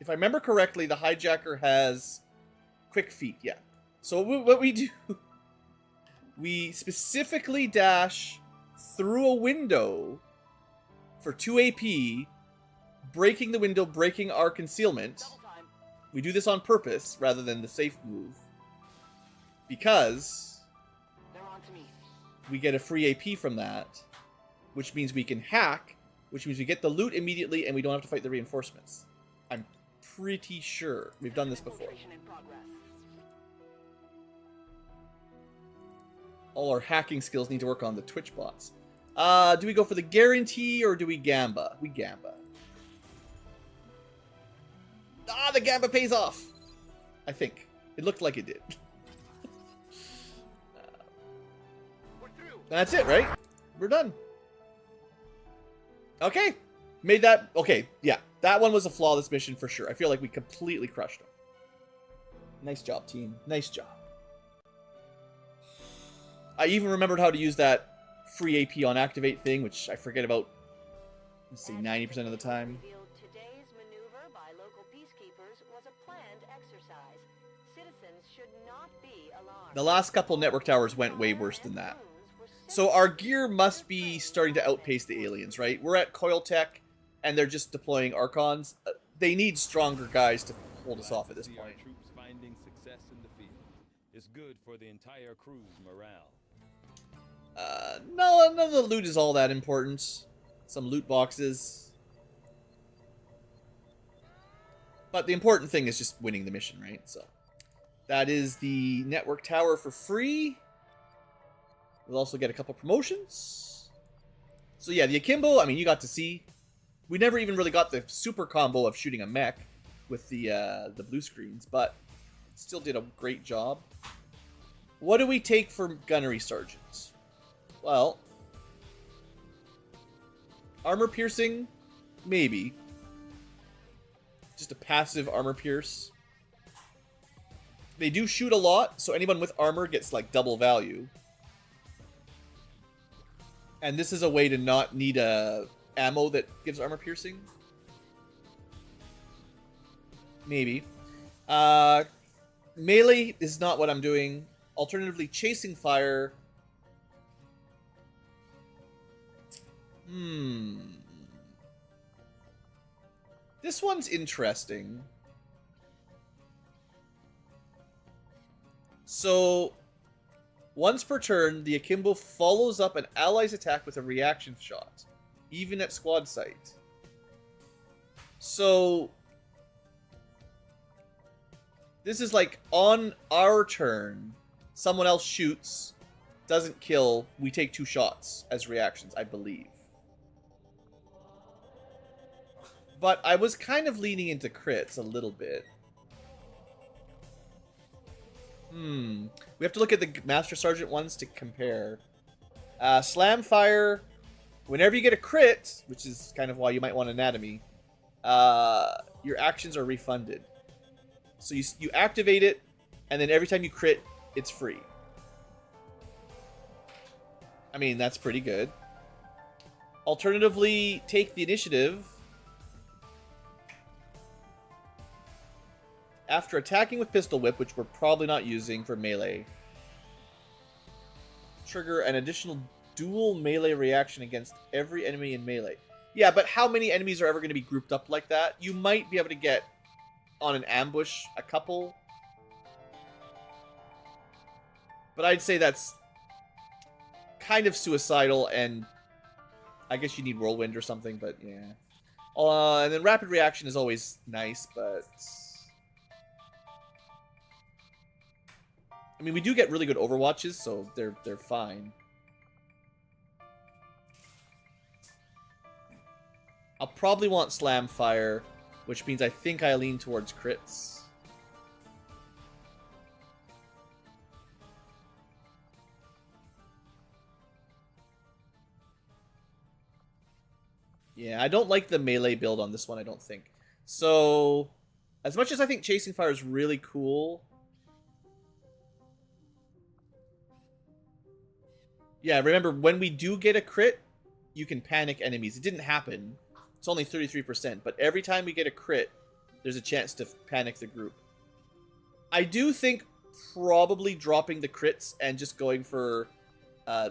A: If I remember correctly, the hijacker has quick feet. Yeah. So what we do, we specifically dash through a window for 2 AP, breaking the window, breaking our concealment.
G: Double time.
A: We do this on purpose rather than the safe move. Because
G: They're on to me.
A: we get a free AP from that, which means we can hack, which means we get the loot immediately and we don't have to fight the reinforcements. I'm pretty sure we've done this before.
G: Infiltration in progress.
A: All our hacking skills need to work on the Twitch bots. Do we go for the guarantee or do we gamba? We gamba. Ah, the gamba pays off! I think. It looked like it did.
G: We're through.
A: That's it, right? We're done. Okay. Made that... Okay, yeah. That one was a flawless mission for sure. I feel like we completely crushed them. Nice job, team. Nice job. I even remembered how to use that free AP on activate thing, which I forget about, let's see, 90% of the time.
B: Revealed today's maneuver by local peacekeepers was a planned exercise. Citizens should not be alarmed.
A: The last couple network towers went way worse than that. So our gear must be starting to outpace the aliens, right? We're at Coil Tech, and they're just deploying Archons. They need stronger guys to hold us off at this
F: See our
A: point.
F: troops finding success in the field. It's good for the entire crew's morale.
A: No, none of the loot is all that important. Some loot boxes. But the important thing is just winning the mission, right? So that is the network tower for free. We'll also get a couple promotions. So yeah, the akimbo, I mean, you got to see. We never even really got the super combo of shooting a mech with the blue screens, but still did a great job. What do we take for gunnery sergeants? Well, armor piercing, maybe. Just a passive armor pierce. They do shoot a lot, so anyone with armor gets like double value. And this is a way to not need a ammo that gives armor piercing. Maybe. Melee is not what I'm doing. Alternatively, chasing fire. This one's interesting. So, once per turn, the akimbo follows up an ally's attack with a reaction shot, even at squad sight. So, this is like on our turn, someone else shoots, doesn't kill, we take 2 shots as reactions, I believe. But I was kind of leaning into crits a little bit. We have to look at the Master Sergeant ones to compare. Slam Fire, whenever you get a crit, which is kind of why you might want Anatomy, your actions are refunded. So you activate it, and then every time you crit, it's free. I mean, that's pretty good. Alternatively, take the initiative. After attacking with Pistol Whip, which we're probably not using for melee, trigger an additional dual melee reaction against every enemy in melee. Yeah, but how many enemies are ever going to be grouped up like that? You might be able to get, on an ambush, a couple. But I'd say that's kind of suicidal, and I guess you need Whirlwind or something, but yeah. And then Rapid Reaction is always nice, but... I mean, we do get really good overwatches, so they're fine. I'll probably want Slam Fire, which means I think I lean towards crits. Yeah, I don't like the melee build on this one, I don't think. So, as much as I think Chasing Fire is really cool... Yeah, remember, when we do get a crit, you can panic enemies. It didn't happen. It's only 33%, but every time we get a crit, there's a chance to panic the group. I do think probably dropping the crits and just going for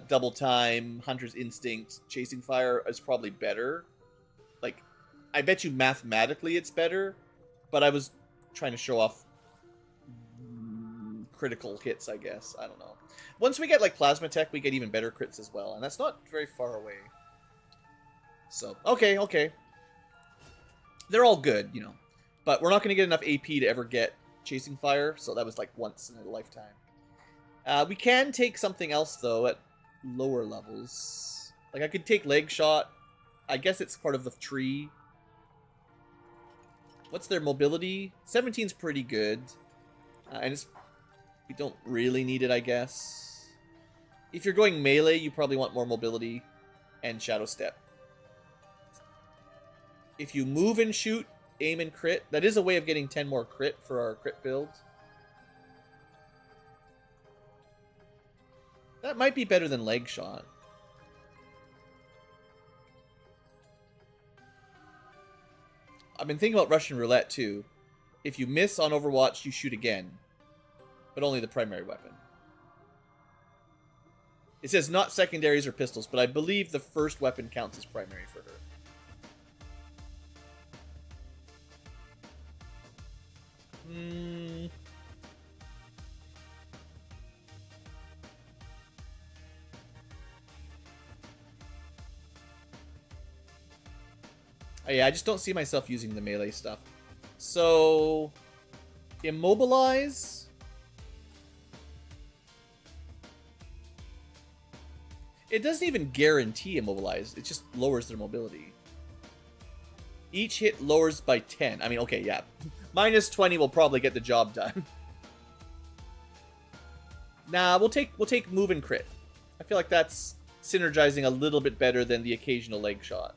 A: double time, Hunter's Instinct, Chasing Fire is probably better. Like, I bet you mathematically it's better, but I was trying to show off critical hits, I guess. I don't know. Once we get, like, Plasma Tech, we get even better crits as well, and that's not very far away. So, okay. They're all good, you know. But we're not going to get enough AP to ever get Chasing Fire, so that was, like, once in a lifetime. We can take something else, though, at lower levels. Like, I could take Leg Shot. I guess it's part of the tree. What's their mobility? 17's pretty good. And we don't really need it, I guess. If you're going melee, you probably want more mobility and Shadow Step. If you move and shoot, aim and crit, that is a way of getting 10 more crit for our crit build. That might be better than Leg Shot. I've been thinking about Russian Roulette, too. If you miss on Overwatch, you shoot again. But only the primary weapon. It says not secondaries or pistols, but I believe the first weapon counts as primary for her. Oh, yeah, I just don't see myself using the melee stuff. So, Immobilize. It doesn't even guarantee Immobilize. It just lowers their mobility. Each hit lowers by 10. I mean, okay, yeah. Minus 20 will probably get the job done. Nah, we'll take Move and Crit. I feel like that's synergizing a little bit better than the occasional Leg Shot.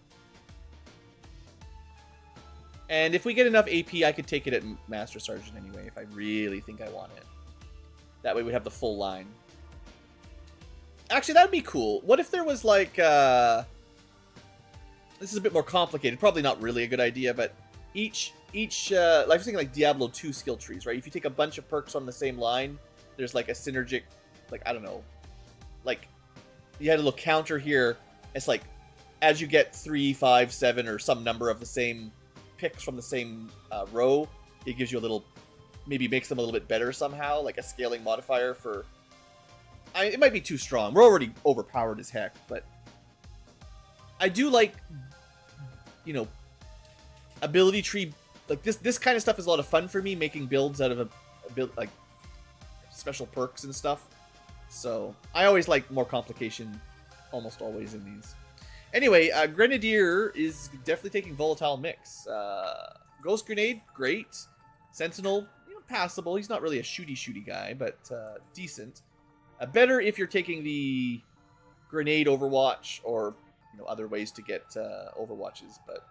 A: And if we get enough AP, I could take it at Master Sergeant anyway, if I really think I want it. That way we have the full line. Actually, that would be cool. What if there was, like, this is a bit more complicated. Probably not really a good idea, but like, I was thinking like Diablo 2 skill trees, right? If you take a bunch of perks on the same line, there's, like, a synergic, like, I don't know. Like, you had a little counter here. It's like, as you get 3, 5, 7, or some number of the same picks from the same row, it gives you a little, maybe makes them a little bit better somehow, like a scaling modifier for, it might be too strong. We're already overpowered as heck, but I do like, you know, ability tree, like this kind of stuff is a lot of fun for me, making builds out of a build, like special perks and stuff. So I always like more complication, almost always in these. Anyway, Grenadier is definitely taking Volatile Mix. Ghost Grenade, great. Sentinel, you know, passable. He's not really a shooty guy, but decent. Better if you're taking the Grenade Overwatch or, you know, other ways to get Overwatches. But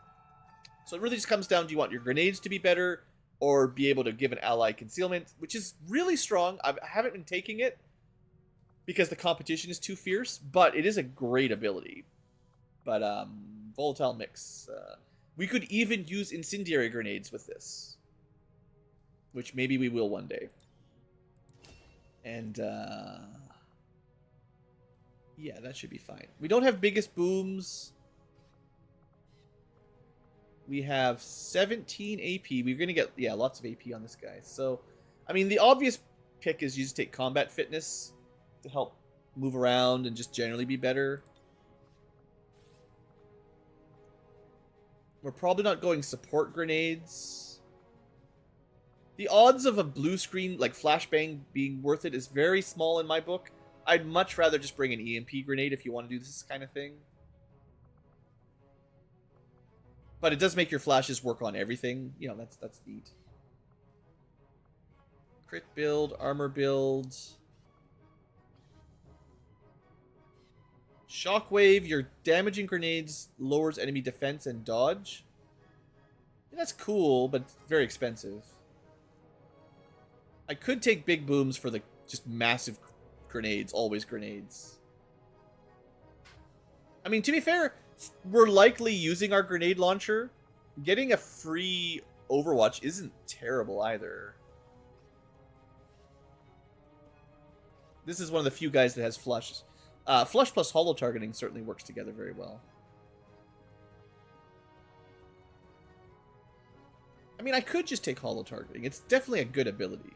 A: so it really just comes down, do you want your grenades to be better or be able to give an ally concealment, which is really strong. I haven't been taking it because the competition is too fierce, but it is a great ability. But Volatile Mix. We could even use Incendiary Grenades with this. Which maybe we will one day. And, yeah, that should be fine. We don't have Biggest Booms. We have 17 AP. We're going to get, yeah, lots of AP on this guy. So, I mean, the obvious pick is you just take Combat Fitness to help move around and just generally be better. We're probably not going support grenades. The odds of a blue screen, like flashbang, being worth it is very small in my book. I'd much rather just bring an EMP grenade if you want to do this kind of thing. But it does make your flashes work on everything. You know, that's neat. Crit build, armor build. Shockwave, your damaging grenades lowers enemy defense and dodge. Yeah, that's cool, but very expensive. I could take Big Booms for the just massive grenades, always grenades. I mean, to be fair, we're likely using our grenade launcher. Getting a free Overwatch isn't terrible either. This is one of the few guys that has flush. Flush plus holo targeting certainly works together very well. I mean, I could just take holo targeting. It's definitely a good ability.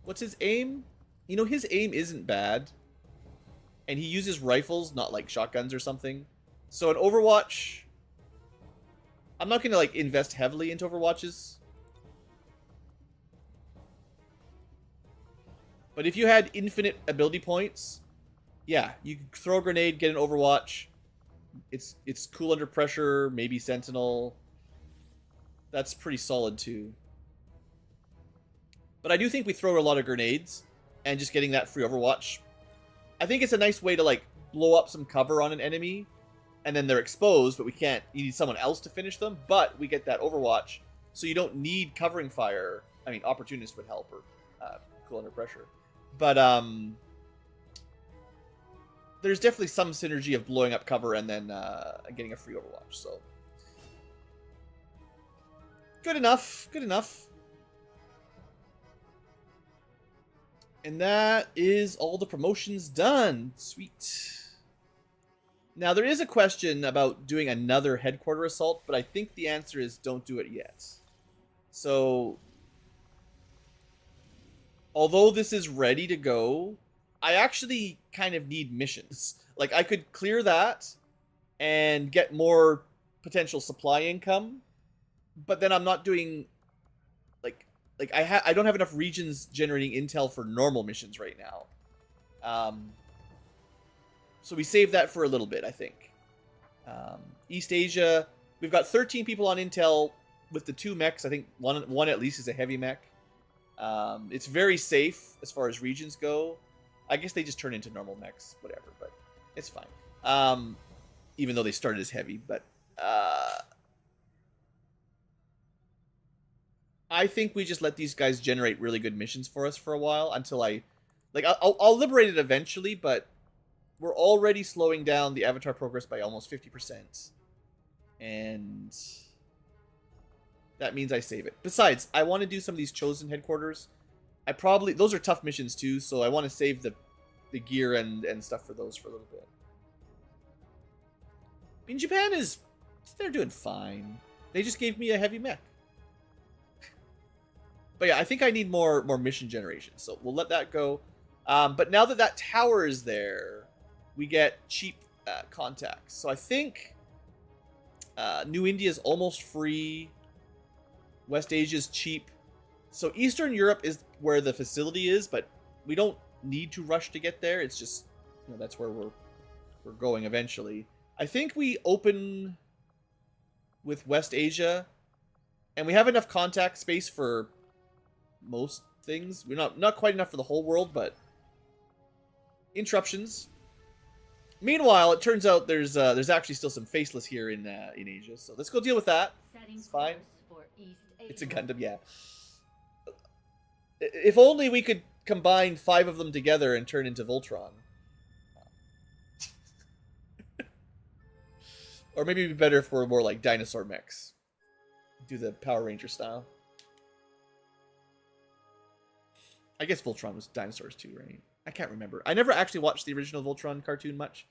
A: What's his aim? You know, his aim isn't bad. And he uses rifles, not like shotguns or something. So an Overwatch... I'm not going to, like, invest heavily into Overwatches. But if you had infinite ability points, yeah, you could throw a grenade, get an Overwatch. It's cool under pressure, maybe Sentinel. That's pretty solid, too. But I do think we throw a lot of grenades, and just getting that free Overwatch. I think it's a nice way to, like, blow up some cover on an enemy, and then they're exposed, but we can't. You need someone else to finish them, but we get that Overwatch, so you don't need covering fire. I mean, Opportunist would help, or cool under pressure. But there's definitely some synergy of blowing up cover and then getting a free Overwatch. So good enough. Good enough. And that is all the promotions done. Sweet. Now, there is a question about doing another headquarter assault, but I think the answer is don't do it yet. So, although this is ready to go, I actually kind of need missions. Like, I could clear that and get more potential supply income, but then I'm not doing... I don't have enough regions generating intel for normal missions right now. So we save that for a little bit, I think. East Asia, we've got 13 people on intel with the 2 mechs. I think one at least is a heavy mech. It's very safe as far as regions go. I guess they just turn into normal mechs, whatever, but it's fine. Even though they started as heavy, but... I think we just let these guys generate really good missions for us for a while until I'll liberate it eventually, but we're already slowing down the Avatar progress by almost 50%. And that means I save it. Besides, I want to do some of these chosen headquarters. Those are tough missions too, so I want to save the gear and stuff for those for a little bit. I mean, Japan they're doing fine. They just gave me a heavy mech. But yeah, I think I need more mission generation, so we'll let that go. But now that tower is there, we get cheap contacts. So I think New India is almost free. West Asia is cheap. So Eastern Europe is where the facility is, but we don't need to rush to get there. It's just, that's where we're going eventually. I think we open with West Asia, and we have enough contact space for most things. We're not quite enough for the whole world, but interruptions. Meanwhile, it turns out there's actually still some faceless here in Asia, so let's go deal with that. It's fine. It's a Gundam, yeah. If only we could combine 5 of them together and turn into Voltron. Or maybe it'd be better if we're more like dinosaur mechs. Do the Power Ranger style. I guess Voltron was dinosaurs too, right? I can't remember. I never actually watched the original Voltron cartoon much.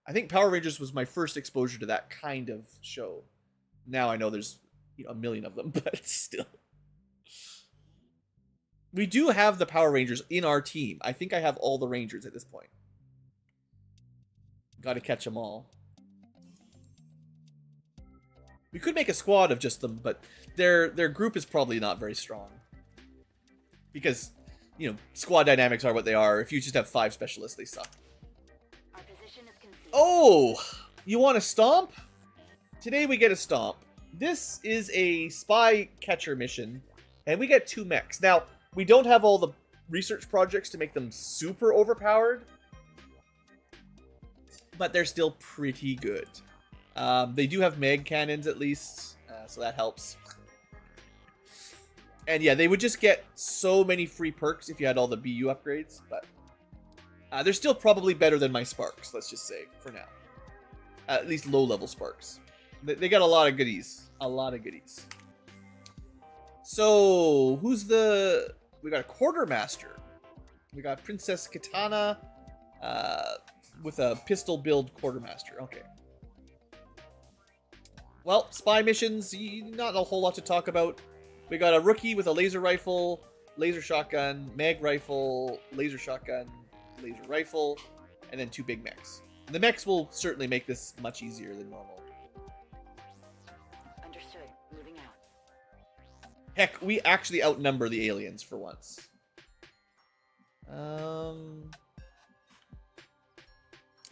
A: I think Power Rangers was my first exposure to that kind of show. Now I know there's a million of them, but still. We do have the Power Rangers in our team. I think I have all the Rangers at this point. Gotta catch them all. We could make a squad of just them, but their group is probably not very strong. Because, squad dynamics are what they are. If you just have 5 specialists, they suck.
B: Our position is concealed.
A: Oh! You want a stomp? Today we get a stomp. This is a spy catcher mission, and we get 2 mechs. Now, we don't have all the research projects to make them super overpowered, but they're still pretty good. They do have mag cannons at least, so that helps. And yeah, they would just get so many free perks if you had all the BU upgrades, but they're still probably better than my Sparks, let's just say, for now. At least low-level Sparks. They got a lot of goodies. A lot of goodies. So, who's the... We got a Quartermaster. We got Princess Katana with a pistol build Quartermaster. Okay. Well, spy missions, not a whole lot to talk about. We got a rookie with a laser rifle, laser shotgun, mag rifle, laser shotgun, laser rifle, and then 2 big mechs. The mechs will certainly make this much easier than normal.
B: Understood. Moving out.
A: Heck, we actually outnumber the aliens for once. I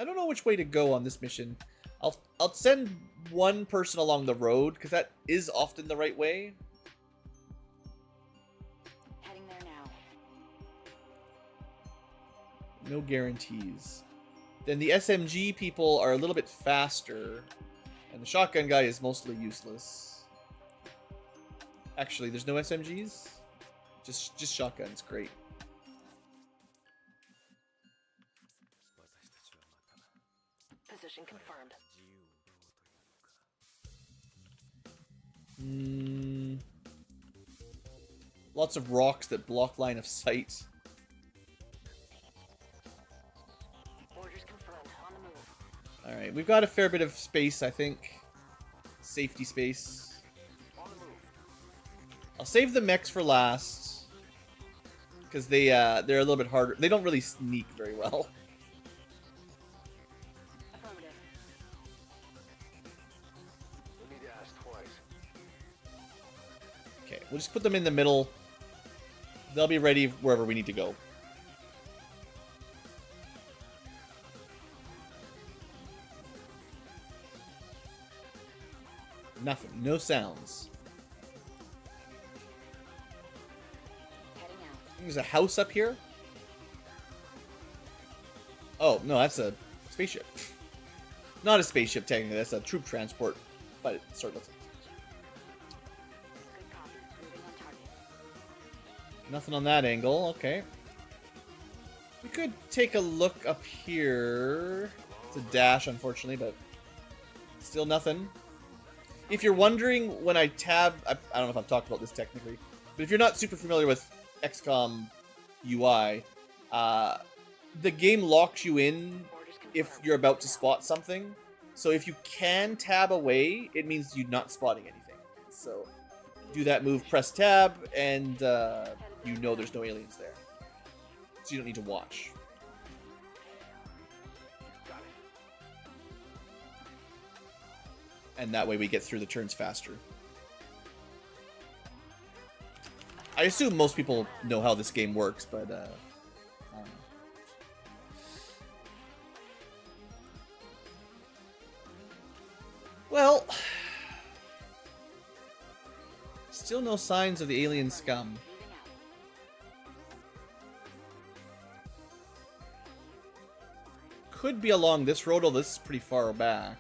A: don't know which way to go on this mission. I'll send one person along the road, because that is often the right way.
B: Heading there now.
A: No guarantees. Then the SMG people are a little bit faster, and the shotgun guy is mostly useless. Actually, there's no SMGs? Just shotguns, great.
B: Position confirmed.
A: Lots of rocks that block line of sight.
B: Orders confirmed. On the move.
A: Alright, we've got a fair bit of space, I think. Safety space.
C: On the move.
A: I'll save the mechs for last. Because they're a little bit harder. They don't really sneak very well.
B: Affirmative.
C: No need to ask twice.
A: Okay, we'll just put them in the middle. They'll be ready wherever we need to go. Nothing. No sounds.
B: Heading out.
A: There's a house up here. Oh, no, that's a spaceship. Not a spaceship, technically. That's a troop transport. But it sort of looks like...
B: Good copy. Moving on target.
A: Nothing on that angle. Okay. We could take a look up here. It's a dash, unfortunately, but still nothing. If you're wondering, when I tab... I don't know if I've talked about this technically, but if you're not super familiar with XCom UI, the game locks you in
B: Orders confirmed.
A: if you're about to spot something. So if you can tab away, it means you're not spotting anything. So do that move, press tab, and you know there's no aliens there. So you don't need to watch.
C: Got it.
A: And that way we get through the turns faster. I assume most people know how this game works, but I don't know. Well, still no signs of the alien scum.
B: Moving out.
A: Could be along this road, although this is pretty far back.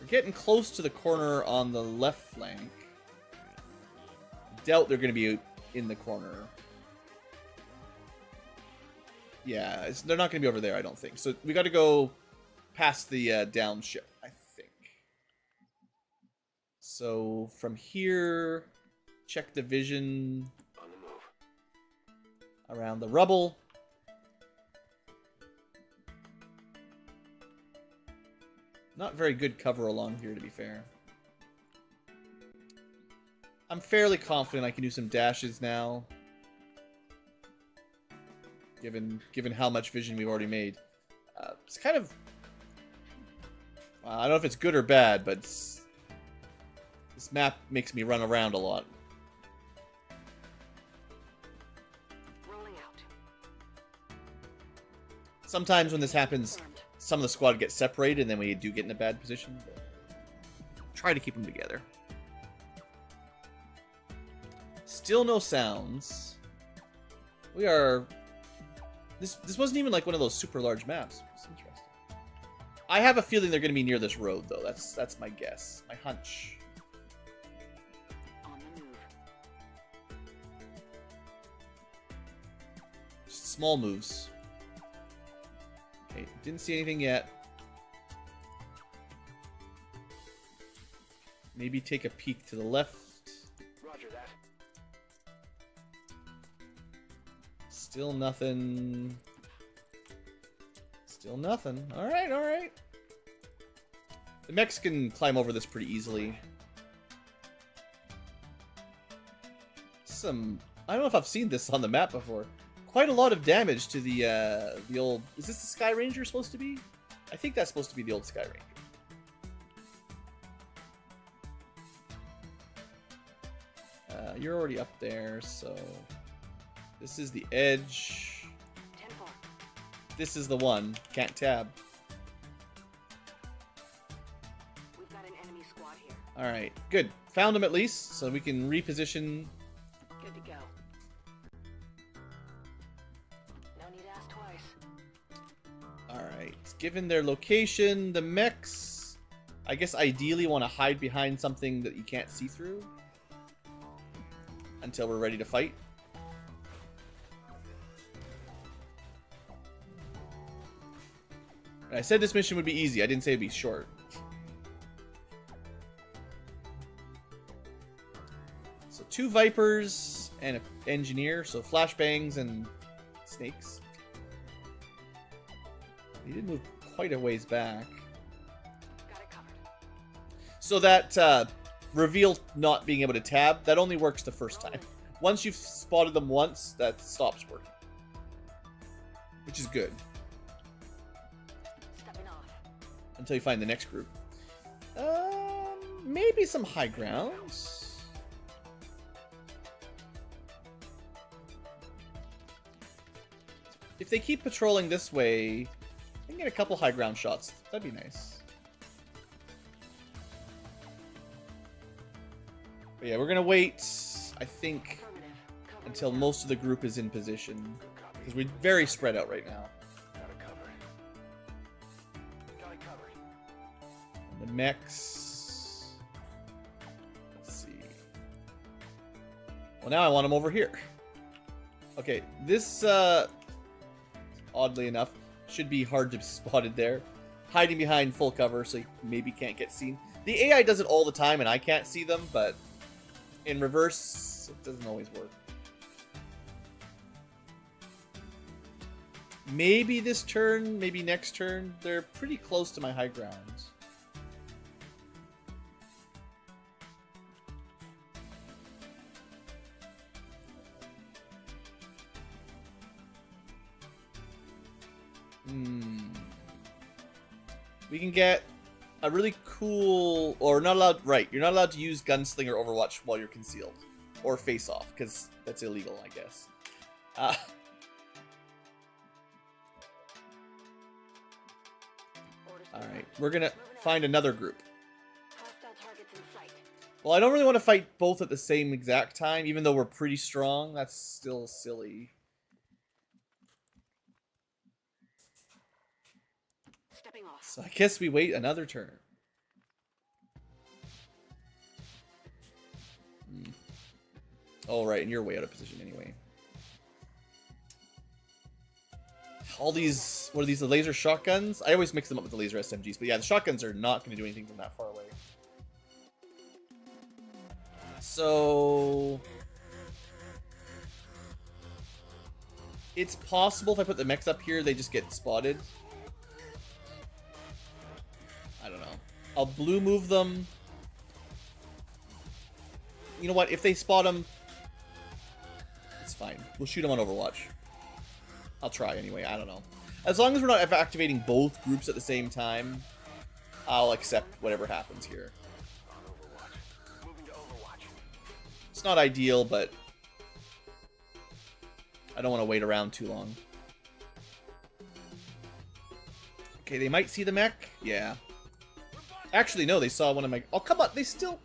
A: We're getting close to the corner on the left flank. Doubt they're going to be in the corner. Yeah, they're not going to be over there, I don't think. So we got to go past the down ship, I think. So from here, check the vision
C: On the move.
A: around the rubble. Not very good cover along here, to be fair. I'm fairly confident I can do some dashes now. Given how much vision we've already made. It's kind of... I don't know if it's good or bad, but this map makes me run around a lot.
B: Rolling out.
A: Sometimes when this happens,
B: Confirmed.
A: some of the squad gets separated, and then we do get in a bad position. But try to keep them together. Still no sounds. We are... This wasn't even like one of those super large maps. It's interesting. I have a feeling they're going to be near this road, though. That's my guess. My hunch.
B: On the move.
A: Just small moves. Okay, didn't see anything yet. Maybe take a peek to the left.
C: Roger that.
A: Still nothing. Still nothing. Alright, alright. The mechs can climb over this pretty easily. I don't know if I've seen this on the map before. Quite a lot of damage to the old... Is this the Sky Ranger supposed to be? I think that's supposed to be the old Sky Ranger. You're already up there, so... This is the edge.
B: 10-4.
A: This is the one. Can't tab.
B: We've got an enemy squad here.
A: Alright, good. Found him at least, so we can reposition.
B: Good to go. No need to ask twice.
A: Alright, given their location, the mechs, I guess ideally want to hide behind something that you can't see through. Until we're ready to fight. I said this mission would be easy. I didn't say it'd be short. So 2 Vipers and an Engineer. So flashbangs and snakes. He did move quite a ways back.
B: Got it covered.
A: So that reveal not being able to tab, that only works the first time. Once you've spotted them once, that stops working. Which is good.
B: Stepping off.
A: Until you find the next group. Maybe some high grounds. If they keep patrolling this way, I can get a couple high ground shots. That'd be nice. But yeah, we're gonna wait, I think,
B: Affirmative. Cover
A: until
B: now.
A: most of the group is in position. Because we're very spread out right now.
C: Got it covered. Got it covered.
A: And the mechs... Let's see. Well, now I want them over here. Okay, this, oddly enough, should be hard to be spotted there. Hiding behind full cover so you maybe can't get seen. The AI does it all the time and I can't see them, but in reverse, it doesn't always work. Maybe this turn, maybe next turn. They're pretty close to my high grounds. We can get a really cool, or not allowed, right, you're not allowed to use Gunslinger Overwatch while you're concealed. Or face off, because that's illegal, I guess. Alright, we're gonna find another group.
B: Hostile targets in sight.
A: Well, I don't really want to fight both at the same exact time, even though we're pretty strong. That's still silly.
B: Stepping off.
A: So I guess we wait another turn. Oh, right, and you're way out of position anyway. All these, what are these, the laser shotguns? I always mix them up with the laser SMGs, but yeah, the shotguns are not going to do anything from that far away. So... it's possible if I put the mechs up here, they just get spotted. I don't know. I'll blue move them. You know what? If they spot them, it's fine. We'll shoot them on Overwatch. I'll try anyway. I don't know. As long as we're not activating both groups at the same time, I'll accept whatever happens here.
C: On Overwatch. Moving to Overwatch.
A: It's not ideal, but I don't want to wait around too long. Okay, they might see the mech. Yeah. Actually, no, they saw one of my... Oh, come on, they still...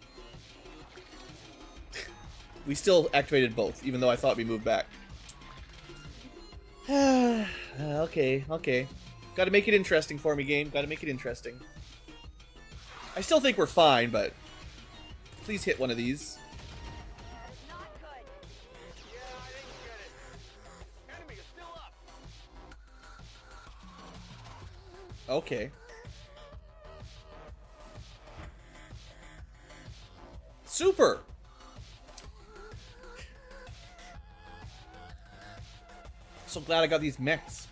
A: We still activated both, even though I thought we moved back. Okay. Got Gotta make it interesting for me, game. Gotta make it interesting. I still think we're fine, but please hit one of these.
B: That is not good.
C: Yeah, I didn't get it. Enemy is still up.
A: Okay. Super! So glad I got these mechs.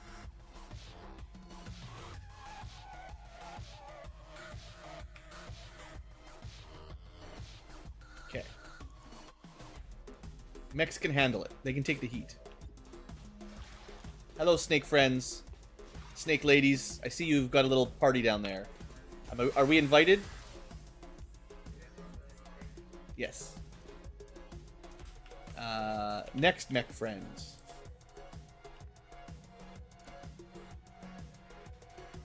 A: Okay. Mechs can handle it. They can take the heat. Hello, snake friends. Snake ladies. I see you've got a little party down there. Are we invited? Yes. Next mech friends.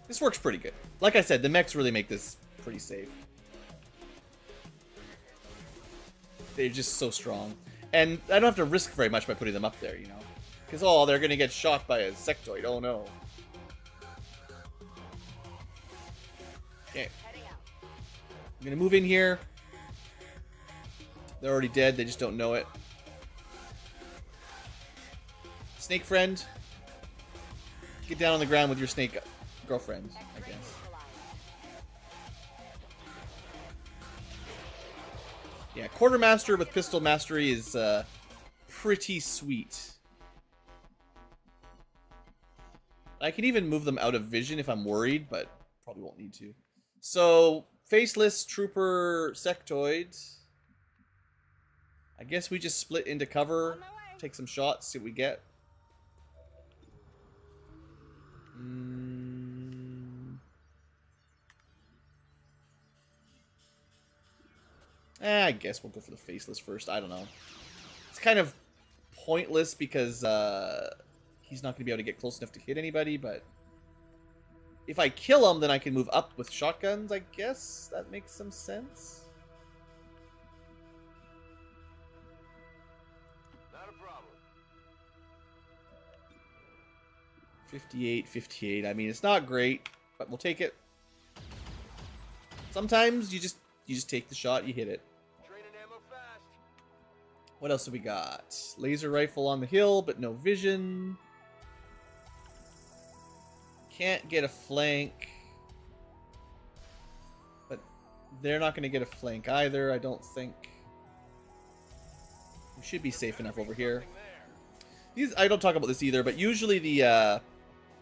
A: This works pretty good. Like I said, the mechs really make this pretty safe. They're just so strong. And I don't have to risk very much by putting them up there, you know? Because, oh, they're going to get shot by a sectoid. Oh, no. Okay.
B: Heading out.
A: I'm going to move in here. They're already dead. They just don't know it. Snake friend. Get down on the ground with your snake girlfriend, I
B: X-ray
A: guess.
B: neutralized.
A: Yeah, quartermaster with pistol mastery is pretty sweet. I can even move them out of vision if I'm worried, but probably won't need to. So, faceless trooper sectoids. I guess we just split into cover, take some shots, see what we get. I guess we'll go for the faceless first. I don't know. It's kind of pointless because he's not going to be able to get close enough to hit anybody, but if I kill him, then I can move up with shotguns, I guess. That makes some sense.
C: Not a problem.
A: 58, 58. I mean, it's not great, but we'll take it. Sometimes you just take the shot, you hit it.
C: Training ammo fast.
A: What else have we got? Laser rifle on the hill, but no vision. Can't get a flank. But they're not going to get a flank either, I don't think. We should be safe enough over here. These, I don't talk about this either, but usually the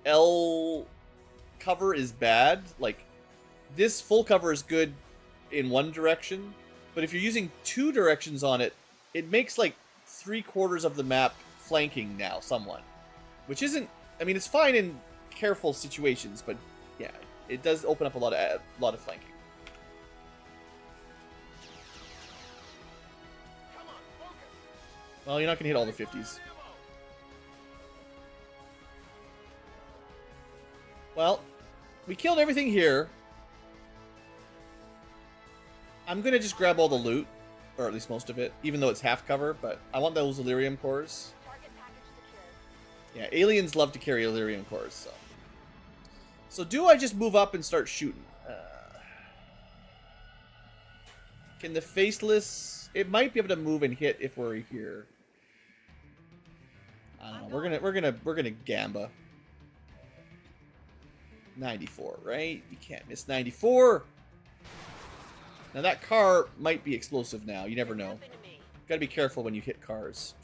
A: L cover is bad. Like, this full cover is good in one direction, but if you're using two directions on it, it makes like 3/4 of the map flanking now, somewhat. Which isn't, I mean, it's fine in careful situations, but yeah, it does open up a lot of flanking.
C: Come on, focus.
A: Well, you're not gonna hit all the 50s. Well, we killed everything here. I'm gonna just grab all the loot, or at least most of it, even though it's half cover, but I want those Illyrium cores.
B: Target package secured.
A: Yeah, aliens love to carry Illyrium cores, so. So do I just move up and start shooting? Can the faceless... It might be able to move and hit if we're here. I don't know. We're gonna gamba. 94, right? You can't miss 94. Now that car might be explosive now. You never know.
B: Nothing to me.
A: Gotta be careful when you hit cars.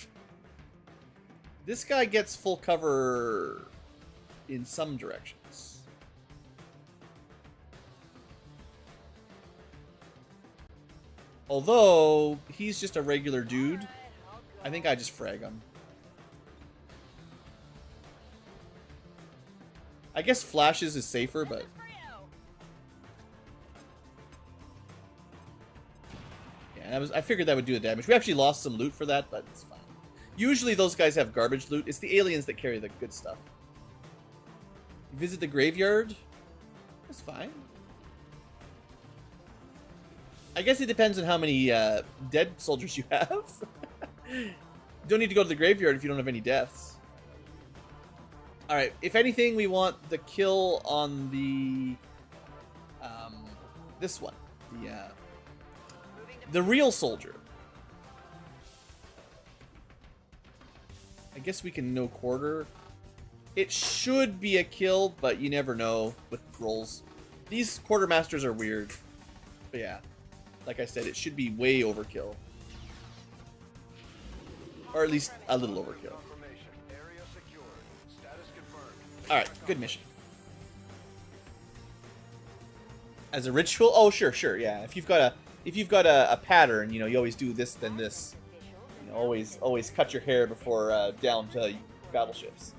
A: This guy gets full cover in some directions. Although, he's just a regular dude. I think I just frag him. I guess flashes is safer, but... yeah, I figured that would do the damage. We actually lost some loot for that, but it's fine. Usually those guys have garbage loot. It's the aliens that carry the good stuff. Visit the graveyard? That's fine. I guess it depends on how many dead soldiers you have. You don't need to go to the graveyard if you don't have any deaths. All right. If anything, we want the kill on the this one, the real soldier. I guess we can no quarter. It should be a kill, but you never know with rolls. These quartermasters are weird. But yeah, like I said, it should be way overkill. Or at least a little overkill. Alright, good mission. As a ritual? Oh, sure, yeah. If you've got a pattern, you know, you always do this, then this. You know, always cut your hair before down to battleships.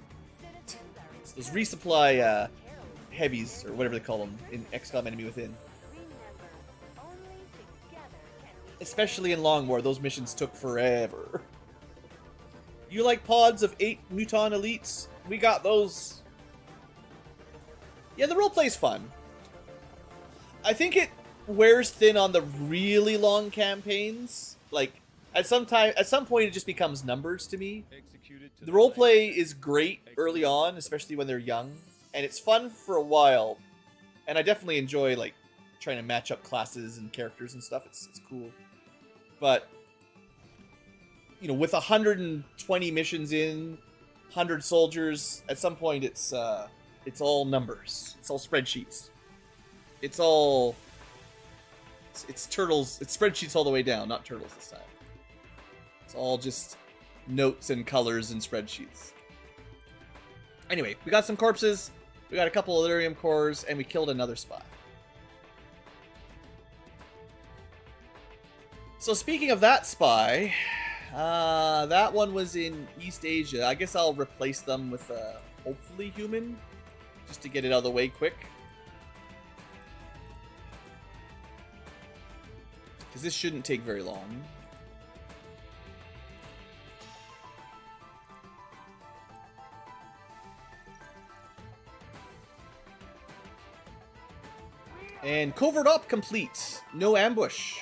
A: It's those resupply heavies, or whatever they call them, in XCom Enemy Within. Especially in Long War, those missions took forever. You like pods of 8 Muton elites? We got those. Yeah, the roleplay's fun. I think it wears thin on the really long campaigns. Like, at some point, it just becomes numbers to me. The roleplay is great early on, especially when they're young, and it's fun for a while. And I definitely enjoy, like, trying to match up classes and characters and stuff. It's cool. But, you know, with 120 missions in, 100 soldiers, at some point it's all numbers. It's all spreadsheets. It's turtles. It's spreadsheets all the way down, not turtles this time. It's all just notes and colors and spreadsheets. Anyway, we got some corpses, we got a couple of Illyrium cores, and we killed another spy. So speaking of that spy, that one was in East Asia. I guess I'll replace them with a hopefully human, just to get it out of the way quick. Because this shouldn't take very long. And covert op complete. No ambush.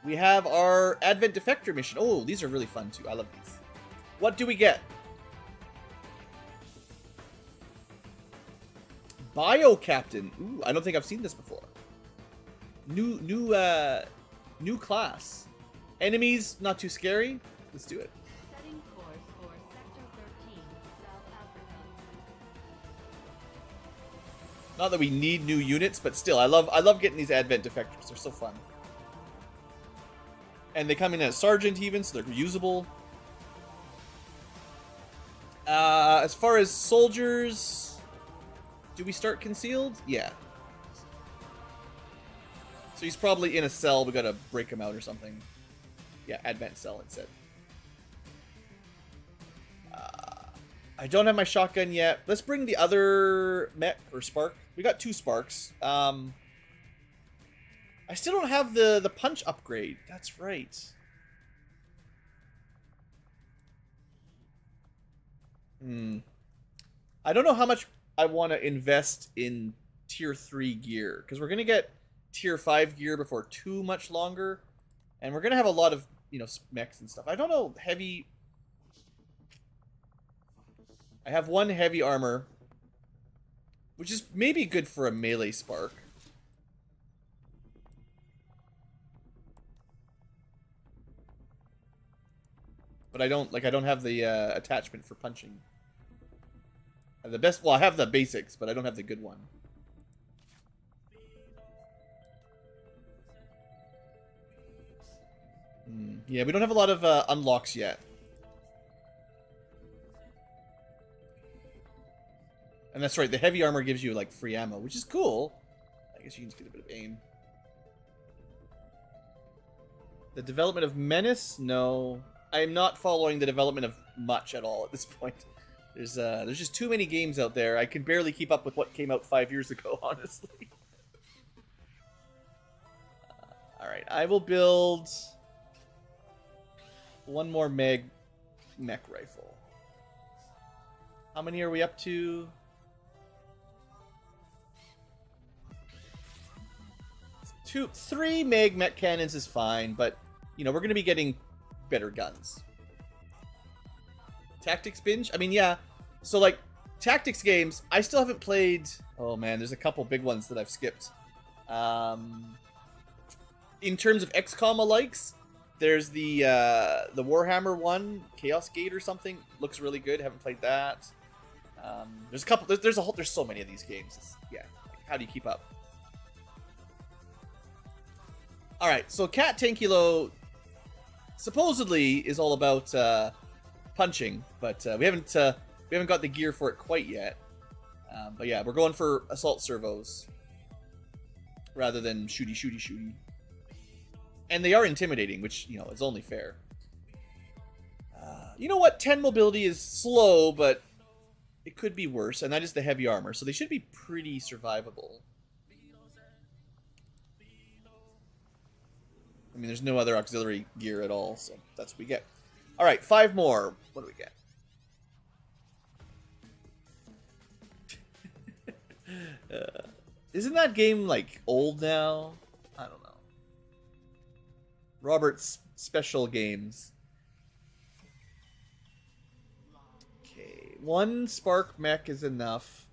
A: We have our Advent Defector mission. Oh, these are really fun too. I love these. What do we get? Bio Captain. Ooh, I don't think I've seen this before. New class. Enemies not too scary. Let's do it.
E: Setting course for Sector 13, South Africa.
A: Not that we need new units, but still, I love getting these Advent Defectors. They're so fun. And they come in as Sergeant even, so they're usable. As far as soldiers, do we start concealed? Yeah. So he's probably in a cell. We gotta break him out or something. Yeah, Advent cell, it said. I don't have my shotgun yet. Let's bring the other mech or spark. We got 2 sparks. I still don't have the punch upgrade. That's right. I don't know how much I want to invest in tier 3 gear, because we're going to get tier 5 gear before too much longer, and we're going to have a lot of, you know, mechs and stuff. I don't know, heavy... I have 1 heavy armor, which is maybe good for a melee spark. But I don't have the attachment for punching. The best, well, I have the basics, but I don't have the good one. Yeah, we don't have a lot of unlocks yet. And that's right, the heavy armor gives you, like, free ammo, which is cool. I guess you can just get a bit of aim. The development of Menace? No. I am not following the development of much at all at this point. There's just too many games out there. I can barely keep up with what came out 5 years ago, honestly. Alright, I will build 1 more mech rifle. How many are we up to? 3 mech cannons is fine, but, you know, we're going to be getting better guns. Tactics binge? I mean, yeah. So, like, Tactics games, I still haven't played. Oh man, there's a couple big ones that I've skipped. In terms of XCom alikes, there's the Warhammer one, Chaos Gate or something. Looks really good. Haven't played that. There's a couple. There's so many of these games. Yeah, how do you keep up? All right, so Cat Ankylo supposedly is all about punching, but we haven't got the gear for it quite yet. But yeah, we're going for assault servos rather than shooty. And they are intimidating, which, you know, is only fair. You know what? 10 mobility is slow, but it could be worse, and that is the heavy armor, so they should be pretty survivable. I mean, there's no other auxiliary gear at all, so that's what we get. Alright, 5 more. What do we get? Isn't that game, like, old now? I don't know. Robert's Special Games. Okay, 1 Spark Mech is enough.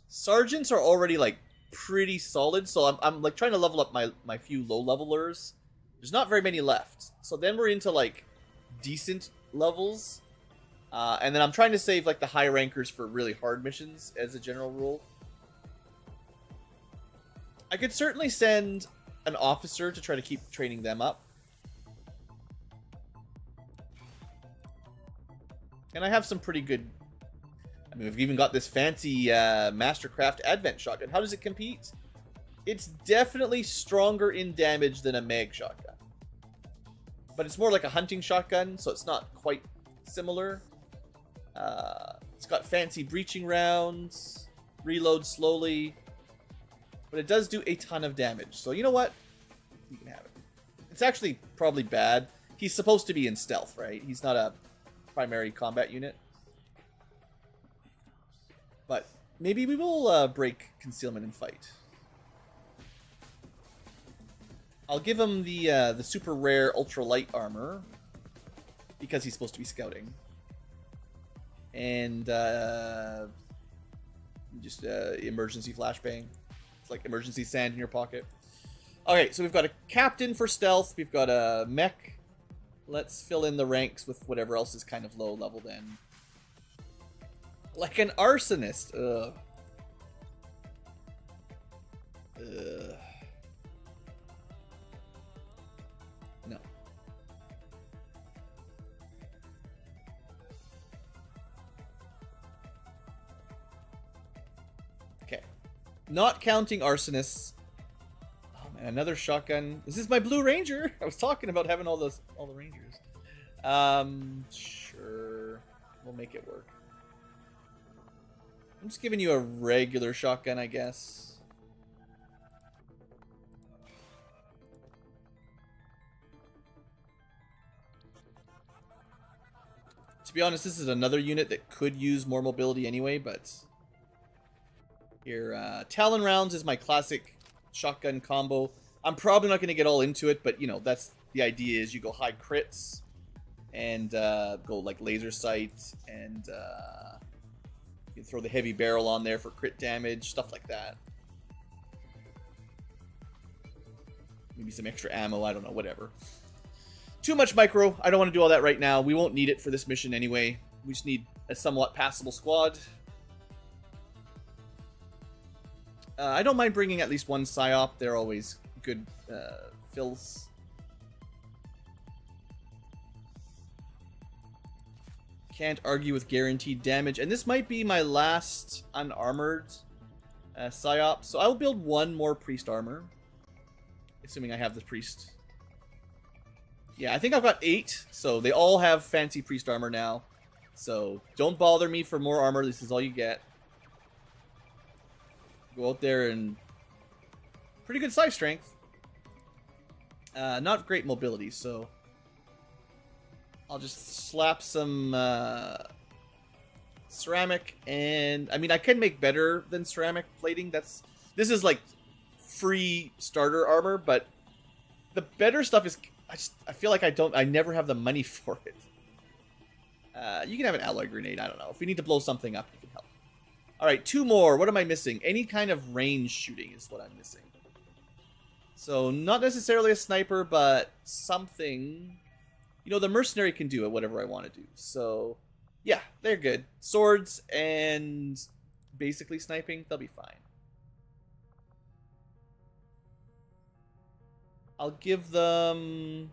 A: Sergeants are already, like, pretty solid, so I'm like, trying to level up my few low-levelers. There's not very many left. So then we're into, like, decent levels. And then I'm trying to save, like, the high rankers for really hard missions, as a general rule. I could certainly send an officer to try to keep training them up. And I have some pretty good... I mean, we've even got this fancy Mastercraft Advent shotgun. How does it compete? It's definitely stronger in damage than a mag shotgun. But it's more like a hunting shotgun, so it's not quite similar. It's got fancy breaching rounds, reload slowly, but it does do a ton of damage. So you know what? You can have it. It's actually probably bad. He's supposed to be in stealth, right? He's not a primary combat unit. But maybe we will break concealment and fight. I'll give him the super rare ultra light armor because he's supposed to be scouting. And just emergency flashbang. It's like emergency sand in your pocket. Okay, so we've got a captain for stealth. We've got a mech. Let's fill in the ranks with whatever else is kind of low level then. Like an arsonist. Ugh. Ugh. No. Okay. Not counting arsonists. Oh man, another shotgun. This is my Blue Ranger. I was talking about having all the Rangers. Sure. We'll make it work. I'm just giving you a regular shotgun, I guess. To be honest, this is another unit that could use more mobility anyway, but... Here, Talon rounds is my classic shotgun combo. I'm probably not going to get all into it, but, you know, that's the idea is you go high crits and go, like, laser sight and... you can throw the heavy barrel on there for crit damage, stuff like that. Maybe some extra ammo, I don't know, whatever. Too much micro, I don't want to do all that right now. We won't need it for this mission anyway. We just need a somewhat passable squad. I don't mind bringing at least one psyop. They're always good fills. Can't argue with guaranteed damage. And this might be my last unarmored psyop. So I will build one more priest armor. Assuming I have the priest. Yeah, I think I've got 8. So they all have fancy priest armor now. So don't bother me for more armor. This is all you get. Go out there and... pretty good size strength. Not great mobility, so... I'll just slap some ceramic, and I mean I can make better than ceramic plating. This is like free starter armor, but the better stuff is I feel like I never have the money for it. You can have an alloy grenade. I don't know if you need to blow something up, you can help. Alright, 2 more. What am I missing? Any kind of range shooting is what I'm missing. So, not necessarily a sniper, but something... You know, the mercenary can do it, whatever I want to do. So, yeah, they're good. Swords and basically sniping, they'll be fine. I'll give them...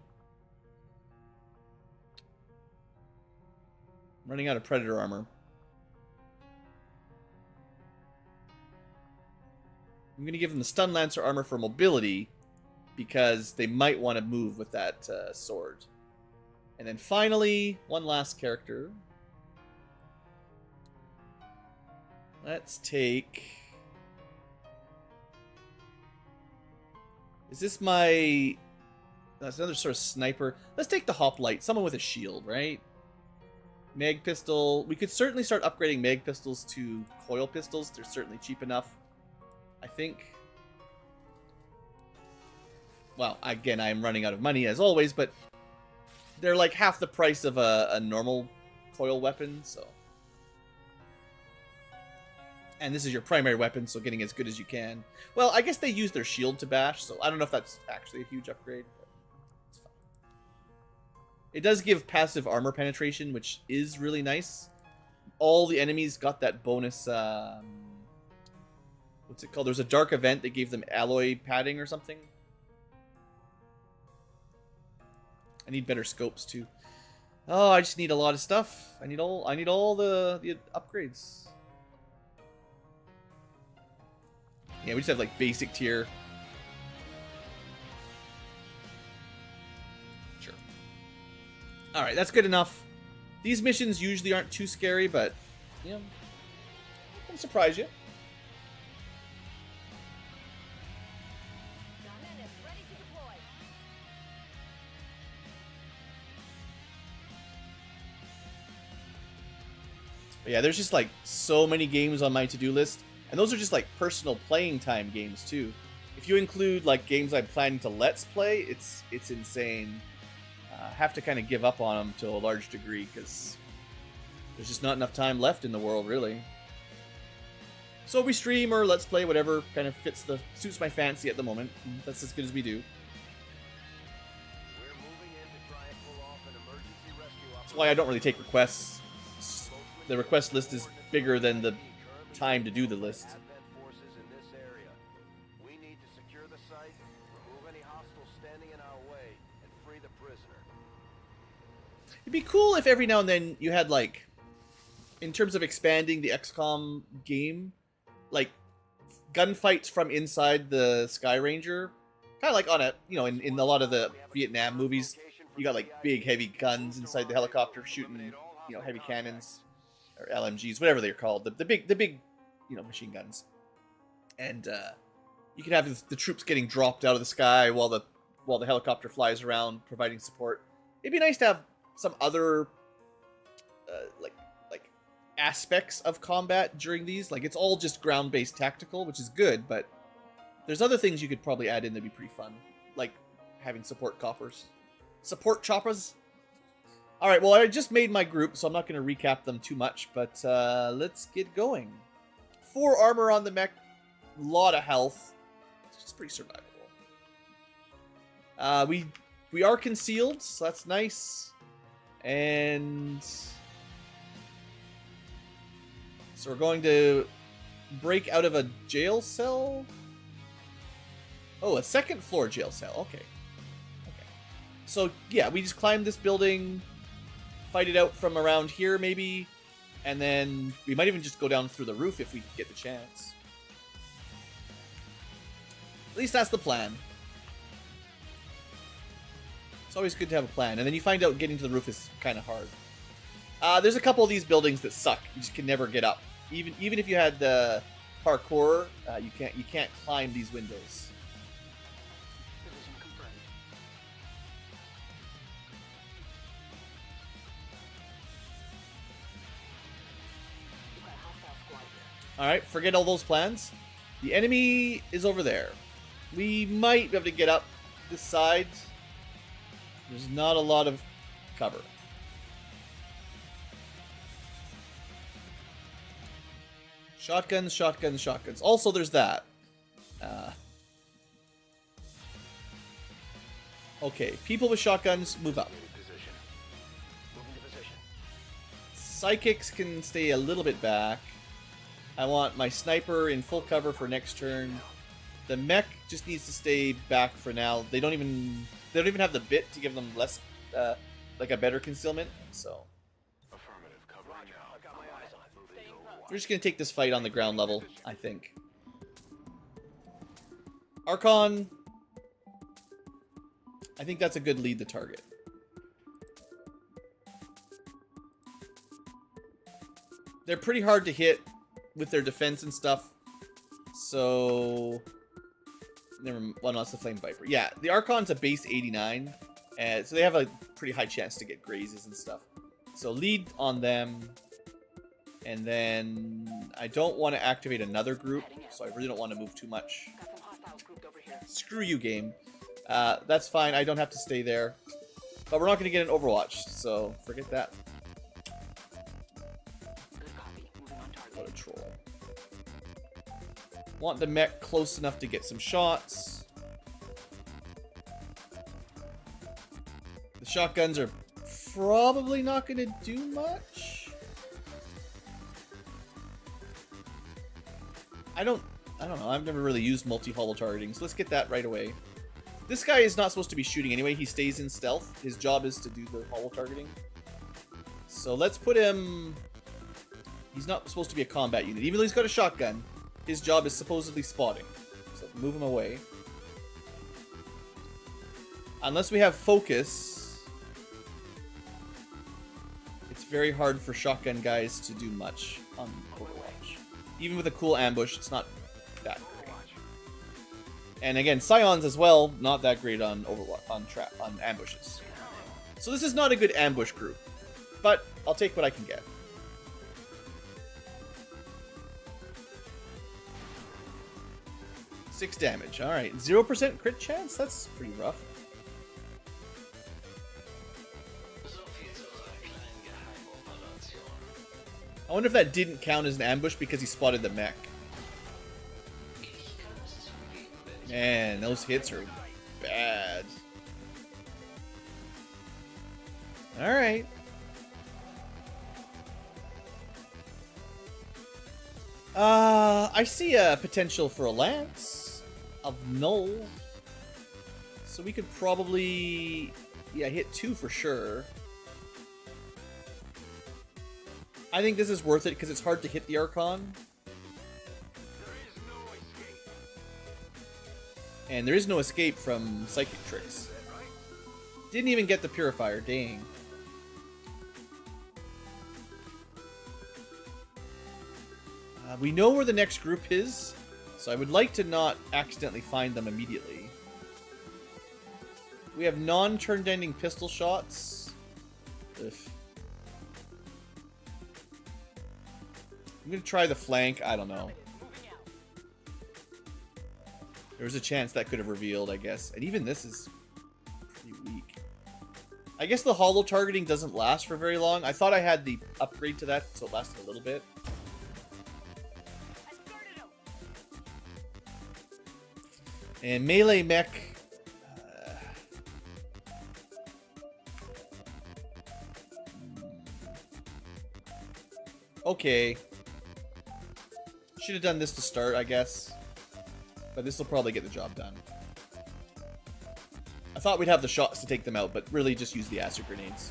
A: I'm running out of predator armor. I'm going to give them the stun lancer armor for mobility because they might want to move with that sword. And then finally, one last character. Let's take... Is this my... That's another sort of sniper. Let's take the hoplite, someone with a shield, right? Mag pistol. We could certainly start upgrading mag pistols to coil pistols. They're certainly cheap enough, I think. Well, again, I'm running out of money as always, but they're like half the price of a normal coil weapon, so. And this is your primary weapon, so getting as good as you can. Well, I guess they use their shield to bash, so I don't know if that's actually a huge upgrade, but it's fine. It does give passive armor penetration, which is really nice. All the enemies got that bonus, what's it called? There's a dark event that gave them alloy padding or something. I need better scopes too. Oh, I just need a lot of stuff. I need all the upgrades. Yeah, we just have like basic tier. Sure. Alright, that's good enough. These missions usually aren't too scary, but you know, I can surprise you.
B: Gunman is ready to deploy.
A: But yeah, there's just like so many games on my to-do list. And those are just like personal playing time games too. If you include like games I'm planning to let's play, it's insane. I have to kind of give up on them to a large degree because there's just not enough time left in the world, really. So we stream or let's play, whatever kind of suits my fancy at the moment. That's as good as we do.
C: We're moving in to try and pull off an emergency rescue
A: That's why I don't really take requests. The request list is bigger than the time to do the list.
C: Advent forces in this area. We need to secure the site, remove any hostiles standing in our way, and free the prisoner.
A: It'd be cool if every now and then you had like, in terms of expanding the XCom game, like gunfights from inside the Sky Ranger, kind of like on a, you know, in a lot of the Vietnam movies, you got like big heavy guns inside the helicopter shooting, you know, heavy cannons or LMGs, whatever they're called, the big, you know, machine guns, and you can have the troops getting dropped out of the sky while the helicopter flies around providing support. It'd be nice to have some other like aspects of combat during these. Like, it's all just ground-based tactical, which is good, but there's other things you could probably add in that'd be pretty fun, like having support choppers. All right, well, I just made my group, so I'm not going to recap them too much, but let's get going. 4 armor on the mech, a lot of health. It's just pretty survivable. We are concealed, so that's nice. And so we're going to break out of a jail cell. Oh, a second floor jail cell. Okay. So yeah, we just climb this building, fight it out from around here maybe, and then we might even just go down through the roof if we get the chance. At least that's the plan. It's always good to have a plan, and then you find out getting to the roof is kind of hard. There's a couple of these buildings that suck. You just can never get up. Even if you had the parkour, you can't climb these windows. Alright, forget all those plans. The enemy is over there. We might be able to get up this side. There's not a lot of cover. Shotguns, shotguns, shotguns. Also, there's that. Okay, people with shotguns, move up.
C: Position. Moving to position.
A: Psychics can stay a little bit back. I want my sniper in full cover for next turn. The mech just needs to stay back for now. They don't even have the bit to give them less, like a better concealment. So
C: Affirmative. Covering now. I've got my eyes on. Moving to Overwatch.
A: we're just gonna take this fight on the ground level, I think. Archon, I think that's a good lead the target. They're pretty hard to hit with their defense and stuff. So well, no, it's the Flame Viper. Yeah, the Archon's a base 89, and so they have a pretty high chance to get grazes and stuff. So lead on them, and then I don't want to activate another group, so I really don't want to move too much.
G: Got some hostiles grouped over here.
A: Screw you, game. That's fine. I don't have to stay there, but we're not going to get an Overwatch, so forget that.
G: Good copy. Moving on target.
A: What a troll. Want the mech close enough to get some shots. The shotguns are probably not going to do much. I don't know. I've never really used multi-hollow targeting, so let's get that right away. This guy is not supposed to be shooting anyway. He stays in stealth. His job is to do the hollow targeting. So let's put him... He's not supposed to be a combat unit. Even though he's got a shotgun, his job is supposedly spotting. So move him away. Unless we have focus, it's very hard for shotgun guys to do much on Overwatch. Even with a cool ambush, it's not that great. And again, Scions as well, not that great on Overwatch, on ambushes. So this is not a good ambush group, but I'll take what I can get. Six damage. All right, 0% crit chance. That's pretty rough. I wonder if that didn't count as an ambush because he spotted the mech. Man, those hits are bad. Alright. I see a potential for a lance of null. So we could probably... Yeah, hit 2 for sure. I think this is worth it because it's hard to hit the Archon. And there is no escape from psychic tricks. Didn't even get the purifier, dang. We know where the next group is, so I would like to not accidentally find them immediately. We have non-turn-ending pistol shots. Ugh. I'm gonna try the flank, I don't know. There was a chance that could have revealed, I guess. And even this is pretty weak. I guess the hollow targeting doesn't last for very long. I thought I had the upgrade to that, so it lasted a little bit. And melee mech... Okay. Should have done this to start, I guess. But this will probably get the job done. I thought we'd have the shots to take them out, but really just use the acid grenades.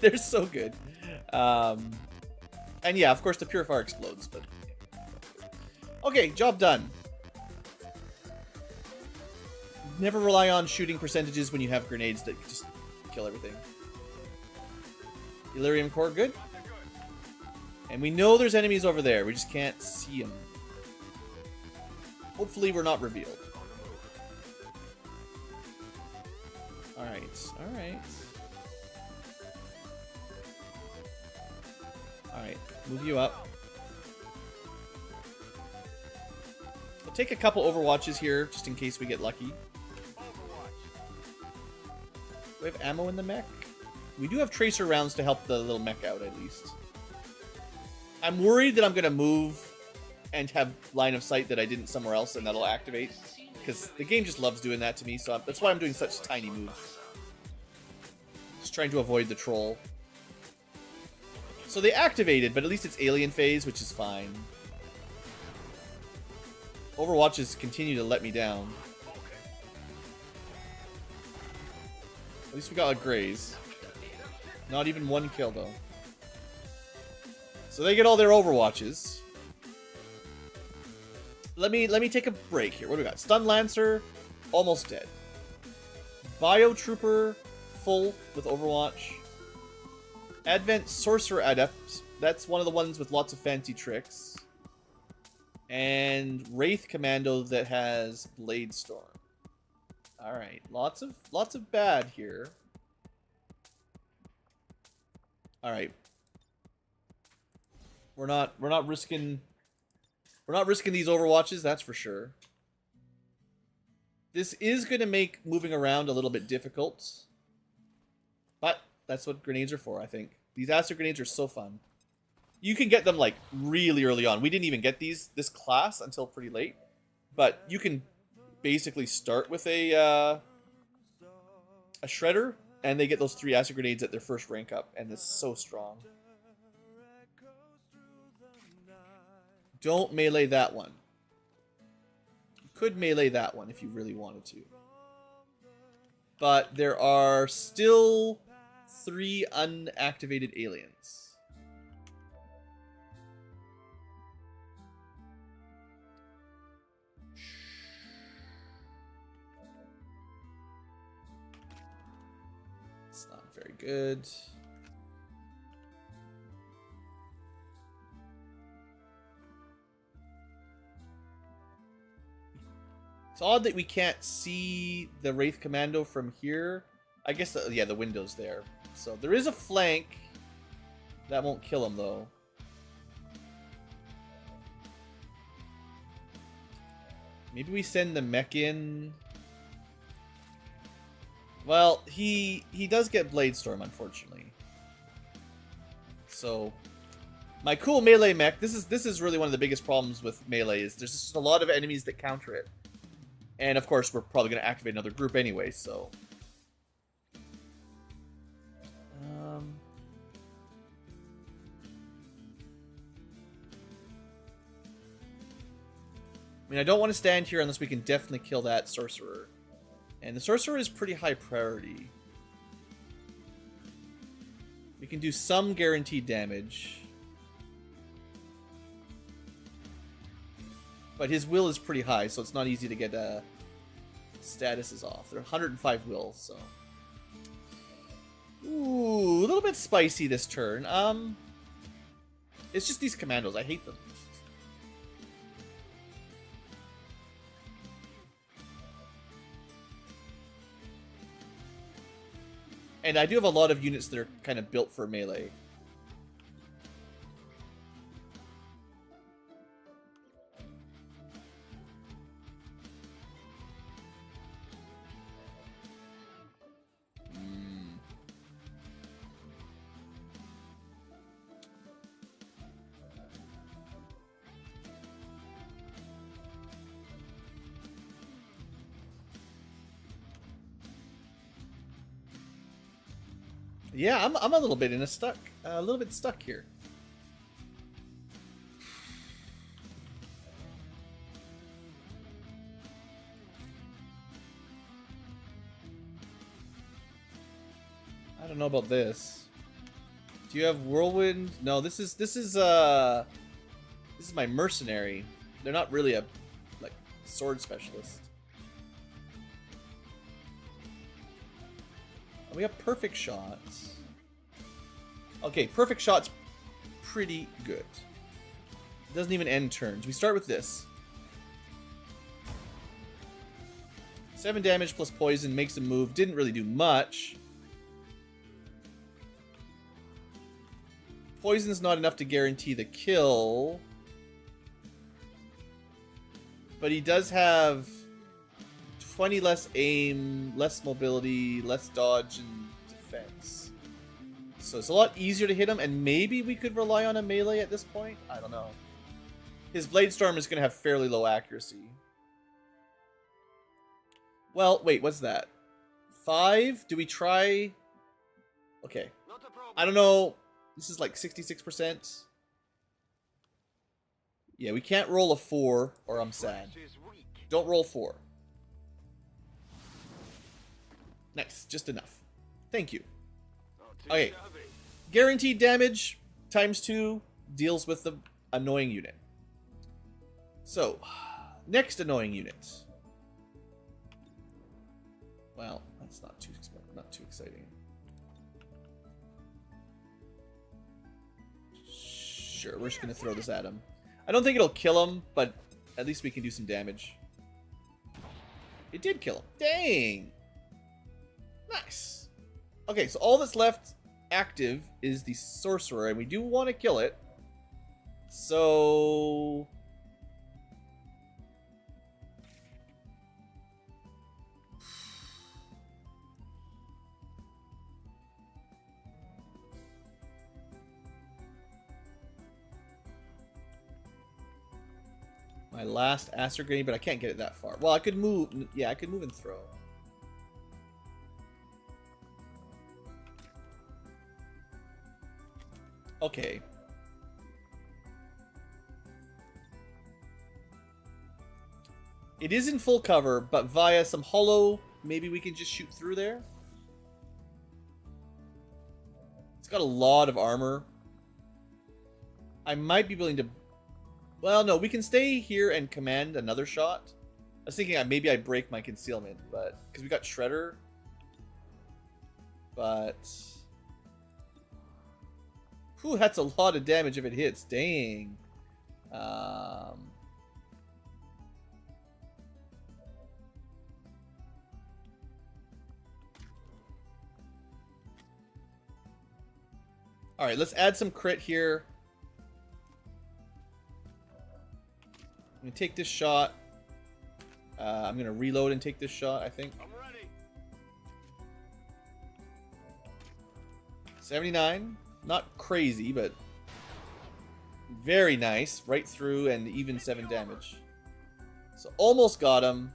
A: They're so good. And yeah, of course the purifier explodes, but... Okay, job done. Never rely on shooting percentages when you have grenades that just kill everything. Delirium core, good. And we know there's enemies over there, we just can't see them. Hopefully we're not revealed. Alright, alright. Alright, move you up. We'll take a couple Overwatches here, just in case we get lucky. Do we have ammo in the mech? We do have tracer rounds to help the little mech out, at least. I'm worried that I'm gonna move and have line of sight that I didn't somewhere else, and that'll activate. Because the game just loves doing that to me, so that's why I'm doing such tiny moves. Just trying to avoid the troll. So they activated, but at least it's alien phase, which is fine. Overwatches continue to let me down. At least we got a graze. Not even one kill, though. So they get all their Overwatches. Let me take a break here. What do we got? Stun Lancer, almost dead. Bio Trooper, full with Overwatch. Advent Sorcerer Adept. That's one of the ones with lots of fancy tricks. And Wraith Commando that has Blade Storm. Alright, lots of bad here. Alright. We're not risking these Overwatches, that's for sure. This is gonna make moving around a little bit difficult. But that's what grenades are for, I think. These acid grenades are so fun. You can get them like really early on. We didn't even get this class until pretty late. But you can basically start with a shredder, and they get those 3 acid grenades at their first rank up, and it's so strong. Don't melee that one. You could melee that one if you really wanted to. But there are still 3 unactivated aliens. It's not very good. It's odd that we can't see the Wraith Commando from here. I guess, yeah, the window's there. So there is a flank. That won't kill him, though. Maybe we send the mech in. Well, he does get Blade Storm, unfortunately. So my cool melee mech, this is really one of the biggest problems with melee, is there's just a lot of enemies that counter it. And of course, we're probably going to activate another group anyway, so. I mean, I don't want to stand here unless we can definitely kill that sorcerer. And the sorcerer is pretty high priority. We can do some guaranteed damage. But his will is pretty high, so it's not easy to get statuses off. They're 105 will, so. Ooh, a little bit spicy this turn. It's just these commandos. I hate them. And I do have a lot of units that are kind of built for melee. Yeah, I'm a little bit stuck here. I don't know about this. Do you have whirlwind? No, this is my mercenary. They're not really a like sword specialist. We have perfect shots. Okay, perfect shot's pretty good. It doesn't even end turns. We start with this. 7 damage plus poison makes him move. Didn't really do much. Poison's not enough to guarantee the kill. But he does have 20 less aim, less mobility, less dodge, and defense. So it's a lot easier to hit him, and maybe we could rely on a melee at this point? I don't know. His Blade Storm is going to have fairly low accuracy. Well, wait, what's that? 5? Do we try... Okay. I don't know. This is like 66%. Yeah, we can't roll a 4, or I'm sad. Don't roll 4. Nice, just enough. Thank you. Okay. Guaranteed damage times 2 deals with the annoying unit. So, next annoying unit. Well, that's not too exciting. Sure, we're just gonna throw this at him. I don't think it'll kill him, but at least we can do some damage. It did kill him. Dang! Nice. Okay, so all that's left active is the sorcerer, and we do want to kill it. So... my last Acid Grenade, but I can't get it that far. Well, I could move. Yeah, I could move and throw. Okay. It is in full cover, but via some hollow, maybe we can just shoot through there. It's got a lot of armor. I might be willing to... Well, no, we can stay here and command another shot. I was thinking maybe I break my concealment, but... Because we got Shredder. But... Whew, that's a lot of damage if it hits. Dang. Alright, let's add some crit here. I'm going to take this shot. I'm going to reload and take this shot, I think.
C: I'm ready.
A: 79. Not crazy, but very nice. Right through and even 7 damage. So almost got him.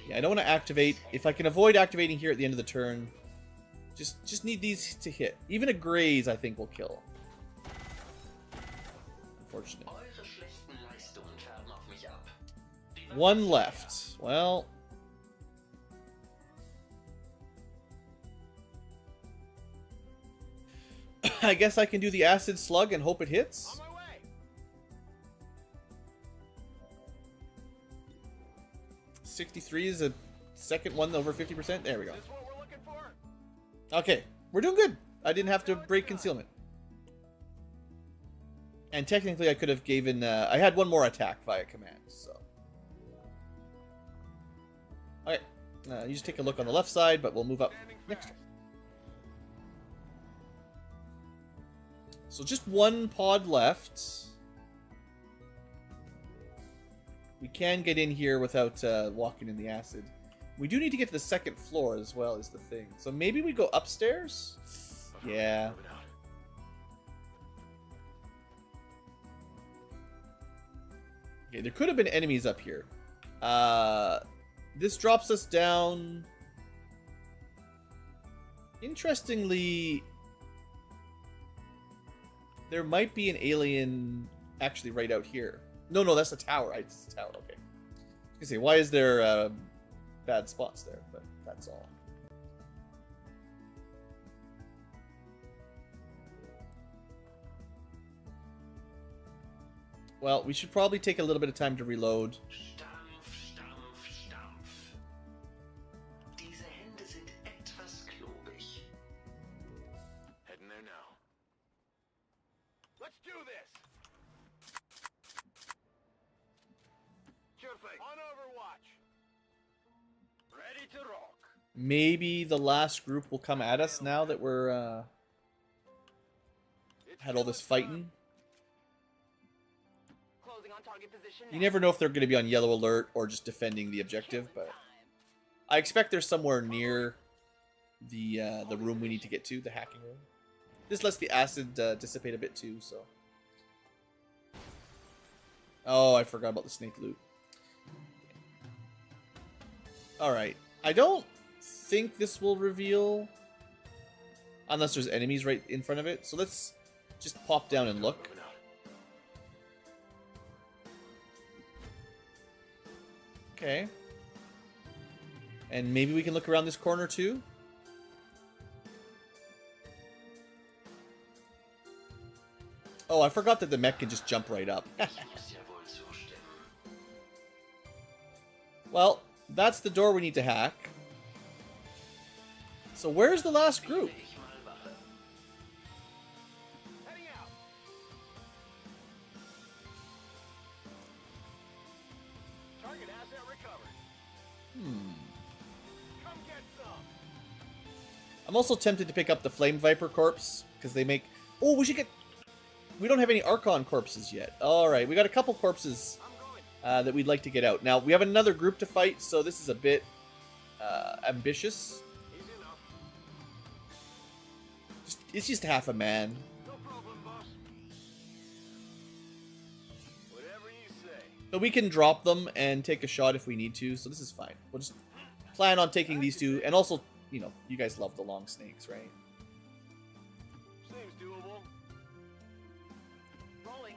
A: Yeah, I don't want to activate. If I can avoid activating here at the end of the turn, just need these to hit. Even a graze, I think, will kill. Unfortunate. 1 left. Well... I guess I can do the Acid Slug and hope it hits.
C: On my way.
A: 63 is a second one over 50%. There we go.
C: Is this what we're looking for?
A: Okay, we're doing good. I didn't have to break concealment. And technically I could have given... I had one more attack via command, so... Okay, you just take a look on the left side, but we'll move up next turn. So just 1 pod left. We can get in here without walking in the acid. We do need to get to the 2nd floor as well, is the thing. So maybe we go upstairs? Yeah. Okay, there could have been enemies up here. This drops us down... Interestingly... There might be an alien actually right out here. No, that's a tower. It's a tower, okay. I was gonna say, why is there bad spots there? But that's all. Well, we should probably take a little bit of time to reload.
C: Heading there now. Let's do this. Sure thing. On Overwatch. Ready to rock.
A: Maybe the last group will come at us now that we're had all this fighting.
B: Closing on
G: Target position
A: You
G: now.
A: never know if they're going to be on yellow alert or just defending the objective, but I expect they're somewhere near the room we need to get to, the hacking room. This lets the acid dissipate a bit too, so. Oh, I forgot about the snake loot. Alright. I don't think this will reveal unless there's enemies right in front of it. So let's just pop down and look. Okay. And maybe we can look around this corner too. Oh, I forgot that the mech can just jump right up. Well, that's the door we need to hack. So where's the last group?
C: Heading out. Target asset recovered. Come get some.
A: I'm also tempted to pick up the Flame Viper corpse, because they make... Oh, we should get... We don't have any Archon corpses yet. Alright, we got a couple corpses that we'd like to get out. Now, we have another group to fight, so this is a bit ambitious.
C: Easy enough.
A: It's just half a man.
C: No problem, boss. Whatever you say.
A: But we can drop them and take a shot if we need to, so this is fine. We'll just plan on taking these two, and also, you know, you guys love the long snakes, right?
C: Seems doable.
G: Rolling.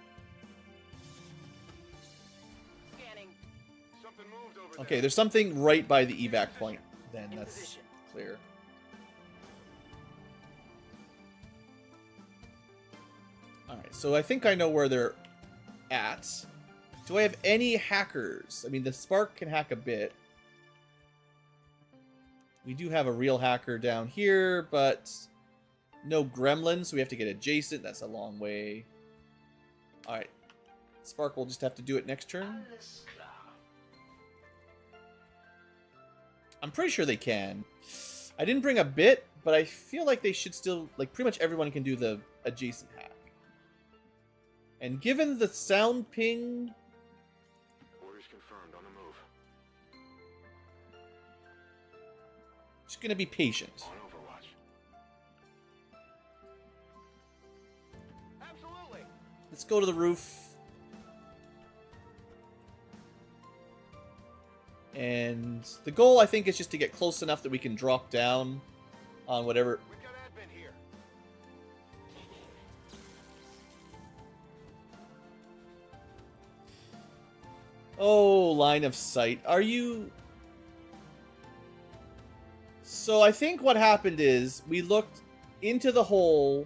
G: Scanning.
C: Something moved over
A: Okay,
C: there.
A: there's something right by the evac point, then
G: In
A: that's
G: position.
A: clear. Alright, so I think I know where they're at. Do I have any hackers? I mean, the Spark can hack a bit. We do have a real hacker down here, but no gremlins, so we have to get adjacent. That's a long way. Alright. Spark will just have to do it next turn. I'm pretty sure they can. I didn't bring a bit, but I feel like they should still... Like, pretty much everyone can do the adjacent hack. And given the sound ping...
C: Orders confirmed on the move.
A: Just gonna be patient.
C: On Overwatch. Absolutely.
A: Let's go to the roof. And the goal, I think, is just to get close enough that we can drop down on whatever...
C: We've got admin here.
A: Oh, line of sight. Are you... So I think what happened is we looked into the hole.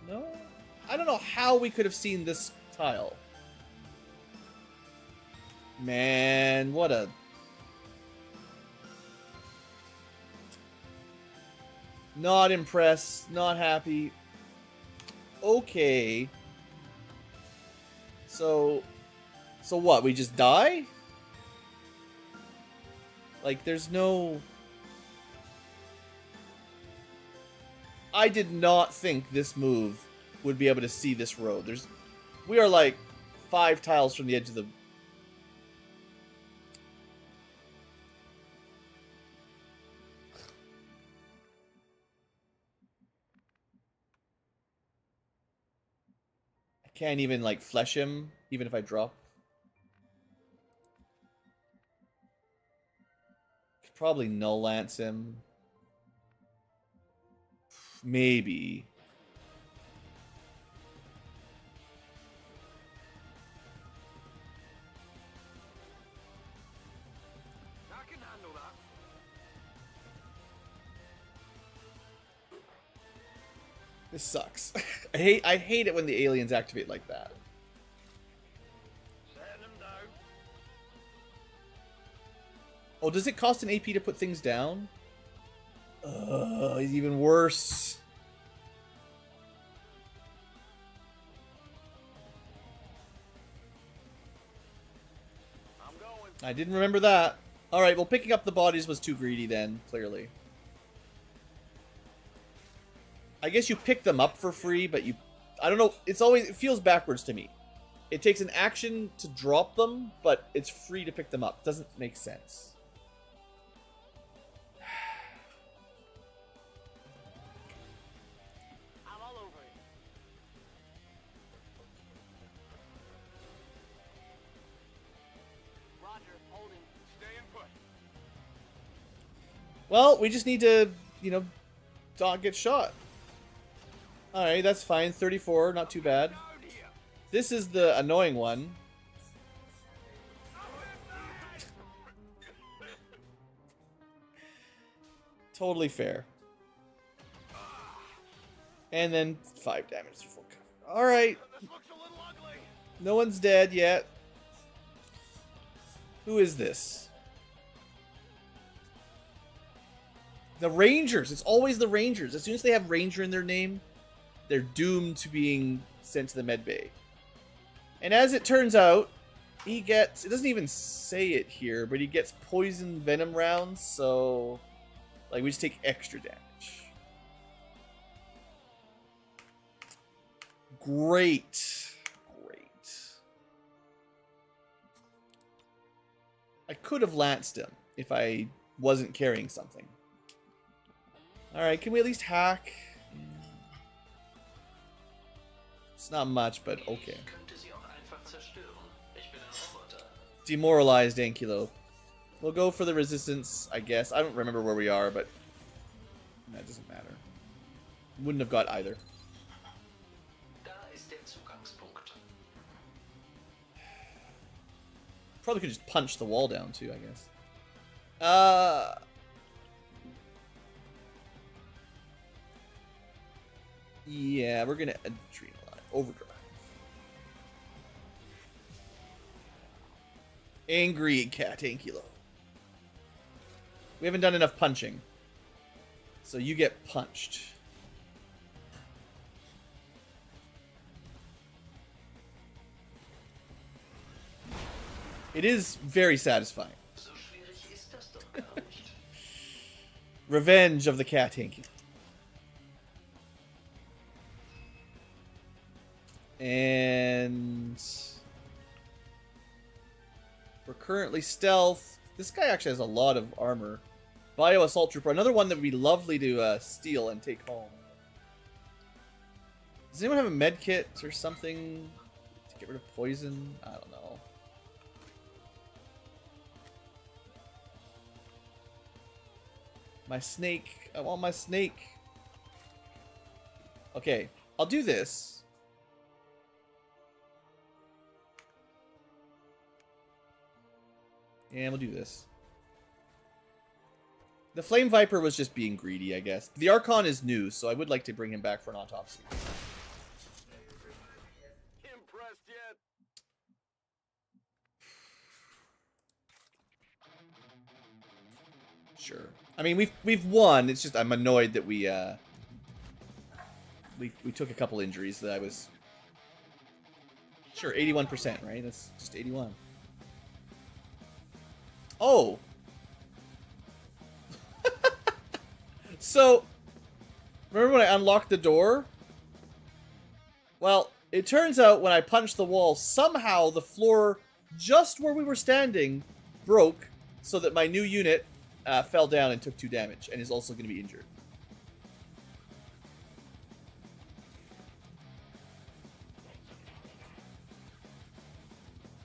A: No? I don't know how we could have seen this tile. Man, what a... Not impressed. Not happy. Okay. So what? We just die? Like, there's no... I did not think this move would be able to see this road. We are like 5 tiles from the edge of the... I can't even, like, flesh him, even if I drop. Could probably null lance him. Maybe.
C: I can handle that.
A: This sucks. I hate it when the aliens activate like that.
C: Setting them down.
A: Oh, does it cost an AP to put things down? It's even worse.
C: I'm going.
A: I didn't remember that. Alright, well, picking up the bodies was too greedy then, clearly. I guess you pick them up for free, but you... I don't know, it feels backwards to me. It takes an action to drop them, but it's free to pick them up. Doesn't make sense.
G: I'm all over it. Roger, holding.
C: Stay in put.
A: Well, we just need to, you know, not get shot. Alright, that's fine. 34, not too bad. This is the annoying one. Totally fair. And then 5 damage through full cover. Alright.
C: This looks a little ugly.
A: No one's dead yet. Who is this? The Rangers. It's always the Rangers. As soon as they have Ranger in their name, they're doomed to being sent to the medbay. And as it turns out, he gets... It doesn't even say it here, but he gets poison venom rounds, so... Like, we just take extra damage. Great. Great. I could have lanced him if I wasn't carrying something. Alright, can we at least hack? It's not much, but okay. Demoralized Ankylo. We'll go for the resistance, I guess. I don't remember where we are, but that doesn't matter. Wouldn't have got either. Probably could just punch the wall down too, I guess. Yeah, we're gonna adrenaline overdrive. Angry cat Ankylo. We haven't done enough punching, so you get punched. It is very satisfying. Revenge of the cat Ankylo. And we're currently stealth. This guy actually has a lot of armor. Bio Assault Trooper, another one that would be lovely to steal and take home. Does anyone have a med kit or something to get rid of poison? I don't know. My snake. I want my snake. Okay, I'll do this. And we'll do this. The Flame Viper was just being greedy, I guess. The Archon is new, so I would like to bring him back for an autopsy.
C: Impressed yet?
A: Sure. I mean, we've won. It's just I'm annoyed that we took a couple injuries that I was... Sure, 81%, right? That's just 81. Oh! So, remember when I unlocked the door? Well, it turns out when I punched the wall, somehow the floor just where we were standing broke so that my new unit fell down and took 2 damage and is also going to be injured.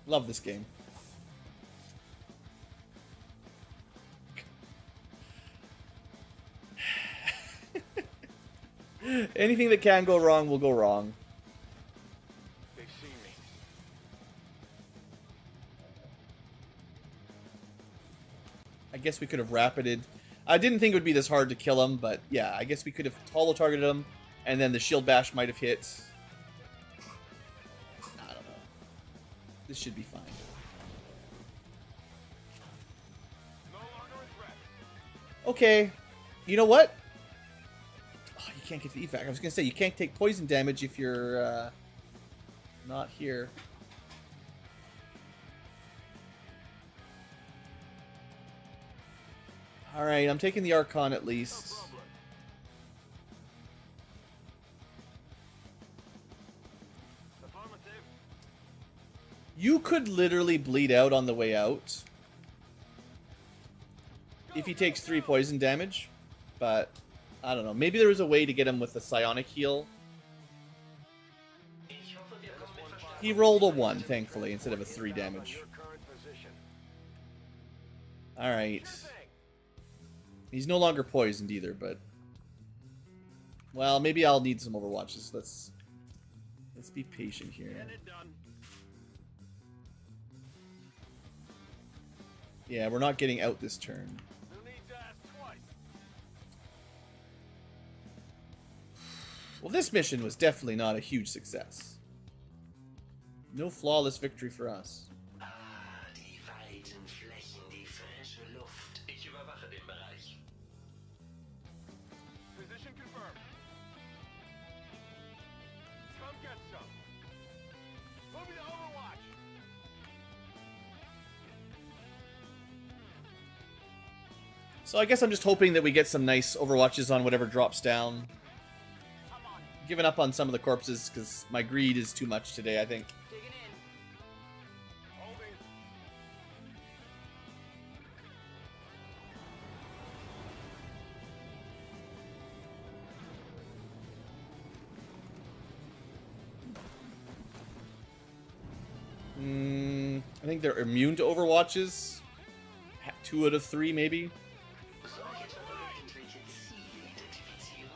A: Love this game. Anything that can go wrong will go wrong.
C: They see me.
A: I guess we could have rapided. I didn't think it would be this hard to kill him, but yeah, I guess we could have holo targeted him, and then the shield bash might have hit. I don't know. This should be fine.
C: No longer a threat.
A: Okay. You know what? Oh, you can't get the evac. I was gonna say you can't take poison damage if you're not here. All right, I'm taking the Archon at least. You could literally bleed out on the way out if he takes 3 poison damage, but I don't know. Maybe there was a way to get him with the psionic heal. He rolled a 1, thankfully, instead of a 3 damage. Alright. He's no longer poisoned either, but... Well, maybe I'll need some overwatches. Let's be patient here. Yeah, we're not getting out this turn. Well, this mission was definitely not a huge success. No flawless victory for us.
H: Die weiten Flächen, die frische Luft. Ich überwache den Bereich.
C: Position confirmed. Come get some. Moving to Overwatch.
A: So I guess I'm just hoping that we get some nice overwatches on whatever drops down. Giving up on some of the corpses because my greed is too much today, I think.
B: Digging in.
C: Holding.
A: I think they're immune to overwatches. 2 out of 3, maybe.
H: Soll ich etwa irgendwelche Ziele identifizieren?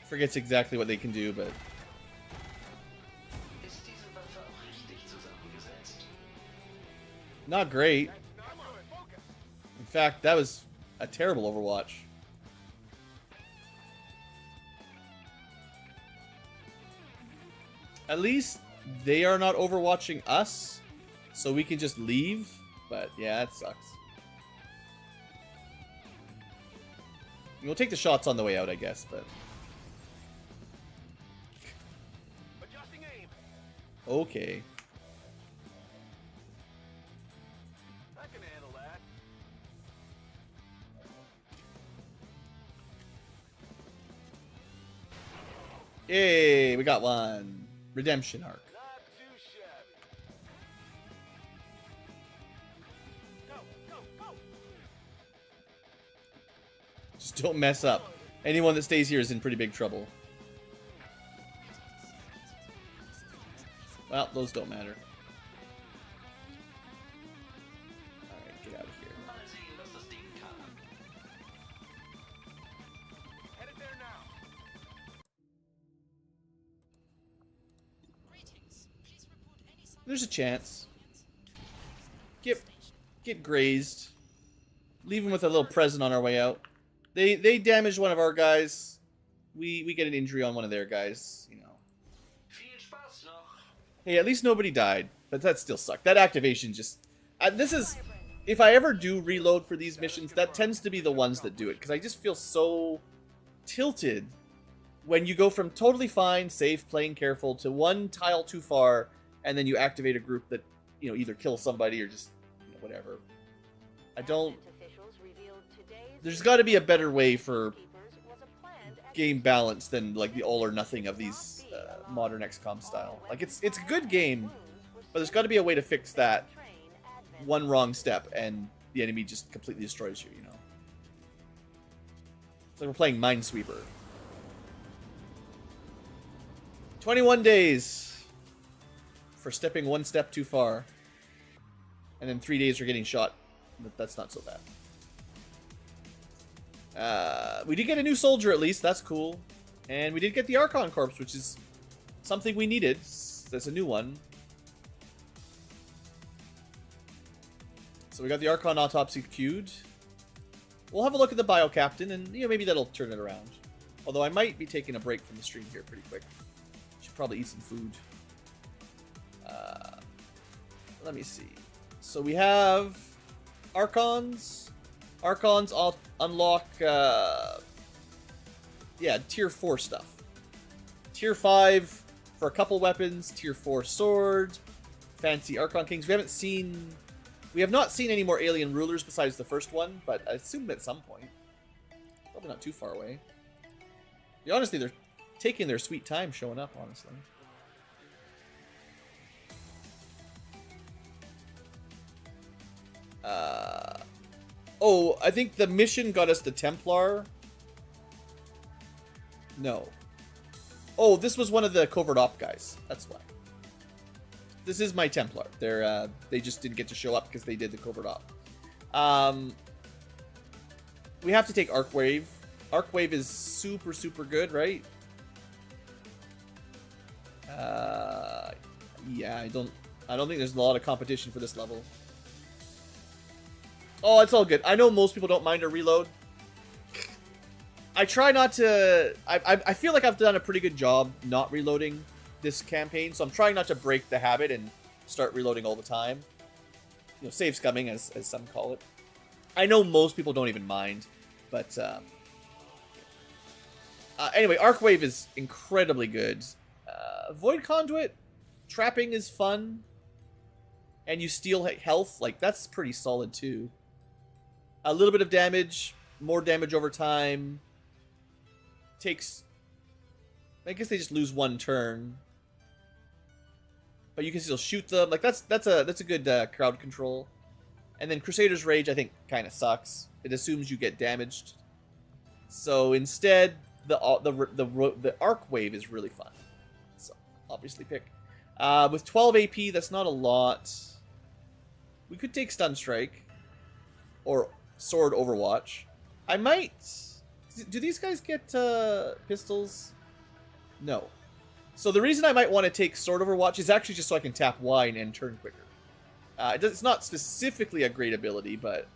A: Forgets exactly what they can do, but
H: Ist diese Waffe auch richtig zusammengesetzt?
A: not great.
C: No, I'm good. Focus.
A: In fact, that was a terrible overwatch. At least they are not overwatching us, so we can just leave. But yeah, that sucks. We'll take the shots on the way out, I guess, but...
C: Adjusting aim.
A: Okay.
C: I can handle that.
A: Yay, we got one. Redemption arc.
C: Not too shabby. Go, go, go.
A: Just don't mess up. Anyone that stays here is in pretty big trouble. Well, those don't matter. Alright, get out of here.
H: Mal sehen, was das Ding kann.
C: Headed there now.
A: There's a chance. Get grazed. Leave him with a little present on our way out. They damaged one of our guys. We get an injury on one of their guys, you know.
H: Viel Spaß noch.
A: Hey, at least nobody died, but that still sucked. That activation just... this is... If I ever do reload for these missions, that tends to be the ones that do it, because I just feel so tilted when you go from totally fine, safe, playing careful, to one tile too far, and then you activate a group that, you know, either kills somebody or just, you know, whatever. I don't... There's got to be a better way for game balance than, like, the all or nothing of these modern XCOM style. Like, it's a good game, but there's got to be a way to fix that one wrong step and the enemy just completely destroys you, you know? It's like we're playing Minesweeper. 21 days for stepping one step too far. And then 3 days for getting shot. But that's not so bad. We did get a new soldier at least, that's cool. And we did get the Archon Corpse, which is something we needed. That's a new one. So we got the Archon Autopsy queued. We'll have a look at the Bio Captain, and you know, maybe that'll turn it around. Although I might be taking a break from the stream here pretty quick. Should probably eat some food. Let me see. So we have Archons. Archons unlock, yeah, tier 4 stuff. Tier 5 for a couple weapons. Tier 4 sword. Fancy Archon Kings. We have not seen any more alien rulers besides the first one, but I assume at some point. Probably not too far away. Yeah, honestly, they're taking their sweet time showing up, honestly. Oh, I think the mission got us the Templar. No. Oh, this was one of the covert op guys. That's why. This is my Templar. They just didn't get to show up because they did the covert op. We have to take Arcwave. Arcwave is super, super good, right? Yeah, I don't think there's a lot of competition for this level. Oh, it's all good. I know most people don't mind a reload. I try not to... I feel like I've done a pretty good job not reloading this campaign, so I'm trying not to break the habit and start reloading all the time. You know, save scumming, as some call it. I know most people don't even mind, but... anyway, Arcwave is incredibly good. Void Conduit, trapping is fun. And you steal health, like, that's pretty solid, too. A little bit of damage, more damage over time. Takes... I guess they just lose one turn. But you can still shoot them. Like, that's a good crowd control. And then Crusader's Rage, I think, kind of sucks. It assumes you get damaged. So instead, the Arc Wave is really fun. So, obviously pick. With 12 AP, that's not a lot. We could take Stun Strike. Or Sword Overwatch. I might... Do these guys get pistols? No. So the reason I might want to take Sword Overwatch is actually just so I can tap Y and end turn quicker. It's not specifically a great ability, but...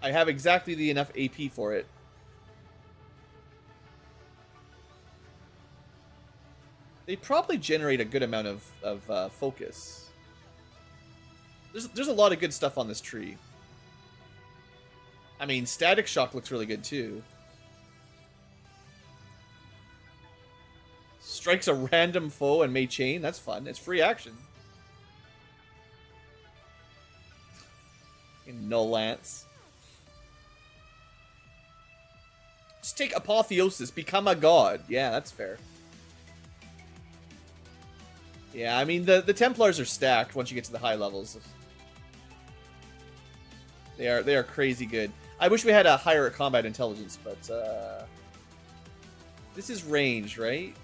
A: I have exactly the enough AP for it. They probably generate a good amount of focus. There's a lot of good stuff on this tree. I mean, Static Shock looks really good, too. Strikes a random foe and may chain. That's fun. It's free action. No Lance. Just take Apotheosis. Become a god. Yeah, that's fair. Yeah, I mean, the Templars are stacked once you get to the high levels. They are crazy good. I wish we had a higher combat intelligence, but this is range, right?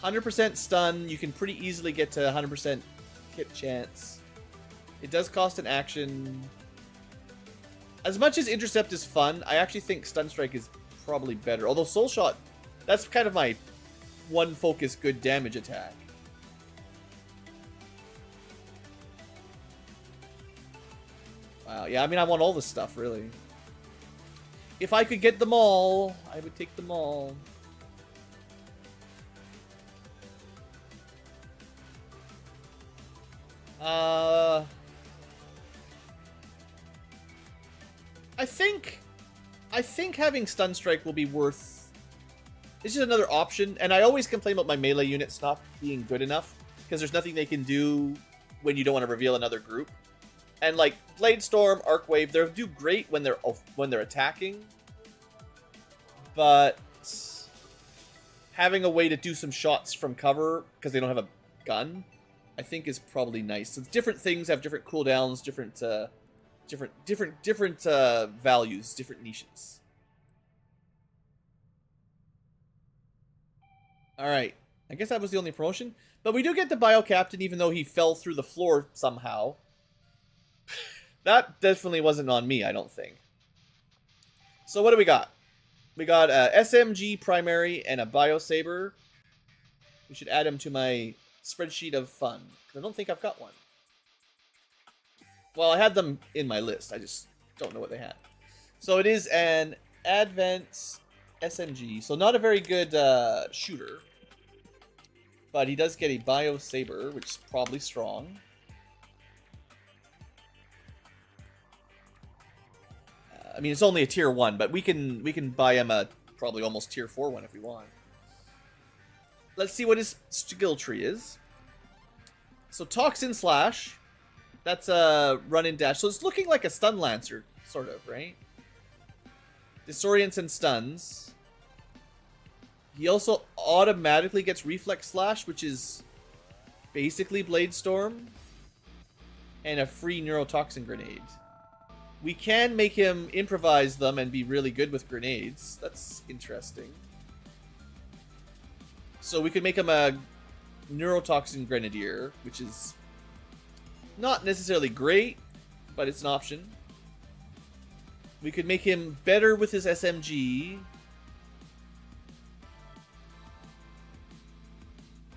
A: 100% stun. You can pretty easily get to 100% hit chance. It does cost an action. As much as Intercept is fun, I actually think Stun Strike is probably better. Although Soul Shot, that's kind of my one focus good damage attack. Wow, yeah, I mean, I want all this stuff, really. If I could get them all, I would take them all. I think having Stun Strike will be worth... It's just another option, and I always complain about my melee units not being good enough, because there's nothing they can do when you don't want to reveal another group. And like Blade Storm, Arcwave, they do great when they're attacking, but having a way to do some shots from cover because they don't have a gun, I think is probably nice. So different things have different cooldowns, different values, different niches. All right, I guess that was the only promotion, but we do get the Bio Captain, even though he fell through the floor somehow. That definitely wasn't on me, I don't think. So what do we got? We got a SMG primary and a Bio Saber. We should add them to my spreadsheet of fun. I don't think I've got one. Well, I had them in my list. I just don't know what they had. So it is an Advent SMG. So not a very good shooter. But he does get a Bio Saber, which is probably strong. I mean, it's only a tier 1, but we can buy him a probably almost tier 4 one if we want. Let's see what his skill tree is. So Toxin Slash. That's a run and dash. So it's looking like a Stun Lancer, sort of, right? Disorients and stuns. He also automatically gets Reflex Slash, which is basically Blade Storm, and a free Neurotoxin Grenade. We can make him improvise them and be really good with grenades. That's interesting. So we could make him a Neurotoxin Grenadier, which is not necessarily great, but it's an option. We could make him better with his SMG.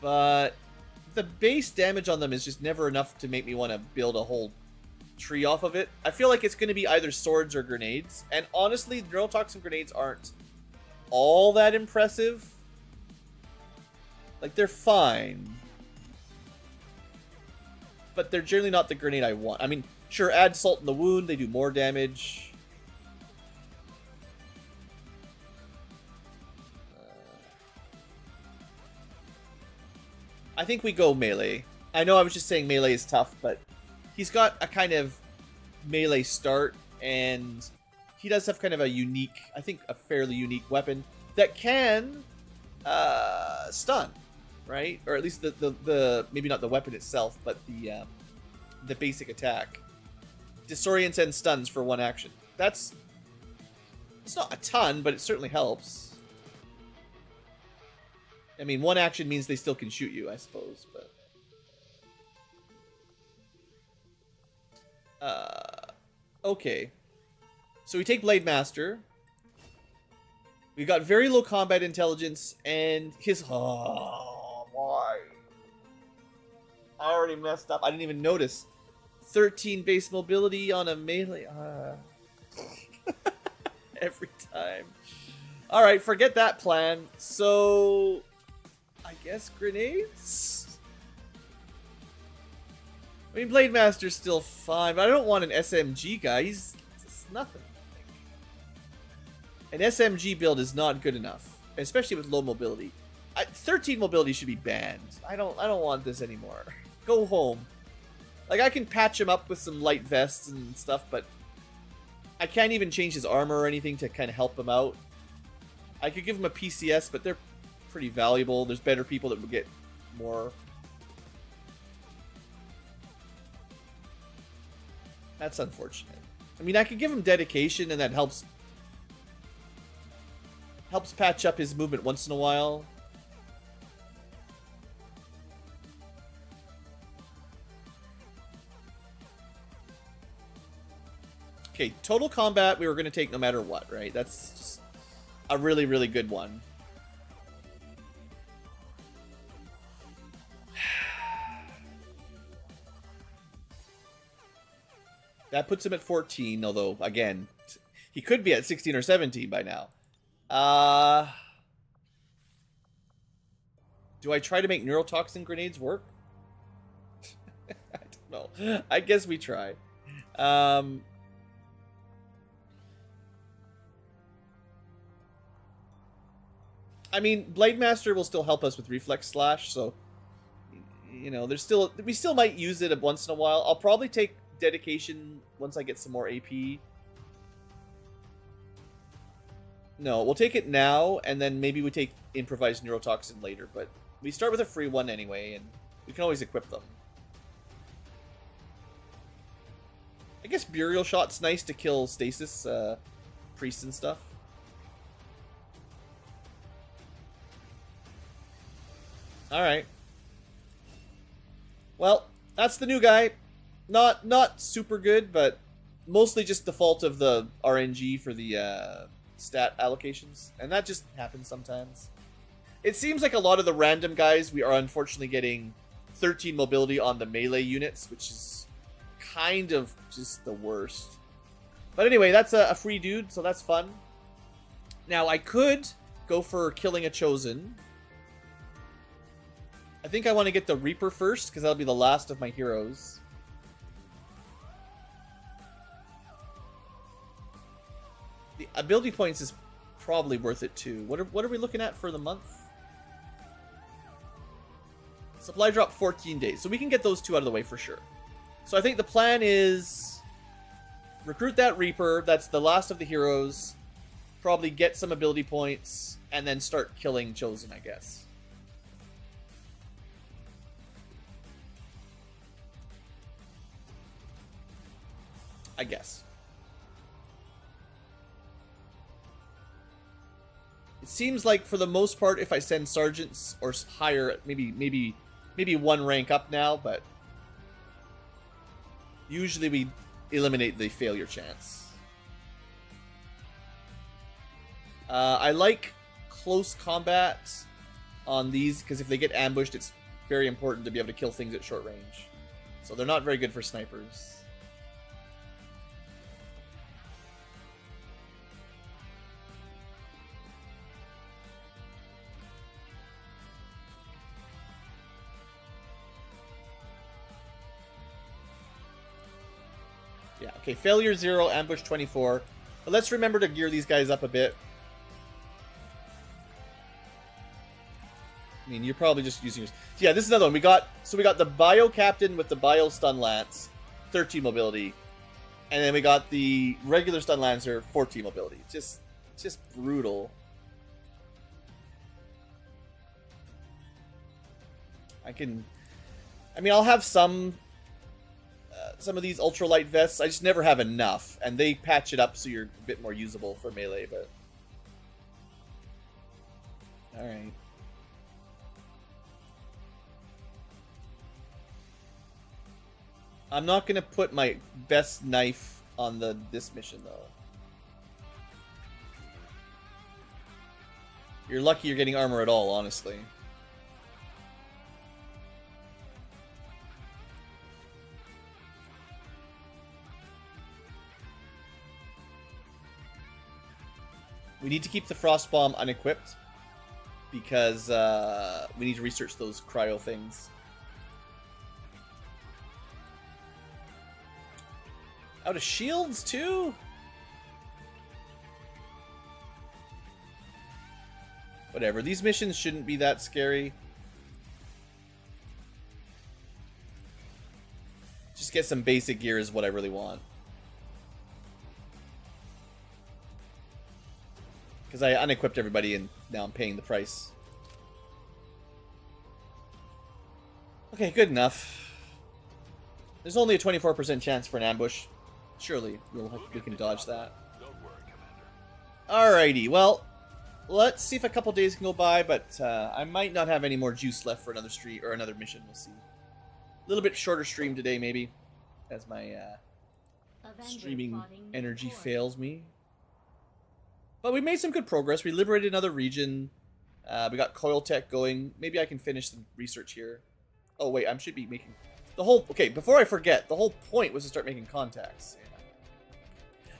A: But the base damage on them is just never enough to make me want to build a whole tree off of it. I feel like it's going to be either swords or grenades. And honestly, Neurotoxin grenades aren't all that impressive. Like, they're fine. But they're generally not the grenade I want. I mean, sure, add Salt in the Wound. They do more damage. I think we go melee. I know I was just saying melee is tough, but he's got a kind of melee start, and he does have kind of a unique, I think a fairly unique weapon that can stun, right? Or at least the maybe not the weapon itself, but the basic attack. Disorients and stuns for one action. It's not a ton, but it certainly helps. I mean, one action means they still can shoot you, I suppose, but... okay. So we take Blade Master. We got very low combat intelligence, and his... Oh, why? I already messed up. I didn't even notice. 13 base mobility on a melee... Every time. Alright, forget that plan. So... I guess grenades? I mean, Blade Master's still fine, but I don't want an SMG guy. He's nothing. An SMG build is not good enough, especially with low mobility. 13 mobility should be banned. I don't want this anymore. Go home. Like, I can patch him up with some light vests and stuff, but I can't even change his armor or anything to kind of help him out. I could give him a PCS, but they're pretty valuable. There's better people that would get more. That's unfortunate. I mean, I could give him dedication, and that helps patch up his movement once in a while. Okay, total combat we were going to take no matter what, right? That's just a really, really good one. That puts him at 14, although, again, he could be at 16 or 17 by now. Do I try to make neurotoxin grenades work? I don't know. I guess we try. I mean, Blade Master will still help us with Reflex Slash, so, you know, we still might use it once in a while. I'll probably take dedication once I get some more AP. No, we'll take it now, and then maybe we take improvised neurotoxin later, but we start with a free one anyway, and we can always equip them. I guess Burial Shot's nice to kill stasis priests and stuff. Alright. Well, that's the new guy. Not super good, but mostly just the fault of the RNG for the stat allocations. And that just happens sometimes. It seems like a lot of the random guys, we are unfortunately getting 13 mobility on the melee units, which is kind of just the worst. But anyway, that's a free dude, so that's fun. Now, I could go for killing a Chosen. I think I want to get the Reaper first, because that'll be the last of my heroes. The ability points is probably worth it too. What are we looking at for the month? Supply drop 14 days. So we can get those two out of the way for sure. So I think the plan is recruit that Reaper. That's the last of the heroes. probably get some ability points, and then start killing Chosen, I guess. I guess. It seems like for the most part, if I send sergeants or higher, maybe one rank up now, but usually we eliminate the failure chance. I like close combat on these because if they get ambushed, it's very important to be able to kill things at short range. So they're not very good for snipers. Yeah, okay, failure 0, ambush 24. But let's remember to gear these guys up a bit. I mean, you're probably just using yours. Yeah, this is another one. We got the bio captain with the bio stun lance, 13 mobility. And then we got the regular stun lancer, 14 mobility. Just brutal. I'll have some of these ultralight vests. I just never have enough, and they patch it up so you're a bit more usable for melee, but all right. I'm not gonna put my best knife on this mission though. You're lucky you're getting armor at all, honestly. We need to keep the frost bomb unequipped because we need to research those cryo things. Out of shields too? Whatever. These missions shouldn't be that scary. Just get some basic gear is what I really want. Because I unequipped everybody and now I'm paying the price. Okay, good enough. There's only a 24% chance for an ambush. Surely we can dodge that. Alrighty, well, let's see if a couple days can go by, but I might not have any more juice left for another stream or another mission. We'll see. A little bit shorter stream today, maybe, as my streaming energy fails me. But we made some good progress. We liberated another region. We got coil tech going. Maybe I can finish some research here. Oh wait, I should be making the whole. Okay, before I forget, the whole point was to start making contacts.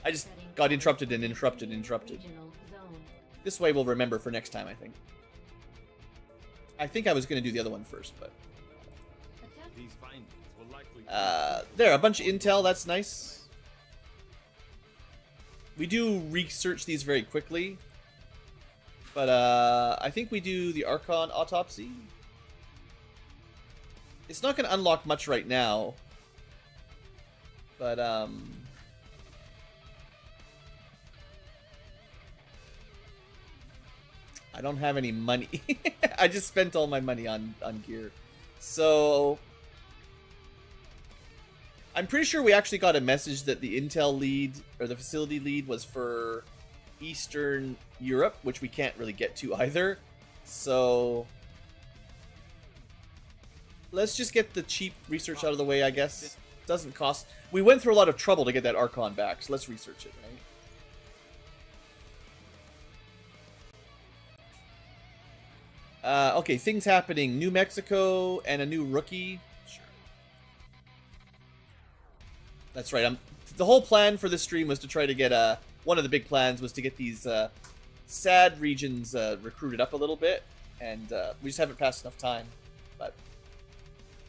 A: I just got interrupted. This way we'll remember for next time, I think. I think I was going to do the other one first, but...
F: These findings will likely...
A: There, a bunch of intel, that's nice. We do research these very quickly. But, I think we do the Archon autopsy. It's not going to unlock much right now. But, I don't have any money. I just spent all my money on gear. So I'm pretty sure we actually got a message that the intel lead or the facility lead was for Eastern Europe, which we can't really get to either. So let's just get the cheap research out of the way, I guess. Doesn't cost. We went through a lot of trouble to get that Archon back, so let's research it, right? Okay, things happening. New Mexico and a new rookie. Sure. That's right. The whole plan for this stream was to try to get one of the big plans was to get these sad regions recruited up a little bit, and we just haven't passed enough time. But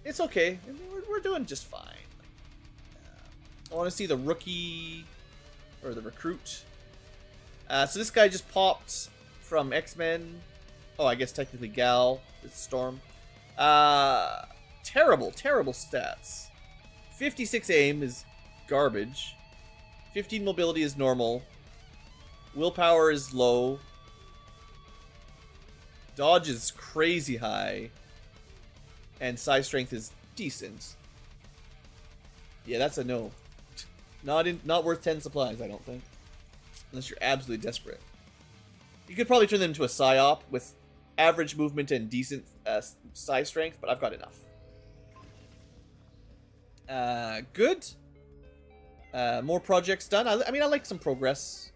A: it's okay. I mean, we're doing just fine. I want to see the rookie or the recruit. So this guy just popped from X-Men. Oh, I guess technically Gal is Storm. Terrible stats. 56 aim is garbage. 15 mobility is normal. Willpower is low. Dodge is crazy high. And size strength is decent. Yeah, that's a no. Not worth 10 supplies, I don't think. Unless you're absolutely desperate. You could probably turn them into a psyop with average movement and decent size strength, but I've got enough. Good. More projects done. I mean, I like some progress.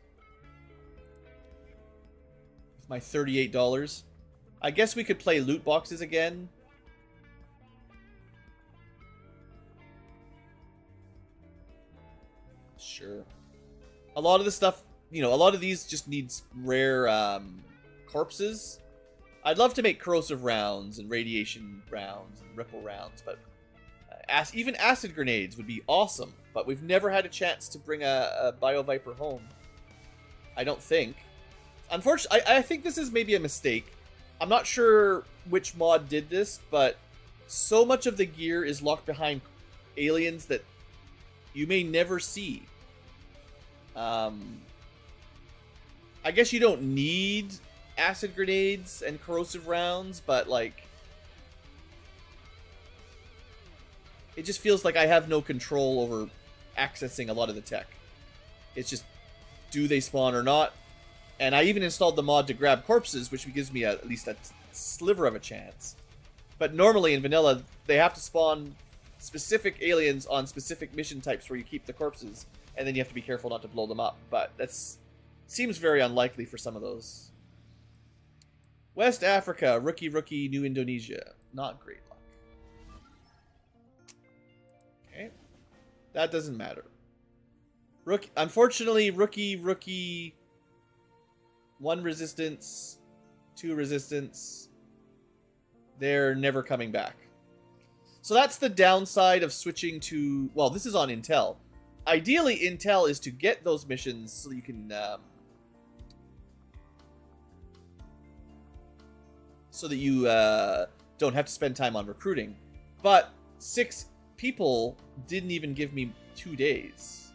A: With my $38. I guess we could play loot boxes again. Sure. A lot of the stuff, you know, a lot of these just needs rare corpses. I'd love to make corrosive rounds and radiation rounds and ripple rounds, but even acid grenades would be awesome. But we've never had a chance to bring a Bio Viper home. I don't think. Unfortunately, I think this is maybe a mistake. I'm not sure which mod did this, but so much of the gear is locked behind aliens that you may never see. I guess you don't need acid grenades and corrosive rounds, but like, it just feels like I have no control over accessing a lot of the tech. It's just, do they spawn or not? And I even installed the mod to grab corpses, which gives me at least a sliver of a chance. But normally in vanilla, they have to spawn specific aliens on specific mission types where you keep the corpses, and then you have to be careful not to blow them up. But that's seems very unlikely for some of those. West Africa, rookie, New Indonesia. Not great luck. Okay. That doesn't matter. Unfortunately, rookie, 1 resistance, 2 resistance. They're never coming back. So that's the downside of switching to... Well, this is on Intel. Ideally, Intel is to get those missions so you can... so that you don't have to spend time on recruiting. But 6 people didn't even give me 2 days.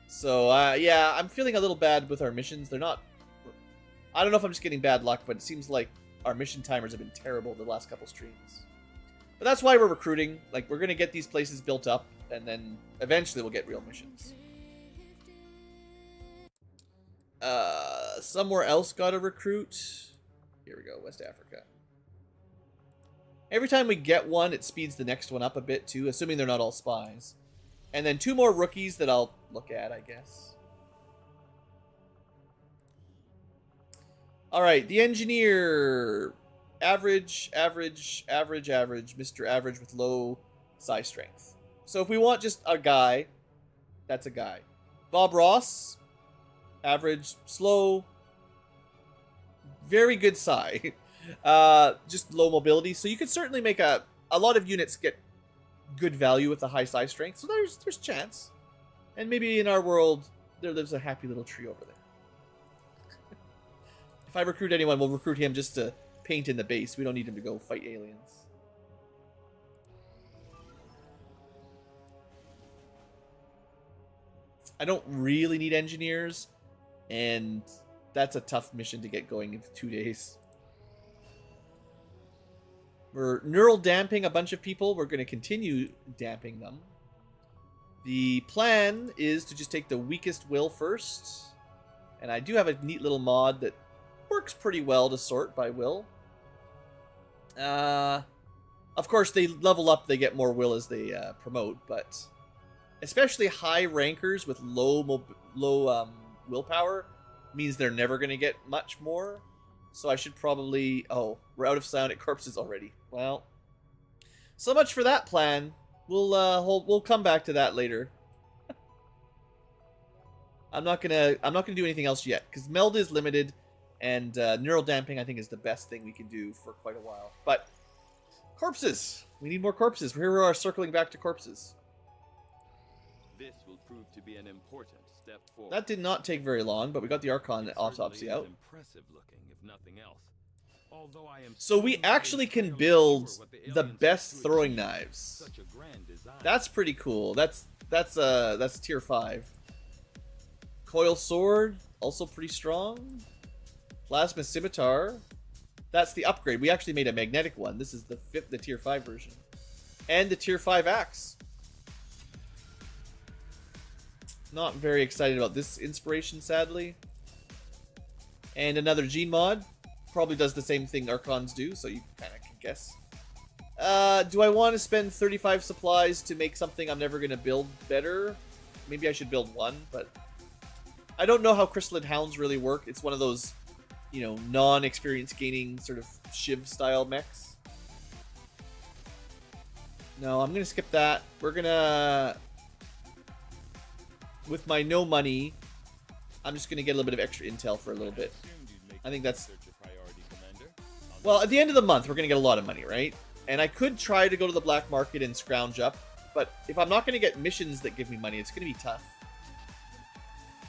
A: So, yeah, I'm feeling a little bad with our missions. They're not... I don't know if I'm just getting bad luck, but it seems like our mission timers have been terrible the last couple streams. But that's why we're recruiting. Like, we're going to get these places built up, and then eventually we'll get real missions. Somewhere else got to recruit. Here we go, West Africa. Every time we get one, it speeds the next one up a bit, too, assuming they're not all spies. And then 2 more rookies that I'll look at, I guess. Alright, the engineer. Average. Mr. Average with low size strength. So if we want just a guy, that's a guy. Bob Ross. Average, slow. Very good psi. Just low mobility. So you could certainly make a lot of units get good value with a high size strength. So there's chance. And maybe in our world, there lives a happy little tree over there. If I recruit anyone, we'll recruit him just to paint in the base. We don't need him to go fight aliens. I don't really need engineers, and that's a tough mission to get going in 2 days. We're neural damping a bunch of people. We're going to continue damping them. The plan is to just take the weakest will first. And I do have a neat little mod that works pretty well to sort by will. Of course, they level up, they get more will as they promote, but especially high rankers with low willpower means they're never going to get much more. So I should probably... Oh, we're out of psionic corpses already. Well, so much for that plan. We'll come back to that later. I'm not gonna do anything else yet because meld is limited. And neural damping, I think, is the best thing we can do for quite a while. But corpses. We need more corpses. Here we are circling back to corpses.
F: This will prove to be an important step forward.
A: That did not take very long, but we got the Archon autopsy out.
F: Impressive looking, if nothing else. Although I am
A: so we actually can build the best throwing knives. That's pretty cool. That's tier 5. Coil sword. also pretty strong. Plasma Scimitar. That's the upgrade. We actually made a magnetic one. This is the tier 5 version. And the tier 5 axe. Not very excited about this inspiration, sadly. And another gene mod. Probably does the same thing Archons do, so you kind of can guess. Do I want to spend 35 supplies to make something I'm never going to build better? Maybe I should build one, but I don't know how Crystalline Hounds really work. It's one of those, you know, non-experience gaining sort of Shiv style mechs. No, I'm going to skip that. We're going to... With my no money, I'm just going to get a little bit of extra intel for a little bit. I think that's... Well, at the end of the month, we're going to get a lot of money, right? And I could try to go to the black market and scrounge up, but if I'm not going to get missions that give me money, it's going to be tough.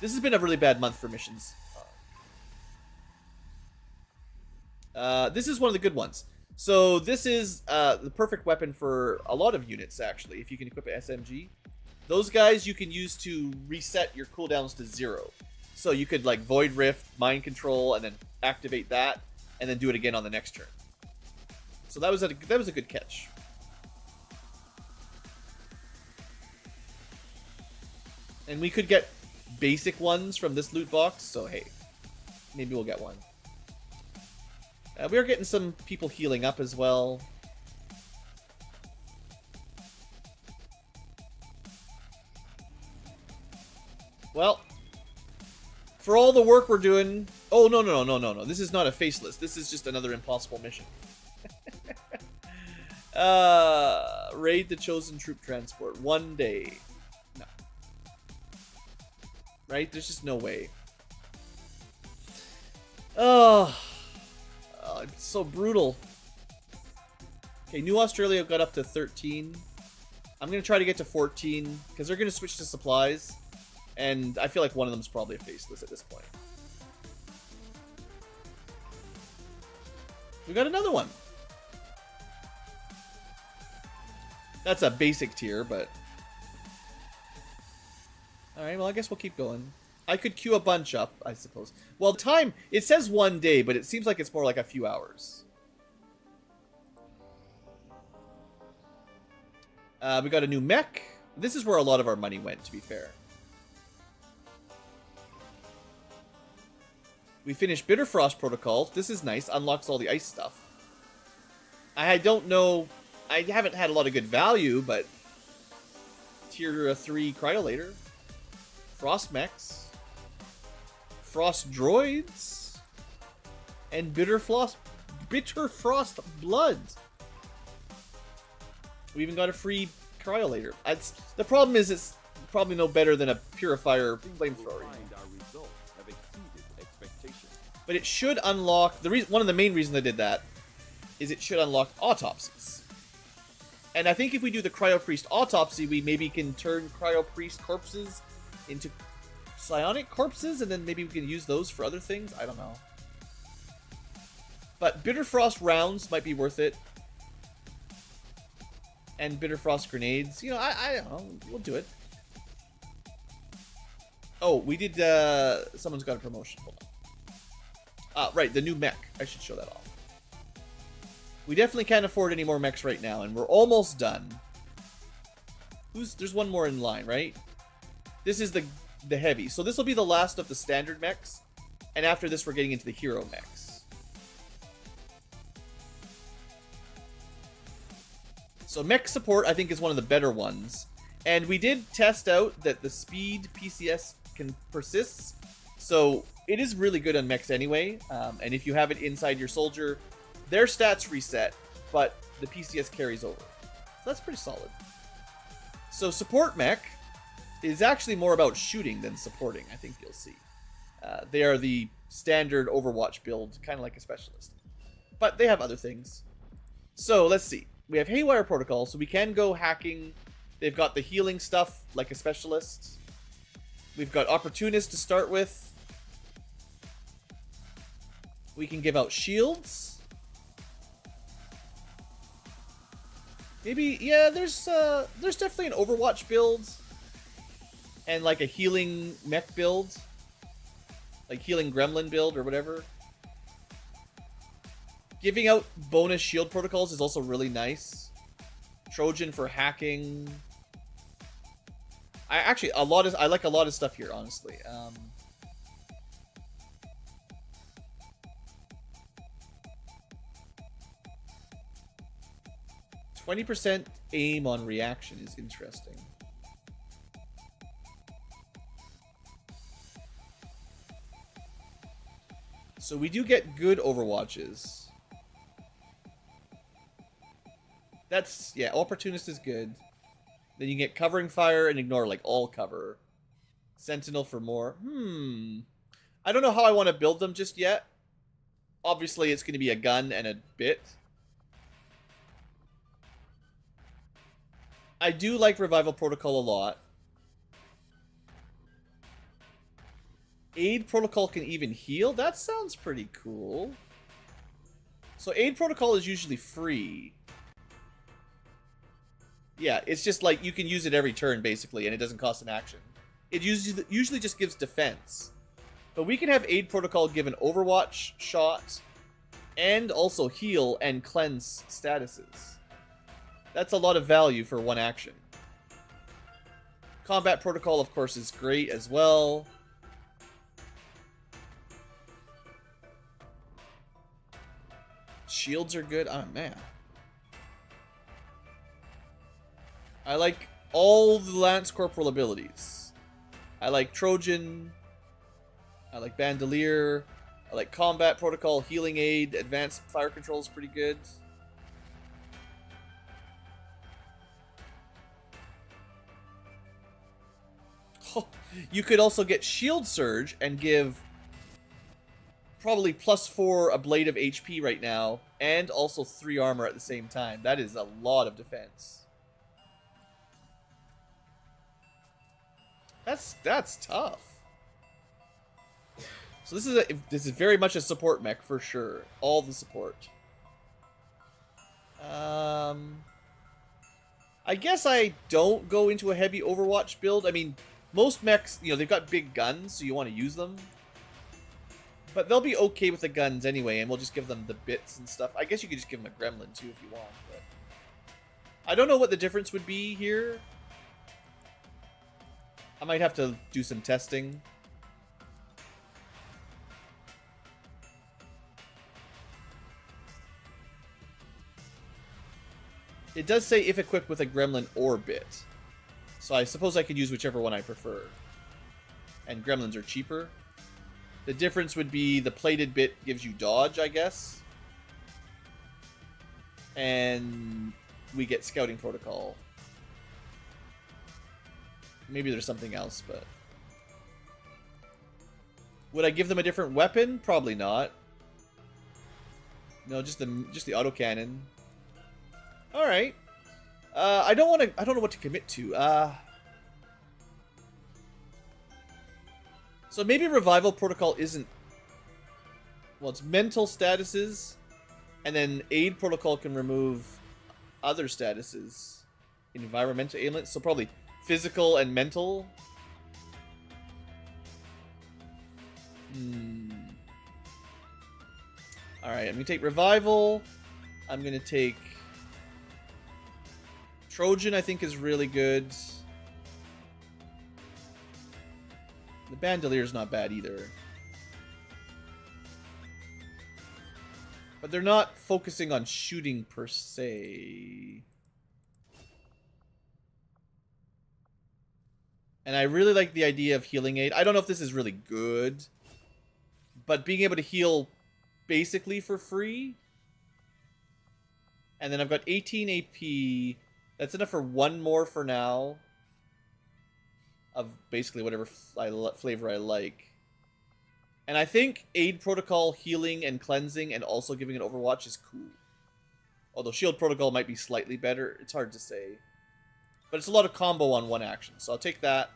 A: This has been a really bad month for missions. This is one of the good ones. So this is the perfect weapon for a lot of units, actually, if you can equip an SMG. Those guys you can use to reset your cooldowns to 0. So you could like Void Rift, Mind Control, and then activate that, and then do it again on the next turn. So that was a good catch. And we could get basic ones from this loot box, so hey, maybe we'll get one. We are getting some people healing up as well. Well, for all the work we're doing... Oh, no. This is not a faceless. This is just another impossible mission. Raid the chosen troop transport. 1 day. No. Right? There's just no way. Oh, it's so brutal. Okay, New Australia got up to 13. I'm going to try to get to 14, because they're going to switch to supplies. And I feel like one of them is probably a faceless at this point. We got another one. That's a basic tier, but... Alright, well, I guess we'll keep going. I could queue a bunch up, I suppose. Well, time... It says 1 day, but it seems like it's more like a few hours. We got a new mech. This is where a lot of our money went, to be fair. We finished Bitterfrost Protocol. This is nice. Unlocks all the ice stuff. I don't know... I haven't had a lot of good value, but... Tier 3 Cryolator. Frost Mechs. Frost Droids. And Bitterfrost Bloods. We even got a free Cryolator. The problem is it's probably no better than a Purifier Flamethrower. But it should unlock... one of the main reasons I did that is it should unlock autopsies. And I think if we do the Cryo Priest autopsy, we maybe can turn Cryo Priest corpses into psionic corpses, and then maybe we can use those for other things. I don't know. But Bitterfrost rounds might be worth it. And Bitterfrost grenades. You know, I don't know. We'll do it. Oh, we did... someone's got a promotion. Hold on. Right, the new mech. I should show that off. We definitely can't afford any more mechs right now, and we're almost done. There's one more in line, right? This is the heavy. So this will be the last of the standard mechs, and after this we're getting into the hero mechs. So mech support, I think, is one of the better ones. And we did test out that the speed PCS can persist. So it is really good on mechs anyway. And if you have it inside your soldier, their stats reset, but the PCS carries over. So that's pretty solid. So support mech is actually more about shooting than supporting, I think you'll see. They are the standard Overwatch build, kind of like a specialist. But they have other things. So let's see. We have Haywire Protocol, so we can go hacking. They've got the healing stuff, like a specialist. We've got Opportunist to start with. We can give out shields. Maybe, yeah, there's definitely an Overwatch build. And like a healing mech build. Like healing gremlin build or whatever. Giving out bonus shield protocols is also really nice. Trojan for hacking. I like a lot of stuff here, honestly. 20% aim on reaction is interesting. So we do get good overwatches. That's, yeah, opportunist is good. Then you get covering fire and ignore, like, all cover. Sentinel for more. I don't know how I want to build them just yet. Obviously, it's going to be a gun and a bit. I do like Revival Protocol a lot. Aid Protocol can even heal? That sounds pretty cool. So Aid Protocol is usually free. Yeah, it's just like you can use it every turn, basically, and it doesn't cost an action. It usually just gives defense. But we can have Aid Protocol give an Overwatch shot, and also heal and cleanse statuses. That's a lot of value for one action. Combat Protocol, of course, is great as well. Shields are good. Oh, man. I like all the Lance Corporal abilities. I like Trojan. I like Bandolier. I like Combat Protocol, Healing Aid, Advanced Fire Control is pretty good. Oh, you could also get Shield Surge and give probably +4 a blade of HP right now, and also 3 armor at the same time. That is a lot of defense. That's tough. So this is very much a support mech for sure. All the support. I guess I don't go into a heavy Overwatch build. I mean, most mechs, you know, they've got big guns, so you want to use them. But they'll be okay with the guns anyway, and we'll just give them the bits and stuff. I guess you could just give them a Gremlin too if you want, but I don't know what the difference would be here. I might have to do some testing. It does say if equipped with a Gremlin or bit. So I suppose I could use whichever one I prefer. And Gremlins are cheaper. The difference would be the plated bit gives you dodge, I guess. And we get Scouting Protocol. Maybe there's something else, but... Would I give them a different weapon? Probably not. No, just the autocannon. All right. I don't know what to commit to. So maybe Revival Protocol isn't... Well, it's mental statuses, and then Aid Protocol can remove other statuses. Environmental ailments, so probably physical and mental. Alright, I'm going to take Revival. I'm going to take... Trojan, I think, is really good. The Bandolier is not bad either. But they're not focusing on shooting per se. And I really like the idea of Healing Aid. I don't know if this is really good, but being able to heal basically for free. And then I've got 18 AP. That's enough for one more for now. Of basically whatever flavor I like. And I think Aid Protocol, healing and cleansing, and also giving an Overwatch is cool. Although Shield Protocol might be slightly better. It's hard to say. But it's a lot of combo on one action, so I'll take that.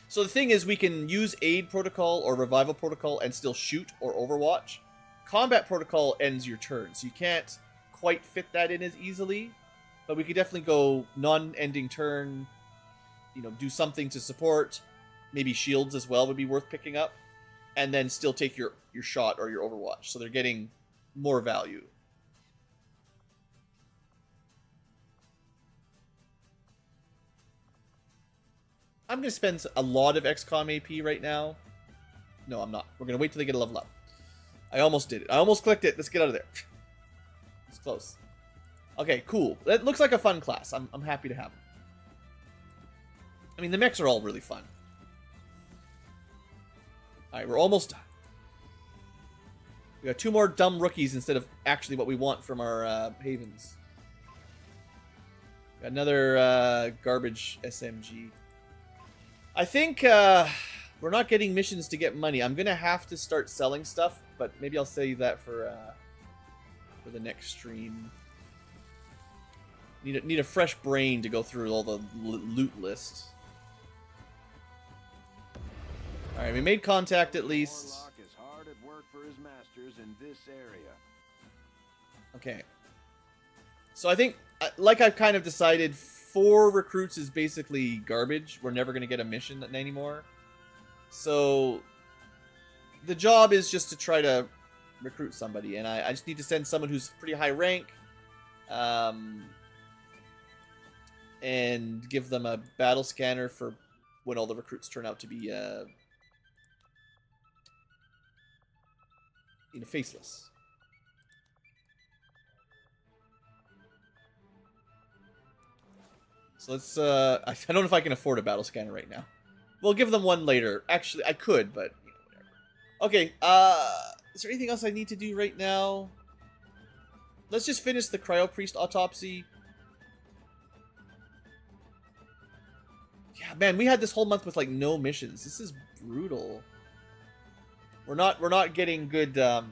A: So the thing is, we can use Aid Protocol or Revival Protocol and still shoot or Overwatch. Combat Protocol ends your turn, so you can't quite fit that in as easily. but we could definitely go non-ending turn, you know, do something to support. Maybe shields as well would be worth picking up. And then still take your shot or your overwatch. So they're getting more value. I'm going to spend a lot of XCom AP right now. No, I'm not. We're going to wait till they get a level up. I almost did it. I almost clicked it. Let's get out of there. It's close. Okay, cool. That looks like a fun class. I'm happy to have them. I mean, the mechs are all really fun. Alright, we're almost done. We got 2 more dumb rookies instead of actually what we want from our havens. Got another garbage SMG. I think we're not getting missions to get money. I'm going to have to start selling stuff, but maybe I'll save that for the next stream. Need a fresh brain to go through all the loot list. Alright, we made contact at least.
C: Warlock is hard at work for his masters in this area.
A: Okay. So I think, like I've kind of decided, 4 recruits is basically garbage. We're never going to get a mission anymore. So the job is just to try to recruit somebody. And I just need to send someone who's pretty high rank. And give them a battle scanner for when all the recruits turn out to be faceless. So let's, I don't know if I can afford a battle scanner right now. We'll give them one later. Actually, I could, but, you know, whatever. Okay, is there anything else I need to do right now? Let's just finish the Cryo Priest autopsy. Yeah, man, we had this whole month with, like, no missions. This is brutal. We're not getting good,
E: Setting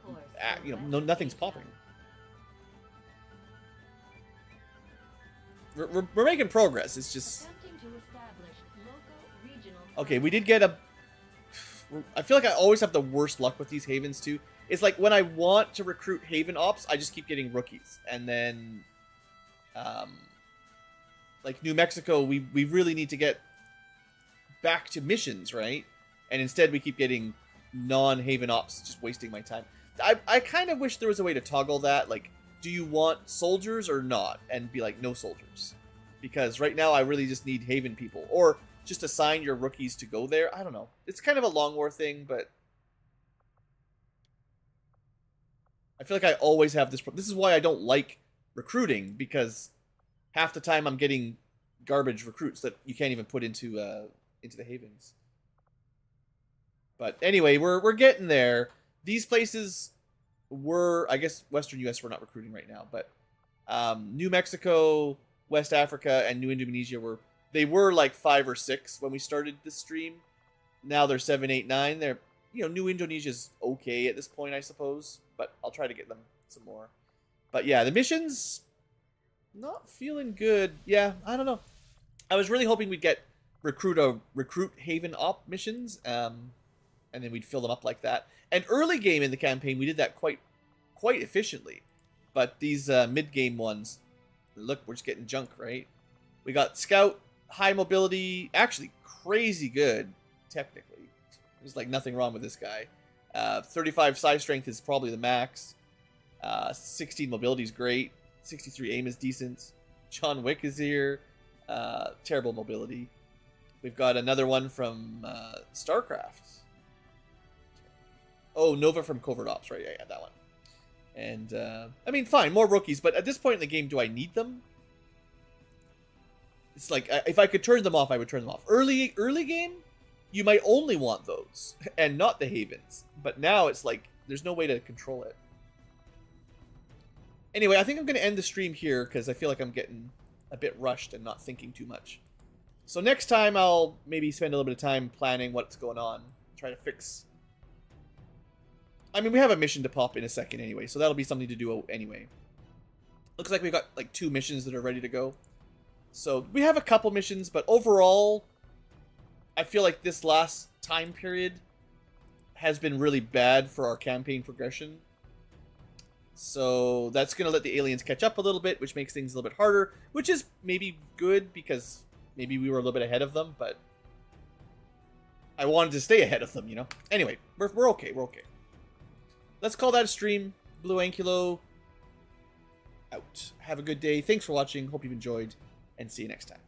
E: course.
A: you know, nothing's popping. We're making progress. It's just...
E: Attempting to establish local, regional
A: Okay, we did get a... I feel like I always have the worst luck with these havens, too. It's like when I want to recruit haven ops, I just keep getting rookies. And then... like New Mexico, we really need to get back to missions, right? And instead we keep getting non-haven ops, just wasting my time. I kind of wish there was a way to toggle that, like, do you want soldiers or not? And be like, no soldiers. Because right now I really just need haven people. Or just assign your rookies to go there. I don't know. It's kind of a long war thing, but... I feel like I always have this... This is why I don't like recruiting, because half the time I'm getting garbage recruits that you can't even put into the havens. But anyway, we're getting there. These places were, I guess Western US we're not recruiting right now, but New Mexico, West Africa, and New Indonesia were like 5 or 6 when we started this stream. Now they're 7, 8, 9. They're, you know, New Indonesia's okay at this point, I suppose, but I'll try to get them some more. But yeah, the missions, not feeling good. Yeah, I don't know. I was really hoping we'd get recruit haven op missions, and then we'd fill them up like that. And early game in the campaign, we did that quite efficiently. But these mid-game ones, look, we're just getting junk, right? We got Scout, high mobility, actually crazy good, technically. There's like nothing wrong with this guy. 35 size strength is probably the max. 16 mobility is great. 63 aim is decent. John Wick is here. Terrible mobility. We've got another one from StarCraft. Oh, Nova from Covert Ops, right? Yeah, that one. And, I mean, fine, more rookies, but at this point in the game, do I need them? It's like, if I could turn them off, I would turn them off. Early game, you might only want those, and not the havens. But now it's like, there's no way to control it. Anyway, I think I'm going to end the stream here, because I feel like I'm getting a bit rushed and not thinking too much. So next time, I'll maybe spend a little bit of time planning what's going on. Try to fix... I mean, we have a mission to pop in a second anyway, so that'll be something to do anyway. Looks like we've got, like, 2 missions that are ready to go. So, we have a couple missions, but overall, I feel like this last time period has been really bad for our campaign progression. So that's going to let the aliens catch up a little bit, which makes things a little bit harder, which is maybe good because maybe we were a little bit ahead of them, but I wanted to stay ahead of them, you know? Anyway, we're okay. We're okay. Let's call that a stream. Blue Ankylo out. Have a good day. Thanks for watching. Hope you've enjoyed, and see you next time.